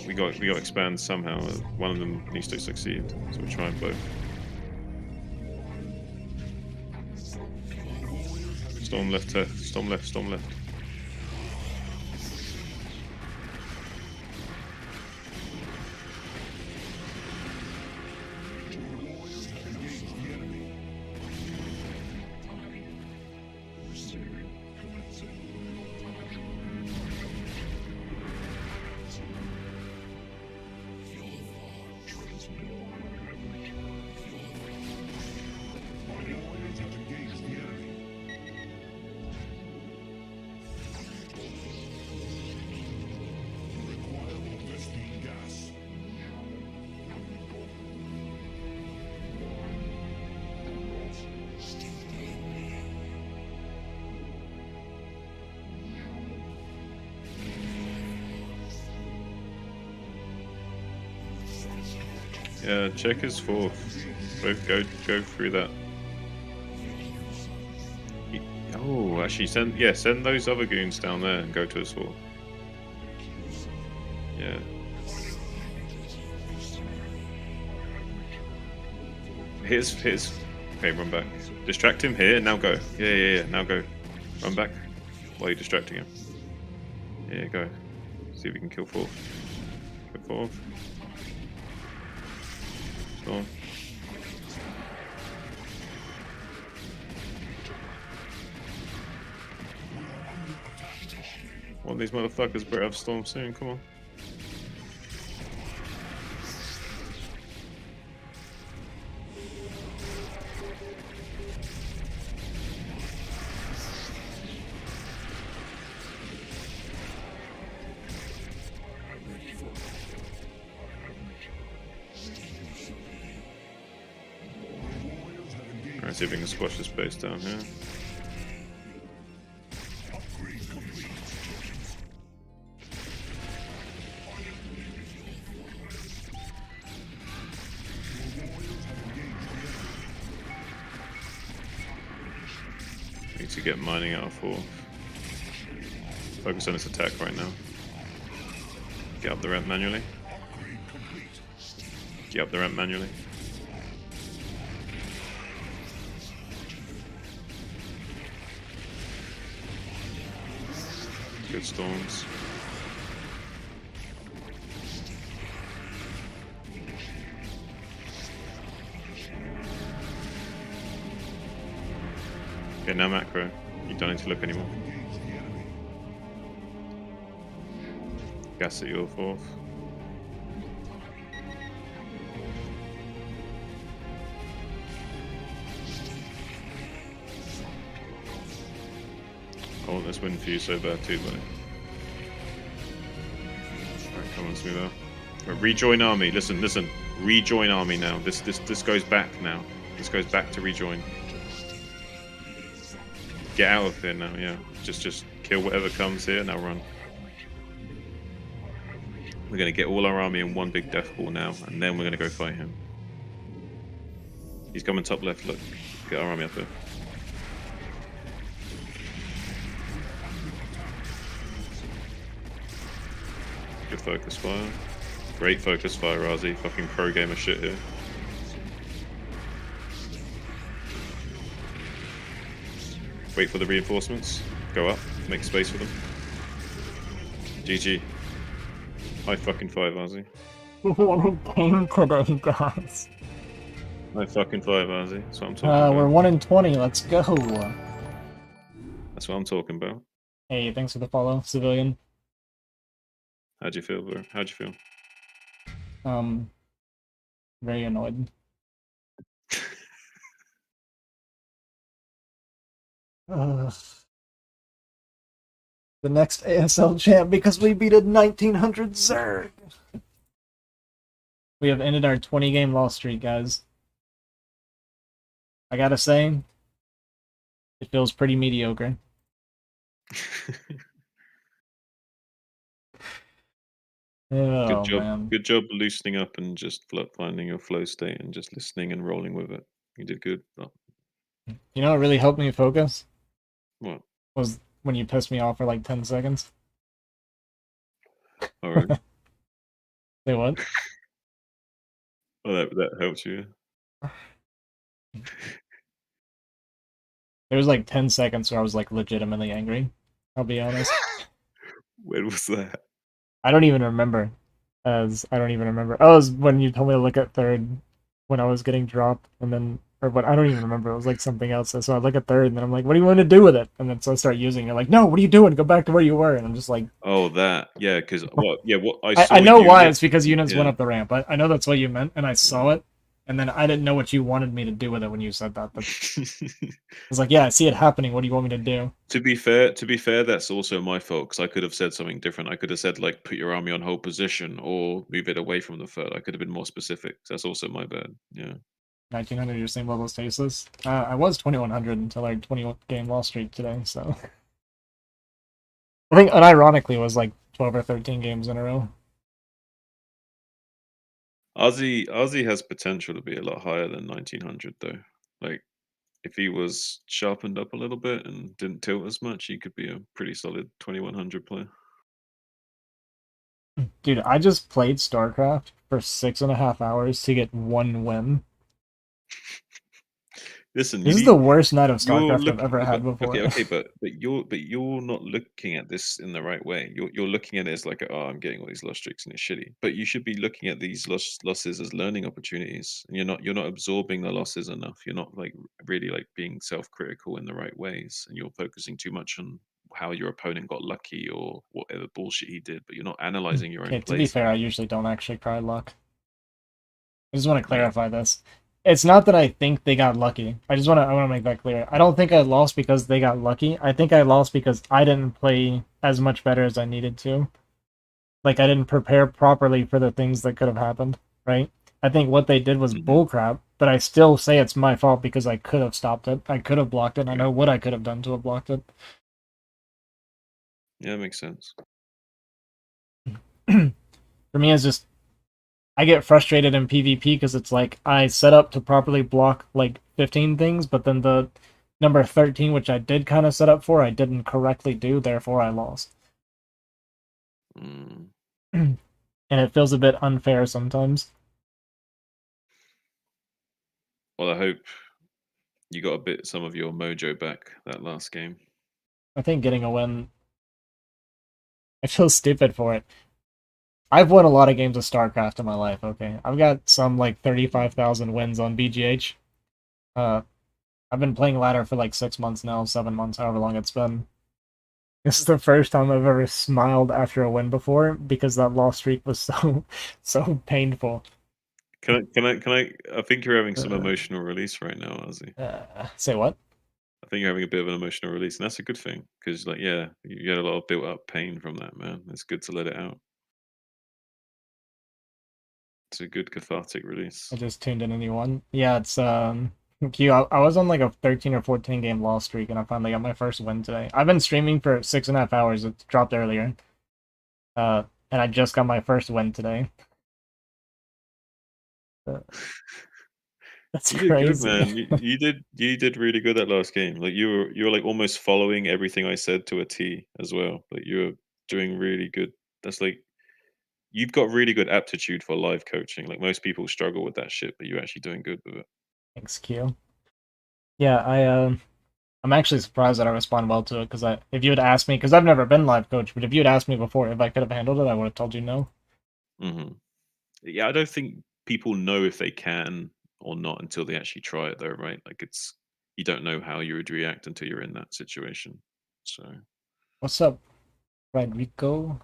We got to expand somehow. One of them needs to succeed, so we're trying both. Storm left, storm left, storm left. Yeah, check his 4th. Both go through that. Oh, actually, send those other goons down there and go to his 4th. Yeah. Here's. Okay, run back. Distract him here. Now go. Yeah. Now go. Run back while you're distracting him. Yeah, go. See if we can kill 4th. Go 4th. Storm. One of these motherfuckers better have Storm soon, come on. Alright, see if we can squash this base down here. Need to get mining out of 4th. Focus on this attack right now. Get up the ramp manually. Get up the ramp manually. Good storms. Okay, now macro. You don't need to look anymore. Gas at your 4th. I want this win for you so bad too, buddy. Alright, come on, smooth out. Right, rejoin army. Listen. Rejoin army now. This goes back now. This goes back to rejoin. Get out of here now, yeah. Just kill whatever comes here, now run. We're gonna get all our army in one big death ball now, and then we're gonna go fight him. He's coming top left, look. Get our army up here. Good focus fire. Great focus fire, Razi. Fucking pro gamer shit here. Wait for the reinforcements. Go up. Make space for them. GG. High fucking five, Razi. What a game today, guys. High fucking five, Razi. That's what I'm talking about. We're 1 in 20. Let's go. That's what I'm talking about. Hey, thanks for the follow, civilian. How'd you feel, bro? How'd you feel? Very annoyed. Ugh. The next ASL champ because we beat a 1900 Zerg. We have ended our 20-game loss streak, guys. I gotta say, it feels pretty mediocre. Oh, Good job. man. Good job loosening up and just finding your flow state and just listening and rolling with it. You did good. Oh, You know what really helped me focus? what? Was when you pissed me off for like 10 seconds. All right. Say what? Oh, that helped you. There was like 10 seconds where I was like legitimately angry. I'll be honest. When was that? I don't even remember. Oh, it was when you told me to look at third when I was getting dropped, and then I don't even remember. It was like something else. So I look at third, and then I'm like, "What do you want to do with it?" And then so I start using it. Like, no, what are you doing? Go back to where you were. And I'm just like, Oh, that. Yeah, because what? Yeah, what I saw. I know why. unit- It's because units went yeah. up the ramp. I know that's what you meant, and I saw it. And then I didn't know what you wanted me to do with it when you said that. But I was like, yeah, I see it happening. What do you want me to do? To be fair, that's also my fault because I could have said something different. I could have said like, put your army on hold position or move it away from the third. I could have been more specific. That's also my bad. Yeah. 1900, your same level as Tasteless. I was 2100 until our 20-game loss streak today. So I think unironically it was like 12 or 13 games in a row. Ozzy has potential to be a lot higher than 1900 though. Like, if he was sharpened up a little bit and didn't tilt as much, he could be a pretty solid 2100 player. Dude, I just played StarCraft for 6.5 hours to get one win. Listen, This is the worst night of StarCraft I've ever had but- before. Okay, but you're not looking at this in the right way. You're looking at it as like, oh, I'm getting all these loss streaks and it's shitty. But you should be looking at these losses as learning opportunities, and you're not absorbing the losses enough. You're not like really like being self-critical in the right ways, and you're focusing too much on how your opponent got lucky or whatever bullshit he did. But you're not analyzing your own Okay, to be plays. fair, I usually don't actually cry luck. I just want to clarify this. It's not that I think they got lucky. I want to make that clear. I don't think I lost because they got lucky. I think I lost because I didn't play as much better as I needed to. Like, I didn't prepare properly for the things that could have happened, right? I think what they did was bullcrap, but I still say it's my fault because I could have stopped it. I could have blocked it. I know what I could have done to have blocked it. Yeah, that makes sense. For me, it's just I get frustrated in PvP because it's like I set up to properly block like 15 things, but then the number 13, which I did kind of set up for, I didn't correctly do, therefore I lost. Mm. And it feels a bit unfair sometimes. Well, I hope you got some of your mojo back that last game. I think getting a win, I feel stupid for it. I've won a lot of games of StarCraft in my life, okay? I've got some like 35,000 wins on BGH. I've been playing ladder for like 6 months now, 7 months, however long it's been. This is the first time I've ever smiled after a win before because that loss streak was so painful. I think you're having some emotional release right now, Ozzy. Say what? I think you're having a bit of an emotional release, and that's a good thing because, like, yeah, you get a lot of built up pain from that, man. It's good to let it out. It's a good cathartic release. I just tuned in a new one. Yeah, it's Q. I was on like a 13 or 14 game loss streak, and I finally got my first win today. I've been streaming for 6.5 hours. It dropped earlier. And I just got my first win today. That's You did crazy. good, man. You did really good that last game. Like you were like almost following everything I said to a T as well. Like you were doing really good. That's like you've got really good aptitude for live coaching. Like most people struggle with that shit, but you're actually doing good with it. Thanks, Q. Yeah, I'm actually surprised that I respond well to it because if you had asked me, because I've never been live coach, but if you had asked me before if I could have handled it, I would have told you no. Hmm. Yeah, I don't think people know if they can or not until they actually try it, though, right? Like it's you don't know how you would react until you're in that situation. So What's up, Rodrigo?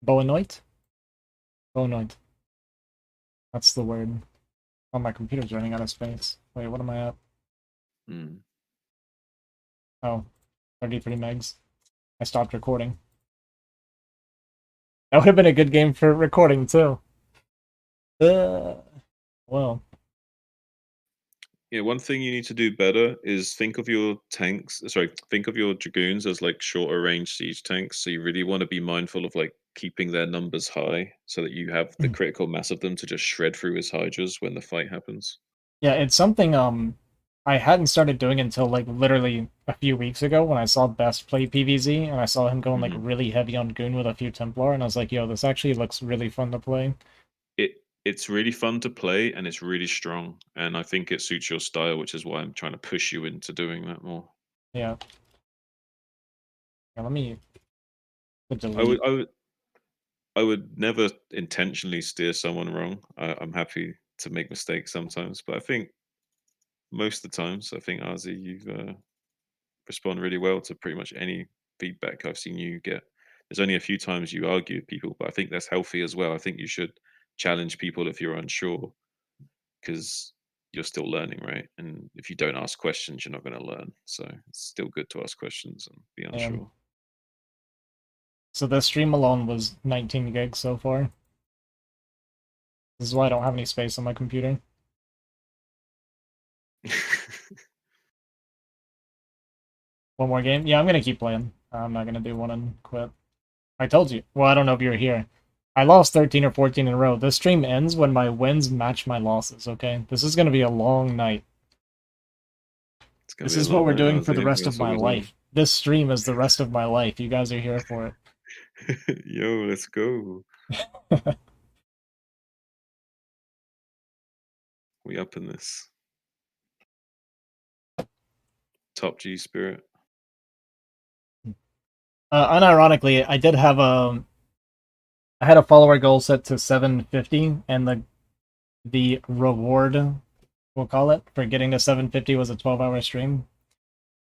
Boanoit? Boanoit. That's the word. Oh, my computer's running out of space. Wait, what am I at? mm. Oh, 33 megs. I stopped recording. That would have been a good game for recording, too. Well. Yeah, one thing you need to do better is think of your tanks. Sorry, think of your dragoons as like shorter range siege tanks. So you really want to be mindful of like keeping their numbers high, so that you have the critical mass of them to just shred through his hydras when the fight happens. Yeah, it's something I hadn't started doing until like literally a few weeks ago when I saw Best play PVZ and I saw him going like Mhm. really heavy on Goon with a few Templar and I was like, yo, this actually looks really fun to play. It's really fun to play and it's really strong, and I think it suits your style, which is why I'm trying to push you into doing that more. Yeah. Yeah, let me I delete. would I would I would never intentionally steer someone wrong. I'm happy to make mistakes sometimes, but I think most of the times, I think Arzi, you've respond really well to pretty much any feedback I've seen you get. There's only a few times you argue with people, but I think that's healthy as well. I think you should challenge people if you're unsure, because you're still learning, right? And if you don't ask questions, you're not going to learn. So it's still good to ask questions and be unsure. So the stream alone was 19 gigs so far. This is why I don't have any space on my computer. One more game? Yeah, I'm gonna keep playing. I'm not gonna do one and quit. I told you. Well, I don't know if you were here. I lost 13 or 14 in a row. This stream ends when my wins match my losses, okay? This is gonna be a long night. This is what we're doing for the rest of my life. This stream is the rest of my life. You guys are here for it. Yo, let's go. We up in this. Top G spirit. Unironically, I did have I had a follower goal set to 750, and the reward, we'll call it, for getting to 750 was a 12-hour stream.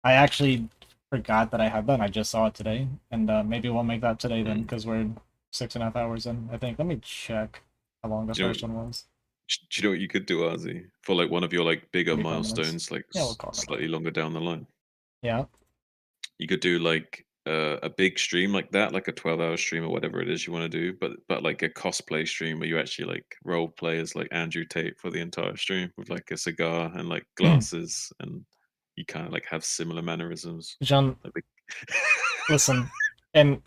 I actually forgot that I had that. I just saw it today, and maybe we'll make that today then, because we're 6.5 hours in, I think. Let me check how long the first one was. Do you know what you could do, Arzi, for like one of your like bigger Maybe 5 minutes. milestones, like Yeah, we'll call it slightly longer down the line? Yeah. You could do like a big stream like that, like a 12-hour stream or whatever it is you want to do, but like a cosplay stream where you actually like role play as like Andrew Tate for the entire stream with like a cigar and like glasses, and you kind of like have similar mannerisms. John, Like listen, and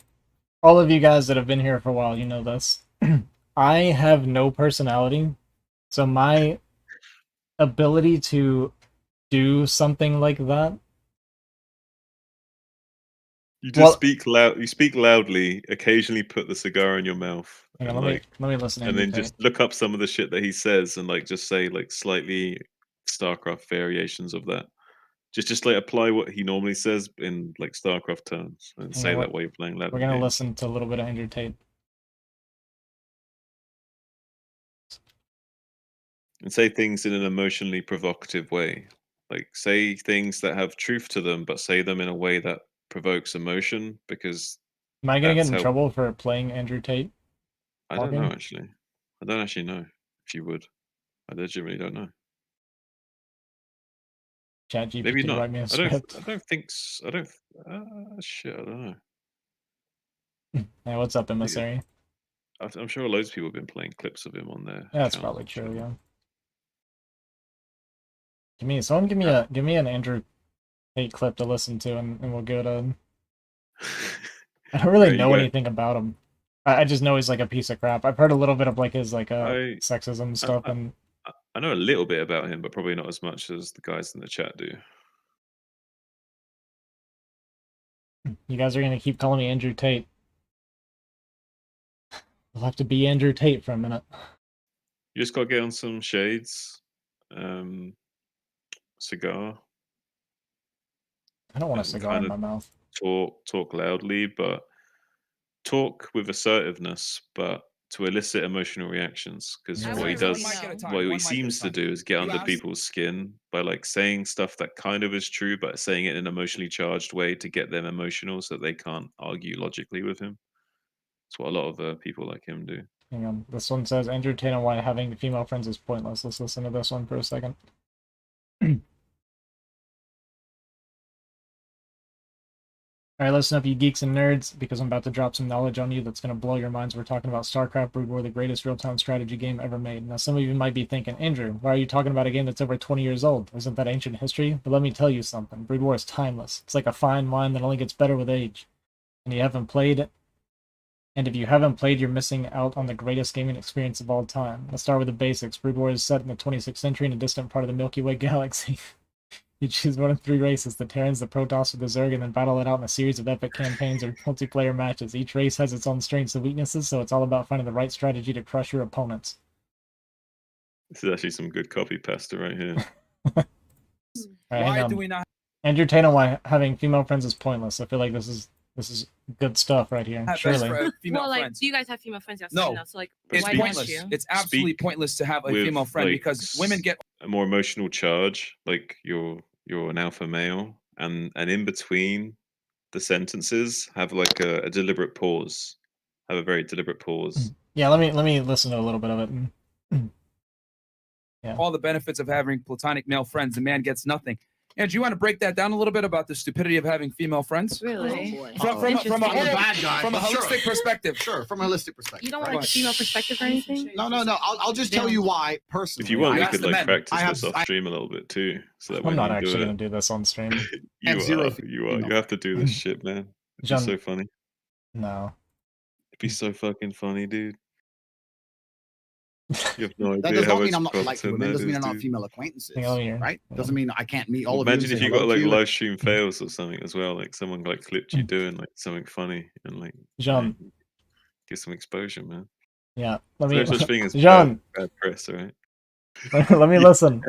all of you guys that have been here for a while, you know this. I have no personality, so my ability to do something like that. you just speak loud. You speak loudly. Occasionally, put the cigar in your mouth, Hang and on, like, let me listen. and then just look up some of the shit that he says, and like just say like slightly StarCraft variations of that. Just like apply what he normally says in like StarCraft terms, and say that while you're playing loud. We're gonna listen to a little bit of Andrew Tate. And say things in an emotionally provocative way. Like, say things that have truth to them, but say them in a way that provokes emotion, because Am I gonna get that's in how- trouble for playing Andrew Tate? I don't know Talking? actually. I don't actually know if you would. I legitimately don't know. Chat Maybe GPT not. write me a I script. don't think. I don't. Shit. I don't know. Hey, what's up, emissary? I'm sure loads of people have been playing clips of him on their. Yeah, that's channels, probably I'm true. sure. Yeah. Someone give me an Andrew Tate clip to listen to, and we'll go to. I don't really Yeah, you know got- anything about him. I just know he's like a piece of crap. I've heard a little bit of like his like sexism stuff, and I know a little bit about him, but probably not as much as the guys in the chat do. you guys are gonna keep calling me Andrew Tate. I'll have to be Andrew Tate for a minute. You just got to get on some shades, cigar, I don't want a and cigar kind in of my mouth. talk loudly, but talk with assertiveness, but to elicit emotional reactions. Because Yeah. what he One does, mic at a time, what one he mic at a seems to time. do is get You under asked- people's skin by like saying stuff that kind of is true, but saying it in an emotionally charged way to get them emotional, so that they can't argue logically with him. That's what a lot of people like him do. Hang on. This one says Andrew Tate and why having female friends is pointless. Let's listen to this one for a second. Alright, listen up, you geeks and nerds, because I'm about to drop some knowledge on you that's going to blow your minds. We're talking about StarCraft Brood War, the greatest real-time strategy game ever made. Now, some of you might be thinking, Andrew, why are you talking about a game that's over 20 years old? Isn't that ancient history? But let me tell you something. Brood War is timeless. It's like a fine wine that only gets better with age. And you haven't played it. And if you haven't played, you're missing out on the greatest gaming experience of all time. Let's start with the basics. Brood War is set in the 26th century in a distant part of the Milky Way galaxy. You choose one of 3 races, the Terrans, the Protoss, or the Zerg, and then battle it out in a series of epic campaigns or multiplayer matches. Each race has its own strengths and weaknesses, so it's all about finding the right strategy to crush your opponents. This is actually some good copy pasta right here. All right, hang Why on. do we not? Andrew Tate on why having female friends is pointless. I feel like this is good stuff right here. have best Surely. female Well, like, friends? do you guys have female friends? Yes, No. So, like, It's why don't pointless. you? It's absolutely Speak pointless to have a with, female friend like, because women get a more emotional charge, like you're an alpha male, and in between the sentences have like a deliberate pause. Have a very deliberate pause. Yeah, let me listen to a little bit of it. all the benefits of having platonic male friends. The man gets nothing. And do you want to break that down a little bit about the stupidity of having female friends? Really? From a Interesting. bad guy, from a but holistic sure. perspective. Sure, from a holistic perspective. You don't want Right. like a female perspective or anything? No. I'll just tell you why personally. If you want, I we asked could the like men. practice I have- this off I- stream a little bit too, so that I'm when not you actually do gonna it, do this on stream. you have zero are. female You have to do this shit, man. It'd be John, so funny. no. It'd be so fucking funny, dude. You have no That idea does how not mean much I'm not polite to content women. that Doesn't mean is, I'm not dude. female acquaintances. Hang on here. Right? Yeah. Doesn't mean I can't meet all of you. Imagine and if say you got hello like to you. live stream fails or something as well, like someone like clipped you doing like something funny and like John, get some exposure, man. yeah. Let There's me no such thing as John, bad press, right? let me listen.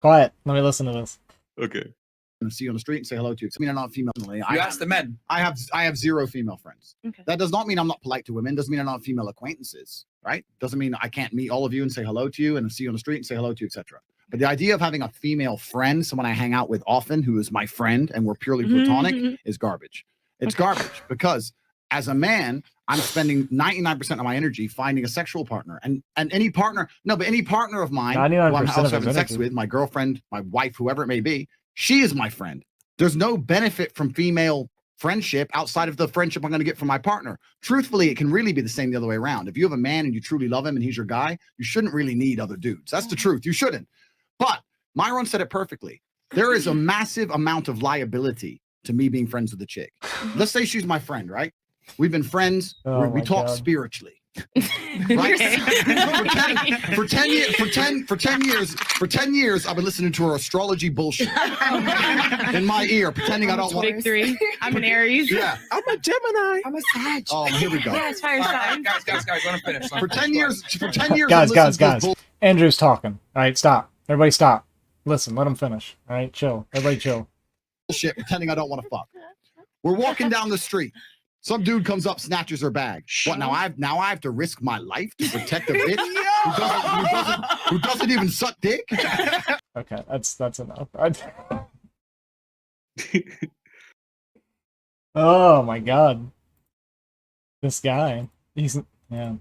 Quiet. Let me listen to this. Okay. And see you on the street and say hello to you. Doesn't mean I'm not female. You ask the men. I have zero female friends. Okay. That does not mean I'm not polite to women. Doesn't mean I'm not female acquaintances. Right? Doesn't mean I can't meet all of you and say hello to you and see you on the street and say hello to you, etc. But the idea of having a female friend, someone I hang out with often, who is my friend, and we're purely platonic, is garbage. It's garbage because as a man, I'm spending 99% of my energy finding a sexual partner, and any partner, but any partner of mine, who 99% I'm of also his having sex energy. with, my girlfriend, my wife, whoever it may be, she is my friend. There's no benefit from female friendship outside of the friendship I'm going to get from my partner. Truthfully, it can really be the same the other way around. If you have a man and you truly love him and he's your guy, you shouldn't really need other dudes. That's the truth. You shouldn't. But Myron said it perfectly. There is a massive amount of liability to me being friends with a chick. Let's say she's my friend, right? We've been friends. Oh we my talk God. spiritually. Right? for 10 years, I've been listening to her astrology bullshit in my ear, pretending I don't want. Big three. I'm an Aries. Yeah. I'm a Gemini. I'm a Sag. Oh, here we go. Yeah, it's fire All right, sign. guys, let him finish. For 10 years, Guys, I listened to guys. this Andrew's talking. All right, stop. Everybody stop. Listen, let him finish. All right, chill. Everybody chill. bullshit, pretending I don't want to fuck. We're walking down the street. Some dude comes up, snatches her bag. What now? I have to risk my life to protect a bitch who doesn't even suck dick. All Okay, that's enough. Oh my god. This guy. He's yeah.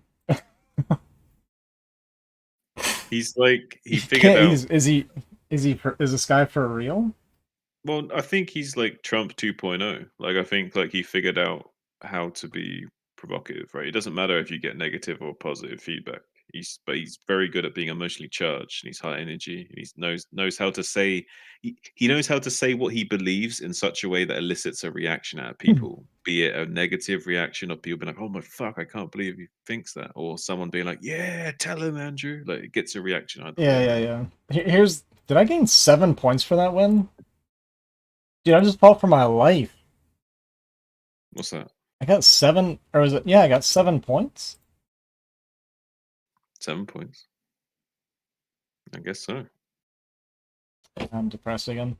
He's like he He figured can't- out. is this guy for real? Well, I think he's like Trump 2.0. Like I think like he figured out how to be provocative, right? It doesn't matter if you get negative or positive feedback. He's very good at being emotionally charged and he's high energy and he knows how to say he knows how to say what he believes in such a way that elicits a reaction out of people, be it a negative reaction of people being like, "Oh my fuck, I can't believe he thinks that," or someone being like, "Yeah, tell him, Andrew." Like it gets a reaction either Yeah, way. yeah, yeah. Here's did I gain 7 points for that win? Dude, I just fought for my life. What's that? I got 7, or was it? Yeah, I got 7 points. 7 points. I guess so. I'm depressed again.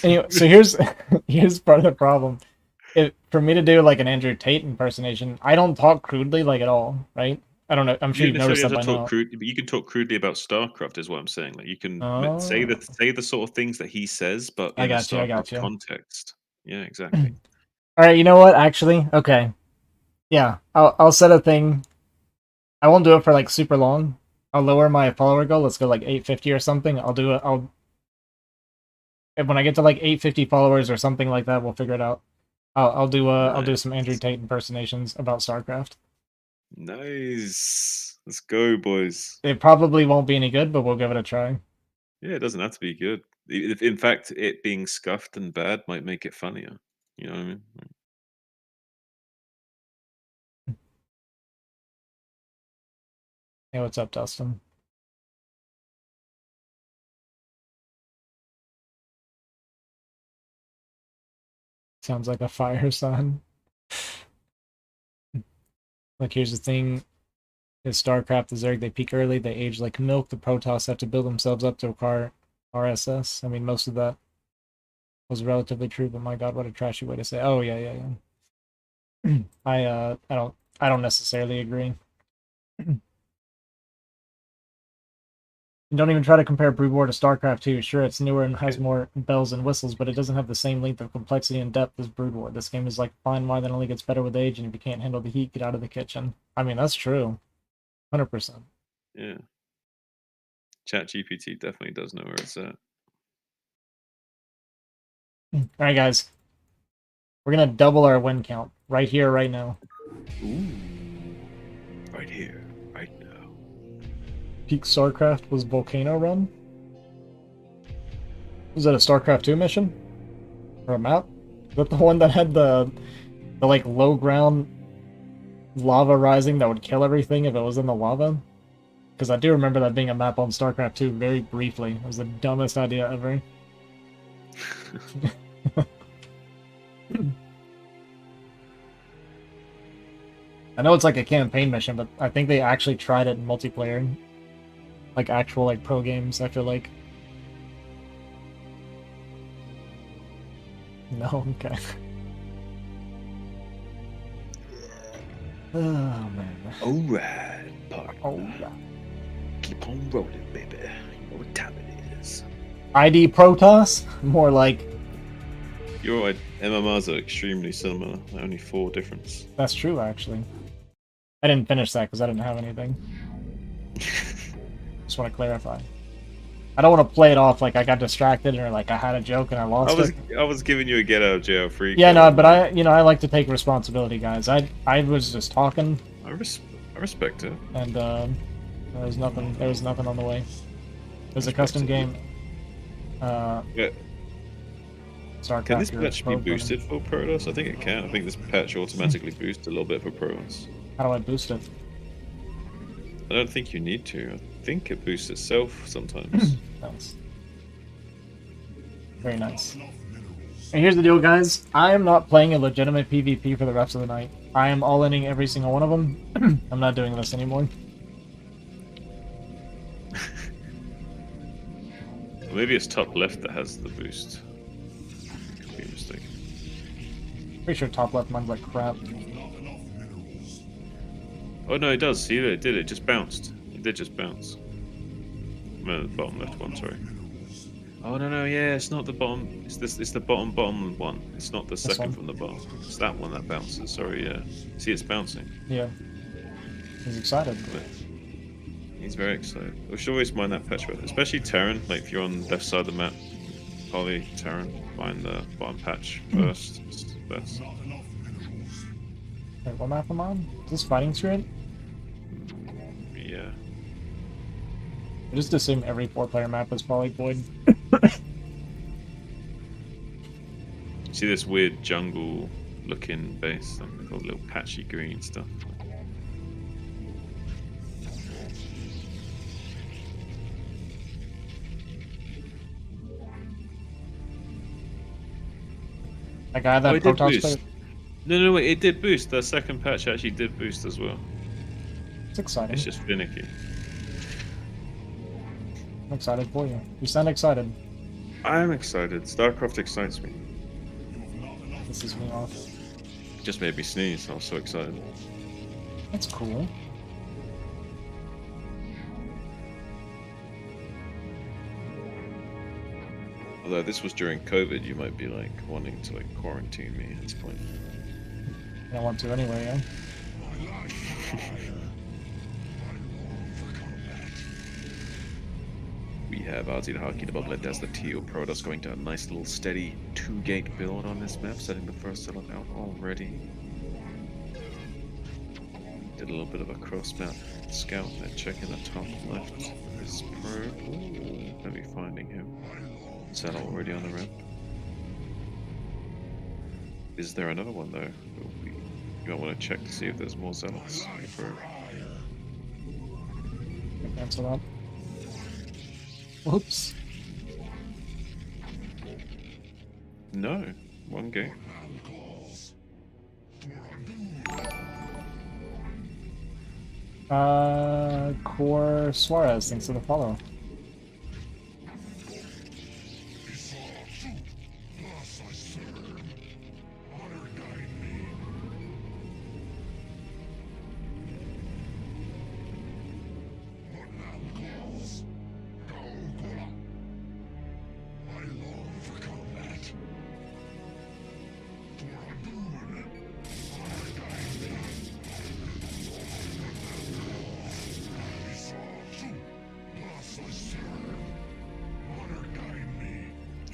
Anyway, so here's here's part of the problem. For me to do like an Andrew Tate impersonation, I don't talk crudely like at all, right? I don't know. I'm sure You you've don't noticed that necessarily by have to now. talk crudely, but you can talk crudely about StarCraft, is what I'm saying. Like you can say Oh. the sort of things that he says, but I in a got you, I got StarCraft you. context. Yeah, exactly. All right, you know what? Actually, okay. Yeah, I'll set a thing. I won't do it for like super long. I'll lower my follower goal. Let's go like 850 or something. I'll do it. And when I get to like 850 followers or something like that, we'll figure it out. I'll do some Andrew Tate impersonations about StarCraft. Nice. Let's go, boys. It probably won't be any good, but we'll give it a try. Yeah, it doesn't have to be good. In fact, it being scuffed and bad might make it funnier. You know what I mean? Hey, what's up, Dustin? Sounds like a fire sign. Like, here's the thing. Is StarCraft the Zerg, they peak early, they age like milk. The Protoss have to build themselves up to acquire RSS. I mean, most of that was relatively true, but my god, what a trashy way to say. Oh, yeah. I don't necessarily agree. And don't even try to compare Brood War to StarCraft 2. Sure, it's newer and has more bells and whistles, but it doesn't have the same length of complexity and depth as Brood War. This game is like fine wine that only gets better with age, and if you can't handle the heat, get out of the kitchen. I mean, that's true. 100%. Yeah. ChatGPT definitely does know where it's at. Alright, guys. We're gonna double our win count. Right here, right now. Ooh. Right here, right now. Peak StarCraft was Volcano Run? Was that a StarCraft 2 mission? Or a map? Is that the one that had the like low ground lava rising that would kill everything if it was in the lava? Because I do remember that being a map on StarCraft 2 very briefly. It was the dumbest idea ever. I know it's like a campaign mission, but I think they actually tried it in multiplayer. Like actual like pro games, I feel like. No, okay. Oh man. Alright, partner. Oh yeah. Keep on rolling, baby. You know what time it is. ID Protoss? More like You're right. MMRs are extremely similar. Only 4 difference. that's true actually. I didn't finish that because I didn't have anything. Just want to clarify. I don't want to play it off like I got distracted or like I had a joke and I lost it. I was giving you a get out of jail free. Yeah, card. no, but I like to take responsibility, guys. I was just talking I respect it. and there was nothing on the way. There's a custom game. Yeah. StarCraft. Can this Europe patch be Pro boosted for Protoss? I think it can. I think this patch automatically boosts a little bit for Protoss. How do I boost it? I don't think you need to. I think it boosts itself sometimes. Nice. Very nice. And here's the deal, guys. I am not playing a legitimate PvP for the rest of the night. I am all-inning every single one of them. I'm not doing this anymore. Or maybe it's top left that has the boost. Could be mistaken. Pretty sure top left mine's like crap. Oh no, it does. See, it did. It just bounced. It did just bounce. No, the bottom left one. Sorry. Oh no, yeah, it's not the bottom. It's this. It's the bottom one. It's not the This second one? from the bottom. It's that one that bounces. Sorry, yeah. See, it's bouncing. Yeah. He's excited. But he's very excited. We should always mind that patch, especially Terran. Like if you're on the left side of the map, Poly Terran, find the bottom patch first. It's the best. Wait, what map am I on? Is this Fighting Spirit? Yeah. I just assume every 4-player map is Poly Void. See this weird jungle-looking base, like all little patchy green stuff. That guy that Oh, it did Protoss boost. player. No, wait, it did boost. The second patch actually did boost as well. It's exciting. It's just finicky. I'm excited for you. You sound excited. I'm excited. StarCraft excites me. This is me off. Just made me sneeze. I was so excited. That's cool. Although this was during COVID, you might be like wanting to like quarantine me at this point. I don't want to anyway, yeah. We have Ozzy the Hockey the Bubblet as the Teal Protoss going to a nice little steady 2-gate build on this map, setting the first settlement out already. Did a little bit of a cross map scout and checking the top left of this pro. Ooh, maybe finding him. Is that already on the ramp? Is there another one though? You might want to check to see if there's more zealots. Cancel that. Whoops. No, one gate. Core Suarez thanks for the follow.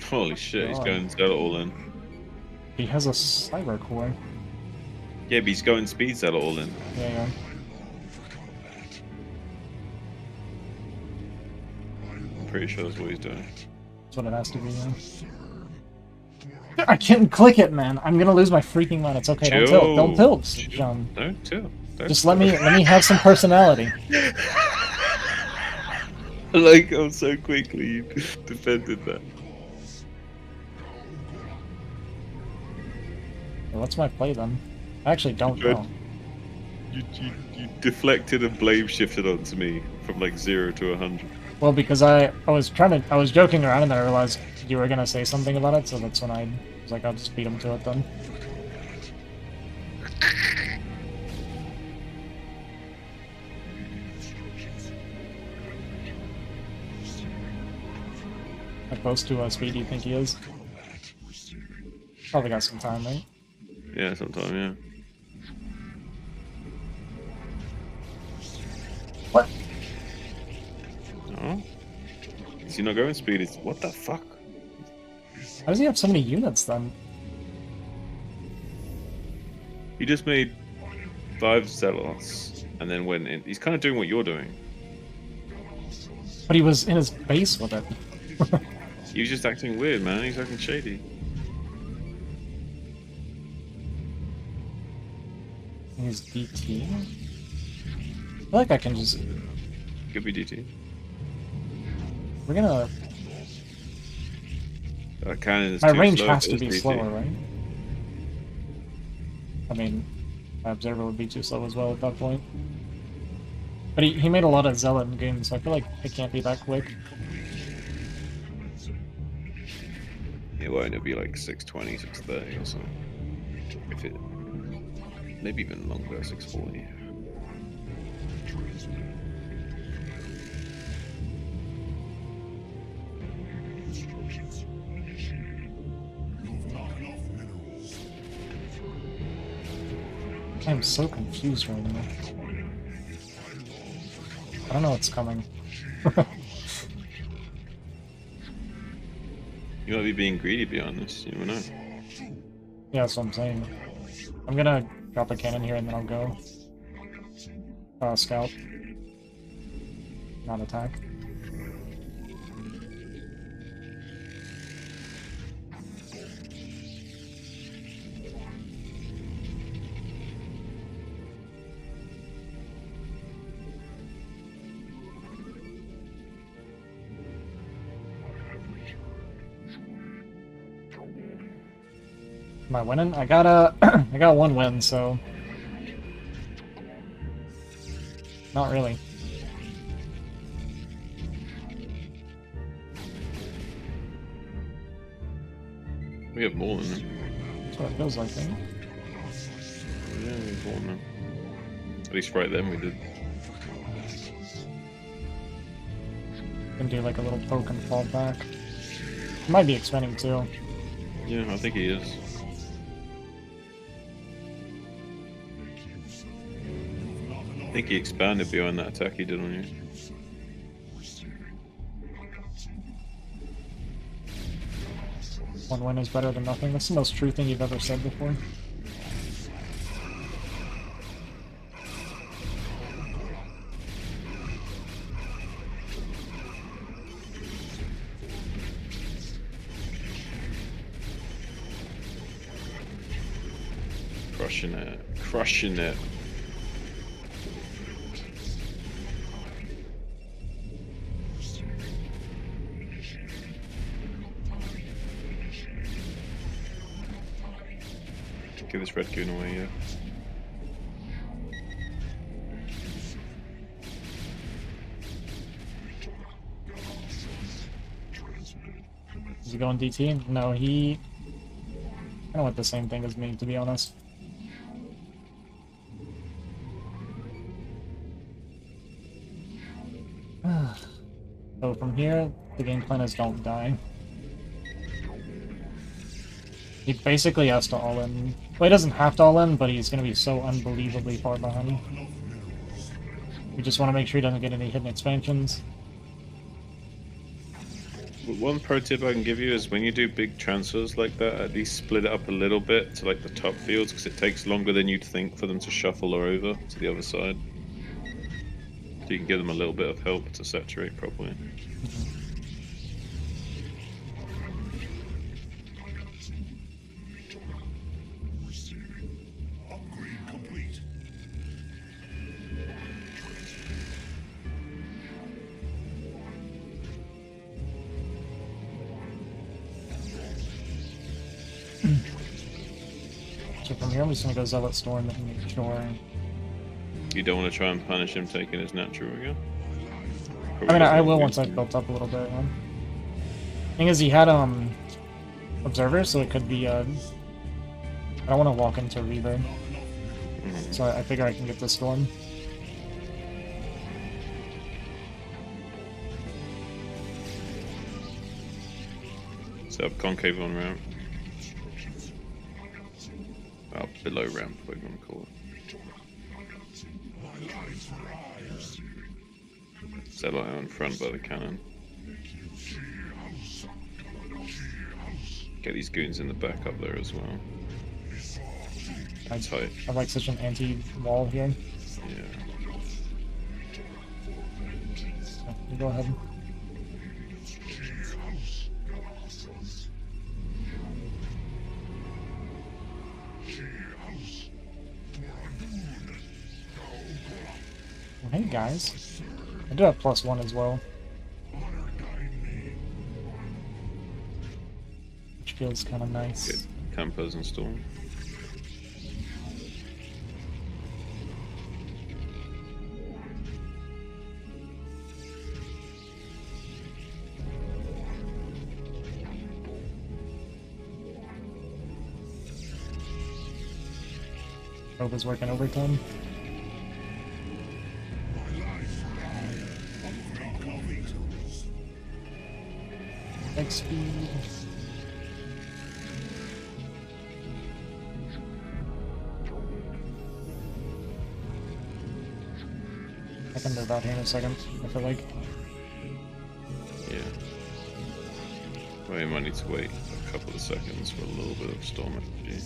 Holy shit, he's God. going Zealot all in. He has a Cyber Core. Yeah, but he's going Speed Zealot all in. Yeah. I'm pretty sure that's what he's doing. That's what it has to be, yeah. I can't click it, man. I'm gonna lose my freaking mind. It's okay. Don't tilt. Don't tilt, John. Don't tilt. Just let me have some personality. Like, I'm so quickly you defended that. Well, what's my play then? I actually don't Good. know. You deflected and blame shifted onto me from like 0 to 100. Well, because I was joking around and then I realized you were gonna say something about it, so that's when I was like, I'll just beat him to it then. How close to speed do you think he is? Probably got some time, right? Yeah, sometime, yeah. What? Oh? Is he not going speed? It's, what the fuck? How does he have so many units then? He just made 5 zealots and then went in. He's kind of doing what you're doing. But he was in his base with it. He was just acting weird, man. He's acting shady. He's DT? I feel like I can just... Could be DT. We're gonna... Cannon is My too range slow, has it to is be DT. slower, right? I mean, my observer would be too slow as well at that point. But he made a lot of zealot in games, so I feel like it can't be that quick. It won't. It'll be like 620, 630 or something. If it... Maybe even longer, 640. I'm so confused right now. I don't know what's coming. You might be being greedy beyond this. You never know. Yeah, that's what I'm saying. I'm gonna drop a cannon here and then I'll go. Scout. Not attack. Am I winning? I got I got one win, so not really. We have more than them. That's what it feels like, right? Yeah, we have more than them. At least right then we did. Can do like a little poke and fall back. Might be expanding too. Yeah, I think he is. I think he expanded beyond that attack he did on you. One win is better than nothing. That's the most true thing you've ever said before. Crushing it. Crushing it. Give this red goon away, yeah. Is he going DT? No, he kind of went the same thing as me, to be honest. So from here, the game plan is don't die. He basically has to all in. Well, he doesn't have to all in, but he's going to be so unbelievably far behind. We just want to make sure he doesn't get any hidden expansions. One pro tip I can give you is when you do big transfers like that, at least split it up a little bit to like the top fields, because it takes longer than you'd think for them to shuffle or over to the other side. So you can give them a little bit of help to saturate properly. Upgrade complete. So from here, I'm just going to go Zealot Storm and make sure. You don't want to try and punish him taking his natural again? I mean, I will once I've built up a little bit. Thing is, he had Observer, so it could be. I don't want to walk into Reaver, so I figure I can get this Storm. Set up concave on ramp. Oh, below ramp, what you want to call it. Set light on front by the cannon. Get these goons in the back up there as well. I Tight. have like such an anti-wall here. Yeah. So you go ahead. Well, hey guys, I do have +1 as well, which feels kind of nice. Get campers and storm. Hope is working overtime. X speed. I can move out here in a second, I feel like. Yeah. We might need to wait a couple of seconds for a little bit of storm energy.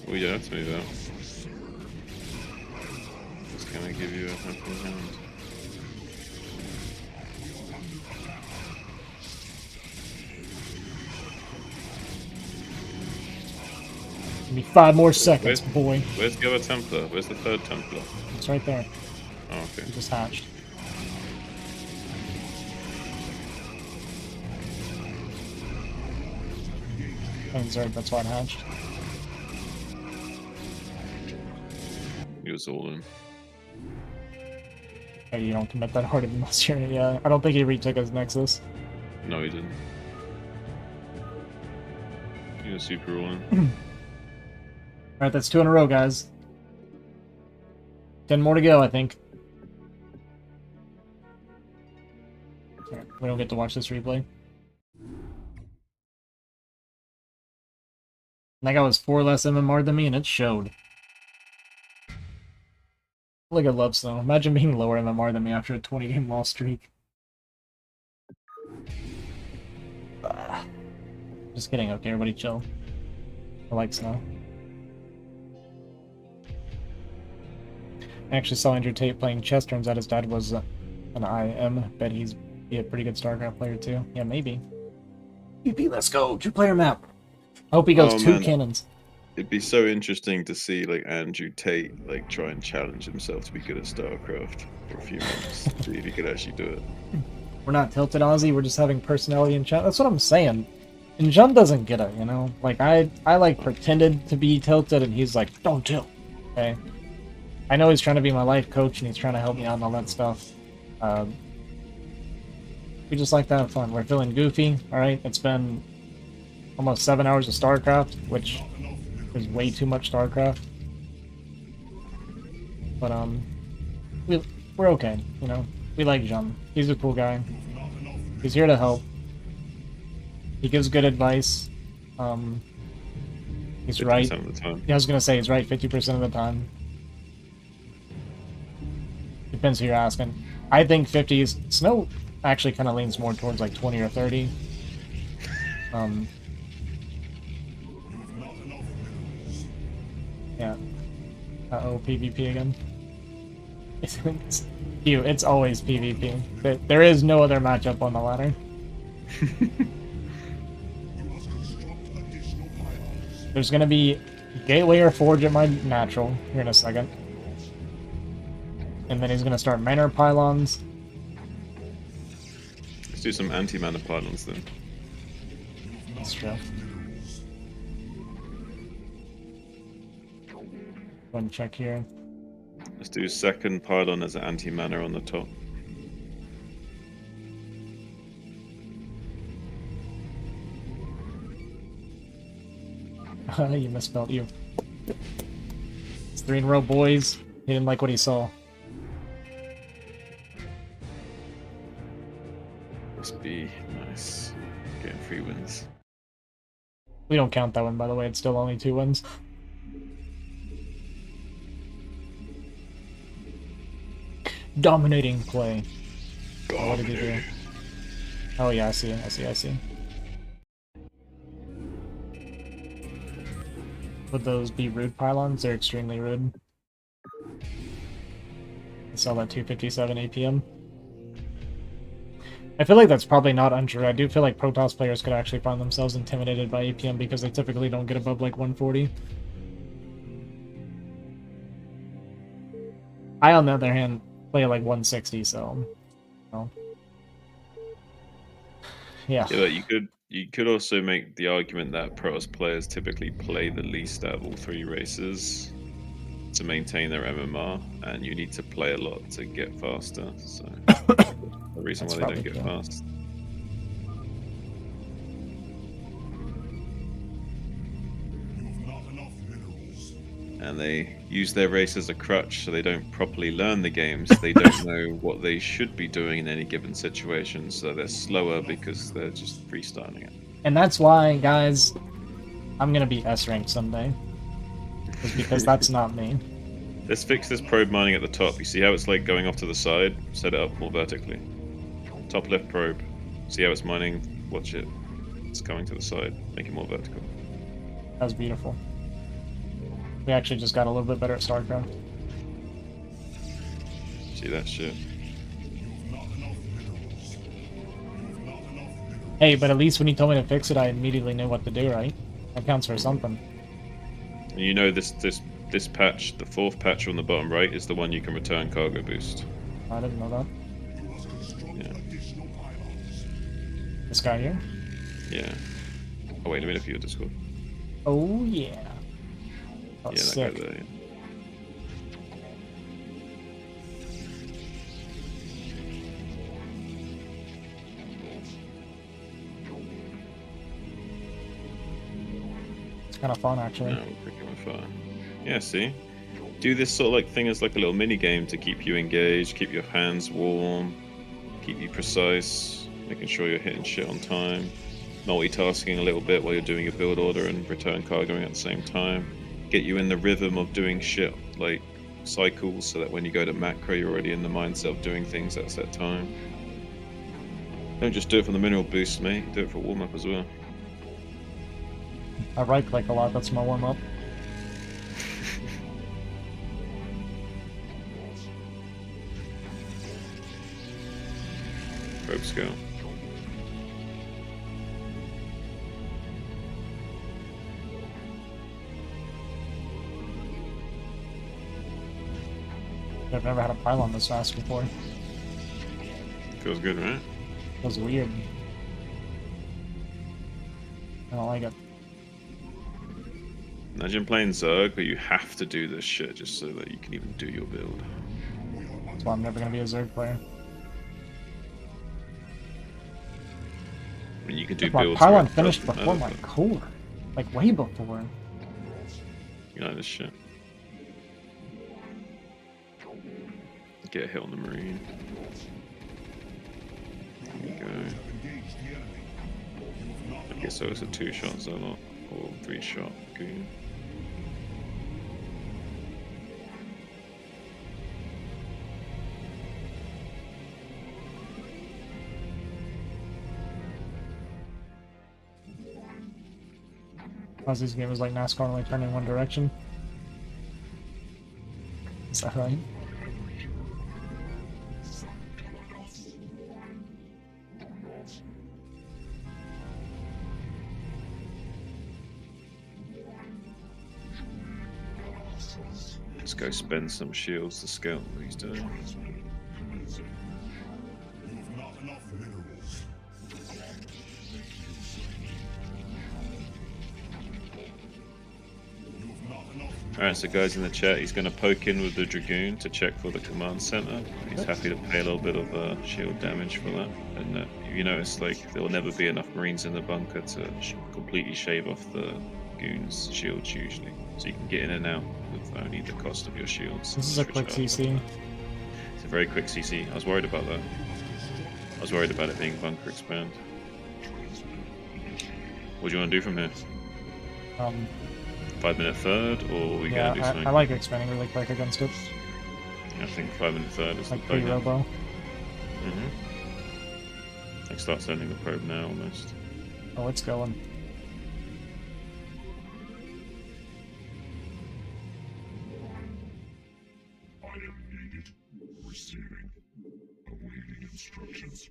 Oh, you don't have to move out. Just gonna give you a helping hand. Give me 5 more seconds, boy. Where's the other Templar? Where's the third Templar? It's right there. Oh, okay. It just hatched. And Zerg, that's why it hatched. He was all in. Okay, you don't commit that hard unless you're... Yeah, I don't think he retook his Nexus. No, he didn't. He was super all in. Alright, that's 2 in a row, guys. 10 more to go, I think. Alright, we don't get to watch this replay. That guy was 4 less MMR than me, and it showed. Look at Love Snow. Imagine being lower MMR than me after a 20-game loss streak. Just kidding, okay, everybody chill. I like Snow. I actually saw Andrew Tate playing chess. Turns out his dad was an IM. Bet he's be a pretty good StarCraft player too. Yeah, maybe. PP, let's go. 2-player map. I hope he goes 2 cannons. It'd be so interesting to see like Andrew Tate like try and challenge himself to be good at StarCraft for a few months. See if he could actually do it. We're not tilted, Ozzy. We're just having personality in chat. That's what I'm saying. And Jun doesn't get it, you know? Like, I like pretended to be tilted, and he's like, don't tilt. Okay? I know he's trying to be my life coach, and he's trying to help me out and all that stuff. We just like to have fun. We're feeling goofy, alright? It's been almost 7 hours of StarCraft, which is way too much StarCraft. But, we're okay, you know? We like Jun. He's a cool guy. He's here to help. He gives good advice. He's right. Of the time. Yeah, I was gonna say he's right 50% of the time. Depends who you're asking. I think 50s. Snow actually kind of leans more towards like 20 or 30. Yeah. Uh-oh, PvP again. It's always PvP. There is no other matchup on the ladder. There's gonna be Gateway or Forge at my natural here in a second. And then he's gonna start Manor Pylons. Let's do some anti-mana pylons then. That's true. Go and check here. Let's do second pylon as an anti-mana on the top. You misspelled you. It's 3 in a row, boys. He didn't like what he saw. Must be nice. Getting 3 wins. We don't count that one, by the way. It's still only 2 wins. Dominating play. Oh, what did he do? Oh yeah, I see. Would those be rude pylons? They're extremely rude. I saw that 257 APM. I feel like that's probably not untrue. I do feel like Protoss players could actually find themselves intimidated by APM because they typically don't get above like 140. I, on the other hand, play like 160, so... Well. Yeah. Yeah, but you could also make the argument that Protoss players typically play the least out of all 3 races to maintain their MMR, and you need to play a lot to get faster, so the reason why they don't get fast. And they use their race as a crutch, so they don't properly learn the games. They don't know what they should be doing in any given situation, so they're slower because they're just freestyling it. And that's why, guys, I'm gonna be S-ranked someday. is because that's not me. Let's fix this probe mining at the top. You see how it's like going off to the side? Set it up more vertically. Top left probe. See how it's mining? Watch it. It's going to the side. Make it more vertical. That was beautiful. We actually just got a little bit better at StarCraft. See that shit? Hey, but at least when you told me to fix it, I immediately knew what to do, right? That counts for something. And you know this patch, the 4th patch on the bottom right, is the one you can return cargo boost. I didn't know that. Yeah. This guy here? Yeah. Oh wait, let me look at your Discord. Oh, yeah. Oh, Yeah, that sick. guy there. Yeah. It's kind of fun, actually. No, we're picking with fire. Yeah, see? Do this sort of like thing as like a little mini game to keep you engaged, keep your hands warm, keep you precise, making sure you're hitting shit on time, multitasking a little bit while you're doing your build order and return cargoing at the same time. Get you in the rhythm of doing shit like cycles so that when you go to macro you're already in the mindset of doing things at a set time. Don't just do it for the mineral boost, mate. Do it for warm up as well. I right click a lot, that's my warm up. Probe scale. I've never had a pylon this fast before. Feels good, right? It was weird. I don't like it. Imagine playing Zerg, but you have to do this shit just so that you can even do your build. That's why I'm never gonna be a Zerg player. I mean, you can do If my builds. pylon where it finished doesn't before matter, my core. Like, way before. but you know this shit. Get a hit on the marine. There you go. I guess so it's a 2-shot Zealot or 3-shot Goon. Ozzy's game is like NASCAR, only turn in one direction. Is that right? Let's go spend some shields to scout what he's doing. Alright, so guys in the chat, he's going to poke in with the Dragoon to check for the command center. He's happy to pay a little bit of shield damage for that. And you notice, like, there will never be enough Marines in the bunker to completely shave off the Goon's shields usually. So you can get in and out with only the cost of your shields. This is a Switch quick it up. CC. It's a very quick CC. I was worried about that. I was worried about it being bunker expand. What do you want to do from here? 5-minute third, or we Yeah, gotta do something? I like expanding really quick against it. I think 5-minute third is Like the play now. pre-robo. Like start sending the probe now almost. Oh, it's going. I am needed. Receiving. Awaiting instructions.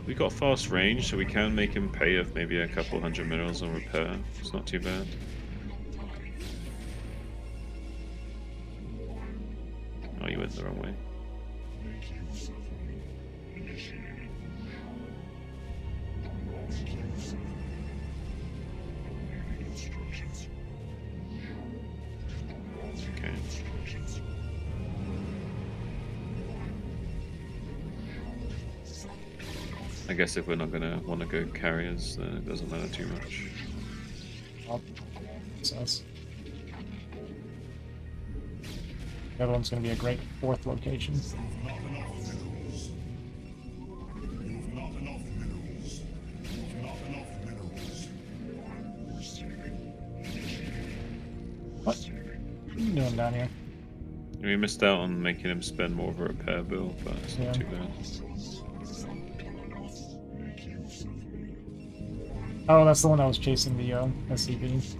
We got fast range, so we can make him pay of maybe a couple hundred minerals on repair. It's not too bad. Oh, you went the wrong way. Okay. I guess if we're not gonna want to go carriers, then it doesn't matter too much. Oh, success. The other one's going to be a great 4th location. What are you doing down here? We missed out on making him spend more of a repair bill, but it's Yeah. not too bad. Oh, that's the one that was chasing the SCV.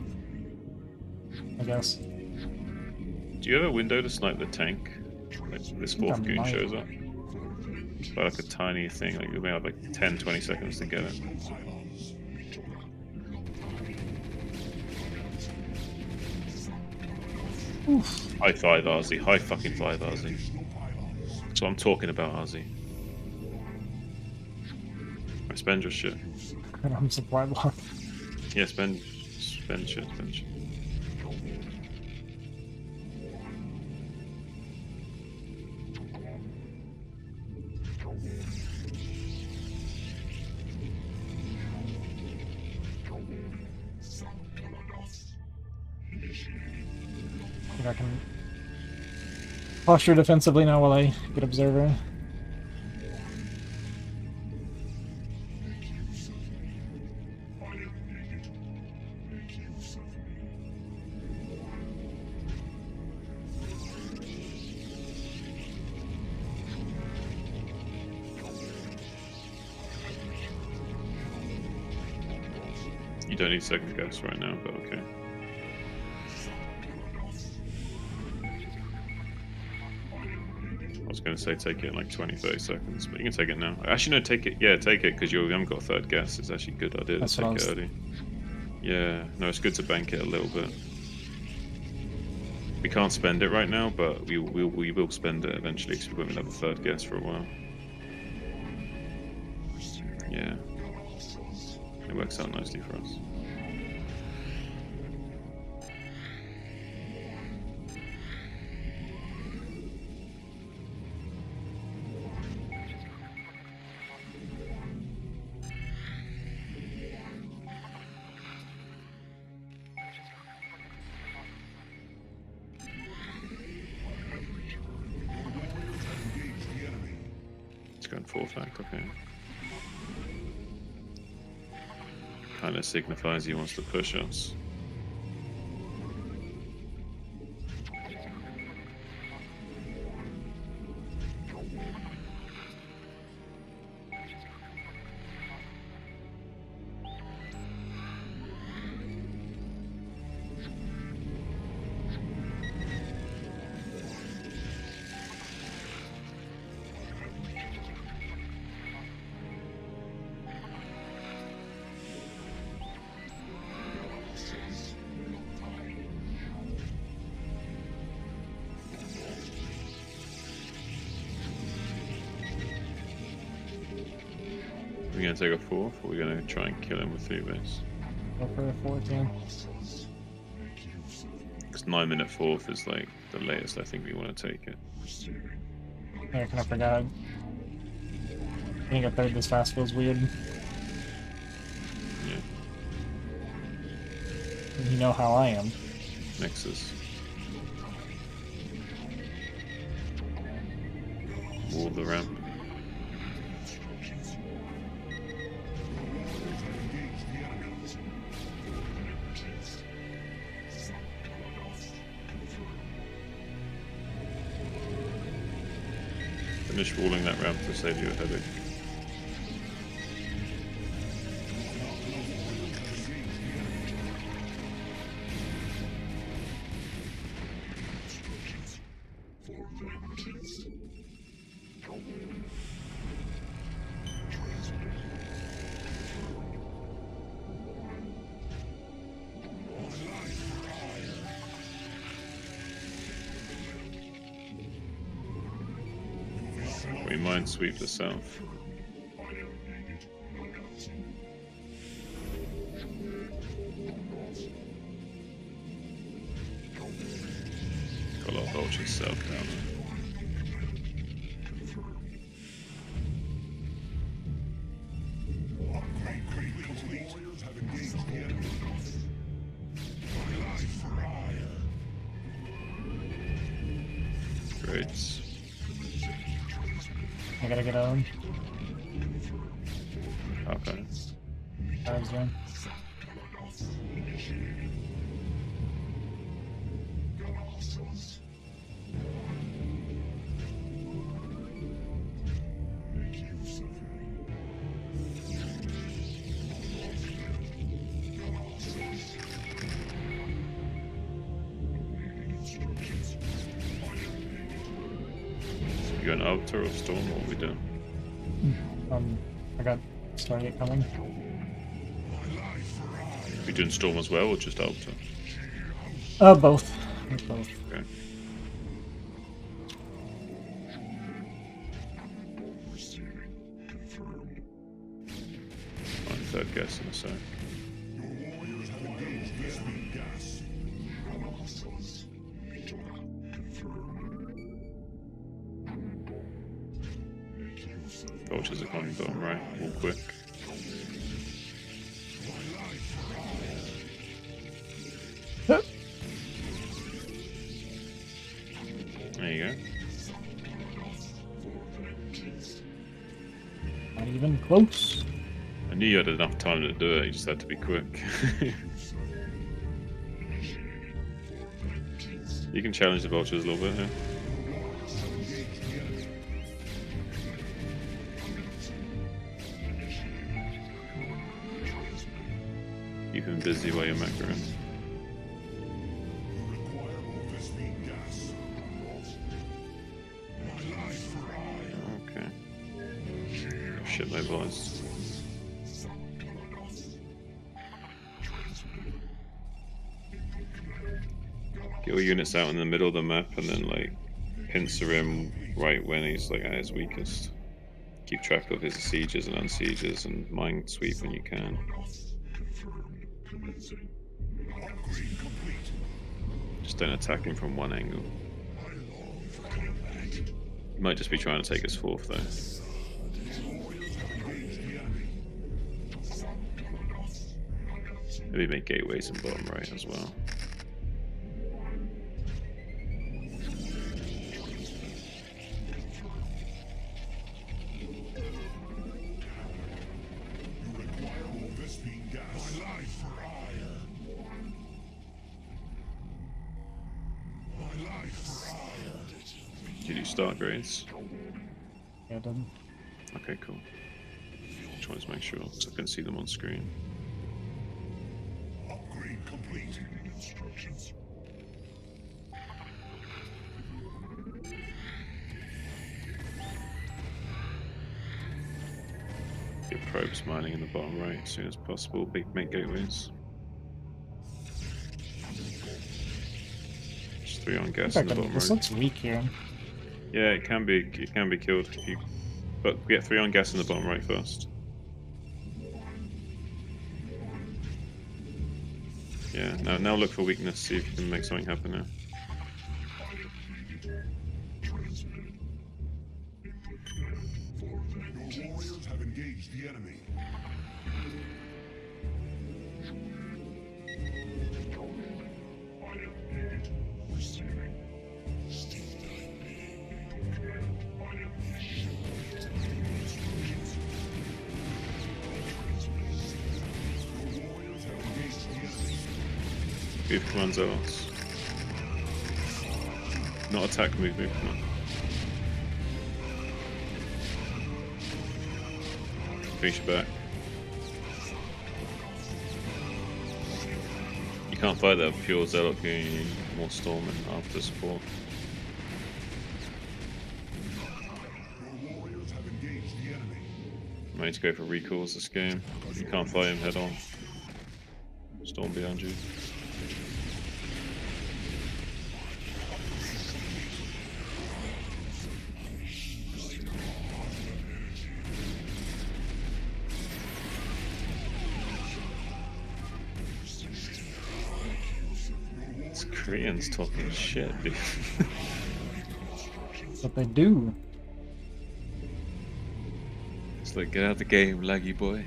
I guess. Do you have a window to snipe the tank? Like this I think fourth I goon might. shows up. But like a tiny thing, like you may have like 10-20 seconds to get it. High five, Arzi. High fucking five, Arzi. That's what I'm talking about, Arzi. Spend your shit. And I'm supply block. Yeah, spend shit, spend shit. I think I can posture defensively now while I get observer. You don't need second guess right now, but okay. I was going to say take it in like 20-30 seconds, but you can take it now. Actually, no, take it. Yeah, take it, because you haven't got a third guess. It's actually a good idea to That's what I take it was- early. Yeah, no, it's good to bank it a little bit. We can't spend it right now, but we will spend it eventually, because we won't have a third guess for a while. Yeah. It works out nicely for us. It's going full flank, okay. Kind of signifies he wants to push us. We're gonna take a fourth, or we're gonna try and kill him with 3 base. Go for a 14. Because 9-minute fourth is like the latest I think we want to take it. I kind of forgot. Getting a third this fast feels weird. Yeah, You know how I am. Nexus. Wall the ramp. Finish walling that ramp to save you a headache. We mind sweep the south. Got a lot of vultures south down there. Great. I gotta get on. Okay. Cards in. You an Alter or Storm? What are we doing? I got Stargate coming. You doing Storm as well, or just Alter? Both. Both. Okay. Fine, third guess in a sec. Vultures are coming bottom right, all quick. There you go. Not even close. I knew you had enough time to do it, you just had to be quick. You can challenge the vultures a little bit here. Keep him busy while you're macroing. Okay. Oh, shit, mobilized. Get all units out in the middle of the map and then like pincer him right when he's like at his weakest. Keep track of his sieges and unsieges and mind sweep when you can. Just don't attack him from one angle. He might just be trying to take his fourth though. Maybe make gateways in bottom right as well. Did you start grades? Yeah, done. Okay, cool. Just wanted to make sure, because I couldn't see them on screen. Upgrade complete. Instructions. Get probes mining in the bottom right as soon as possible. Make gateways. Just 3 on gas in the bottom This right. looks weak here. Yeah, it can be killed if you, but get 3 on gas in the bottom right first. Yeah, now look for weakness, see if you can make something happen now. Your warriors have engaged the enemy. Move commands out. Not attack, move command. Finish your back. You can't fight that pure Zealot gear, you need more storming after support. Your warriors have engaged the enemy. I need to go for recalls this game. You can't fight him head on. Storm behind you. These Koreans talking shit, dude. What they do. It's like, get out the game, laggy boy.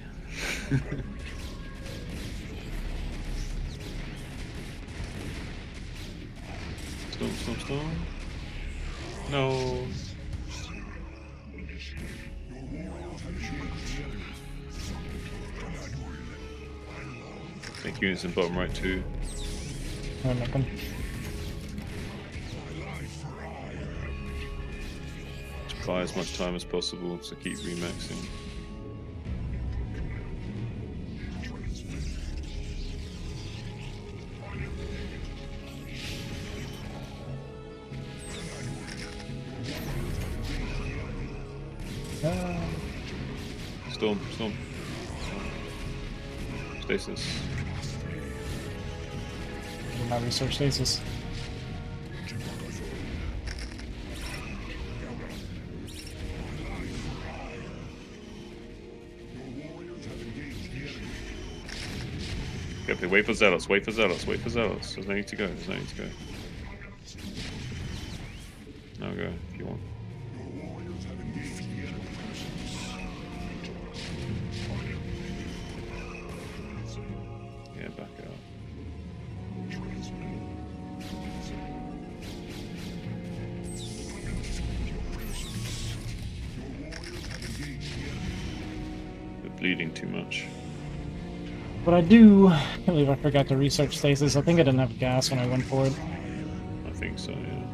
Storm. No. Make units in bottom right too. I'm making. To buy as much time as possible to keep remaxing. Storm. Stasis. Do my research stasis. Okay, wait for Zealots, wait for Zealots. There's no need to go, Now go, if you want. Yeah, back out. They're bleeding too much. But I can't believe I forgot to research stasis. I think I didn't have gas when I went for it. I think so, yeah.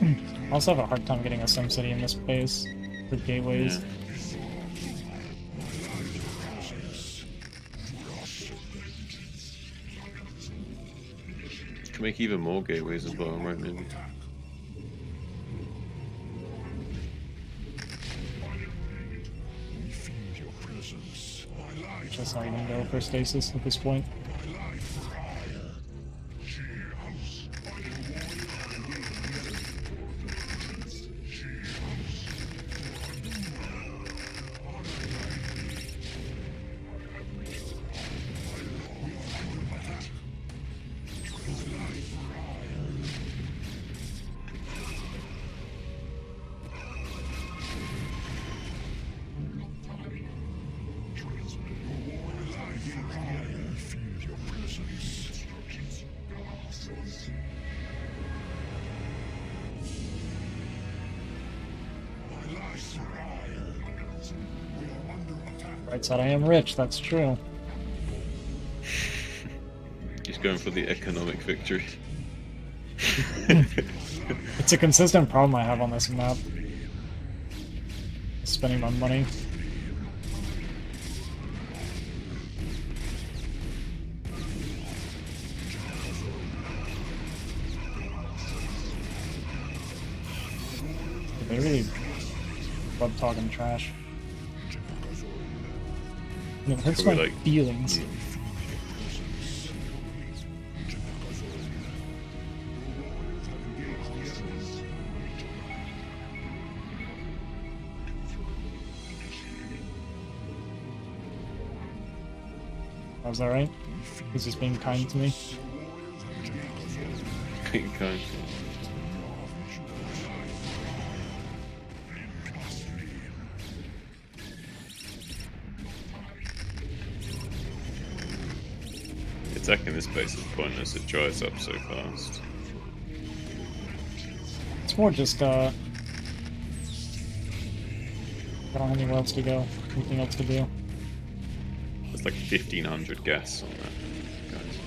I also have a hard time getting a SimCity in this space for gateways. Yeah. Can make even more gateways as well, right? Maybe. Just not even go for stasis at this point. Right side, I am rich, that's true. He's going for the economic victory. It's a consistent problem I have on this map. Spending my money. They really love talking trash. And it hurts Probably my like- feelings. Was that right? He's just being kind to me. Being kind. Attacking this base is pointless, it dries up so fast. It's more just, I don't have anywhere else to go. Anything else to do. There's like 1500 gas on that, guys.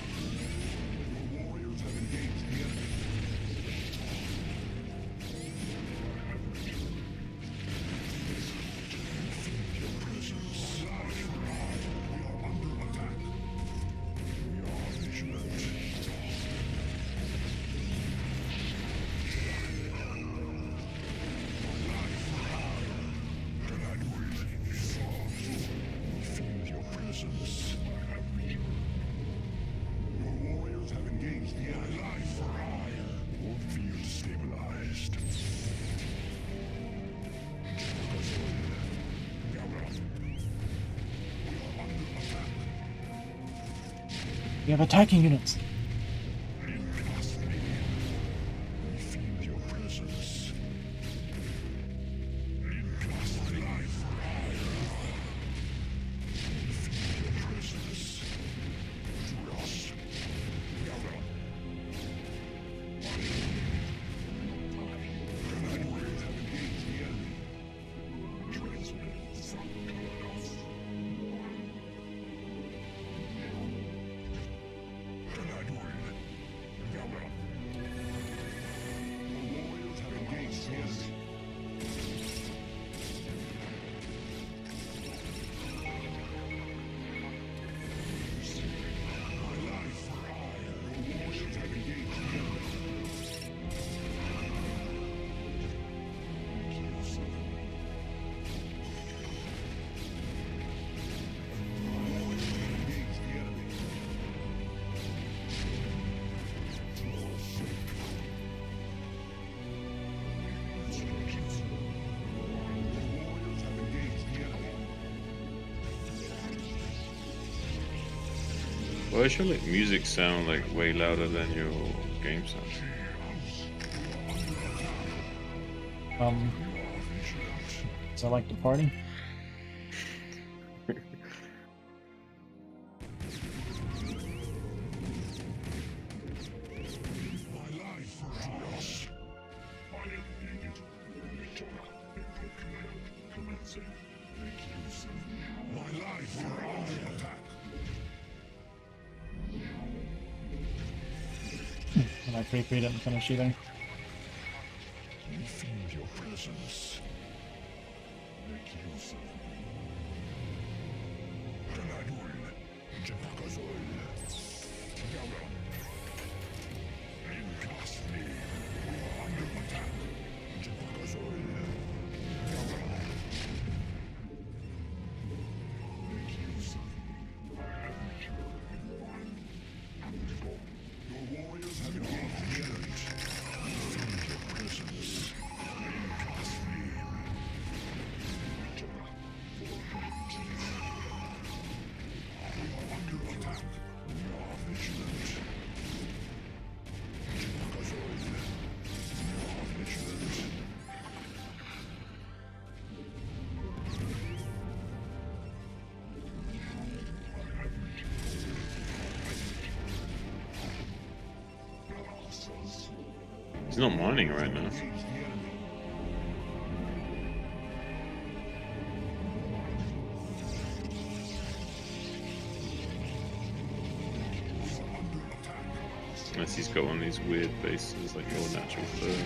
We have attacking units. Why does your like music sound like way louder than your game sound? So I like to party. And I 3-3 didn't finish either. Feel your presence. Make use of me. Galadul, Jepakazol, Garon. Incast me. Under attack. Jepakazol, Garon. Make use of me. I have returned. Your warriors have engaged. Feel your presence. Incast me. Under attack. We are vigilant. Jepakazol. We are vigilant. He's not mining right now. Unless he's got one of these weird bases like your natural third.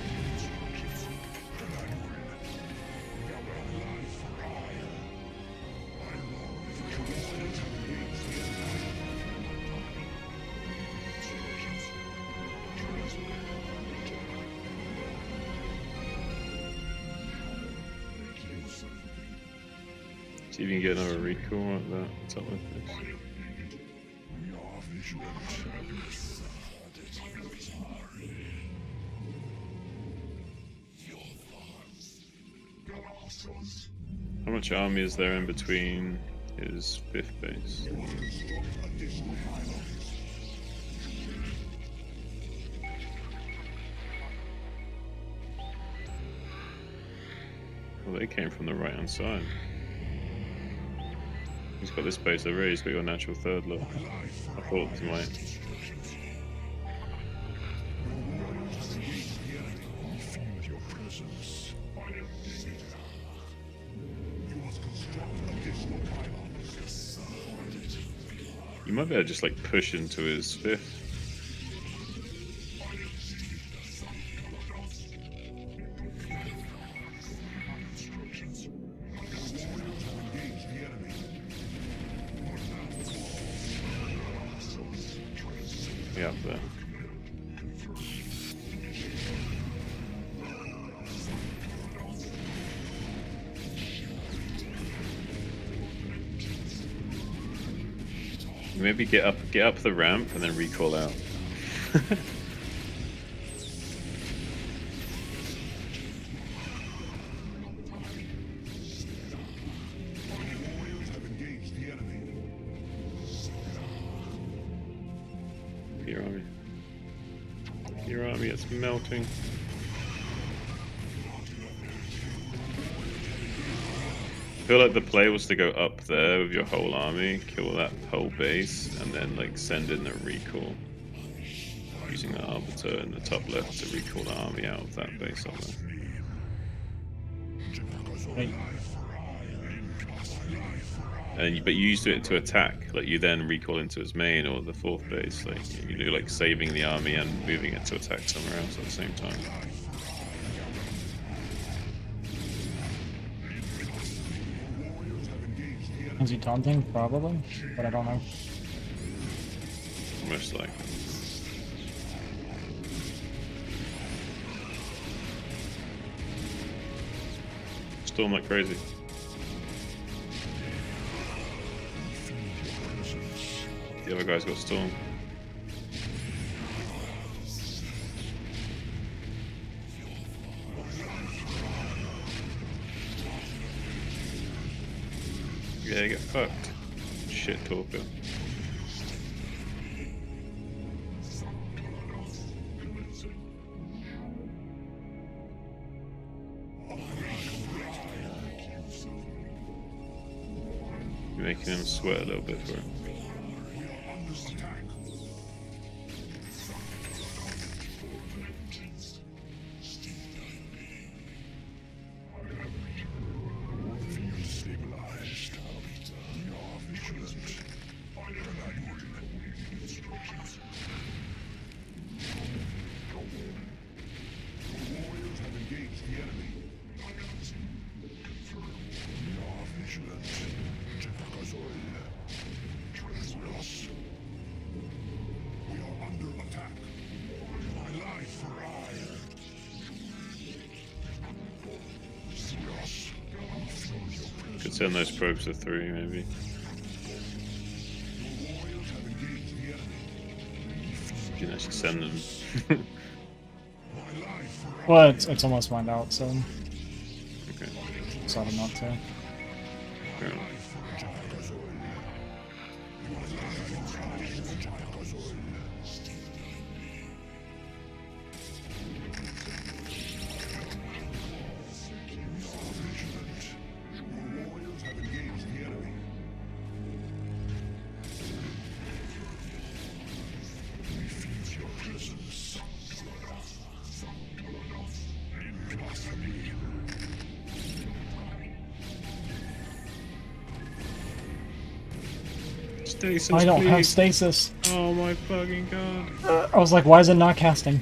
See if you can get another recall like that. What's up with this? We are vigilant. How much army is there in between his 5th base? Well, they came from the right hand side. He's got this base over here, he's got your natural third look. I thought he might. Feel your presence. You must construct additional pylons. You might be able to just like push into his 5th. Yeah, up there. Maybe get up the ramp and then recall out. Your army is melting. I feel like the play was to go up there with your whole army, kill that whole base, and then like send in a recall. Using the Arbiter in the top left to recall the army out of that base on there. Right. And but you used it to attack, like you then recall into his main or the 4th base, like you do like saving the army and moving it to attack somewhere else at the same time. Is he taunting? Probably, but I don't know. Most likely. Storm like crazy. The other guy's got Storm. Yeah, get fucked. Shit talker. making him sweat a little bit for it. Field stabilized. We are vigilant. Instructions. The warriors have engaged the enemy. We are vigilant. Transgress. We are under attack. My life for ire. Yes. I feel your presence. Could send those probes to 3, maybe. The warriors have engaged the enemy. You can actually send them. My life for Well, it's almost mined out, so Okay. decided not to. Fair enough. Your warriors have engaged the enemy. We feel your presence. In blasphemy. Stasis, I don't have please. stasis. Oh my fucking god. I was like, why is it not casting?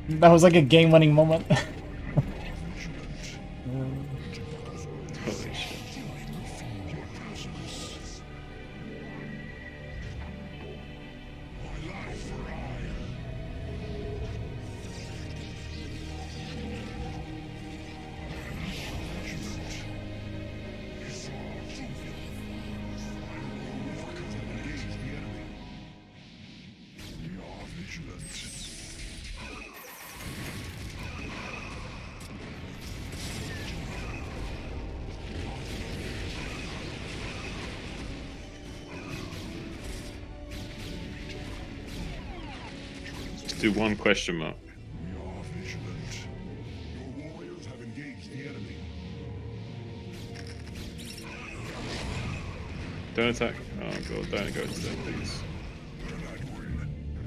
That was like a game-winning moment. Holy shit. We are vigilant. Let's do one question mark. We are vigilant. Your warriors have engaged the enemy. Don't attack. Oh god, don't go into that, please.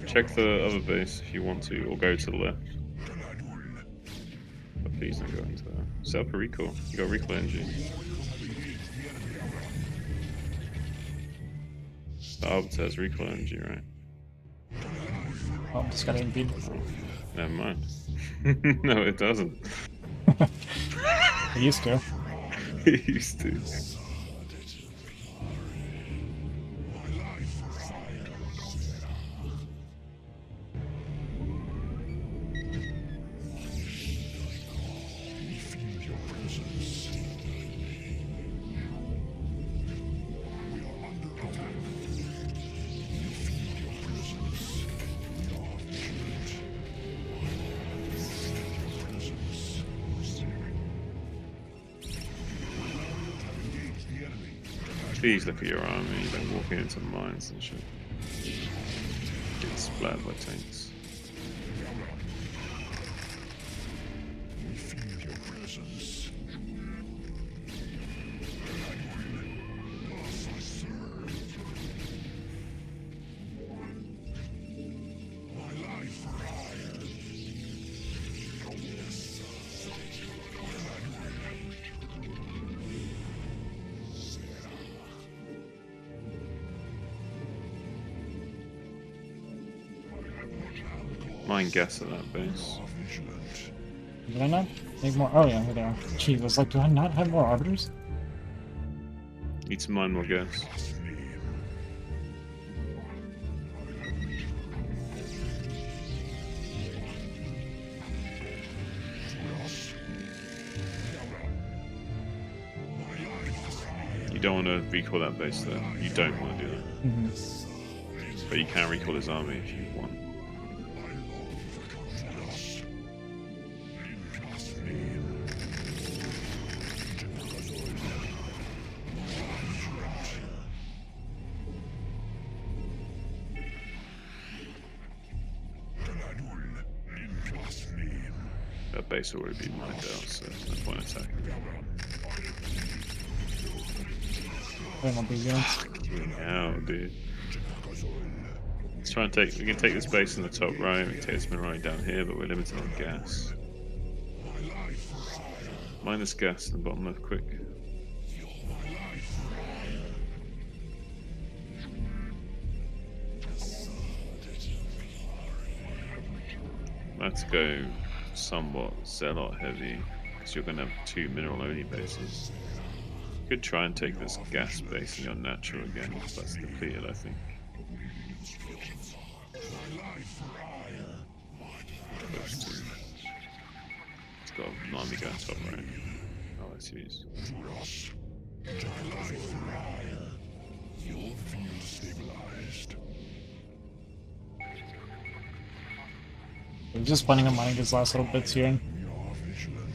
Check the other base if you want to, or go to the left. But please don't go into there. Set up a recall. You got recall energy. The Arbiter has recall energy, right? Oh, just gotta impede. Never mind. No, it doesn't. I used to. It used to. We feel your presence. We are under attack. We feel your presence. We are vigilant. We feel your presence. Have engaged the enemy. Please look at your army, like walking into mines and shit. Getting splattered by tanks. We feel your presence. Thus I serve. My life for hire. Yes. Mine gas at that base. Vigilant. Did I not make more? Oh yeah, here they are. Jeez, I was like, do I not have more arbiters? Need to mine more gas. You don't want to recall that base though. You don't want to do that. Mm-hmm. But you can recall his army if you want. That base will already be mined out, so there's no point attacking. I don't want these units. Fucking hell, dude. Let's try and take. We can take this base in the top right. We can take this mineral down here, but we're limited on gas. Minus gas in the bottom left, quick. Let's go somewhat Zealot heavy, because you're going to have 2 mineral only bases. Could try and take this gas base in your natural again, if that's depleted, I think. It's got an army going top right. Oh, let's use. Your field stabilized. I'm just planning on mining these last little bits here. We are vigilant.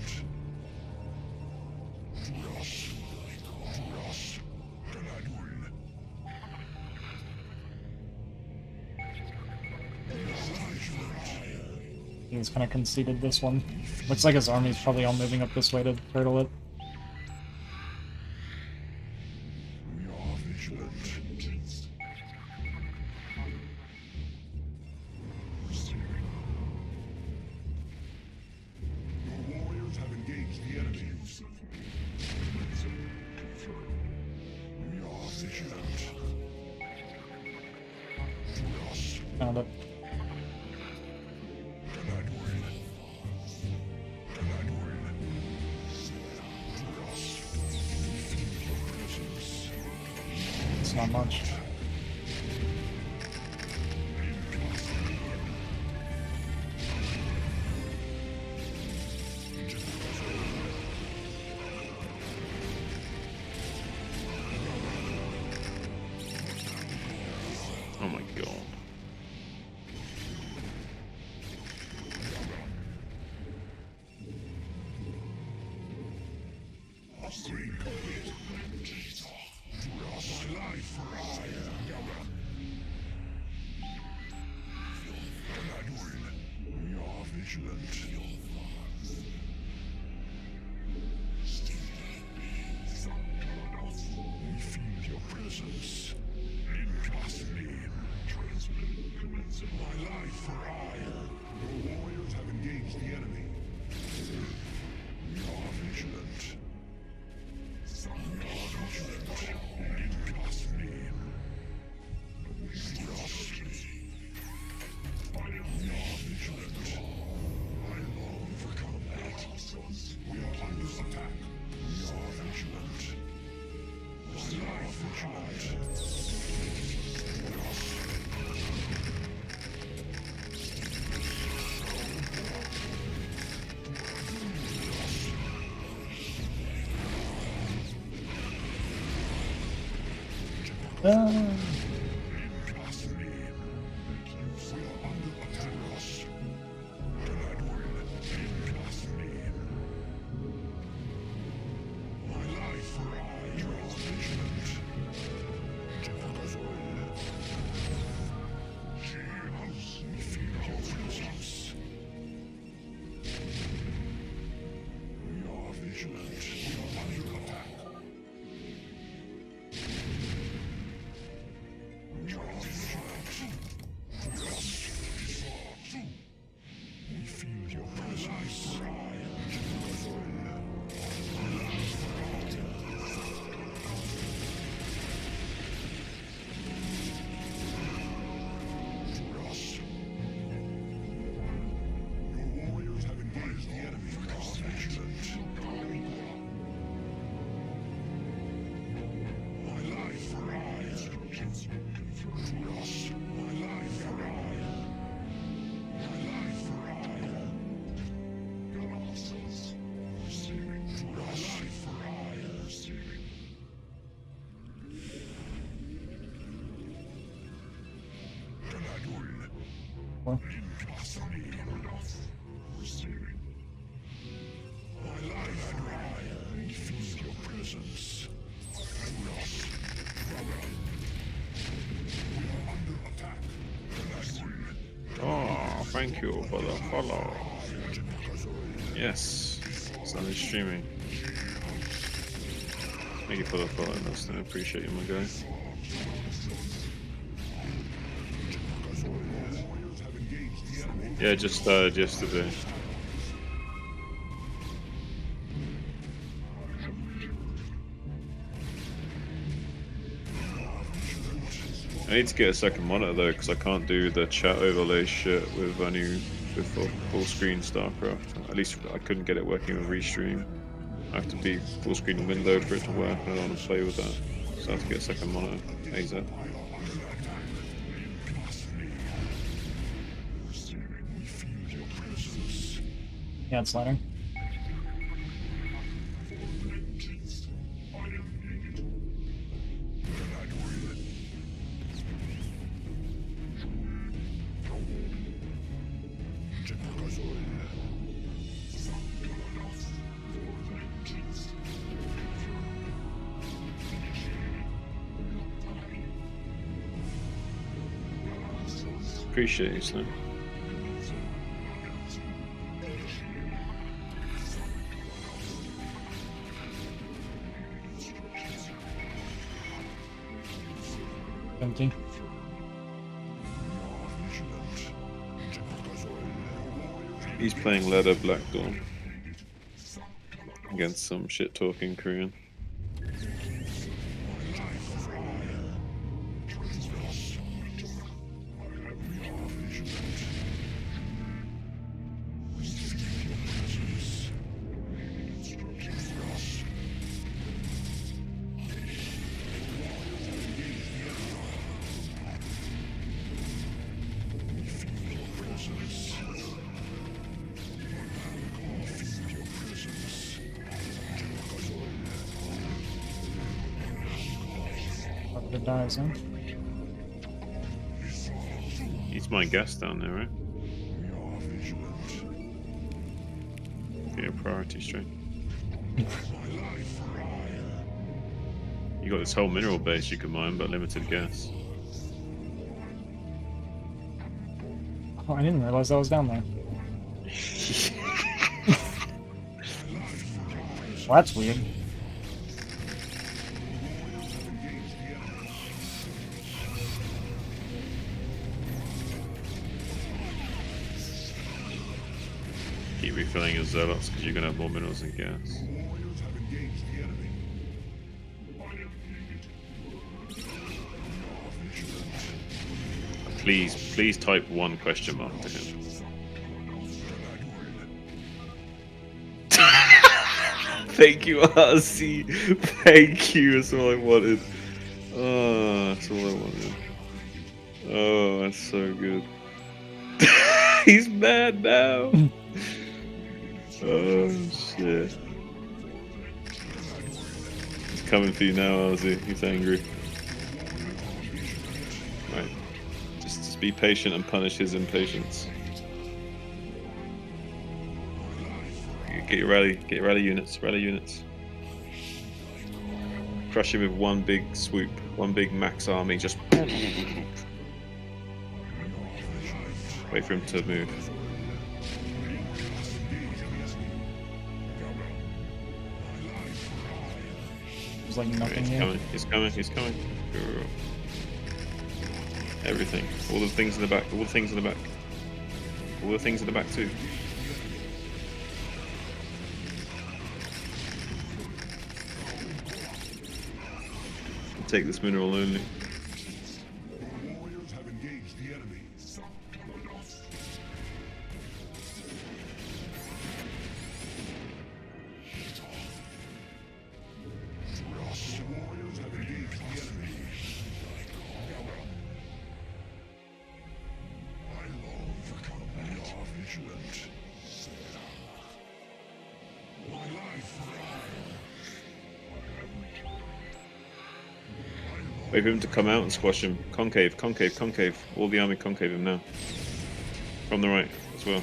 He's kind of conceded this one. Looks like his army's probably all moving up this way to turtle it. We are vigilant. Your warriors have engaged the enemy. We are vigilant. Found it. It's not much. Oh my god. Upgrade complete. My life for hire. We are vigilant. We feel your presence. My life for hire. Your warriors have engaged the enemy. We are vigilant. We are vigilant. Trust me. We are vigilant. I long for combat. We are under attack. We are vigilant. We are vigilant. Oh, thank you for the follow. Yes, started streaming. Thank you for the follow, Dustin. I appreciate you, my guy. Yeah, just started yesterday. I need to get a second monitor though, because I can't do the chat overlay shit with full screen StarCraft. At least I couldn't get it working with Restream. I have to be full screen windowed for it to work, and I don't want to play with that. So I have to get a second monitor ASAP. Yeah, it's lighter. Appreciate you, Slim. Empty. He's playing Leather Black Dawn against some shit talking Korean. It dies, huh? He's my guest down there, right? Yeah, priority stream. You got this whole mineral base you can mine, but limited gas. Oh, I didn't realize that was down there. Well, that's weird. Keep refilling your zealots because you're gonna have more minerals and gas. Please type one question mark to him. Thank you, RC. Thank you. That's all I wanted. Oh, that's all I wanted. Oh, that's so good. He's mad now. Oh shit. He's coming for you now, RC. He's angry. Right. Just be patient and punish his impatience. Get your rally units, Crush him with one big swoop, one big max army, just wait for him to move. There's like nothing He's here. coming, he's coming. Everything. All the things in the back, all the things in the back. All the things in the back too. Take this mineral only. Warriors have engaged the enemy. Warriors have engaged the enemy. I long for combat. We are vigilant. My life. Wait for him to come out and squash him. Concave, concave, concave. All the army concave him now. From the right as well.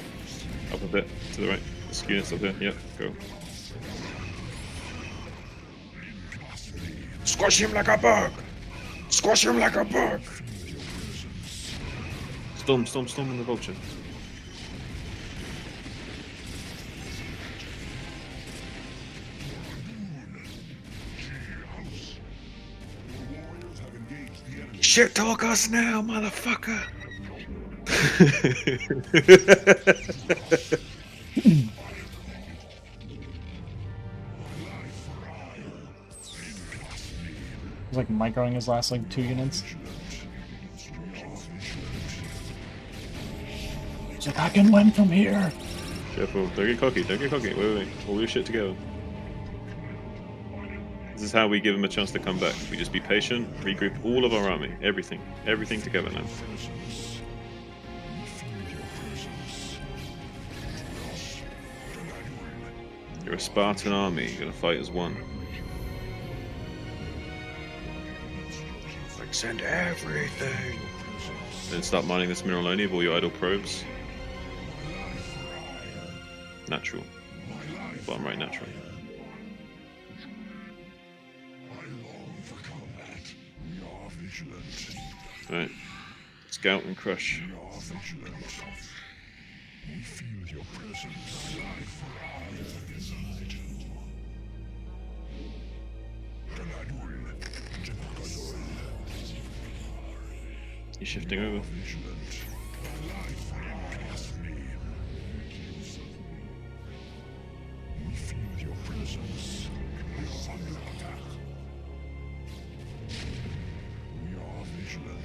Up a bit to the right. There's units up there. Yep, go. Squash him like a bug! Squash him like a bug! Storm in the vulture. Shit talk us now, motherfucker. He's like microing his last like 2 units. He's like, I can win from here. Careful, don't get cocky, don't get cocky. Wait. All your shit together. This is how we give them a chance to come back. We just be patient, regroup all of our army, everything together now. You're a Spartan army, you're gonna fight as one. Like, send everything! Then start mining this mineral only of all your idle probes. Natural. Bottom right, natural. Alright. Scout and crush. We feel your presence. You're shifting over. We feel your presence. We are under attack. We are vigilant.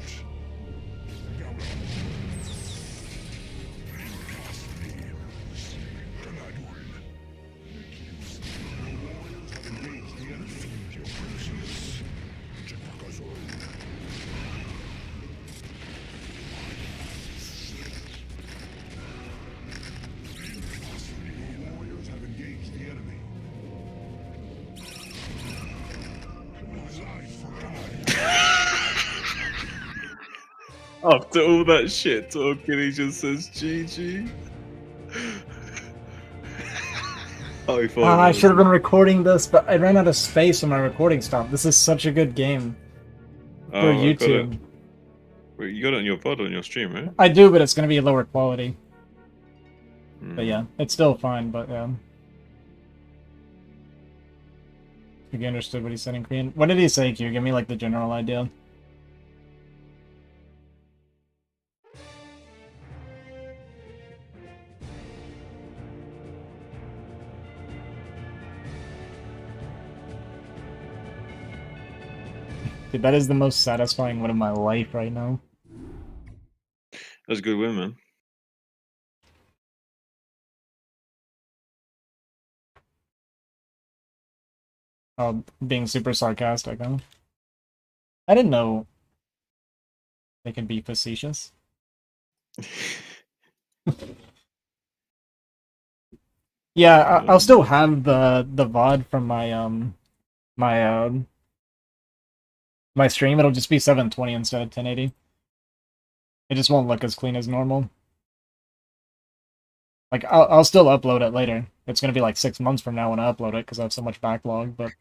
Warriors have engaged the enemy. After all that shit talking, he just says GG. I should have been recording this, but I ran out of space when my recording stopped. This is such a good game for YouTube. Wait, you got it on your VOD on your stream, right? I do, but it's going to be lower quality. Mm. But yeah, it's still fine, but yeah. If you understood what he said in Korean. What did he say, Q? Give me like the general idea. Dude, that is the most satisfying win of my life right now. That's a good win, man. Oh, being super sarcastic, huh? I didn't know they could be facetious. Yeah, I'll still have the VOD from my my stream. It'll just be 720 instead of 1080. It just won't look as clean as normal. Like I'll still upload it later. It's gonna be like 6 months from now when I upload it because I have so much backlog. But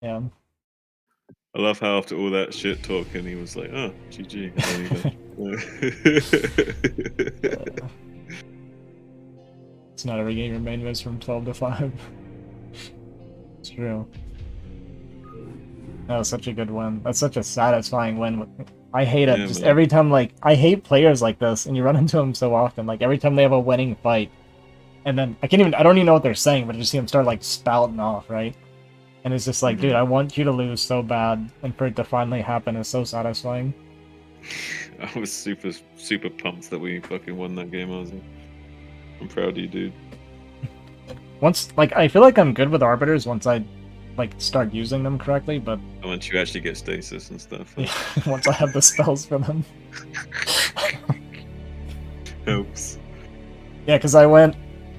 yeah. I love how after all that shit talking, he was like, "Oh, GG." It's not every game your main is from 12 to 5. It's true. That was such a good win. That's such a satisfying win. I hate it. Yeah, just man. every time, like, I hate players like this, and you run into them so often. Like, every time they have a winning fight, and then I don't even know what they're saying, but I just see them start, like, spouting off, right? And it's just like, dude, I want you to lose so bad, and for it to finally happen is so satisfying. I was super pumped that we fucking won that game, Ozzy. I'm proud of you, dude. Once, like, I feel like I'm good with arbiters once I, like, start using them correctly, but And once you actually get stasis and stuff, yeah, once I have the spells for them. helps. Yeah, because I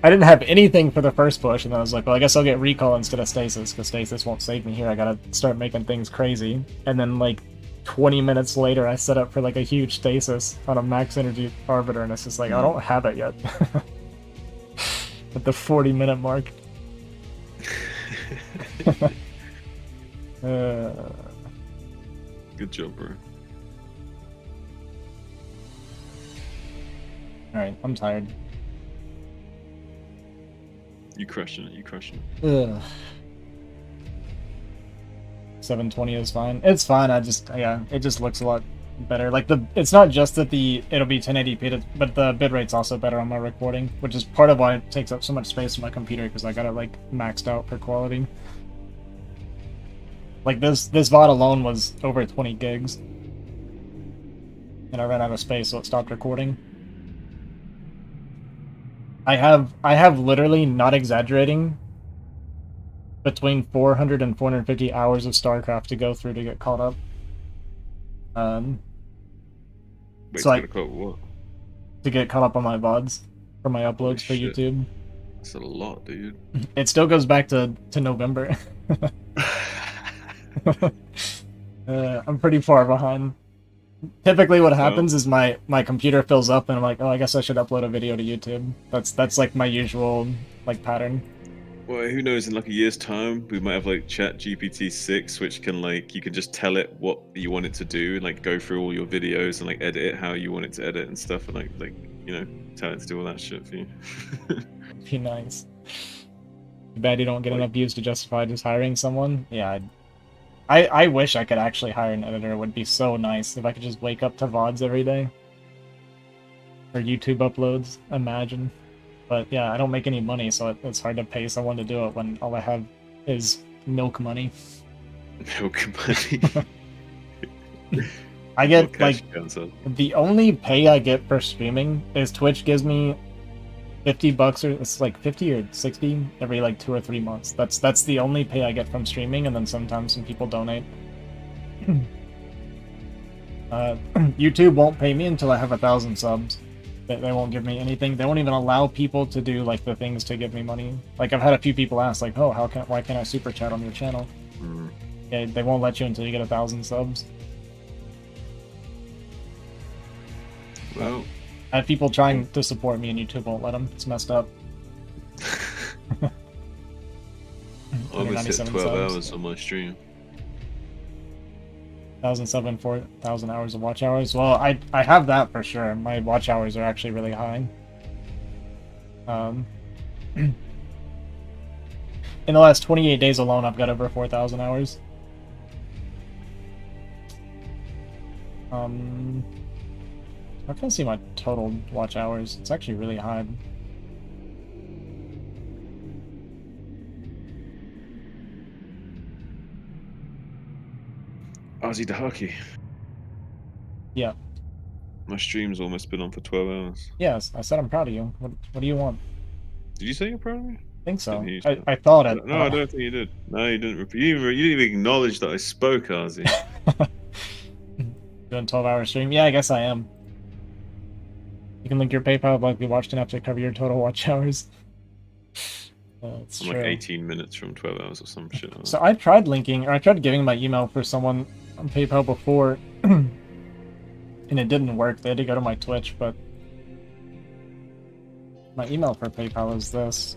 didn't have anything for the first push, and then I was like, well, I guess I'll get recall instead of stasis, because stasis won't save me here. I gotta start making things crazy. And then, like, 20 minutes later, I set up for, like, a huge stasis on a max energy arbiter, and it's just like, I don't have it yet. At the 40-minute mark. Good job, bro. Alright, I'm tired. You crushing it, you crushing it. Ugh. 720 is fine. It's fine. I just it just looks a lot better. Like it's not just that it'll be 1080p, but the bitrate's also better on my recording, which is part of why it takes up so much space on my computer because I got it like maxed out for quality. Like this VOD alone was over 20 gigs, and I ran out of space, so it stopped recording. I have literally, not exaggerating, between 400 and 450 hours of StarCraft to go through to get caught up. Wait, so to get caught what? To get caught up on my VODs for my uploads for shit. YouTube. That's a lot, dude. It still goes back to November. I'm pretty far behind. Typically what happens is my computer fills up and I'm like, oh, I guess I should upload a video to YouTube. That's like my usual like pattern. Well, who knows, in like a year's time, we might have like ChatGPT 6, which can like, you can just tell it what you want it to do and like go through all your videos and like edit it how you want it to edit and stuff, and like you know, tell it to do all that shit for you. Be nice. Too bad you don't get enough views to justify just hiring someone. Yeah, I wish I could actually hire an editor. It would be so nice if I could just wake up to VODs every day. Or YouTube uploads, imagine. But yeah, I don't make any money, so it's hard to pay someone to do it when all I have is milk money. Milk money. I get like the only pay I get for streaming is Twitch gives me $50 or it's like 50 or 60 every like 2 or 3 months. That's the only pay I get from streaming, and then sometimes some people donate. YouTube won't pay me until I have 1,000 subs. They won't give me anything. They won't even allow people to do like the things to give me money. Like I've had a few people ask like, oh, why can't I super chat on your channel? Yeah, they won't let you until you get 1,000 subs. Well, I have people trying to support me and YouTube won't let them. It's messed up. I almost hit 12 hours on my stream. 1,007, 4,000 hours of watch hours. Well, I have that for sure. My watch hours are actually really high. In the last 28 days alone, I've got over 4,000 hours. How can I see my total watch hours? It's actually really high. Ozzy Dahaki. Yeah. My stream's almost been on for 12 hours. Yes, I said I'm proud of you. What do you want? Did you say you're proud of me? I think so. Didn't hear you. I thought it. No, I don't think you did. No, you didn't. You didn't even acknowledge that I spoke, Ozzy. Doing 12-hour stream? Yeah, I guess I am. You can link your PayPal like we watched enough to cover your total watch hours. It's I'm true. like 18 minutes from 12 hours or some shit like that. So I tried linking, or I tried giving my email for someone on PayPal before, and it didn't work. They had to go to my Twitch, but my email for PayPal is this.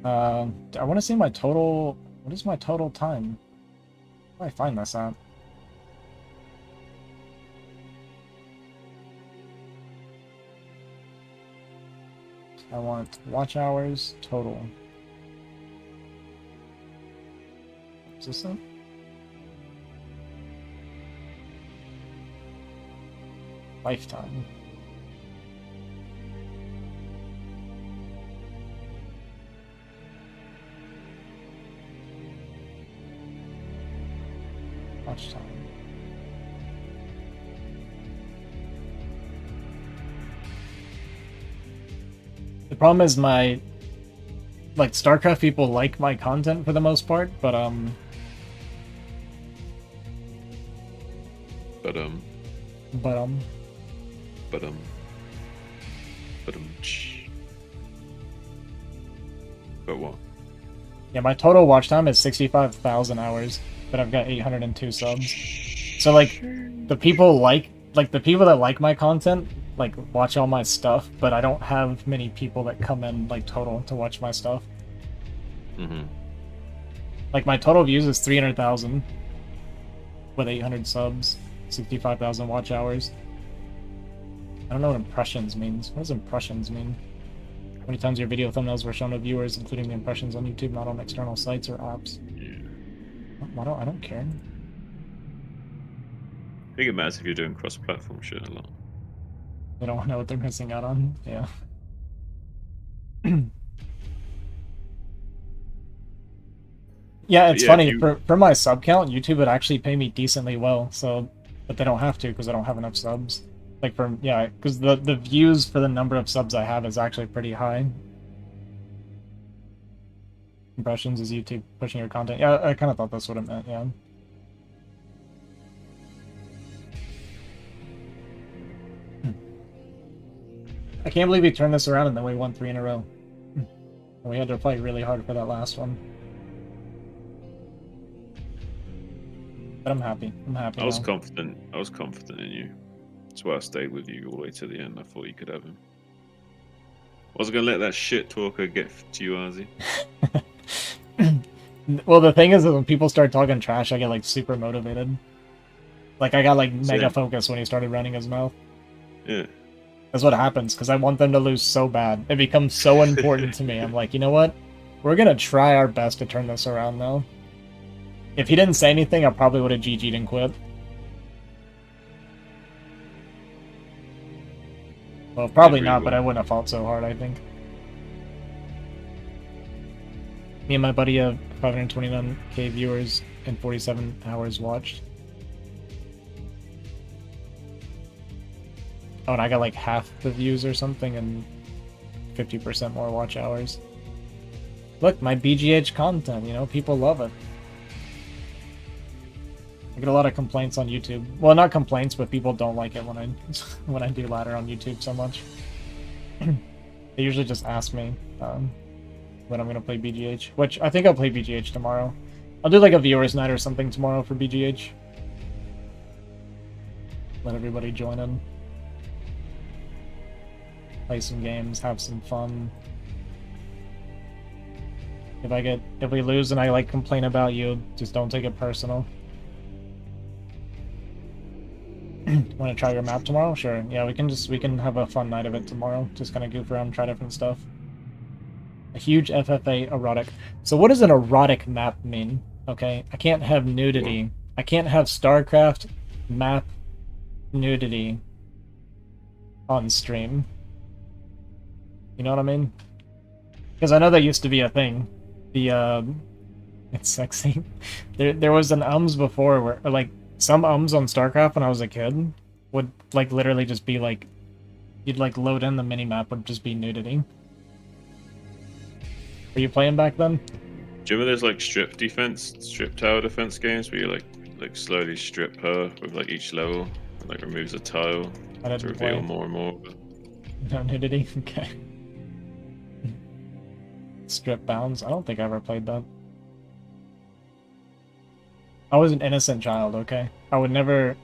I want to see my total. What is my total time? Where do I find this at? I want watch hours total. Is this it? Lifetime. Watch time. The problem is my StarCraft people like my content for the most part, but what? Yeah, my total watch time is 65,000 hours, but I've got 802 subs. So like the people the people that like my content like watch all my stuff, but I don't have many people that come in like total to watch my stuff. Like my total views is 300,000 with 800 subs, 65,000 watch hours. I don't know what impressions means. What does impressions mean? many times your video thumbnails were shown to viewers, including the impressions on YouTube, not on external sites or apps. Yeah. I don't care. I think it matters if you're doing cross-platform shit a lot. They don't know what they're missing out on. Yeah. Yeah, it's yeah, funny. you- For my sub count, YouTube would actually pay me decently well. So, but they don't have to because I don't have enough subs. Like because the views for the number of subs I have is actually pretty high. Impressions is YouTube pushing your content. Yeah, I kind of thought that's what it meant. Yeah. I can't believe we turned this around and then we won 3 in a row. And we had to fight really hard for that last one. But I'm happy. I'm happy. I was now. confident. I was confident in you. That's why I stayed with you all the way to the end. I thought you could have him. I wasn't gonna let that shit talker get to you, Ozzy. Well, the thing is that when people start talking trash, I get like super motivated. Like I got like mega Same. focused when he started running his mouth. Yeah. That's what happens because I want them to lose so bad. It becomes so important to me. I'm like, you know what? We're gonna try our best to turn this around now. If he didn't say anything, I probably would have GG'd and quit. Well, probably not, but I wouldn't have fought so hard, I think. Me and my buddy have 529k viewers and 47 hours watched. Oh, and I got like half the views or something and 50% more watch hours. Look, my BGH content, you know, people love it. I get a lot of complaints on YouTube. Well, not complaints, but people don't like it when I when I do ladder on YouTube so much. They usually just ask me when I'm gonna play BGH, which I think I'll play BGH tomorrow. I'll do like a viewers night or something tomorrow for BGH. Let everybody join in. Play some games, have some fun. If we lose and I like complain about you, just don't take it personal. Want to try your map tomorrow? Sure. Yeah, we can have a fun night of it tomorrow. Just kind of goof around, try different stuff. A huge FFA erotic. So what does an erotic map mean? Okay, I can't have nudity. I can't have StarCraft map nudity on stream. You know what I mean? Because I know that used to be a thing. It's sexy. There was an ums before where like some ums on StarCraft when I was a kid would like literally just be like you'd like load in the minimap would just be nudity. Were you playing back then? Do you remember those like strip tower defense games where you like slowly strip her with like each level and like removes a tile I didn't to reveal play. more and more? No nudity? Okay. Strip bounds? I don't think I ever played that. I was an innocent child, okay? I would never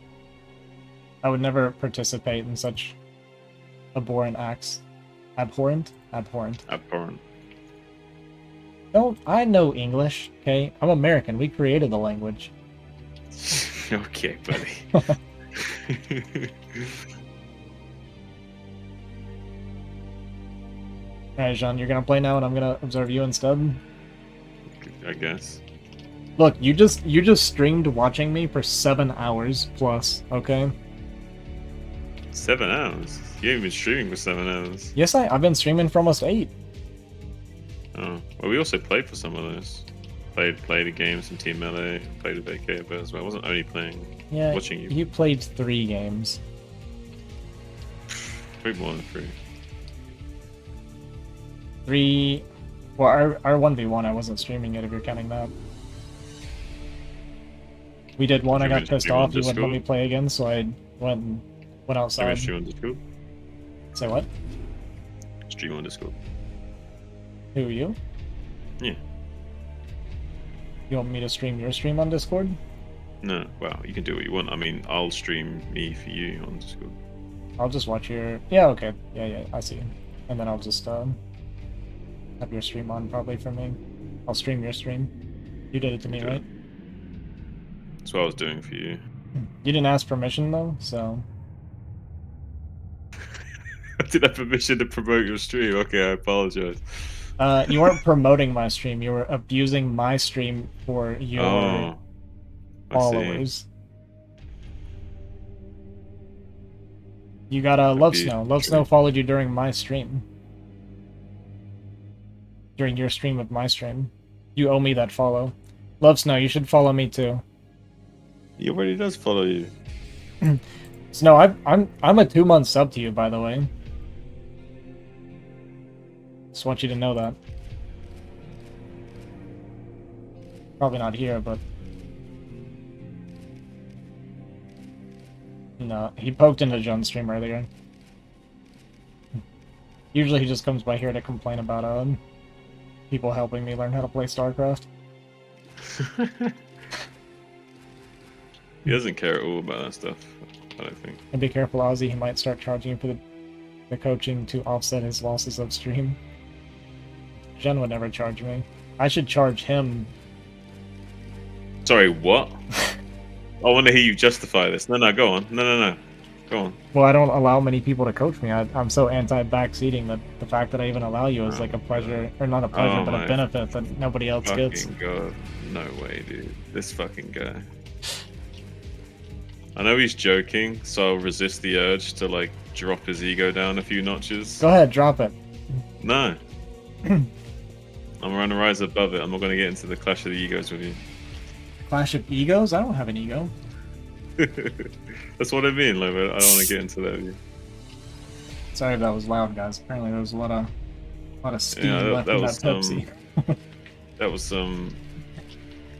participate in such abhorrent acts. Abhorrent? Abhorrent. Abhorrent. I know English, okay? I'm American. We created the language. Okay, buddy. Alright, Jean, you're gonna play now and I'm gonna observe you instead? I guess. Look, you just streamed watching me for 7 hours plus, okay? 7 hours? You haven't been streaming for 7 hours. Yes, I've been streaming for almost 8. Oh. Well, we also played for some of those. Played a game, some Team Melee, played a bit of as well. I wasn't only playing, Yeah, watching you. you played 3 games. Probably more than 3. 3... Well, our 1v1, I wasn't streaming it if you're counting that. We did one, I got pissed off, you wouldn't let me play again, so I went outside. Stream on Discord? Say what? Stream on Discord. Who, you? Yeah. You want me to stream your stream on Discord? No, well, you can do what you want. I mean, I'll stream me for you on Discord. I'll just watch your... Yeah, okay. Yeah, I see. And then I'll just have your stream on probably for me. I'll stream your stream. You did it to me, Okay. right? That's what I was doing for you. You didn't ask permission though, so... Did I have permission to promote your stream? Okay, I apologize. You weren't promoting my stream. You were abusing my stream for your Oh, I see. followers. You got Love Snow. Love Snow followed you during my stream. During your stream of my stream. You owe me that follow. Love Snow, you should follow me too. He already does follow you. Snow, I'm a 2-month sub to you, by the way. Just want you to know that. Probably not here, but no, he poked into John's stream earlier. Usually he just comes by here to complain about people helping me learn how to play StarCraft. He doesn't care at all about that stuff, I don't think. And be careful, Ozzy, he might start charging you for the coaching to offset his losses upstream. Jen would never charge me. I should charge him. Sorry, what? I want to hear you justify this. No, go on. No. Go on. Well, I don't allow many people to coach me. I'm so anti-backseating that the fact that I even allow you is like a pleasure, or not a pleasure, but a benefit that nobody else gets. God. No way, dude. This fucking guy. I know he's joking, so I'll resist the urge to, like, drop his ego down a few notches. Go ahead, drop it. No. I'm going to rise above it. I'm not going to get into the clash of the egos with you. Clash of egos? I don't have an ego. That's what I mean. Like, I don't want to get into that with you. Sorry if that was loud, guys. Apparently there was a lot of steam left that in that was Pepsi. That was some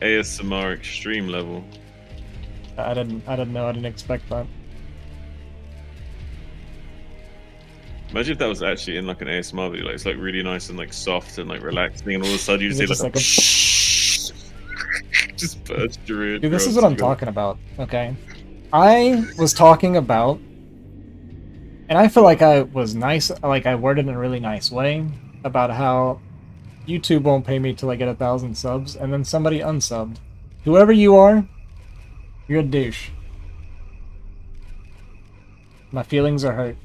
ASMR extreme level. I didn't know. I didn't expect that. Imagine if that was actually in like an ASMR video. Like, it's like really nice and like soft and like relaxing, and all of a sudden you just Is hear it like, just just burst your ear. Dude, this is what I'm talking about, okay? I was talking about, and I feel like I was nice, like I worded in a really nice way, about how YouTube won't pay me till I get 1,000 subs, and then somebody unsubbed. Whoever you are, you're a douche. My feelings are hurt.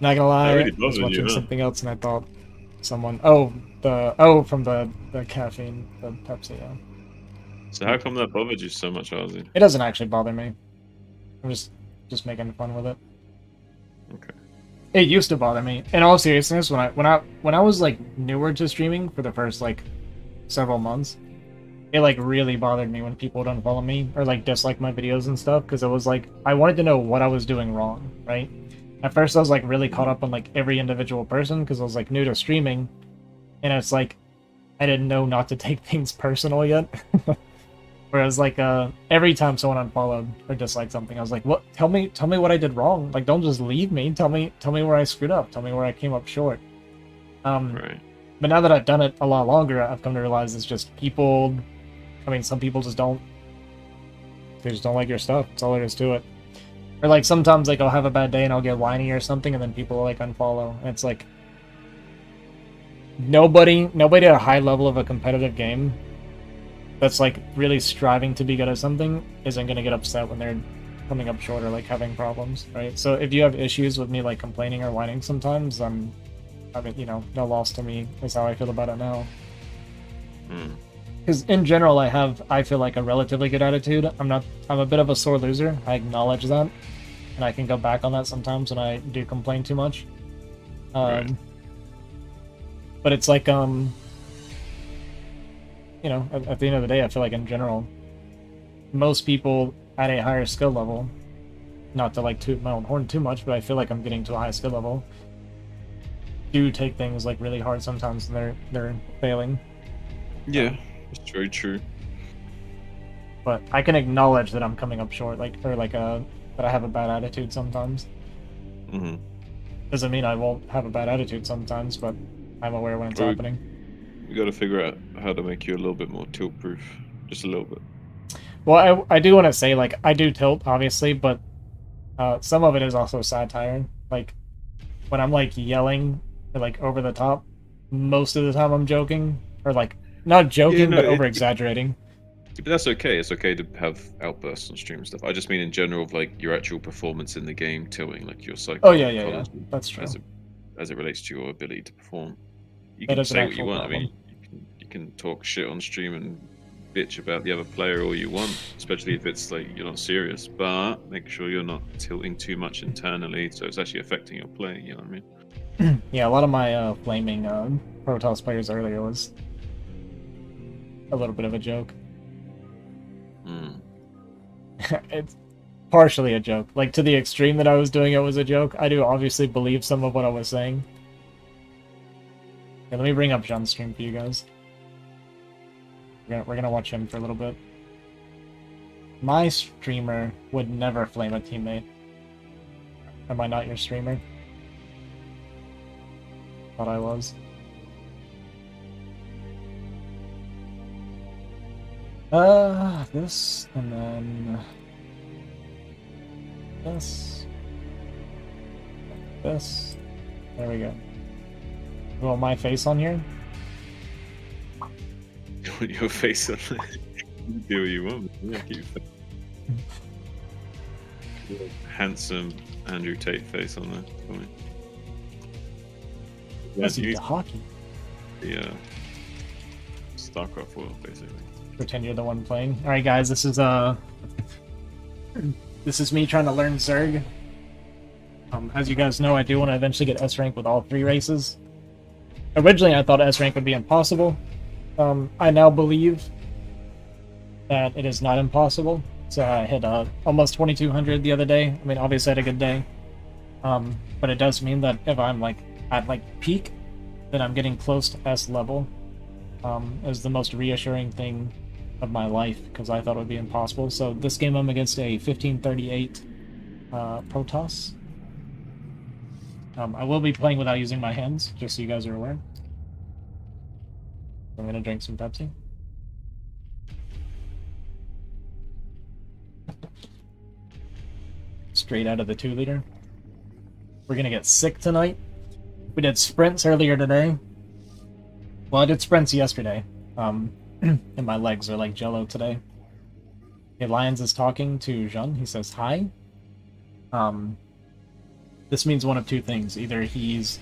Not gonna lie, really I was bothered watching you, huh? something else and I thought someone... from the caffeine, the Pepsi, yeah. So how come that bothered you so much, Ozzy? It doesn't actually bother me. I'm just making fun with it. Okay. It used to bother me. In all seriousness, when I was like newer to streaming for the first like several months, it like really bothered me when people would unfollow me or like dislike my videos and stuff, because it was like I wanted to know what I was doing wrong, right? At first I was like really caught up on like every individual person because I was like new to streaming, and it's like I didn't know not to take things personal yet. Whereas like every time someone unfollowed or disliked something, I was like, "What? Tell me what I did wrong. Like, don't just leave me. Tell me where I screwed up. Tell me where I came up short." Right. But now that I've done it a lot longer, I've come to realize it's just people. I mean, some people just don't. They just don't like your stuff. That's all there is to it. Or like sometimes like I'll have a bad day and I'll get whiny or something, and then people will like unfollow. And it's like nobody at a high level of a competitive game that's like really striving to be good at something isn't gonna get upset when they're coming up short or like having problems, right? So if you have issues with me like complaining or whining sometimes, I mean, you know, no loss to me is how I feel about it now. Because in general, I feel like a relatively good attitude. I'm a bit of a sore loser. I acknowledge that, and I can go back on that sometimes when I do complain too much. Right. But it's like you know, at the end of the day, I feel like in general, most people at a higher skill level, not to like toot my own horn too much, but I feel like I'm getting to a high skill level, do take things like really hard sometimes, and they're failing. Yeah, it's very true. But I can acknowledge that I'm coming up short, that I have a bad attitude sometimes. Mm-hmm. Doesn't mean I won't have a bad attitude sometimes, but I'm aware when it's Well, happening. We got to figure out how to make you a little bit more tilt-proof, just a little bit. Well, I do want to say, like, I do tilt, obviously, but some of it is also satire. Like, when I'm, like, yelling, or, like, over the top, most of the time I'm joking, or, like, not joking, but over-exaggerating. But that's okay. It's okay to have outbursts on stream and stuff. I just mean in general of like your actual performance in the game, tilling, like your psychology. Oh yeah. That's true. As it relates to your ability to perform. You That can is an say what you actual want. problem. I mean, you can talk shit on stream and bitch about the other player all you want, especially if it's like you're not serious. But make sure you're not tilting too much internally, so it's actually affecting your play. You know what I mean? Yeah, a lot of my flaming Protoss players earlier was a little bit of a joke. Mm. It's partially a joke. Like, to the extreme that I was doing it was a joke. I do obviously believe some of what I was saying. Okay, let me bring up Jean's stream for you guys. We're gonna watch him for a little bit. My streamer would never flame a teammate. Am I not your streamer? Thought I was. This, and then this. This. There we go. You want my face on here? Put your face on it. You do what you want. Yeah, keep your face. Handsome Andrew Tate face on there. For me. Let's Yeah, do use hockey. the StarCraft world, basically. Pretend you're the one playing. All right, guys. This is me trying to learn Zerg. As you guys know, I do want to eventually get S rank with all 3 races. Originally, I thought S rank would be impossible. I now believe that it is not impossible. So I hit almost 2200 the other day. I mean, obviously I had a good day. But it does mean that if I'm like at like peak, then I'm getting close to S level. Is the most reassuring thing of my life, because I thought it would be impossible. So this game I'm against a 1538 Protoss. I will be playing without using my hands, just so you guys are aware. I'm gonna drink some Pepsi. Straight out of the 2-liter. We're gonna get sick tonight. We did sprints earlier today. Well, I did sprints yesterday. And my legs are like jello today. Okay, Lions is talking to Jean. He says hi. This means one of 2 things. Either he's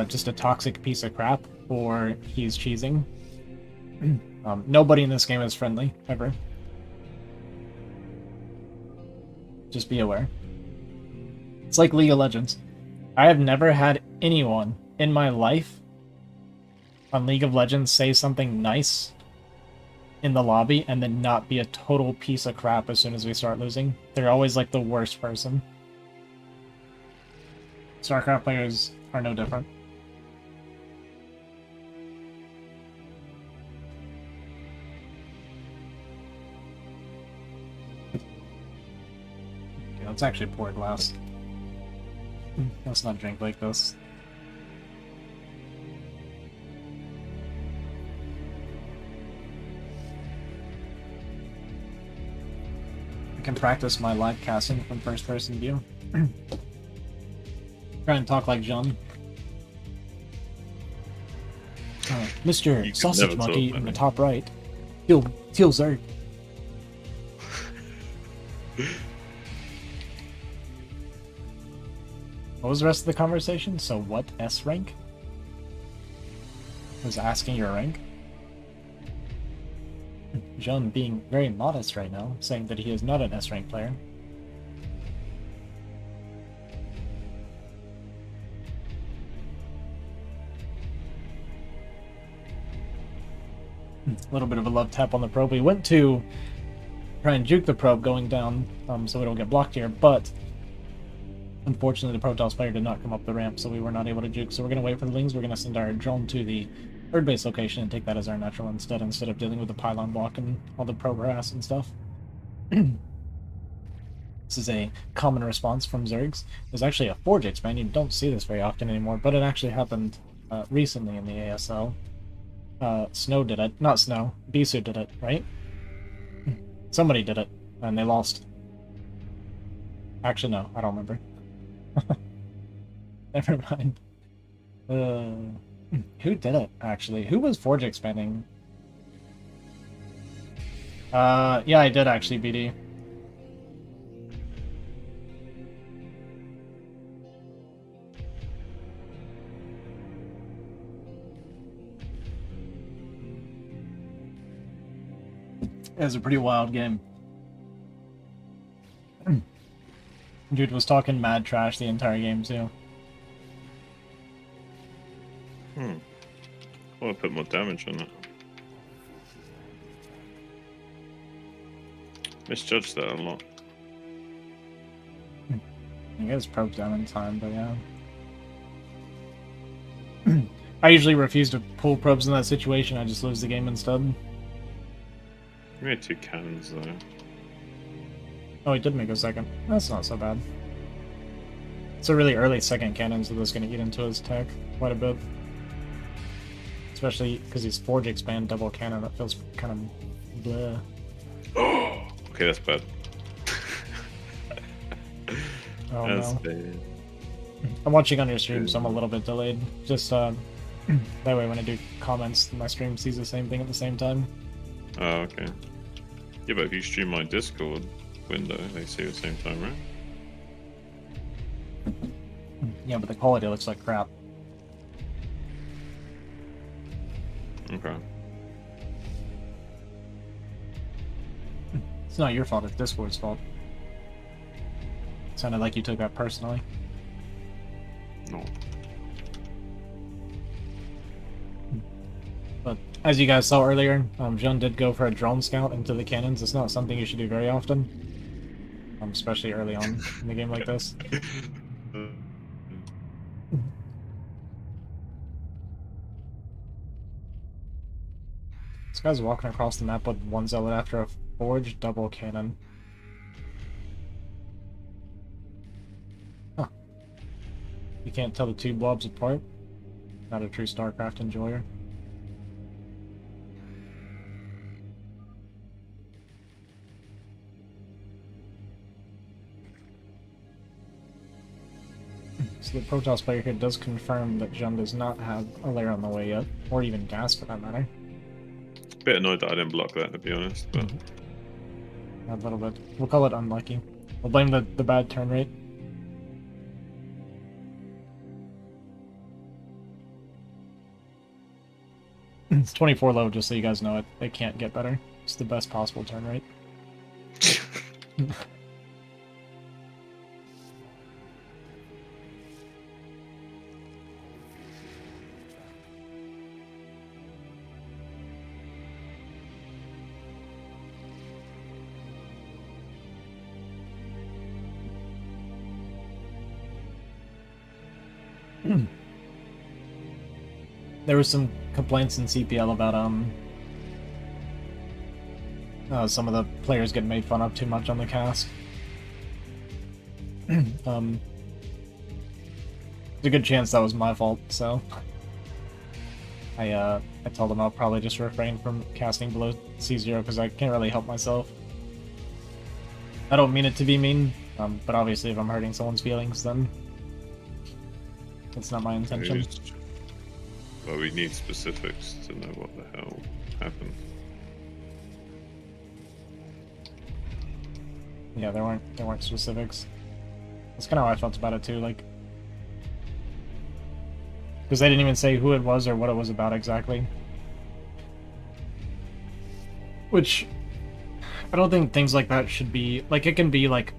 just a toxic piece of crap, or he's cheesing. Nobody in this game is friendly, ever. Just be aware. It's like League of Legends. I have never had anyone in my life on League of Legends say something nice in the lobby and then not be a total piece of crap as soon as we start losing. They're always like the worst person. StarCraft players are no different. Okay, let's actually pour a glass. Let's not drink like this. I can practice my live casting from first person view. Try and talk like Jean. Mr. You can Sausage never Monkey talk in the like top right. Teal Zerg. What was the rest of the conversation? So what S rank? I was asking your rank. Jean being very modest right now, saying that he is not an S rank player. A little bit of a love tap on the probe. We went to try and juke the probe going down so we don't get blocked here, but unfortunately the Protoss player did not come up the ramp, so we were not able to juke. So we're going to wait for the lings. We're going to send our drone to the third base location and take that as our natural instead of dealing with the pylon block and all the probe harass and stuff. This is a common response from Zergs. There's actually a Forge expand. You don't see this very often anymore, but it actually happened recently in the ASL. Snow did it. Not Snow. Bisu did it, right? Somebody did it, and they lost. Actually, no. I don't remember. Never mind. Who did it, actually? Who was Forge expanding? Yeah, I did actually, BD. It was a pretty wild game. Dude was talking mad trash the entire game too. I want to put more damage on it. Misjudged that a lot. I guess probed down in time, but yeah. I usually refuse to pull probes in that situation, I just lose the game instead. We had 2 cannons though. Oh, he did make a second. That's not so bad. It's a really early second cannon, so that's going to eat into his tech quite a bit. Especially because he's Forge Expand double cannon, that feels kind of bleh. Okay, that's bad. Oh That's no. bad. I'm watching on your stream, so I'm a little bit delayed. Just that way when I do comments, my stream sees the same thing at the same time. Oh, okay. Yeah, but if you stream my Discord window, they see at the same time, right? Yeah, but the quality looks like crap. Okay. It's not your fault, it's Discord's fault. It sounded like you took that personally. No. But as you guys saw earlier, Jun did go for a drone scout into the cannons. It's not something you should do very often. Especially early on in a game like this. This guy's walking across the map with one zealot after a forged double cannon. Huh. You can't tell the two blobs apart. Not a true StarCraft enjoyer. So the Protoss player here does confirm that Jun does not have a lair on the way yet, or even gas for that matter. Bit annoyed that I didn't block that, to be honest, but A little bit. We'll call it unlucky. We'll blame the bad turn rate. It's 24 low, just so you guys know it. It can't get better. It's the best possible turn rate. There were some complaints in CPL about some of the players getting made fun of too much on the cast. There's a good chance that was my fault, so I told them I'll probably just refrain from casting below C0 because I can't really help myself. I don't mean it to be mean, but obviously if I'm hurting someone's feelings, then that's not my intention. well, we need specifics to know what the hell happened. Yeah, there weren't specifics. That's kind of how I felt about it too, like, because they didn't even say who it was or what it was about exactly. Which I don't think things like that should be like. It can be like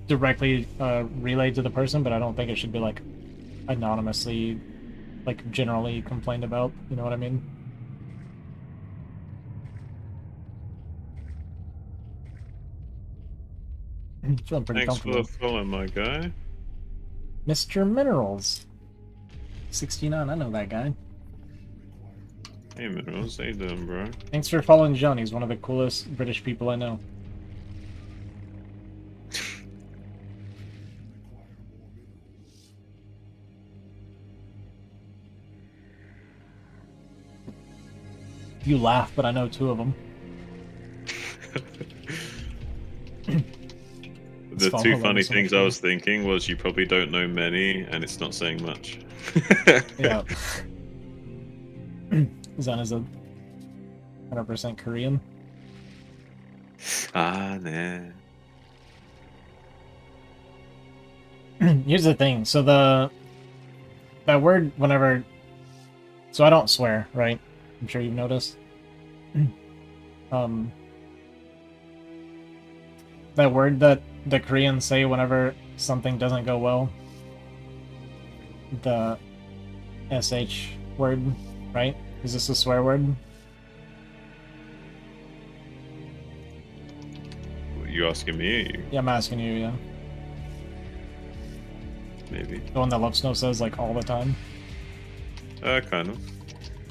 directly relayed to the person, but I don't think it should be like anonymously, like generally complained about. You know what I mean? Feeling pretty Thanks for comfortable. the follow, my guy. Mr. Minerals 69. I know that guy. Hey, Minerals, how you doing, bro? Thanks for following John. He's one of the coolest British people I know. You laugh, but I know two of them. The fun, two hold on, funny so things much I was thinking was you probably don't know many, and it's not saying much. Yeah. Zan is a 100% Korean. Ah, nah. Here's the thing. So that word whenever. So I don't swear, right? I'm sure you've noticed. That word that the Koreans say whenever something doesn't go well. The SH word, right? Is this a swear word? You asking me? Or you? Yeah, I'm asking you, yeah. Maybe. The one that Love Snow says like all the time. Kind of.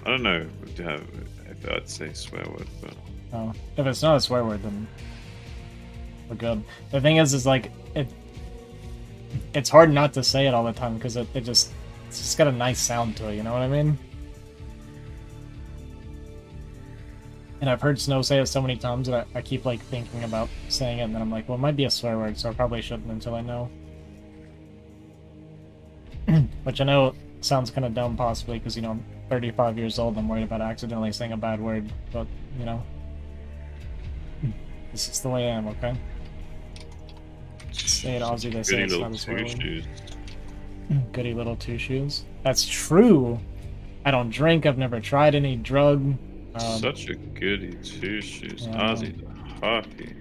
I don't know if I'd say swear word, but Oh, if it's not a swear word, then we're good. The thing is like it's hard not to say it all the time because it's just got a nice sound to it. You know what I mean? And I've heard Snow say it so many times that I keep like thinking about saying it, and then I'm like, well, it might be a swear word, so I probably shouldn't until I know. Which I know sounds kind of dumb, possibly, because, you know, I'm 35 years old, I'm worried about accidentally saying a bad word, but, you know. This is the way I am, okay? Say it Aussie, they say goody it's little not a swear two word. shoes. Goody little two shoes. That's true! I don't drink, I've never tried any drug. Such a goody two shoes. Yeah, I know. Ozzy the hockey.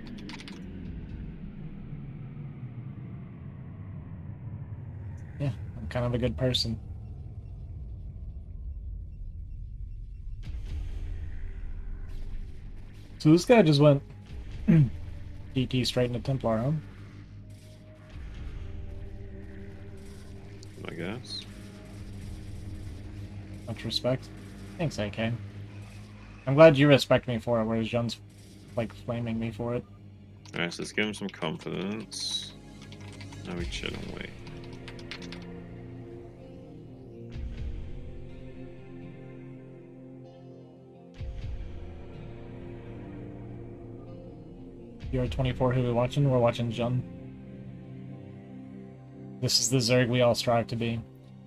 Yeah, I'm kind of a good person. So this guy just went DT straight into Templar, huh? I guess. Much respect. Thanks, AK. I'm glad you respect me for it, whereas John's like flaming me for it. Alright, so let's give him some confidence. Now we chill and wait. You're 24, who we watching? We're watching Jun. This is the Zerg we all strive to be.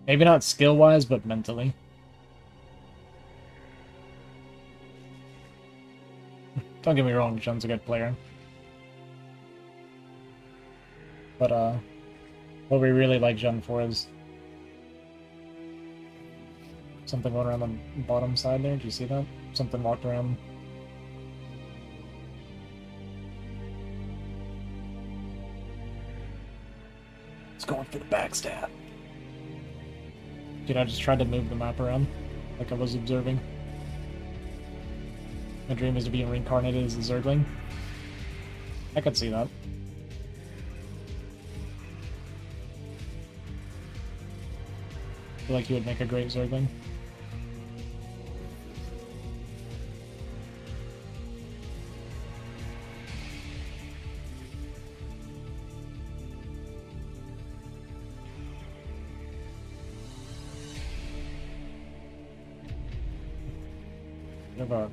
Maybe not skill-wise, but mentally. Don't get me wrong, Jun's a good player. But, what we really like Jun for is something going around the bottom side there. Do you see that? Something walked around. It's going for the backstab. Dude, I just tried to move the map around, like I was observing. My dream is to be reincarnated as a Zergling. I could see that. I feel like you would make a great Zergling.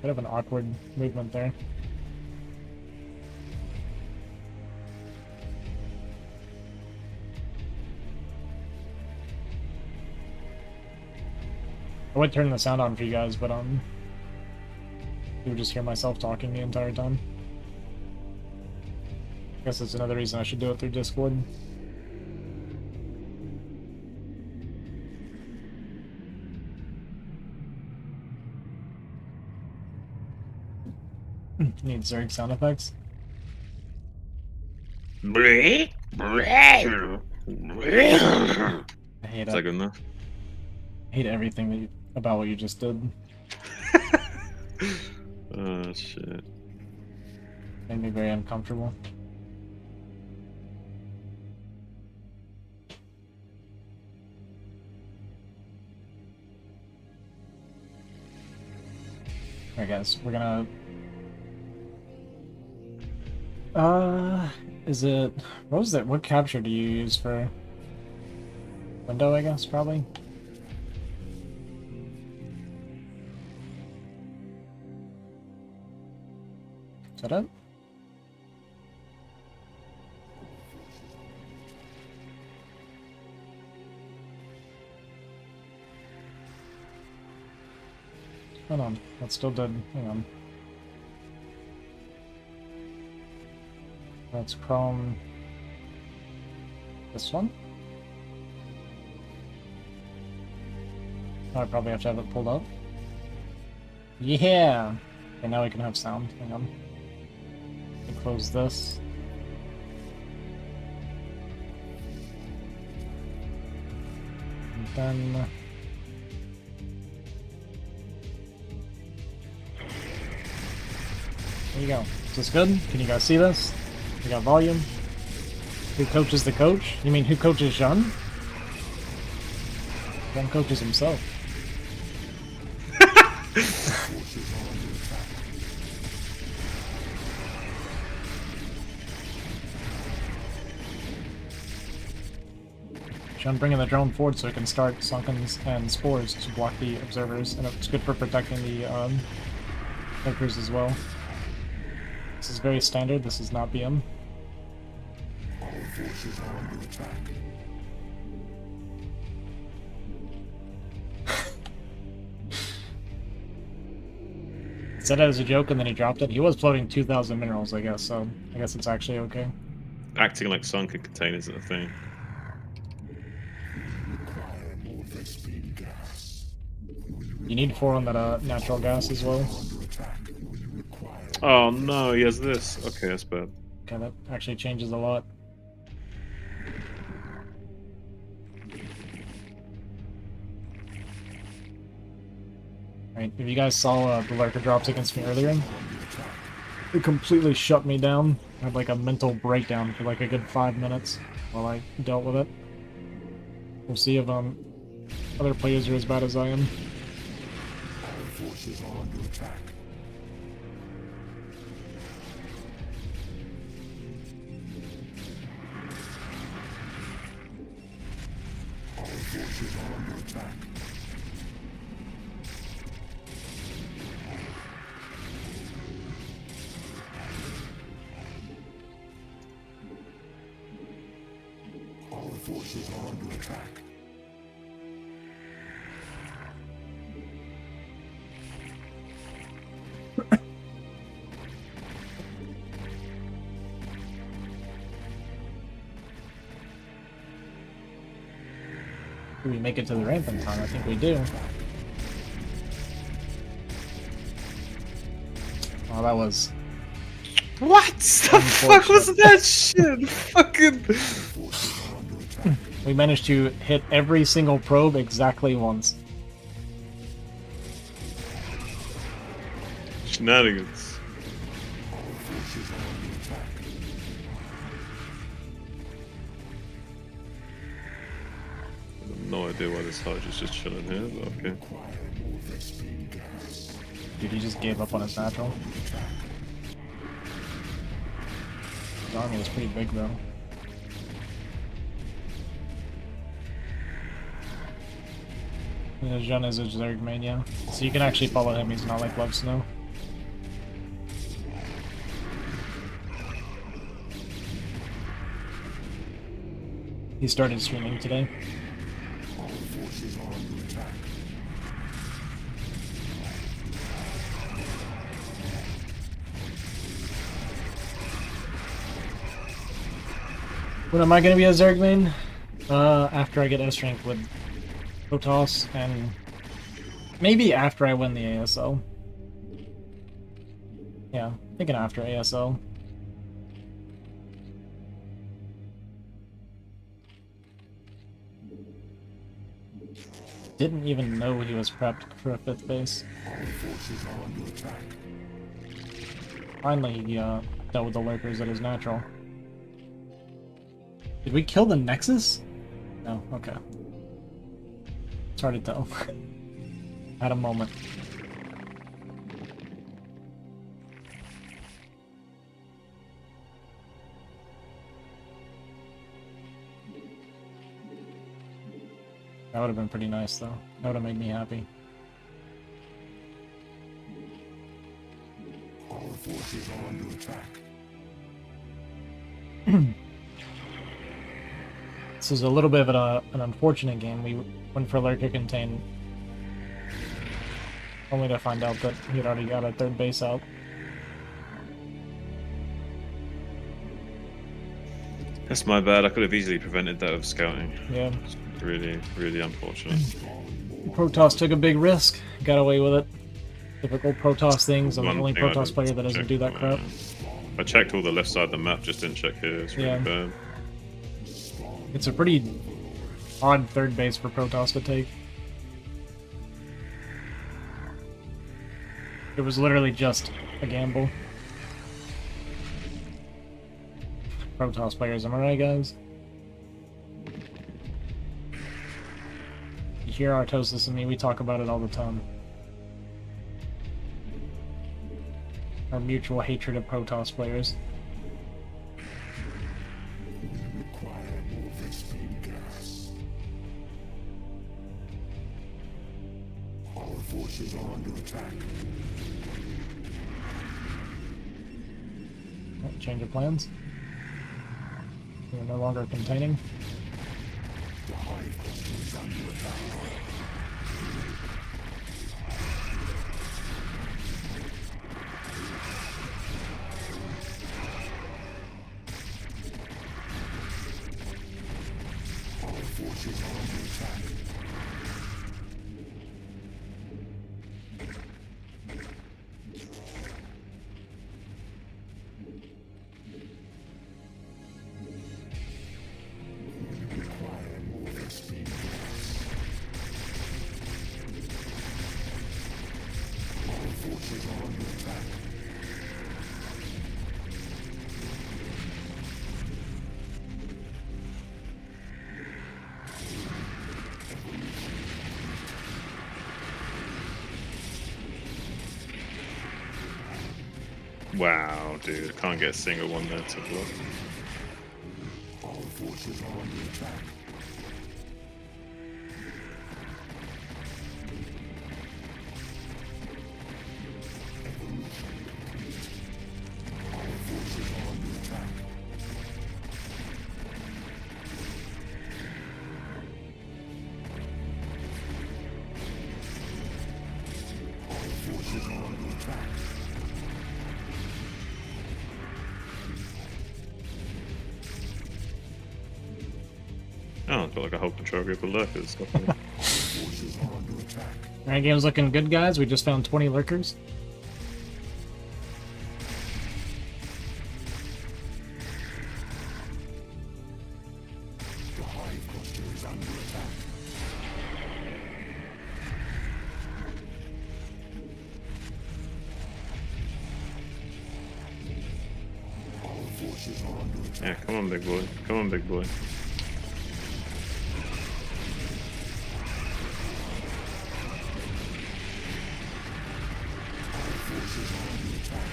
Bit of an awkward movement there. I would turn the sound on for you guys, but you would just hear myself talking the entire time. I guess that's another reason I should do it through Discord. Need Zerg sound effects. I hate Is that it. good enough? I hate everything that about what you just did. Oh shit. Made me very uncomfortable. Alright guys, we're gonna is it what was that? What capture do you use for window, I guess, probably? Is that it? Hold on, that's still dead. Hang on. Let's chrome this one. Oh, I probably have to have it pulled up. Yeah! Okay, now we can have sound. Hang on. Close this. And then... there you go. Is this good? Can you guys see this? We got volume. Who coaches the coach? You mean who coaches Jean? Jean coaches himself. I'm bringing the drone forward so it can start Sunkens and Spores to block the observers, and it's good for protecting the Lurkers as well. This is very standard, this is not BM. Our forces are under attack. He said it as a joke and then he dropped it. He was floating 2,000 minerals, I guess, so I guess it's actually okay. Acting like sunken containers is a thing. Require more Vespene gas. You need 4 on that natural gas as well. Under attack. Require Oh no, he has this. Okay, that's bad. Okay, that actually changes a lot. Right, if you guys saw the Lurker drops against me earlier, it completely shut me down. I had like a mental breakdown for like a good 5 minutes while I dealt with it. We'll see if other players are as bad as I am. our forces are under attack. Our forces are under attack. Our forces are under attack. Do we make it to the ramp in time? I think we do. Oh, that was... What the fuck was that shit? Fucking. We managed to hit every single probe exactly once. Shenanigans. I have no idea why this Hodge is just chilling here, but okay. Dude, he just gave up on his natural. His army is pretty big though. Yeah, Jean is a Zerg main, yeah. So you can actually follow him, he's not like Love Snow. He started streaming today. When am I gonna be a Zerg main? After I get S rank with Protoss, and maybe after I win the ASL. Yeah, thinking after ASL. Didn't even know he was prepped for a 5th base. Finally, he dealt with the Lurkers at his natural. Did we kill the Nexus? No, okay. It's hard to tell. At a moment. That would have been pretty nice, though. That would have made me happy. Our forces are under attack. This is a little bit of an unfortunate game. We went for Lurker Contain, only to find out that he had already got a 3rd base out. That's my bad. I could have easily prevented that with scouting. Yeah. It's really, really unfortunate. Protoss took a big risk. Got away with it. Typical Protoss things. I'm the One only thing I Protoss did player that doesn't check do that crap. I checked all the left side of the map, just didn't check here. It's really Yeah. bad. It's a pretty odd third base for Protoss to take. It was literally just a gamble. Protoss players, am I right, guys? You hear Artosis and me, we talk about it all the time. Our mutual hatred of Protoss players. Require more Vespene gas. Our forces are under attack. Oh, change of plans. We're no longer containing. The hive cluster is under attack. Our forces are under attack. Require more Vespene gas. Our forces are under attack. Wow, dude. Can't get a single one there to block. Our forces are under attack. Our forces are under attack. Our forces are under attack. Oh, it's got like a whole control group of lurkers. Forces are under attack. Alright, game's looking good, guys. We just found 20 lurkers. The hive cluster is under attack. Our forces are under attack. Yeah, come on, big boy. Come on, big boy. Our forces are under attack.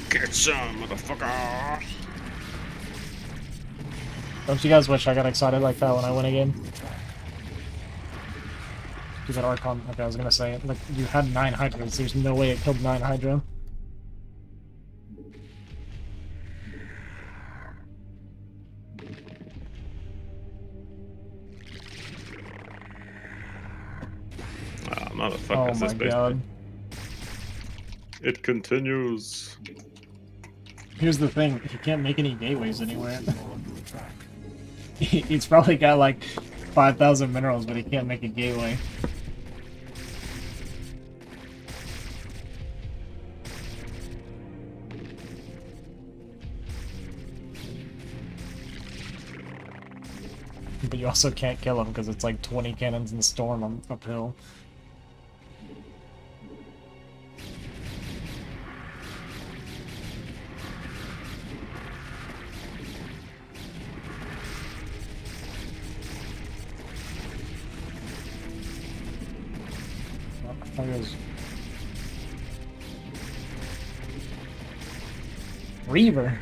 Get some, motherfucker! Don't you guys wish I got excited like that when I win a game? You got Archon. Okay, I was gonna say, like, you had 9 Hydras. There's no way it killed 9 Hydra. Ah, motherfucker, Oh is this my base? god. It continues. Here's the thing, he can't make any gateways anywhere. He's probably got like 5,000 minerals, but he can't make a gateway. But you also can't kill him because it's like 20 cannons in storm on uphill. There goes Reaver.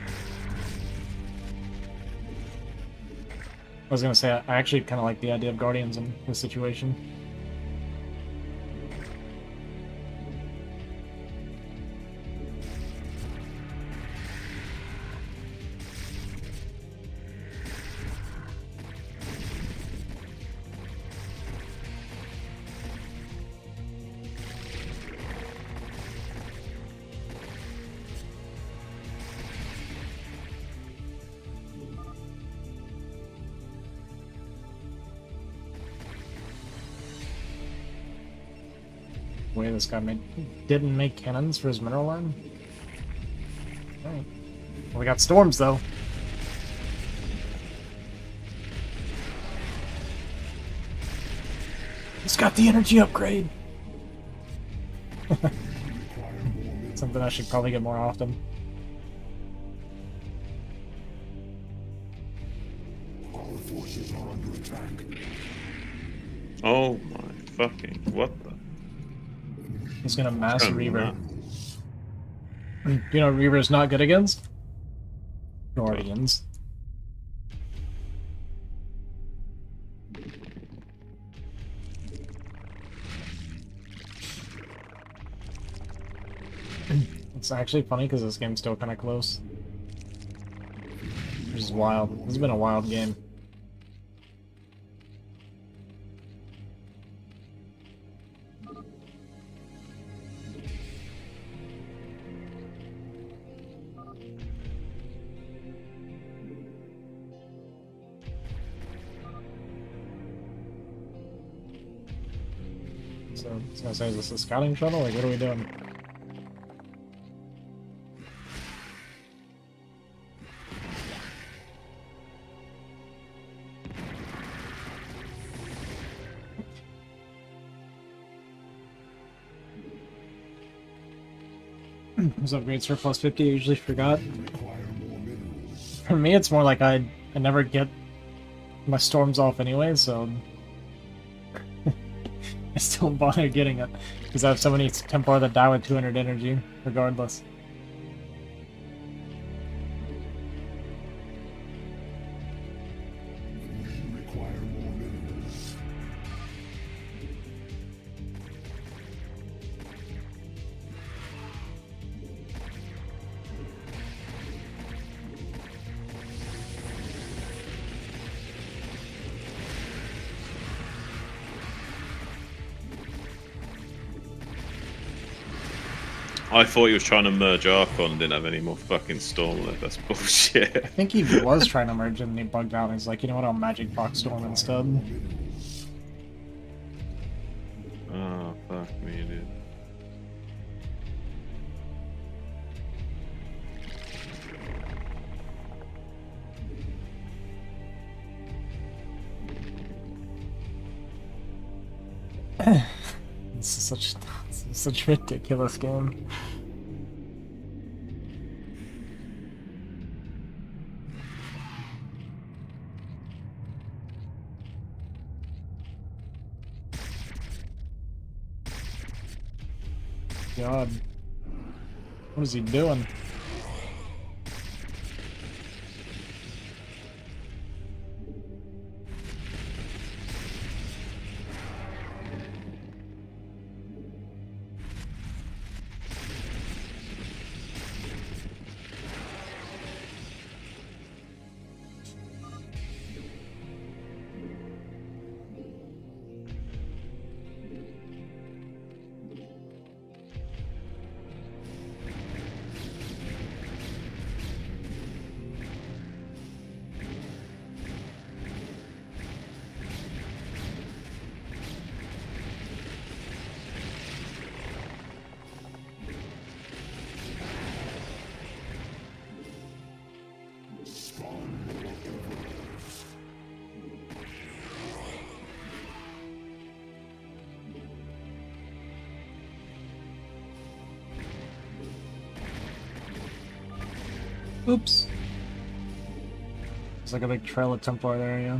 I was gonna say, I actually kind of like the idea of Guardians in this situation. The way this guy didn't make cannons for his mineral line. Alright. Well, we got storms though. He's got the energy upgrade. Something I should probably get more often. Our forces are under attack. Oh my fucking, what the? He's gonna mass Oh, Reaver. man. You know what Reaver's not good against? Guardians. It's actually funny because this game's still kind of close. Which is wild. This has been a wild game. So, I was gonna say, is this a scouting shuttle? Like, what are we doing? Those upgrades are plus 50, I usually forgot. For me, it's more like I never get my storms off anyway, so I still bother getting it. Because I have so many Templar that die with 200 energy, regardless. Require more minerals. I thought he was trying to merge Archon and didn't have any more fucking Storm left. That's bullshit. I think he was trying to merge and he bugged out and he's like, you know what, I'll Magic Box Storm instead. Oh, fuck me, dude. This is such a ridiculous game. God. What is he doing? Oops. There's like a big trail of Templar there, yeah.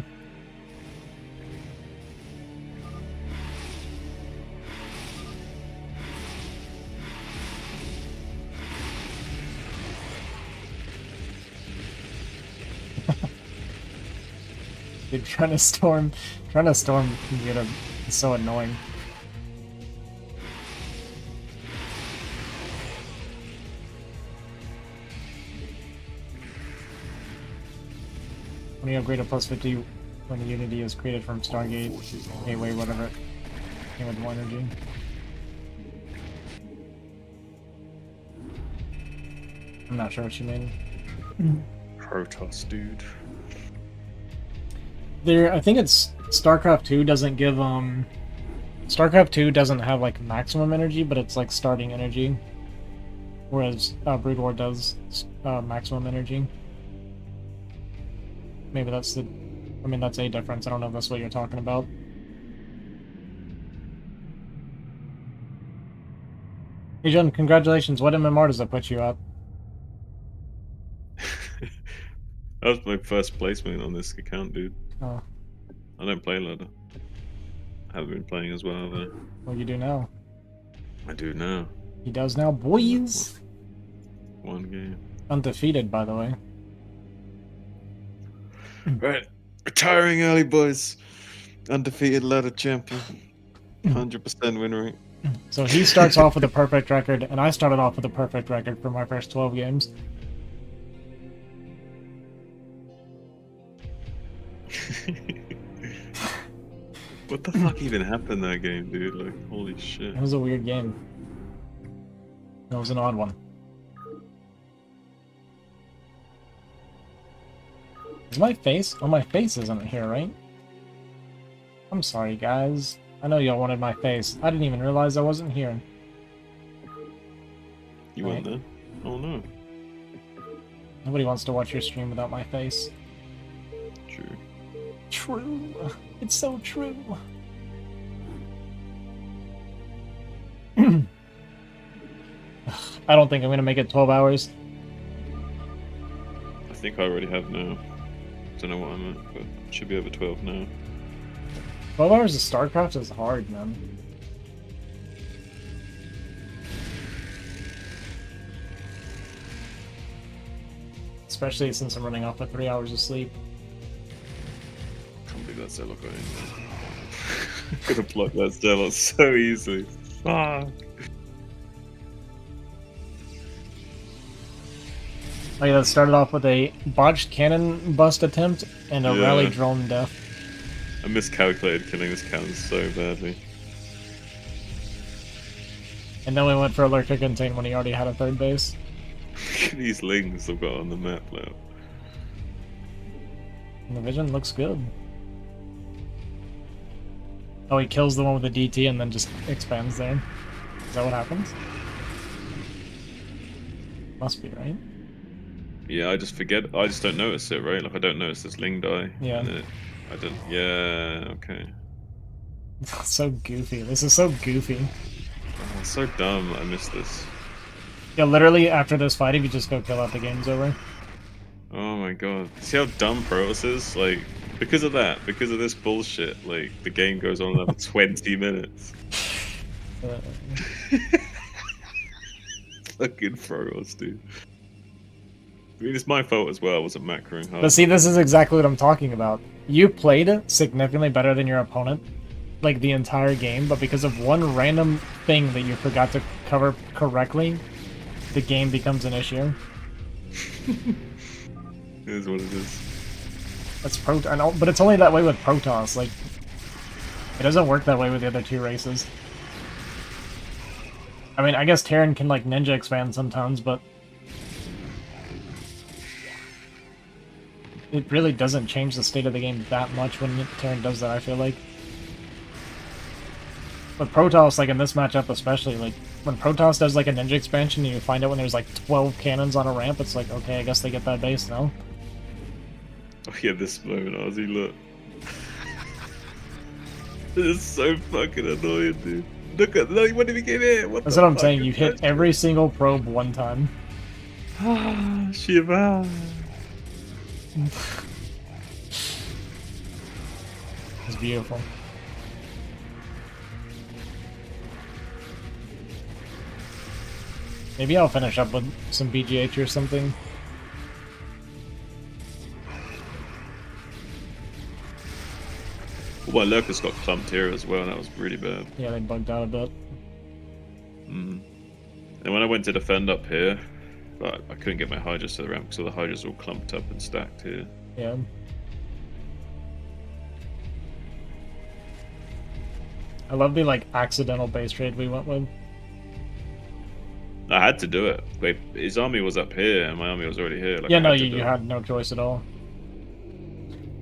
Dude, trying to storm can get it's so annoying. When you upgrade a plus 50 when the unity is created from Stargate, Gateway, whatever it came with more energy. I'm not sure what you mean. Protoss, dude. There, I think it's StarCraft 2 doesn't give StarCraft 2 doesn't have like maximum energy, but it's like starting energy. Whereas Brood War does maximum energy. Maybe that's the... I mean, that's a difference. I don't know if that's what you're talking about. Hey, John, congratulations. What MMR does that put you at? That was my first placement on this account, dude. Oh, I don't play ladder. I haven't been playing as well, though. well, you do now. I do now. He does now, boys! One game. Undefeated, by the way. Right. Retiring early, boys. Undefeated ladder champion. 100% win rate. So he starts off with a perfect record, and I started off with a perfect record for my first 12 games. What the fuck even happened that game, dude? Like, holy shit. It was a weird game. It was an odd one. Is my face? Oh, my face isn't here, right? I'm sorry, guys. I know y'all wanted my face. I didn't even realize I wasn't here. You weren't there? Oh no. Nobody wants to watch your stream without my face. True. True. It's so true. I don't think I'm gonna make it 12 hours. I think I already have now. Don't know what I'm at, but should be over 12 now. 12 hours of StarCraft is hard, man. Especially since I'm running off with 3 hours of sleep. Can't believe that's Zerlock going. Could have blocked that Zerlock so easily. Fuck. Oh yeah, that started off with a botched cannon bust attempt and a Yeah. rally drone death. I miscalculated killing this cannon so badly. And then we went for a lurker contain when he already had a third base. These lings I've got on the map now. And the vision looks good. Oh, he kills the one with the DT and then just expands there. Is that what happens? Must be, right? Yeah, I just forget. I just don't notice it, right? Like, I don't notice this ling die. Yeah. And then I don't. Yeah, okay. So goofy. This is so goofy. Oh, it's so dumb. I missed this. Yeah, literally after this fight, if you just go kill out, the game's over. Oh my god. See how dumb Protoss is? Like, because of that, because of this bullshit, like, the game goes on another 20 minutes. Fucking Protoss, dude. I mean, it's my fault as well. I wasn't macroing hard. But see, this is exactly what I'm talking about. You played significantly better than your opponent, like the entire game, but because of one random thing that you forgot to cover correctly, the game becomes an issue. It is what it is. That's but it's only that way with Protoss. Like, it doesn't work that way with the other two races. I mean, I guess Terran can like ninja expand sometimes, but it really doesn't change the state of the game that much when Terran does that, I feel like. But Protoss, like in this matchup especially, like when Protoss does like a ninja expansion and you find out when there's like 12 cannons on a ramp, it's like, okay, I guess they get that base now. Oh yeah, this moment, Ozzy, look. This is so fucking annoying, dude. Look at, look, when did we get in? That's what I'm saying, you hit every single probe one time. Ah, Shiva. It's beautiful. Maybe I'll finish up with some BGH or something. Well, my Lurkers got clumped here as well, and that was really bad. Yeah, they bugged out a bit. Mm. And when I went to defend up here, but I couldn't get my Hydras to the ramp because all the Hydras all clumped up and stacked here. Yeah. I love the like accidental base trade we went with. I had to do it. Wait, his army was up here, and my army was already here. Like, Yeah, I no, had to you do it. had no choice at all.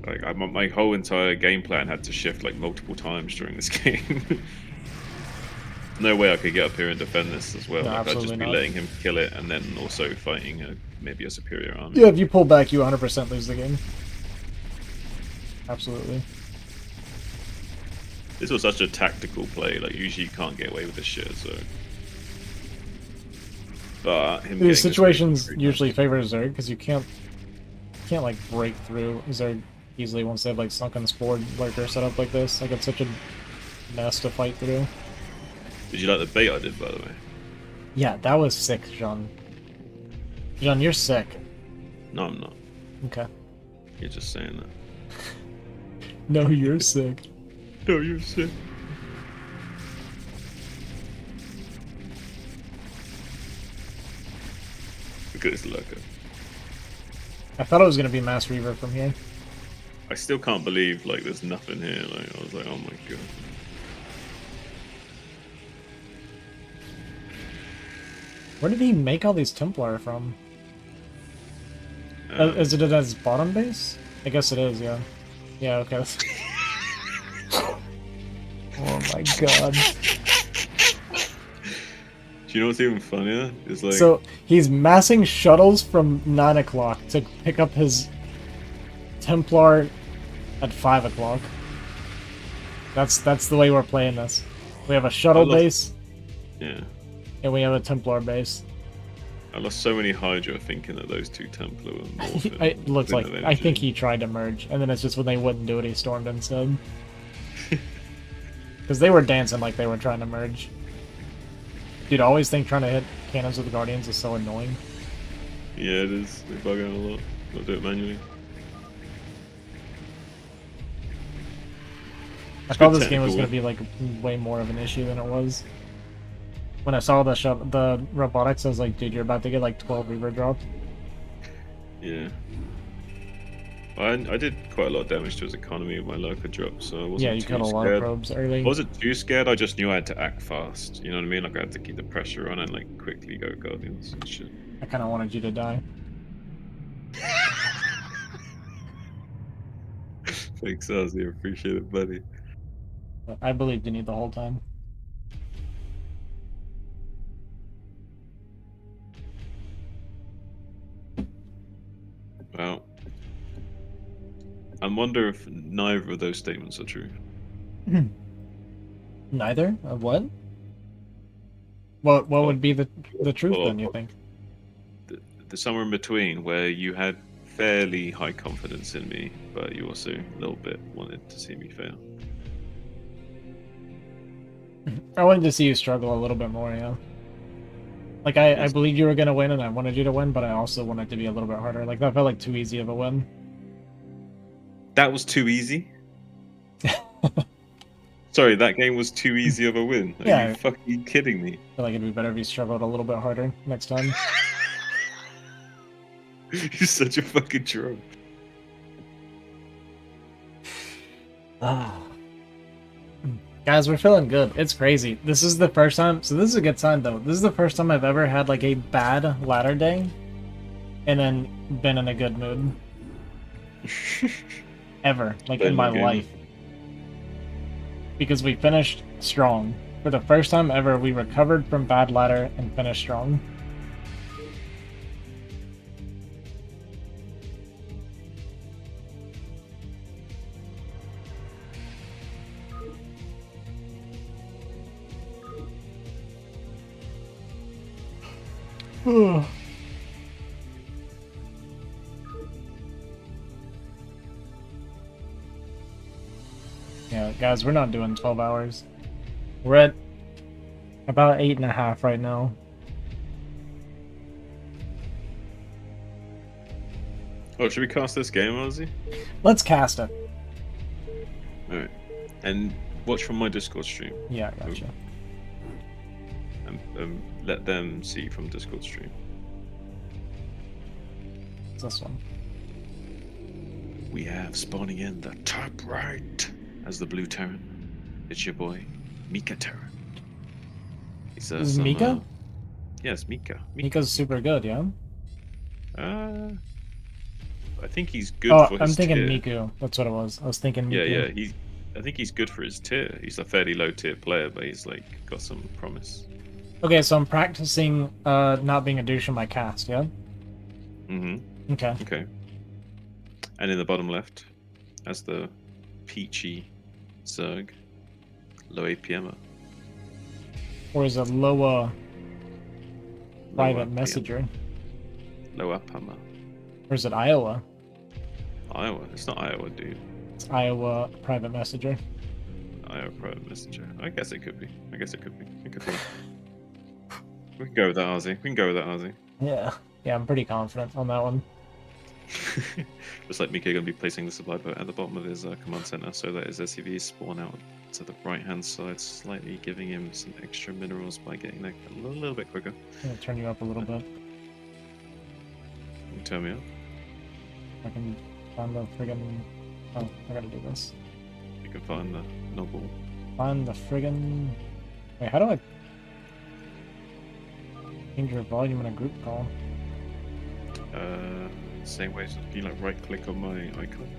Like my whole entire game plan had to shift like multiple times during this game. No way I could get up here and defend this as well. No, Like, I'd just absolutely be not. letting him kill it and then also fighting maybe a superior army. Yeah, if you pull back, you 100% lose the game. Absolutely. This was such a tactical play. Like usually you can't get away with this shit. So, but him These getting situations this usually favor Zerg because you can't like break through Zerg easily once they have like sunken spore lurker set up like this. Like it's such a mess to fight through. Did you like the bait I did, by the way? Yeah, that was sick, Jean. Jean, you're sick. No, I'm not. Okay. You're just saying that. No, you're sick. No, you're sick. Look at this lurker. I thought it was gonna be Mass Reaver from here. I still can't believe like there's nothing here. Like I was like, oh my god. Where did he make all these Templar from? Is it at his bottom base? I guess it is, yeah. Yeah, okay. Oh my god. Do you know what's even funnier? It's like So, he's massing shuttles from 9 o'clock to pick up his Templar at 5 o'clock. That's the way we're playing this. We have a shuttle base, yeah. and we have a Templar base. I lost so many Hydra thinking that those two Templar were morphing. It looks like, Within I think energy. he tried to merge, and then it's just when they wouldn't do it, he stormed instead. Because they were dancing like they were trying to merge. Dude, I always think trying to hit cannons with the Guardians is so annoying. Yeah, it is. They bug out a lot. Gotta do it manually. I thought good this game was technical going to be like way more of an issue than it was. When I saw the robotics, I was like, dude, you're about to get like 12 Reaver dropped. Yeah. I did quite a lot of damage to his economy with my lurker drop, so I wasn't Yeah, you too killed a lot scared. of probes early. I wasn't too scared, I just knew I had to act fast. You know what I mean? Like I had to keep the pressure on and like quickly go Guardians and shit. I kind of wanted you to die. Thanks, Ozzy. Appreciate it, buddy. But I believed in you the whole time. Well, I wonder if neither of those statements are true. Neither? Of what? What would be the truth then, you think? The somewhere in between, where you had fairly high confidence in me, but you also a little bit wanted to see me fail. I wanted to see you struggle a little bit more, yeah. Like, I believed you were going to win, and I wanted you to win, but I also wanted to be a little bit harder. Like, that felt like too easy of a win. That was too easy? Sorry, that game was too easy of a win. Are Yeah. you fucking kidding me? I feel like it'd be better if you struggled a little bit harder next time. You're such a fucking troll. Guys, we're feeling good. It's crazy. This is the first time, so this is a good sign though. This is the first time I've ever had like a bad ladder day and then been in a good mood. Ever. Like in my Okay. life. Because we finished strong. For the first time ever, we recovered from bad ladder and finished strong. Yeah, guys, we're not doing 12 hours. We're at about 8.5 right now. Oh, should we cast this game, Ozzy? Let's cast it. Alright. And watch from my Discord stream. Yeah, I gotcha. And let them see from Discord stream. It's this one. We have spawning in the top right as the blue Terran. It's your boy, Mika Terran. He's This is Mika? Yes, Mika. Mika's super good, yeah? I think he's good Oh, for his I'm thinking tier. Miku. That's what it was. I was thinking Yeah, Miku. yeah. I think he's good for his tier. He's a fairly low tier player, but he's like got some promise. Okay, so I'm practicing not being a douche in my cast, yeah? Mm-hmm. Okay. Okay. And in the bottom left, as the peachy Zerg, low APMer. Or is it Loa private APM, messenger? Low APMer. Or is it Iowa? Iowa. It's not Iowa, dude. It's Iowa private messenger. Iowa private messenger. I guess it could be. It could be. We can go with that, Ozzy. We can go with that, Ozzy. Yeah. Yeah, I'm pretty confident on that one. Just like Mika going to be placing the supply boat at the bottom of his command center so that his SCVs spawn out to the right hand side, slightly giving him some extra minerals by getting there a little bit quicker. I'm gonna turn you up a little bit. You turn me up. I can find the friggin'. Oh, I gotta do this. You can find the noble. Find the friggin'. Wait, how do I change your volume in a group call? Same way as if you like right click on my icon.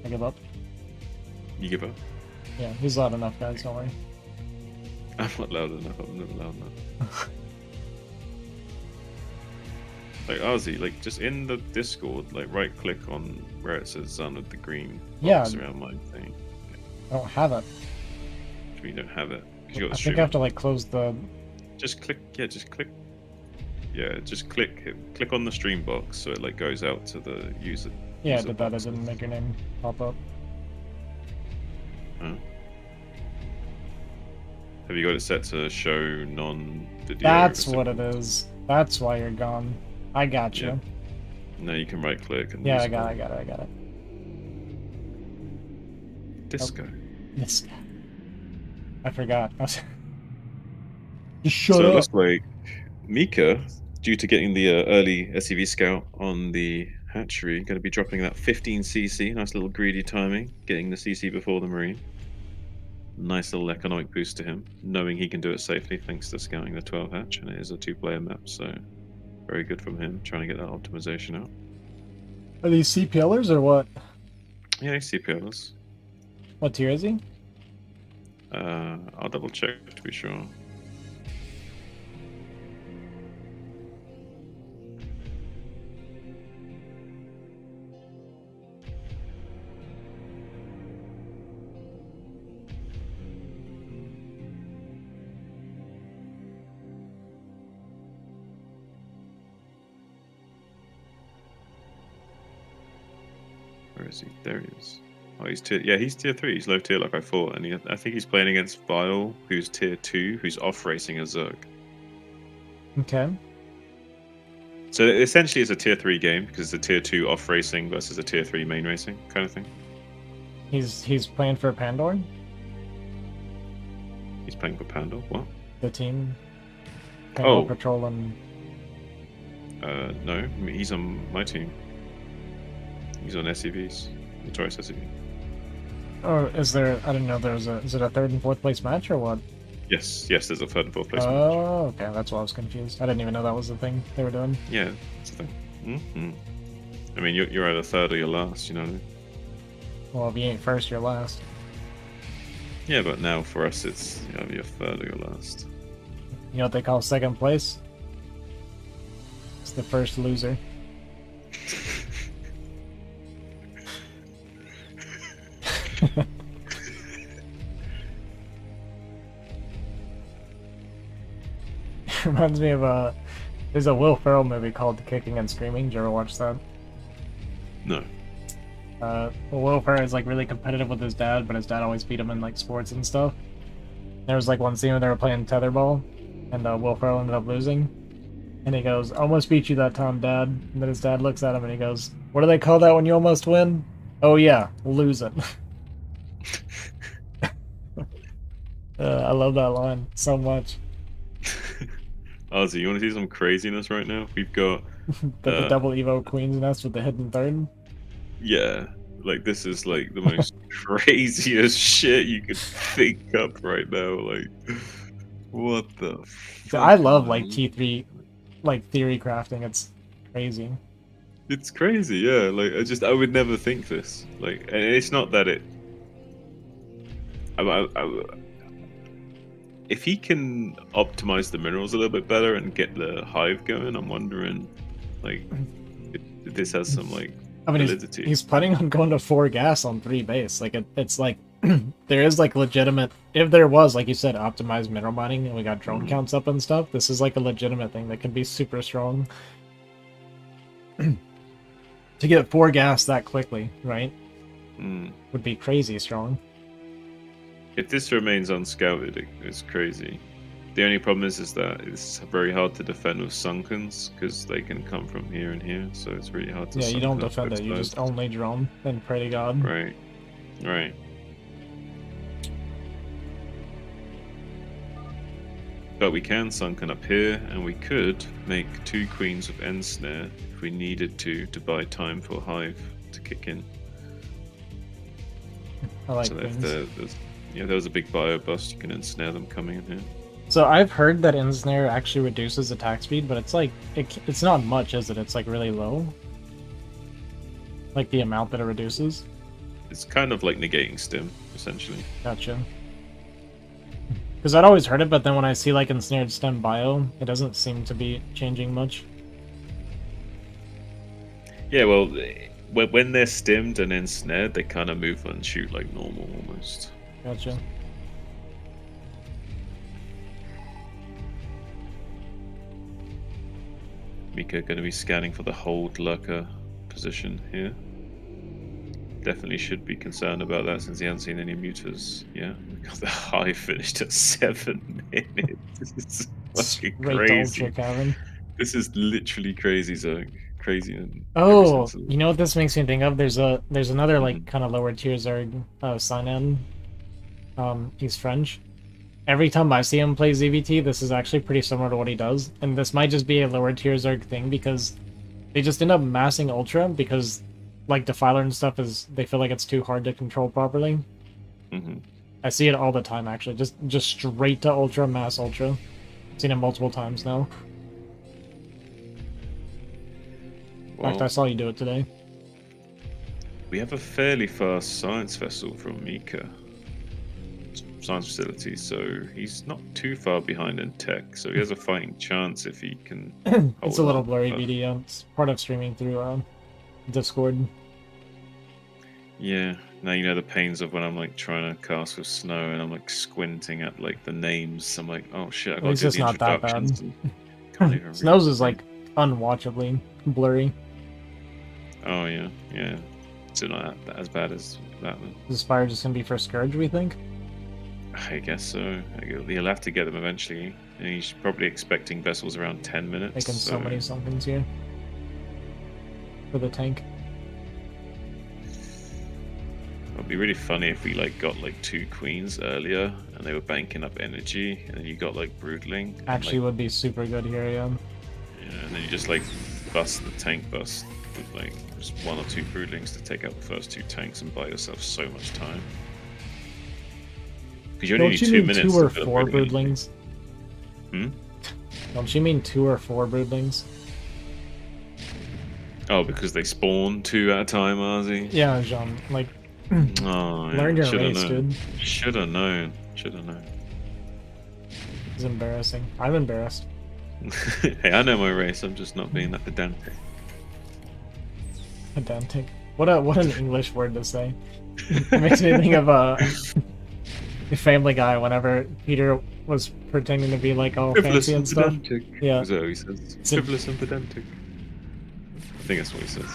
I give up. You give up? Yeah, he's loud enough, guys. Don't worry. I'm not loud enough. I'm never loud enough. Like Ozzy, like just in the Discord, like right click on where it says Zun with the green box around my thing. I don't have it. Which means you don't have it. 'Cause you got I the think I have to like close the. Just click. Yeah, just click. Yeah, just click on the stream box so it like goes out to the user. Yeah, I user did that. I box. didn't make your name pop up. Huh? Have you got it set to show non-video? That's what it is. That's why you're gone. I got you. Yeah. No, you can right click and Yeah, use I got it. Disco. This guy. I forgot. Just shut So it up. looks like Mika, due to getting the early SCV scout on the hatchery, going to be dropping that 15 CC. Nice little greedy timing, getting the CC before the Marine. Nice little economic boost to him, knowing he can do it safely thanks to scouting the 12 hatch, and it is a 2-player map, so very good from him trying to get that optimization out. Are these CPLers or what? Yeah, he's CPLs. What tier is he? I'll double check to be sure. Where is he? There he is. Oh, he's he's tier 3. He's low tier like I thought, and I think he's playing against Vile, who's tier 2, who's off racing a Zerg. Okay. So essentially, it's a tier 3 game because it's a tier 2 off racing versus a tier 3 main racing kind of thing. He's playing for Pandora? He's playing for Pandor. What? The team? Pandora Oh. Patrol and... No, I mean, he's on my team. He's on SCVs, Notorious SCV. Or is there... I didn't know there was a... Is it a 3rd and 4th place match or what? Yes, there's a 3rd and 4th place match. Oh, okay. That's why I was confused. I didn't even know that was the thing they were doing. Yeah, that's the thing. Mm-hmm. I mean, you're either 3rd or you're last, you know what I mean? Well, if you ain't first, you're last. Yeah, but now for us, it's either you're 3rd or you're last. You know what they call 2nd place? It's the first loser. Reminds me of there's a Will Ferrell movie called Kicking and Screaming. Did you ever watch that? No. Well, Will Ferrell is like really competitive with his dad, but his dad always beat him in like sports and stuff. There was like one scene where they were playing tetherball, and Will Ferrell ended up losing. And he goes, "Almost beat you that time, Dad." And then his dad looks at him and he goes, "What do they call that when you almost win?" "Oh yeah, losing." I love that line so much. Ozzy, you want to see some craziness right now? We've got The double Evo Queen's Nest with the hidden third. yeah, like this is like the most craziest shit you could think up right now. Like What the? I love fuck, like man? T3, like theory crafting. It's crazy. It's crazy, yeah. Like I would never think this. Like, and it's not that it. If he can optimize the minerals a little bit better and get the hive going, I'm wondering, like, if this has some like I mean, validity. he's planning on going to 4 gas on 3 base. Like it's like there is like legitimate. If there was, like you said, optimized mineral mining, and we got drone counts up and stuff, this is like a legitimate thing that can be super strong. To get 4 gas that quickly, right? Would be crazy strong. If this remains unscouted, it's crazy. The only problem is that it's very hard to defend with sunkens because they can come from here and here, so it's really hard to. Yeah, you don't sunken up defend both it. You sides. just only drone and pray to God. Right, right. But we can sunken up here, and we could make 2 queens of Ensnare if we needed to buy time for Hive to kick in. I like So if queens. there was a big bio bust, you can ensnare them coming in here. So I've heard that Ensnare actually reduces attack speed, but it's like it's not much, is it? It's like really low. Like the amount that it reduces. It's kind of like negating stim, essentially. Gotcha. Because I'd always heard it, but then when I see like ensnared stem bio, it doesn't seem to be changing much. Yeah, well, when they're stimmed and ensnared, they kind of move and shoot like normal almost. Gotcha. Mika going to be scanning for the hold lurker position here. Definitely should be concerned about that since he hasn't seen any muters. Yeah, because the high finished at 7 minutes. This is fucking Straight crazy. Ultra Cavern. This is literally crazy, Zerg. Crazy. In every Oh, sense of you know what this makes me think of? There's another like kind of lower tier Zerg, Sinan. He's French. Every time I see him play ZVT, this is actually pretty similar to what he does, and this might just be a lower tier Zerg thing because they just end up massing Ultra because, like Defiler and stuff, they feel like it's too hard to control properly. I see it all the time actually, just straight to Ultra, mass Ultra. I've seen it multiple times now. In fact, I saw you do it today. We have a fairly fast science vessel from Mika. Science facility, so he's not too far behind in tech, so he has a fighting chance if he can. It's a little blurry, BD. It's part of streaming through Discord. Yeah, now you know the pains of when I'm like trying to cast with snow and I'm like squinting at like the names. I'm like, oh shit, I At gotta least do it's the not that bad. introductions. And can't even His nose read. is like unwatchably blurry. Oh yeah, yeah. So not that as bad as that one. Is Spire just gonna be for Scourge, we think? I guess so. He'll have to get them eventually, and he's probably expecting vessels around 10 minutes. Making so many somethings here. For the tank. It'd be really funny if we like got like 2 queens earlier, and they were banking up energy, and then you got like Broodling. and, Actually like, would be super good here, yeah. yeah, and then you just like bust the tank bust with like just 1 or 2 Broodlings to take out the first 2 tanks and buy yourself so much time. Because you only Don't need you 2 mean minutes. 2 or to fill up 4 Broodling. broodlings? Hmm? Don't you mean 2 or 4 broodlings? Oh, because they spawn 2 at a time, Ozzy? Yeah, Jean, like, Oh, yeah. learn your Should have race, known. dude. Should have known. Should have known. It's embarrassing. I'm embarrassed. Hey, I know my race. I'm just not being that pedantic. Pedantic. What an English word to say. It makes me think of a Family Guy whenever Peter was pretending to be like all Frivolous fancy and and stuff. pedantic. Yeah. Is that what he says? Frivolous and pedantic. I think that's what he says.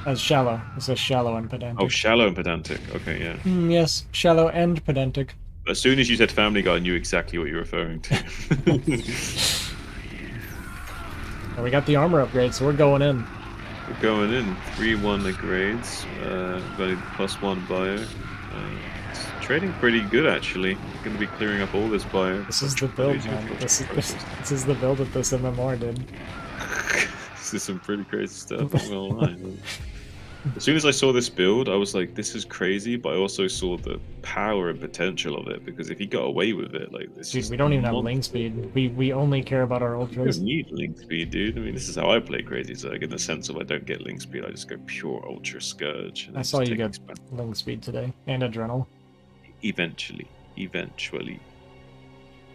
As shallow. It says shallow and pedantic. Oh, shallow and pedantic. Okay, yeah. Yes, shallow and pedantic. As soon as you said Family Guy, I knew exactly what you were referring to. Well, we got the armor upgrade, so we're going in. We're going in. 3-1 grades. Got a +1 bio. It's trading pretty good, actually. We're going to be clearing up all this bio. This is the build, man. This is the build of this MMR, dude. This is some pretty crazy stuff. I'm not gonna lie. As soon as I saw this build, I was like, this is crazy, but I also saw the power and potential of it, because if he got away with it, like this Dude, is we don't even have monster. link speed. We only care about our I ultras. don't need link speed, dude. I mean, this is how I play Crazy Zerg, in the sense of I don't get link speed, I just go pure Ultra Scourge. And I then saw just you take get expand. link speed today and adrenal. Eventually.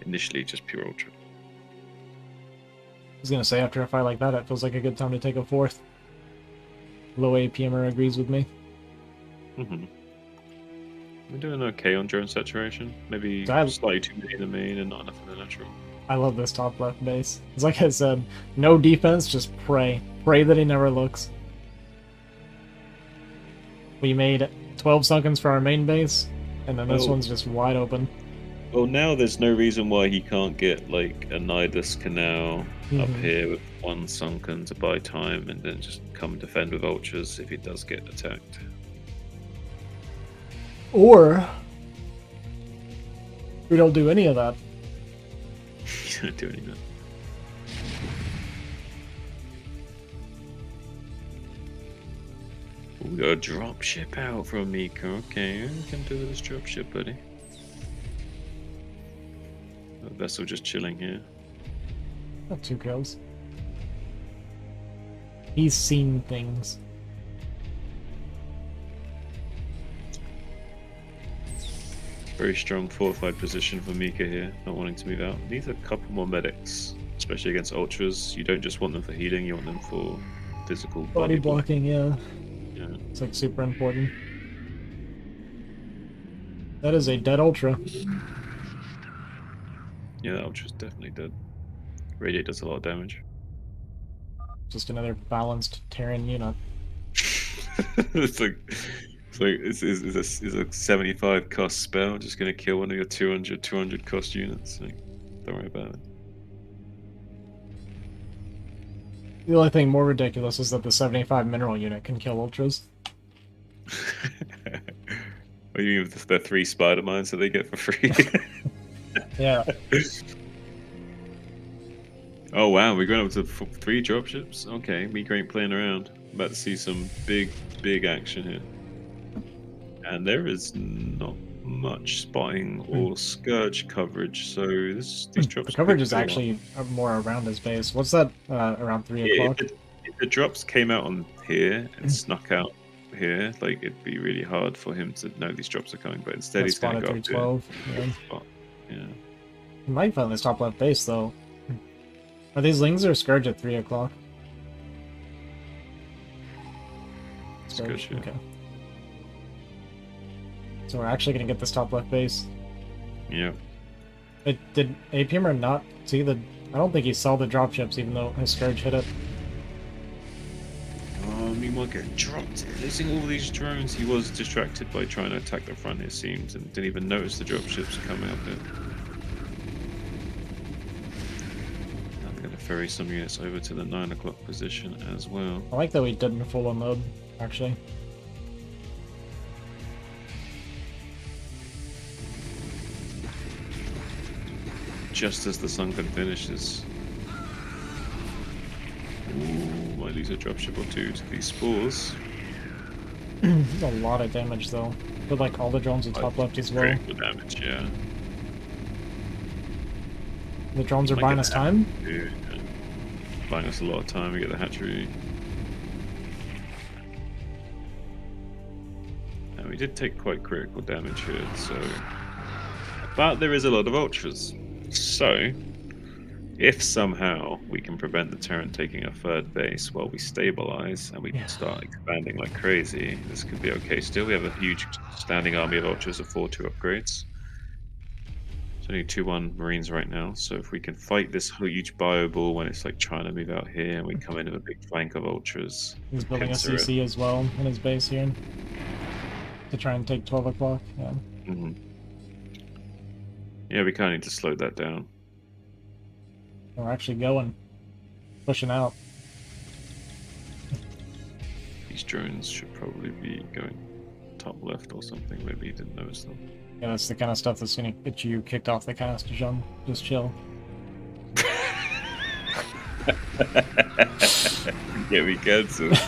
Initially, just pure Ultra. I was gonna say, after a fight like that, it feels like a good time to take a fourth. Low APMer agrees with me. Mm-hmm. We're doing okay on drone saturation. Maybe I- slightly too many in the main and not enough in the natural. I love this top left base. It's like I said, no defense, just pray. Pray that he never looks. We made 12 sunkens for our main base, and then this Oh. one's just wide open. Well, now there's no reason why he can't get like a Nidus Canal up Mhm. here with one sunken to buy time and then just come defend with ultras if he does get attacked. Or we don't do any of that. He's not doing that. We got a dropship out from Mika. Okay, we can do with this dropship, buddy. A vessel just chilling here. Got 2 kills. He's seen things. Very strong fortified position for Mika here, not wanting to move out. Needs a couple more medics, especially against ultras. You don't just want them for healing, you want them for physical Body blocking, yeah. Yeah. It's like super important. That is a dead ultra. Yeah, that ultra's definitely dead. Radiate does a lot of damage. Just another balanced Terran unit. it's a 75 cost spell, just gonna kill one of your 200 cost units. Like, don't worry about it. The only thing more ridiculous is that the 75 mineral unit can kill ultras. What do you mean with the 3 spider mines that they get for free? Yeah. Oh wow, we're going up to 3 dropships? Okay, Mika ain't playing around. About to see some big action here. And there is not much spotting or scourge coverage, so these drops. The coverage is could go actually more around his base. What's that? Around 3 Yeah, o'clock? if the drops came out on here and snuck out here, like it'd be really hard for him to know these drops are coming. But instead, he's going to go up here. 312. Yeah. Spot. Yeah. He might find this top left base though. Are these lings or scourge at 3 o'clock? Scourge, yeah. Okay. So we're actually gonna get this top left base. Yeah. Did APMer not see the? I don't think he saw the dropships, even though his scourge hit it. Oh, meanwhile, getting dropped. Losing all these drones. He was distracted by trying to attack the front, it seems, and didn't even notice the dropships coming up there. I'm going to ferry some units over to the 9 o'clock position as well. I like that we didn't full unload, actually. Just as the sunken finishes. Ooh, might lose a dropship or 2 to these spores. A lot of damage though. But like all the drones at top left as well. Critical damage, yeah. The drones are Might buying get us the time. hatchery, yeah. Buying us a lot of time. We get the hatchery. And we did take quite critical damage here, so. But there is a lot of ultras. So, if somehow we can prevent the Terran taking a 3rd base while we stabilize and we can start expanding like crazy, this could be okay. Still, we have a huge standing army of ultras of 4-2 upgrades. It's only 2-1 Marines right now, so if we can fight this huge bio ball when it's like trying to move out here and we come in with a big flank of ultras. He's building a Pincer it. CC as well in his base here. To try and take 12 o'clock, yeah. Mm-hmm. Yeah, we kind of need to slow that down. We're actually going. Pushing out. These drones should probably be going top left or something. Maybe you didn't notice them. Yeah, that's the kind of stuff that's gonna get you kicked off the cast, John. Just chill. Yeah, we cancelled.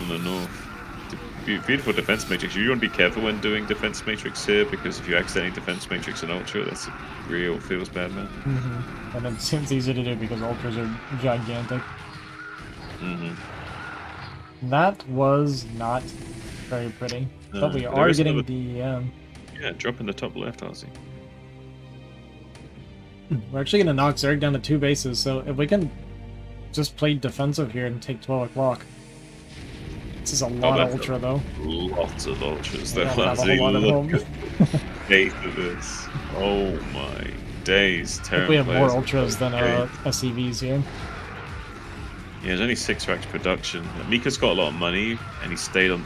from the north. Beautiful defense matrix. You want to be careful when doing defense matrix here, because if you accidentally defense matrix an ultra, that's a real feels bad, man. Mm-hmm. And it seems easy to do because ultras are gigantic. Mm-hmm. That was not very pretty. But we are getting the... Yeah, drop in the top left, Ozzy. We're actually going to knock Zerg down to 2 bases, so if we can just play defensive here and take 12 o'clock. This is a lot of ultra, though. Lots of ultras, though. I don't have a whole lot of them. Hate of this. Oh my days. I think we have more ultras than SCVs here. Yeah, there's only 6 racks production. Mika's got a lot of money, and he stayed on.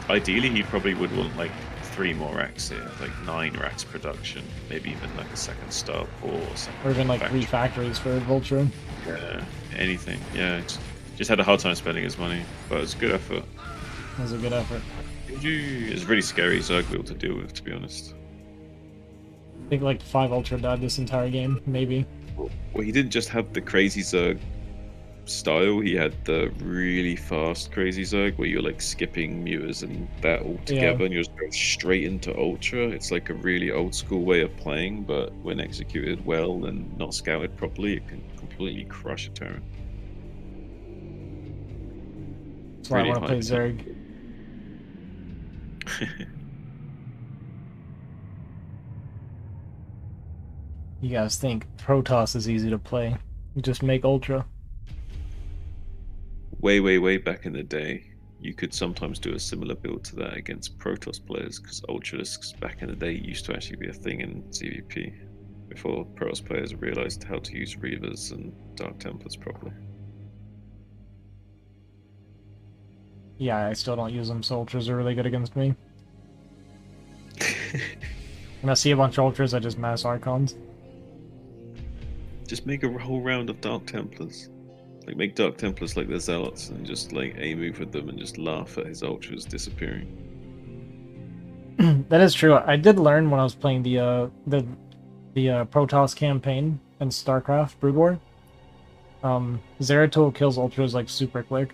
Ideally, he probably would want like 3 more racks here, like 9 racks production, maybe even like a second star or something. Or even like 3 factories for Vulture. Yeah, anything. Yeah, just had a hard time spending his money, but it was a good effort. It was a good effort. It's really scary Zerg build to deal with, to be honest. I think like 5 ultra died this entire game, maybe. Well, he didn't just have the crazy Zerg style, he had the really fast crazy Zerg where you're like skipping Mewers and that all together, and you're just going straight into ultra. It's like a really old school way of playing, but when executed well and not scouted properly, it can completely crush a Terran. That's why I want to play Zerg. You guys think Protoss is easy to play? You just make ultra. Way back in the day, you could sometimes do a similar build to that against Protoss players, because Ultralisks back in the day used to actually be a thing in CVP before Protoss players realized how to use Reavers and Dark Templars properly. Yeah, I still don't use them, so ultras are really good against me. When I see a bunch of ultras, I just mass Archons. Just make a whole round of Dark Templars. Like, make Dark Templars like the Zealots and just, like, A-move with them and just laugh at his ultras disappearing. That is true. I did learn when I was playing the Protoss campaign in StarCraft Brood War. Zeratul kills ultras, like, super quick.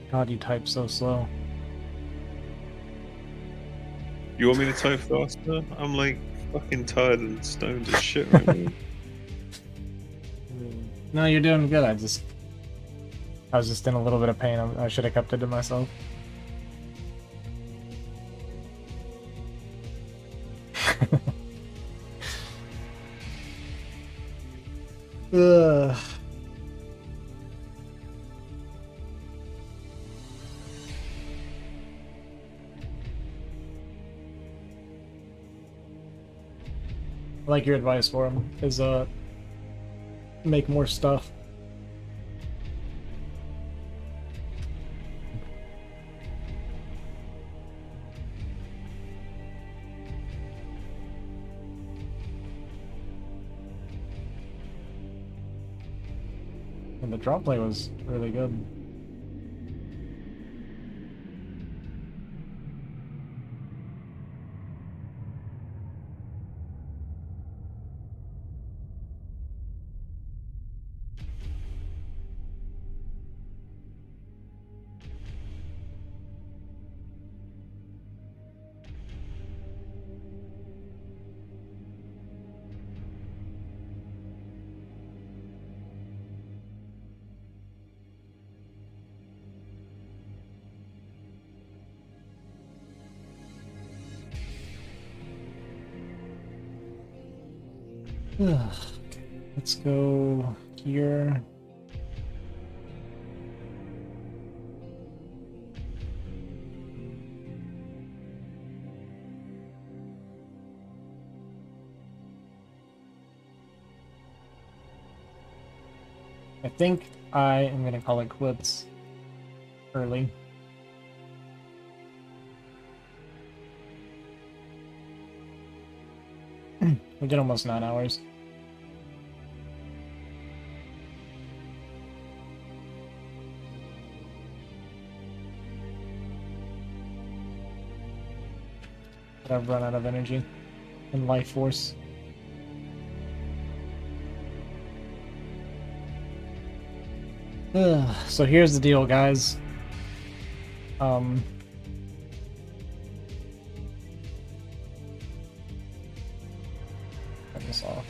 God, you type so slow. You want me to type faster? I'm like fucking tired and stoned as shit right now. No, you're doing good. I was just in a little bit of pain. I should have kept it to myself. Ugh. I like your advice for him, is make more stuff. And the drop play was really good. Let's go here. I think I am going to call it quits early. We did almost 9 hours. But I've run out of energy and life force. So here's the deal, guys. Turn this off.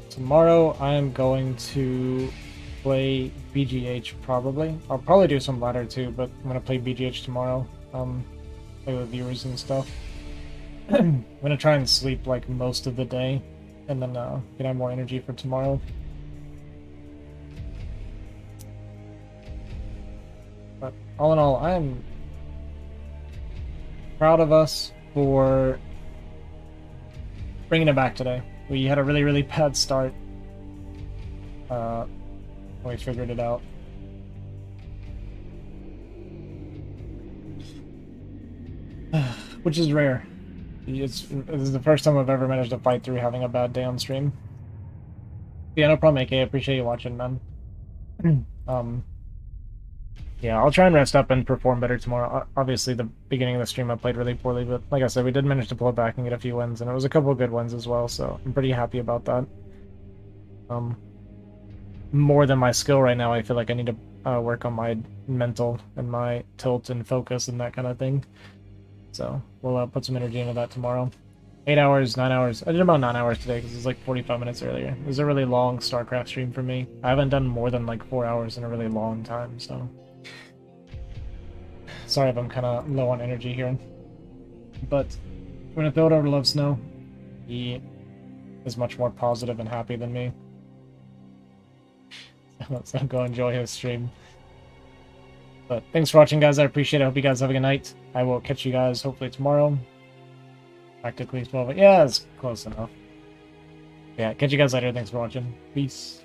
Tomorrow I'm going to play BGH probably. I'll probably do some ladder too, but I'm gonna play BGH tomorrow. Play with viewers and stuff. I'm gonna try and sleep like most of the day, and then get more energy for tomorrow. But all in all, I'm proud of us for bringing it back today. We had a really, really bad start. We figured it out. Which is rare. This is the first time I've ever managed to fight through having a bad day on stream. Yeah, no problem, AK. I appreciate you watching, man. Yeah, I'll try and rest up and perform better tomorrow. Obviously, the beginning of the stream I played really poorly, but like I said, we did manage to pull it back and get a few wins, and it was a couple of good wins as well, so I'm pretty happy about that. More than my skill right now, I feel like I need to work on my mental and my tilt and focus and that kind of thing. So we'll put some energy into that tomorrow. 8 hours, 9 hours. I did about 9 hours today because it was like 45 minutes earlier. It was a really long StarCraft stream for me. I haven't done more than like 4 hours in a really long time, so... Sorry if I'm kind of low on energy here. But when I throw it over to Love Snow, he is much more positive and happy than me. Let's go enjoy his stream. But thanks for watching, guys. I appreciate it. I hope you guys have a good night. I will catch you guys hopefully tomorrow. Practically 12. Yeah, it's close enough. Yeah, catch you guys later. Thanks for watching. Peace.